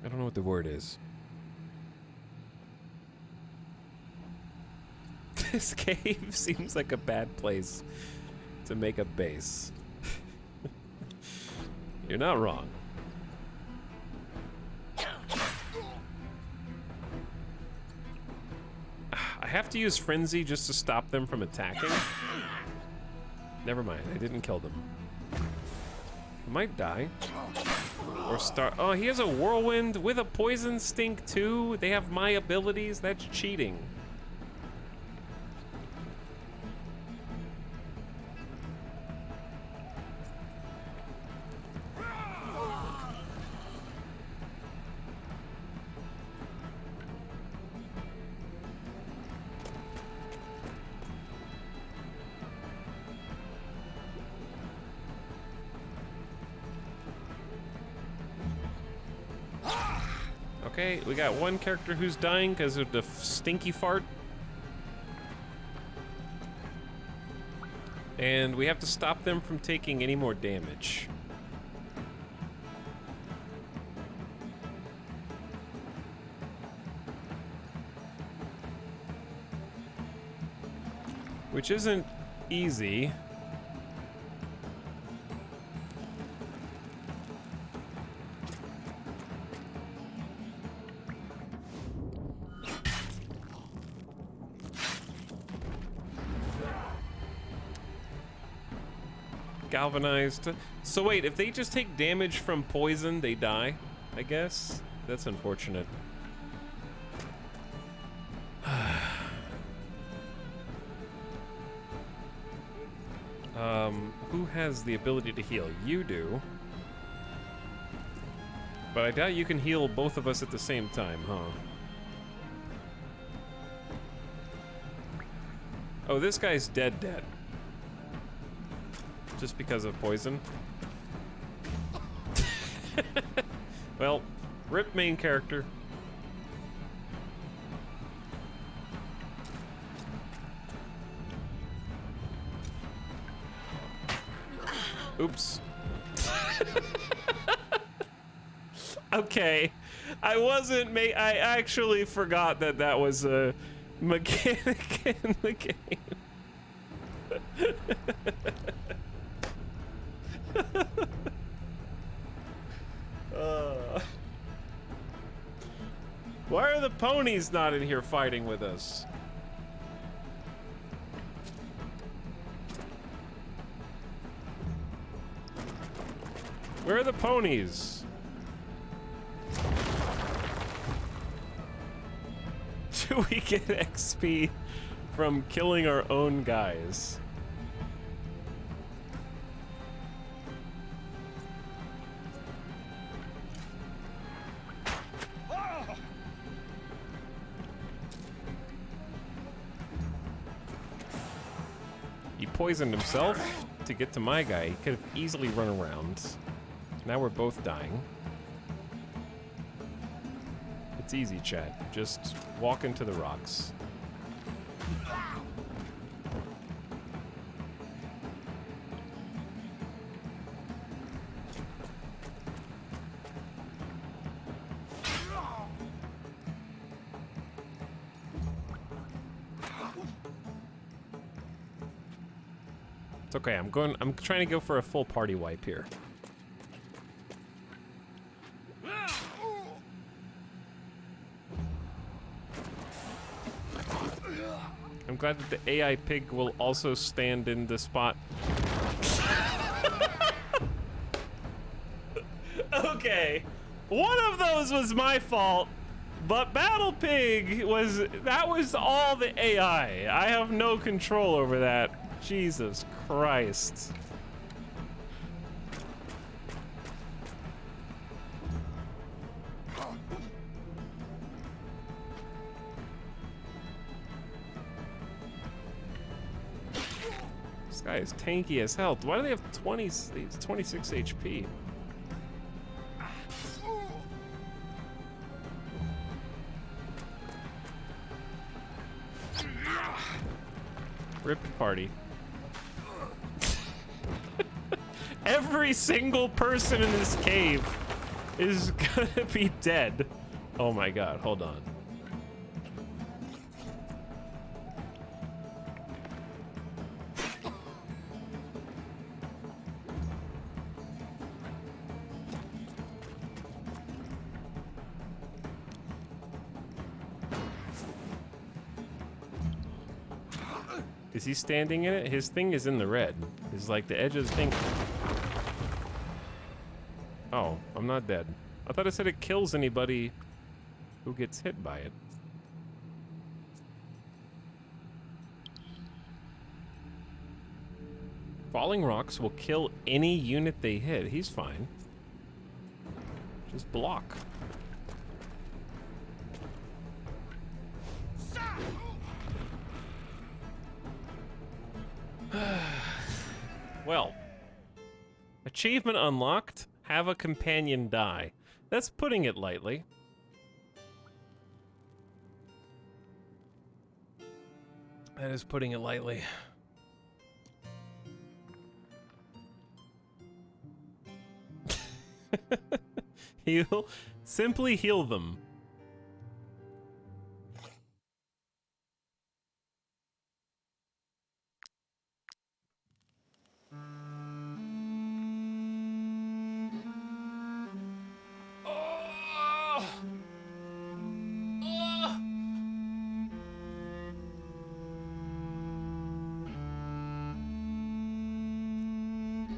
I don't know what the word is. This cave seems like a bad place to make a base. You're not wrong. I have to use Frenzy just to stop them from attacking. Never mind, I didn't kill them. I might die. Or start. Oh, he has a whirlwind with a poison stink too. They have my abilities. That's cheating. Okay, we got one character who's dying because of the stinky fart. And we have to stop them from taking any more damage. Which isn't easy. Galvanized. So wait, if they just take damage from poison, they die, I guess? That's unfortunate. Who has the ability to heal? You do. But I doubt you can heal both of us at the same time, huh? Oh, this guy's dead. Just because of poison. Well, rip main character. Oops. Okay. I actually forgot that that was a mechanic in the game. Why are the ponies not in here fighting with us? Where are the ponies? Do we get XP from killing our own guys? He poisoned himself to get to my guy. He could have easily run around. Now we're both dying. It's easy, chat. Just walk into the rocks. It's okay. I'm trying to go for a full party wipe here. I'm glad that the AI pig will also stand in the spot. Okay, one of those was my fault, but Battle Pig that was all the AI. I have no control over that. Jesus Christ. This guy is tanky as hell. Why do they have 26 HP? Rip party. Every single person in this cave is gonna be dead. Oh my god, hold on. Is he standing in it? His thing is in the red. It's like the edge of the thing. Oh, I'm not dead. I thought it said it kills anybody who gets hit by it. Falling rocks will kill any unit they hit. He's fine. Just block. Well, achievement unlocked. Have a companion die. That's putting it lightly. That is putting it lightly. Heal. Simply heal them.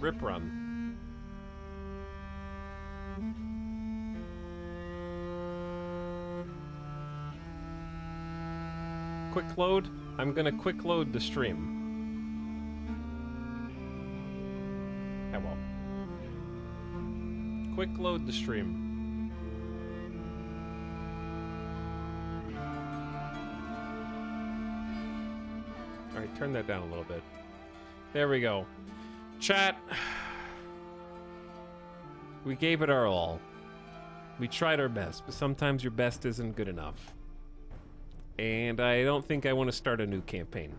Rip run. Quick load. I'm gonna quick load the stream. How well? Quick load the stream. All right, turn that down a little bit. There we go. Chat, we gave it our all. We tried our best, but sometimes your best isn't good enough. And I don't think I want to start a new campaign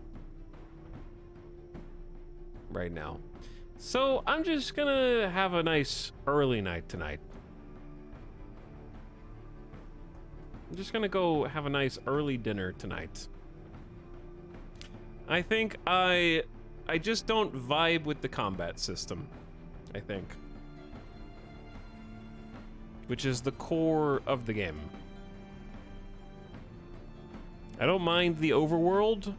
right now. So I'm just gonna have a nice early night tonight. I'm just gonna go have a nice early dinner tonight. I think I just don't vibe with the combat system, I think. Which is the core of the game. I don't mind the overworld.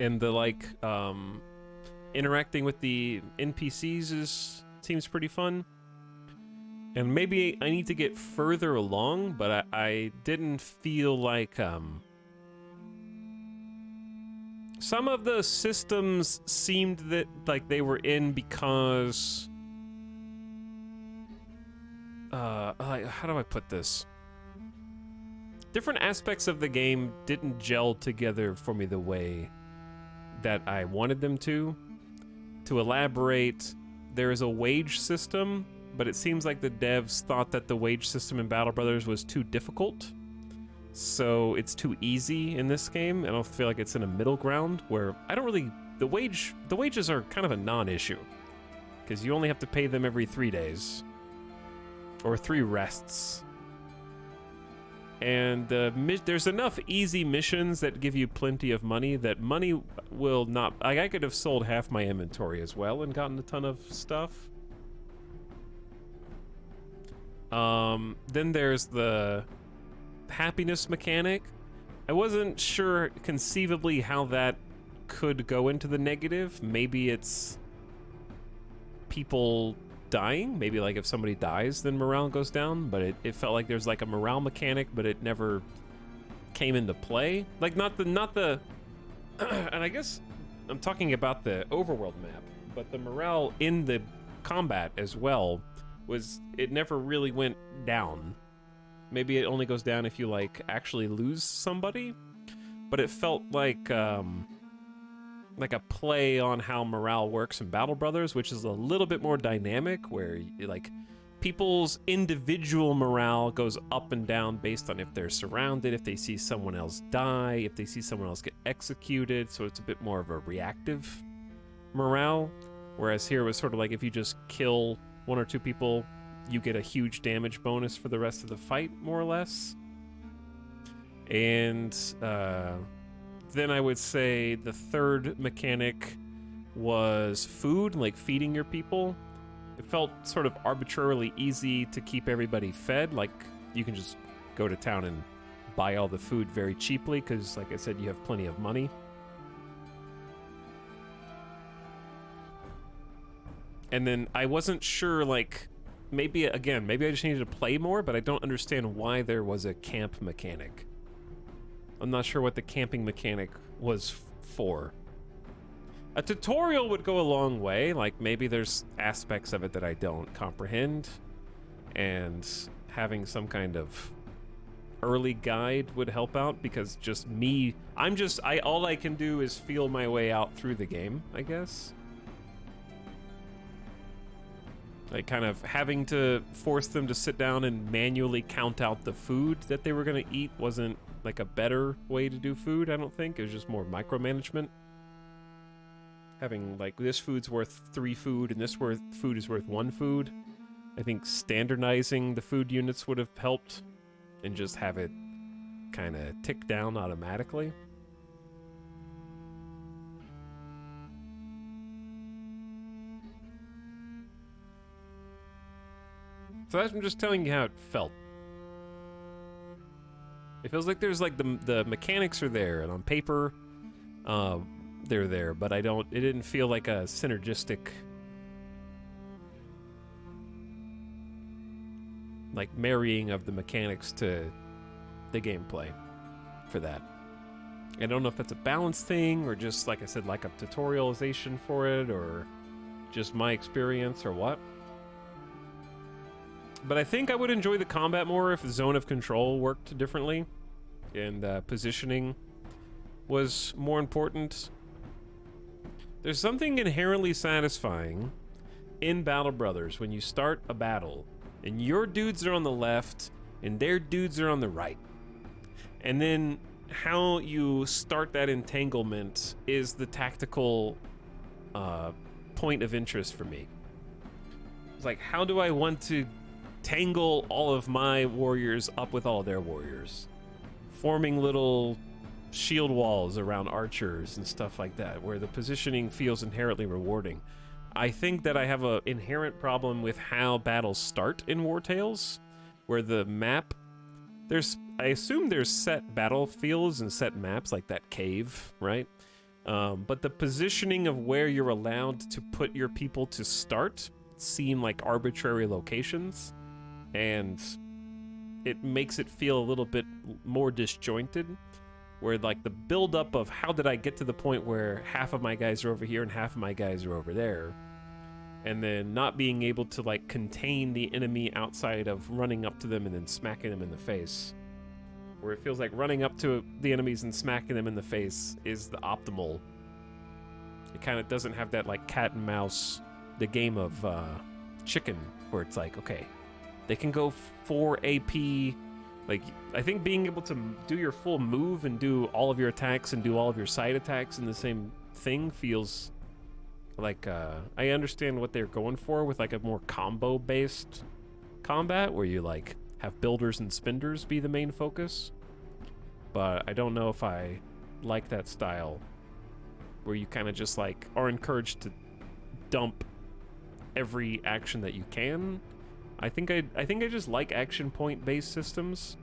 And the, like, interacting with the NPCs seems pretty fun. And maybe I need to get further along, but I didn't feel like, some of the systems seemed that like they were in because how do I put this? Different aspects of the game didn't gel together for me the way that I wanted them to. To elaborate, there is a wage system, but it seems like the devs thought that the wage system in Battle Brothers was too difficult. So it's too easy in this game. I don't feel like it's in a middle ground where I don't really... The wages are kind of a non-issue. Because you only have to pay them every 3 days. Or 3 rests. And there's enough easy missions that give you plenty of money that money will not... Like, I could have sold half my inventory as well and gotten a ton of stuff. Then there's the happiness mechanic. I wasn't sure conceivably how that could go into the negative. Maybe it's people dying. Maybe like if somebody dies, then morale goes down. But it felt like there's like a morale mechanic, but it never came into play. Like not the and I guess I'm talking about the overworld map, but the morale in the combat as well was, it never really went down. Maybe it only goes down if you like actually lose somebody, but it felt like a play on how morale works in Battle Brothers, which is a little bit more dynamic, where people's individual morale goes up and down based on if they're surrounded, if they see someone else die, if they see someone else get executed, so it's a bit more of a reactive morale. Whereas here it was sort of like if you just kill 1 or 2 people, you get a huge damage bonus for the rest of the fight, more or less. And then I would say the third mechanic was food, like feeding your people. It felt sort of arbitrarily easy to keep everybody fed. Like, you can just go to town and buy all the food very cheaply because, like I said, you have plenty of money. And then I wasn't sure, like, maybe I just needed to play more, but I don't understand why there was a camp mechanic. I'm not sure what the camping mechanic was for. A tutorial would go a long way, like maybe there's aspects of it that I don't comprehend, and having some kind of early guide would help out, because just me, all I can do is feel my way out through the game, I guess. Like kind of having to force them to sit down and manually count out the food that they were gonna eat wasn't like a better way to do food, I don't think. It was just more micromanagement. Having like this food's worth 3 food and this food is worth 1 food. I think standardizing the food units would have helped and just have it kind of tick down automatically. So I'm just telling you how it felt. It feels like there's like the mechanics are there, and on paper, they're there, but it didn't feel like a synergistic, like, marrying of the mechanics to the gameplay for that. I don't know if that's a balance thing, or just, like I said, like a tutorialization for it, or just my experience, or what. But I think I would enjoy the combat more if the zone of control worked differently, and positioning was more important. There's something inherently satisfying in Battle Brothers when you start a battle and your dudes are on the left and their dudes are on the right. And then how you start that entanglement is the tactical point of interest for me. It's like, how do I want to tangle all of my warriors up with all their warriors? Forming little shield walls around archers and stuff like that, where the positioning feels inherently rewarding. I think that I have an inherent problem with how battles start in War Tales, where the map, I assume there's set battlefields and set maps, like that cave, right? But the positioning of where you're allowed to put your people to start seem like arbitrary locations, and it makes it feel a little bit more disjointed, where like the buildup of how did I get to the point where half of my guys are over here and half of my guys are over there, and then not being able to like contain the enemy outside of running up to them and then smacking them in the face, where it feels like running up to the enemies and smacking them in the face is the optimal. It kind of doesn't have that like cat and mouse, the game of chicken, where it's like, okay, they can go 4 AP. Like, I think being able to do your full move and do all of your attacks and do all of your side attacks in the same thing feels like, I understand what they're going for with like a more combo-based combat, where you like have builders and spenders be the main focus. But I don't know if I like that style, where you kind of just like are encouraged to dump every action that you can. I think I just like action point based systems,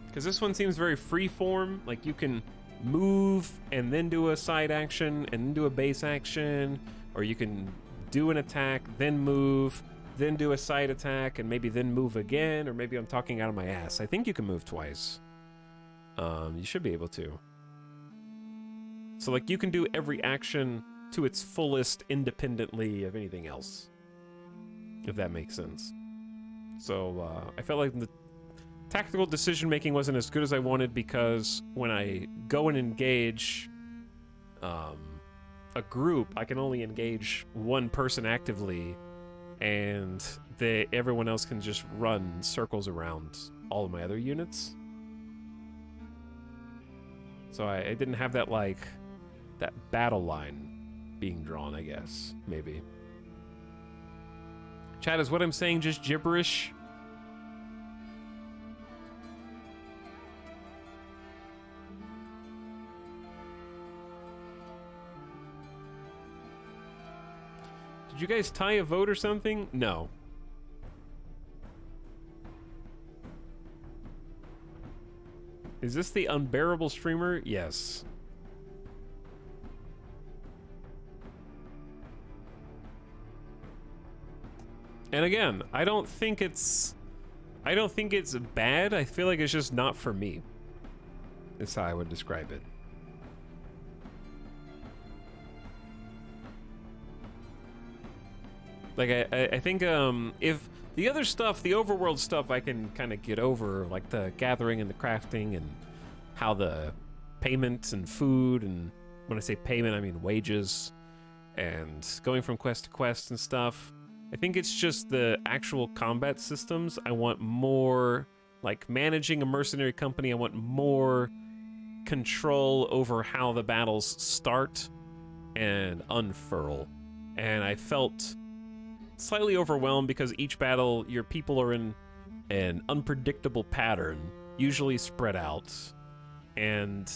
because this one seems very free form. Like you can move and then do a side action and then do a base action, or you can do an attack, then move, then do a side attack, and maybe then move again. Or maybe I'm talking out of my ass. I think you can move twice. You should be able to. So like you can do every action to its fullest independently of anything else, if that makes sense. So I felt like the tactical decision making wasn't as good as I wanted, because when I go and engage a group, I can only engage one person actively, and everyone else can just run circles around all of my other units. So I didn't have that, like, that battle line being drawn, I guess, maybe. Chat, is what I'm saying just gibberish? Did you guys tie a vote or something? No. Is this the unbearable streamer? Yes. And again, I don't think it's bad. I feel like it's just not for me. That's how I would describe it. Like, I think if the other stuff, the overworld stuff, I can kind of get over, like the gathering and the crafting and how the payments and food, and when I say payment, I mean wages, and going from quest to quest and stuff. I think it's just the actual combat systems. I want more, like, managing a mercenary company. I want more control over how the battles start and unfurl. And I felt slightly overwhelmed because each battle, your people are in an unpredictable pattern, usually spread out, and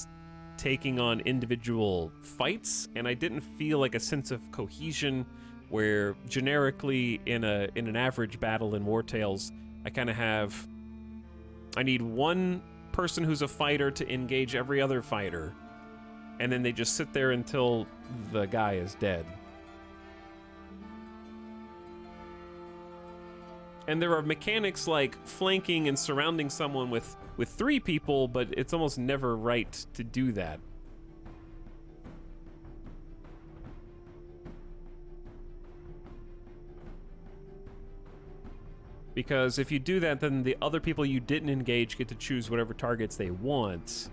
taking on individual fights, and I didn't feel like a sense of cohesion where generically in an average battle in War Tales, I need one person who's a fighter to engage every other fighter, and then they just sit there until the guy is dead. And there are mechanics like flanking and surrounding someone with 3 people, but it's almost never right to do that. Because if you do that, then the other people you didn't engage get to choose whatever targets they want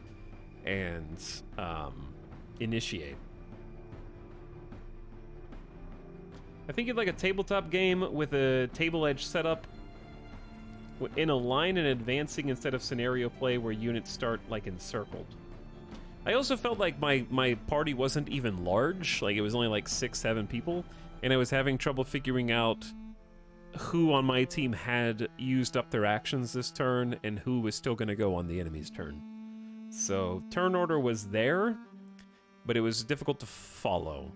and initiate. I think you'd like a tabletop game with a table edge setup in a line and advancing instead of scenario play where units start like encircled. I also felt like my party wasn't even large, like it was only like 6-7 people, and I was having trouble figuring out who on my team had used up their actions this turn and who was still going to go on the enemy's turn. So turn order was there, but it was difficult to follow.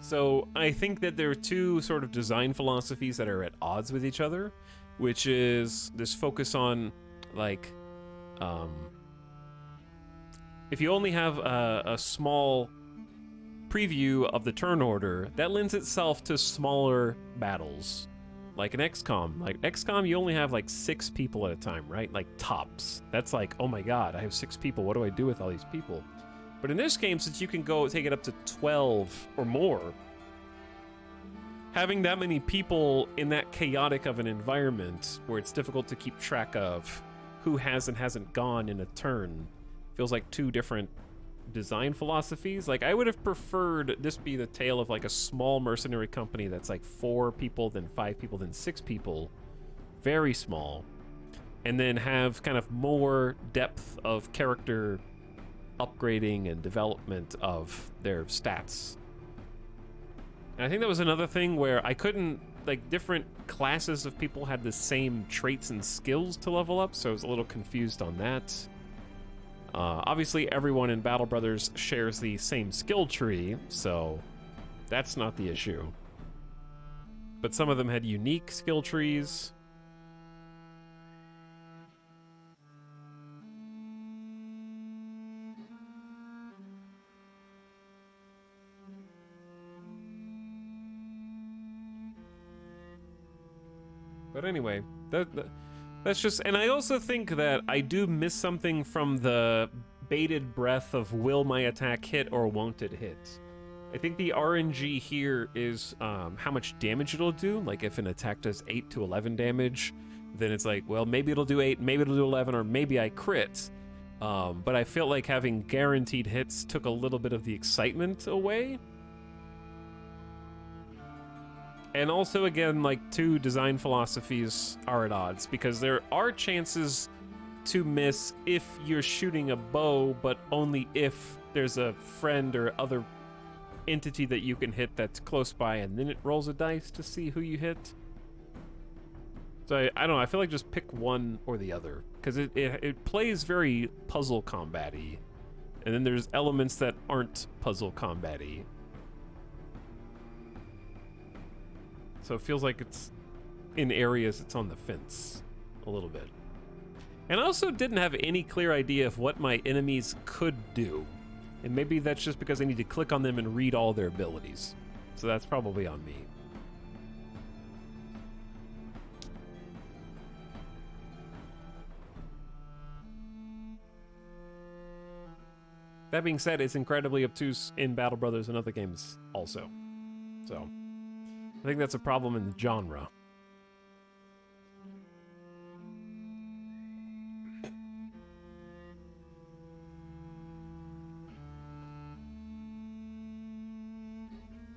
So I think that there are two sort of design philosophies that are at odds with each other, which is this focus on, like, if you only have a small preview of the turn order, that lends itself to smaller battles. Like an XCOM. Like XCOM, you only have like 6 people at a time, right? Like tops. That's like, oh my god, I have 6 people. What do I do with all these people? But in this game, since you can go take it up to 12 or more, having that many people in that chaotic of an environment where it's difficult to keep track of who has and hasn't gone in a turn feels like two different design philosophies. Like, I would have preferred this be the tale of like a small mercenary company that's like 4 people, then 5 people, then 6 people, very small, and then have kind of more depth of character upgrading and development of their stats. And I think that was another thing where I couldn't, like, different classes of people had the same traits and skills to level up, so I was a little confused on that. Obviously, everyone in Battle Brothers shares the same skill tree, so that's not the issue. But some of them had unique skill trees. But anyway, that's just, and I also think that I do miss something from the bated breath of will my attack hit or won't it hit. I think the RNG here is how much damage it'll do. Like if an attack does 8 to 11 damage, then it's like, well, maybe it'll do 8, maybe it'll do 11, or maybe I crit. But I felt like having guaranteed hits took a little bit of the excitement away. And also, again, like, two design philosophies are at odds, because there are chances to miss if you're shooting a bow, but only if there's a friend or other entity that you can hit that's close by, and then it rolls a dice to see who you hit. So I don't know, I feel like just pick one or the other, because it plays very puzzle combat-y, and then there's elements that aren't puzzle combat-y. So it feels like it's, in areas, it's on the fence a little bit. And I also didn't have any clear idea of what my enemies could do. And maybe that's just because I need to click on them and read all their abilities. So that's probably on me. That being said, it's incredibly obtuse in Battle Brothers and other games also. So I think that's a problem in the genre.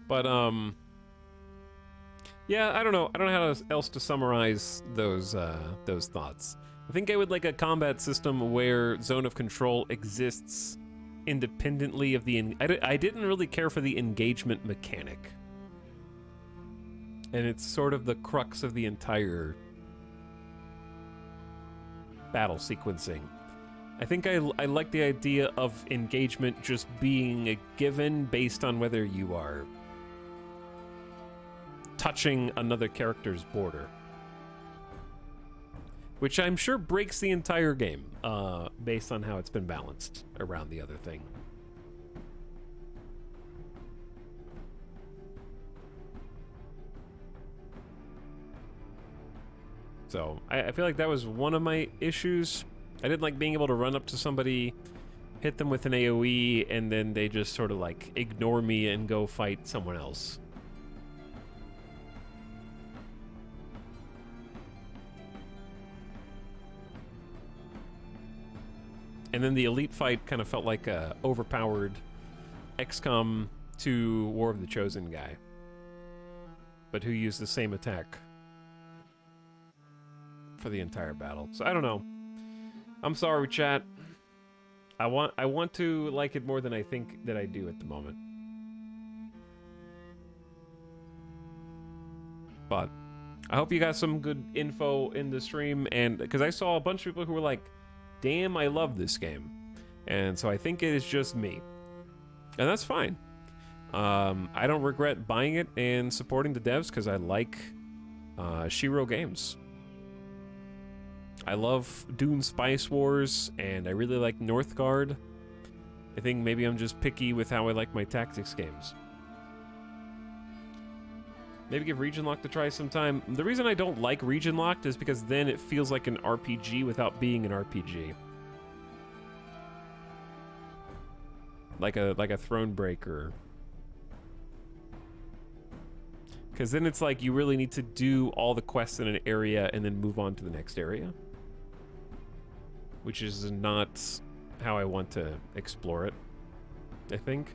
But yeah, I don't know. I don't know how else to summarize those thoughts. I think I would like a combat system where zone of control exists independently of the. I didn't really care for the engagement mechanic, and it's sort of the crux of the entire battle sequencing. I think I like the idea of engagement just being a given based on whether you are touching another character's border, which I'm sure breaks the entire game based on how it's been balanced around the other thing. So I feel like that was one of my issues. I didn't like being able to run up to somebody, hit them with an AoE, and then they just sort of like ignore me and go fight someone else. And then the elite fight kind of felt like a overpowered XCOM 2 War of the Chosen guy, but who used the same attack for the entire battle. So I don't know. I'm sorry, chat. I want to like it more than I think that I do at the moment. But I hope you got some good info in the stream, and because I saw a bunch of people who were like, damn, I love this game. And so I think it is just me. And that's fine. I don't regret buying it and supporting the devs because I like Shiro games. I love Dune Spice Wars, and I really like Northgard. I think maybe I'm just picky with how I like my tactics games. Maybe give Region Locked a try sometime. The reason I don't like Region Locked is because then it feels like an RPG without being an RPG. Like a Thronebreaker. Because then it's like you really need to do all the quests in an area and then move on to the next area. Which is not how I want to explore it, I think.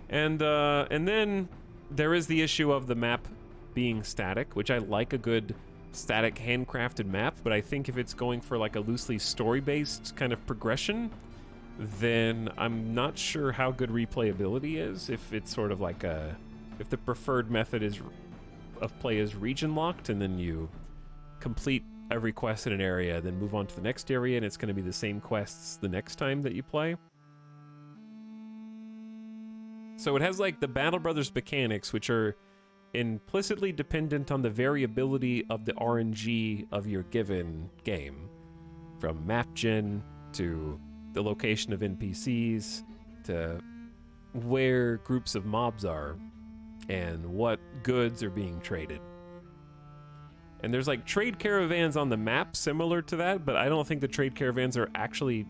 And then there is the issue of the map being static, which I like a good static handcrafted map, but I think if it's going for like a loosely story-based kind of progression, then I'm not sure how good replayability is. If it's sort of like if the preferred method of play is region locked, and then you complete every quest in an area, then move on to the next area, and it's going to be the same quests the next time that you play. So it has like the Battle Brothers mechanics, which are implicitly dependent on the variability of the RNG of your given game, from map gen to the location of NPCs to where groups of mobs are and what goods are being traded. And there's like trade caravans on the map similar to that, but I don't think the trade caravans are actually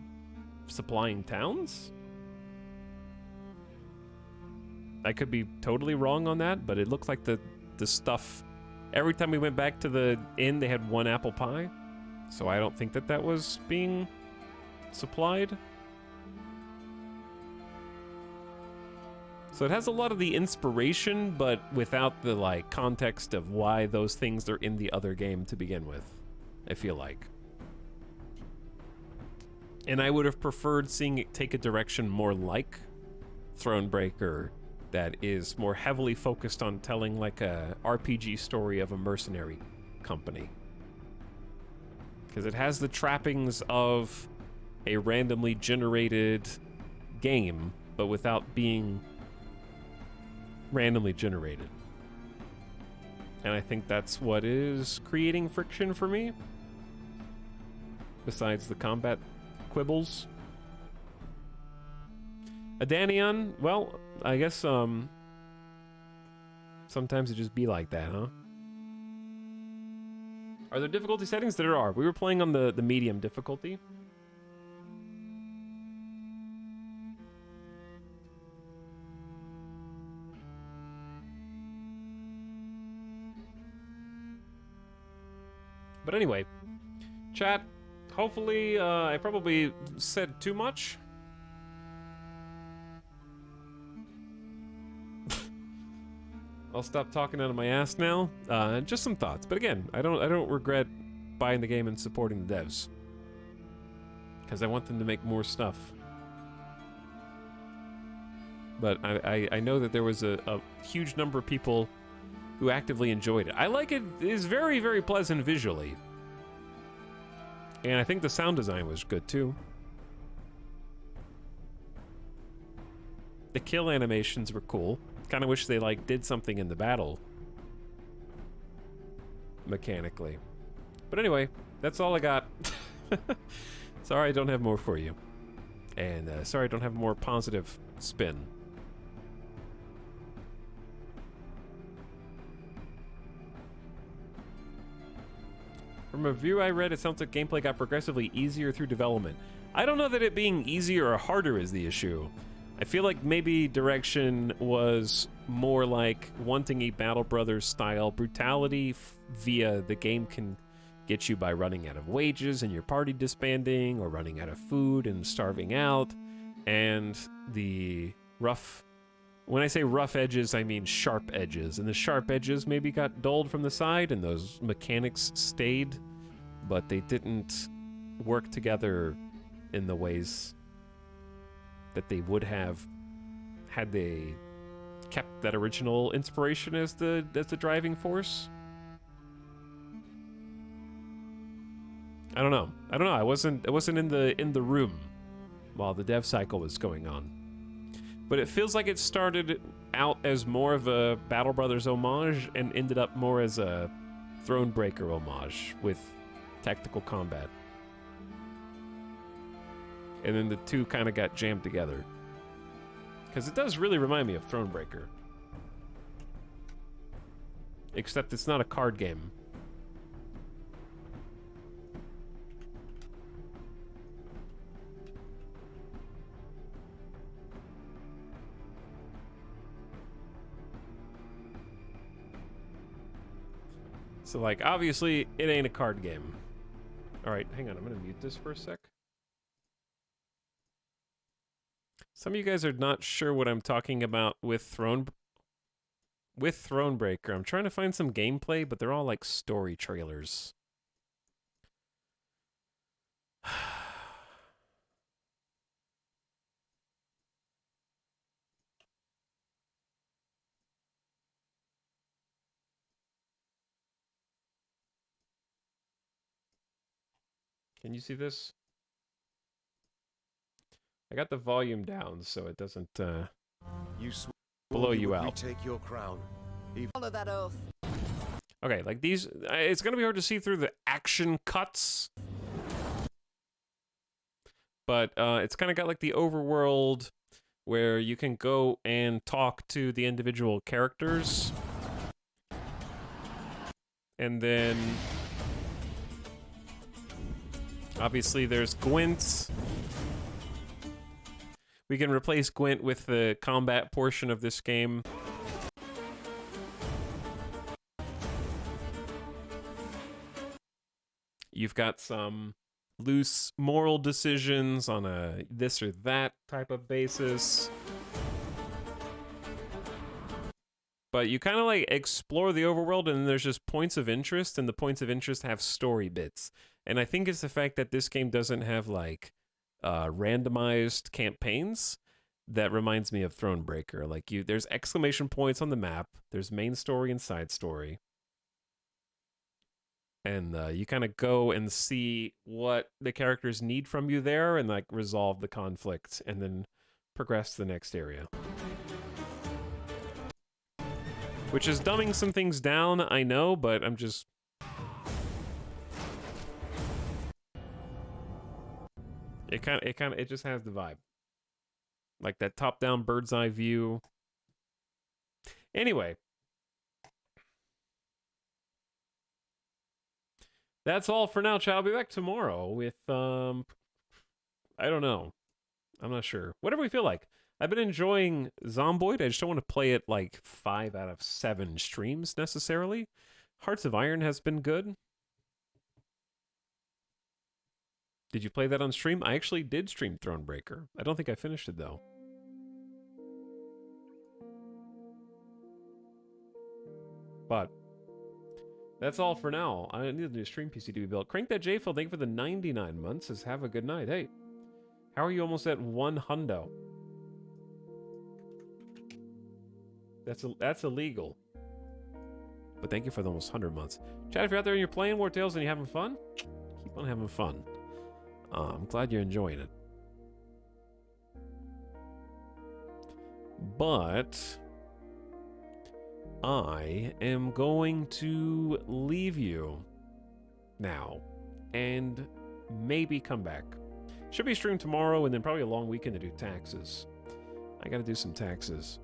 supplying towns. I could be totally wrong on that, but it looked like the stuff, every time we went back to the inn, they had one apple pie. So I don't think that was being supplied. So it has a lot of the inspiration, but without the like context of why those things are in the other game to begin with, I feel like. And I would have preferred seeing it take a direction more like Thronebreaker, that is more heavily focused on telling like a RPG story of a mercenary company. Because it has the trappings of a randomly generated game, but without being randomly generated. And I think that's what is creating friction for me, besides the combat quibbles. Adanion, well, I guess sometimes it just be like that, huh? Are there difficulty settings? There are. We were playing on the medium difficulty. But anyway, chat, hopefully I probably said too much. I'll stop talking out of my ass now. Just some thoughts, but again, I don't regret buying the game and supporting the devs, because I want them to make more stuff. But I know that there was a huge number of people who actively enjoyed it. I like it. It is very, very pleasant visually. And I think the sound design was good too. The kill animations were cool. Kind of wish they like did something in the battle mechanically. But anyway, that's all I got. Sorry I don't have more for you. And sorry I don't have more positive spin. From a review I read, it sounds like gameplay got progressively easier through development. I don't know that it being easier or harder is the issue. I feel like maybe direction was more like wanting a Battle Brothers style brutality via the game can get you by running out of wages and your party disbanding, or running out of food and starving out, and the rough... When I say rough edges, I mean sharp edges. And the sharp edges maybe got dulled from the side, and those mechanics stayed, but they didn't work together in the ways that they would have had they kept that original inspiration as the driving force. I don't know. I wasn't in the room while the dev cycle was going on. But it feels like it started out as more of a Battle Brothers homage and ended up more as a Thronebreaker homage with tactical combat. And then the two kind of got jammed together. Because it does really remind me of Thronebreaker. Except it's not a card game. So, like, obviously, it ain't a card game. Alright, hang on, I'm gonna mute this for a sec. Some of you guys are not sure what I'm talking about with Thronebreaker. I'm trying to find some gameplay, but they're all like story trailers. Can you see this? I got the volume down so it doesn't blow you out. Take your crown. Follow that oath. Okay, like these, it's gonna be hard to see through the action cuts, but it's kind of got like the overworld where you can go and talk to the individual characters, and then obviously there's Gwent. We can replace Gwent with the combat portion of this game. You've got some loose moral decisions on a this or that type of basis. But you kind of like explore the overworld, and then there's just points of interest, and the points of interest have story bits. And I think it's the fact that this game doesn't have like randomized campaigns that reminds me of Thronebreaker. Like there's exclamation points on the map, there's main story and side story. And you kind of go and see what the characters need from you there and like resolve the conflict and then progress to the next area. Which is dumbing some things down, I know, but I'm just... It just has the vibe. Like that top-down bird's eye view. Anyway. That's all for now, chat. I'll be back tomorrow with, I don't know. I'm not sure. Whatever we feel like. I've been enjoying Zomboid. I just don't want to play it like 5 out of 7 streams necessarily. Hearts of Iron has been good. Did you play that on stream? I actually did stream Thronebreaker. I don't think I finished it though. But that's all for now. I need a new stream PC to be built. Crank that J-Phil, thank you for the 99 months. Says have a good night. Hey, how are you almost at 1 hundo? That's illegal. But thank you for the almost 100 months. Chat, if you're out there and you're playing War Tales and you're having fun, keep on having fun. I'm glad you're enjoying it. But I am going to leave you now and maybe come back. Should be streamed tomorrow and then probably a long weekend to do taxes. I gotta do some taxes.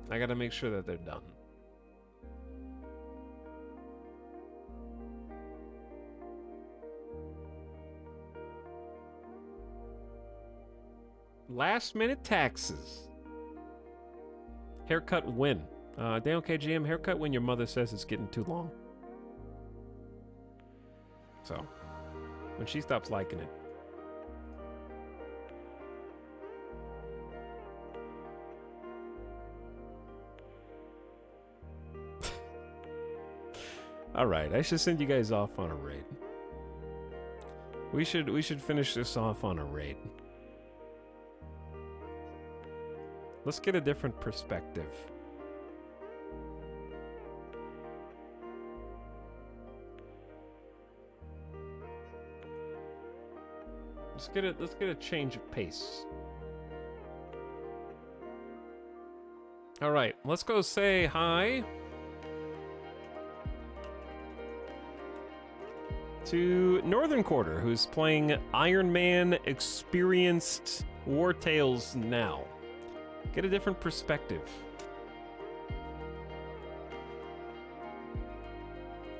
I gotta make sure that they're done. Last minute taxes. Haircut when? Daniel KGM, haircut when your mother says it's getting too long. So, when she stops liking it. All right, I should send you guys off on a raid. We should finish this off on a raid. Let's get a different perspective. Let's get a change of pace. All right, let's go say hi to Northern Quarter, who's playing Iron Man Experienced War Tales now. Get a different perspective.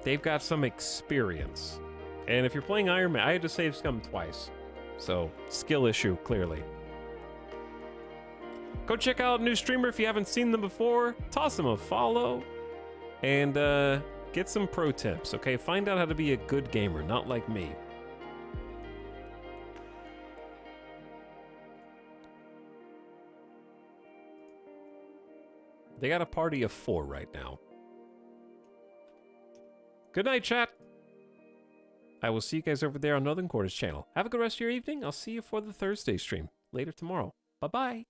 They've got some experience. And if you're playing Iron Man, I had to save Scum twice. So, skill issue, clearly. Go check out a new streamer if you haven't seen them before. Toss them a follow. And, get some pro tips, okay? Find out how to be a good gamer, not like me. They got a party of 4 right now. Good night, chat. I will see you guys over there on Northern Quarter's channel. Have a good rest of your evening. I'll see you for the Thursday stream later tomorrow. Bye-bye.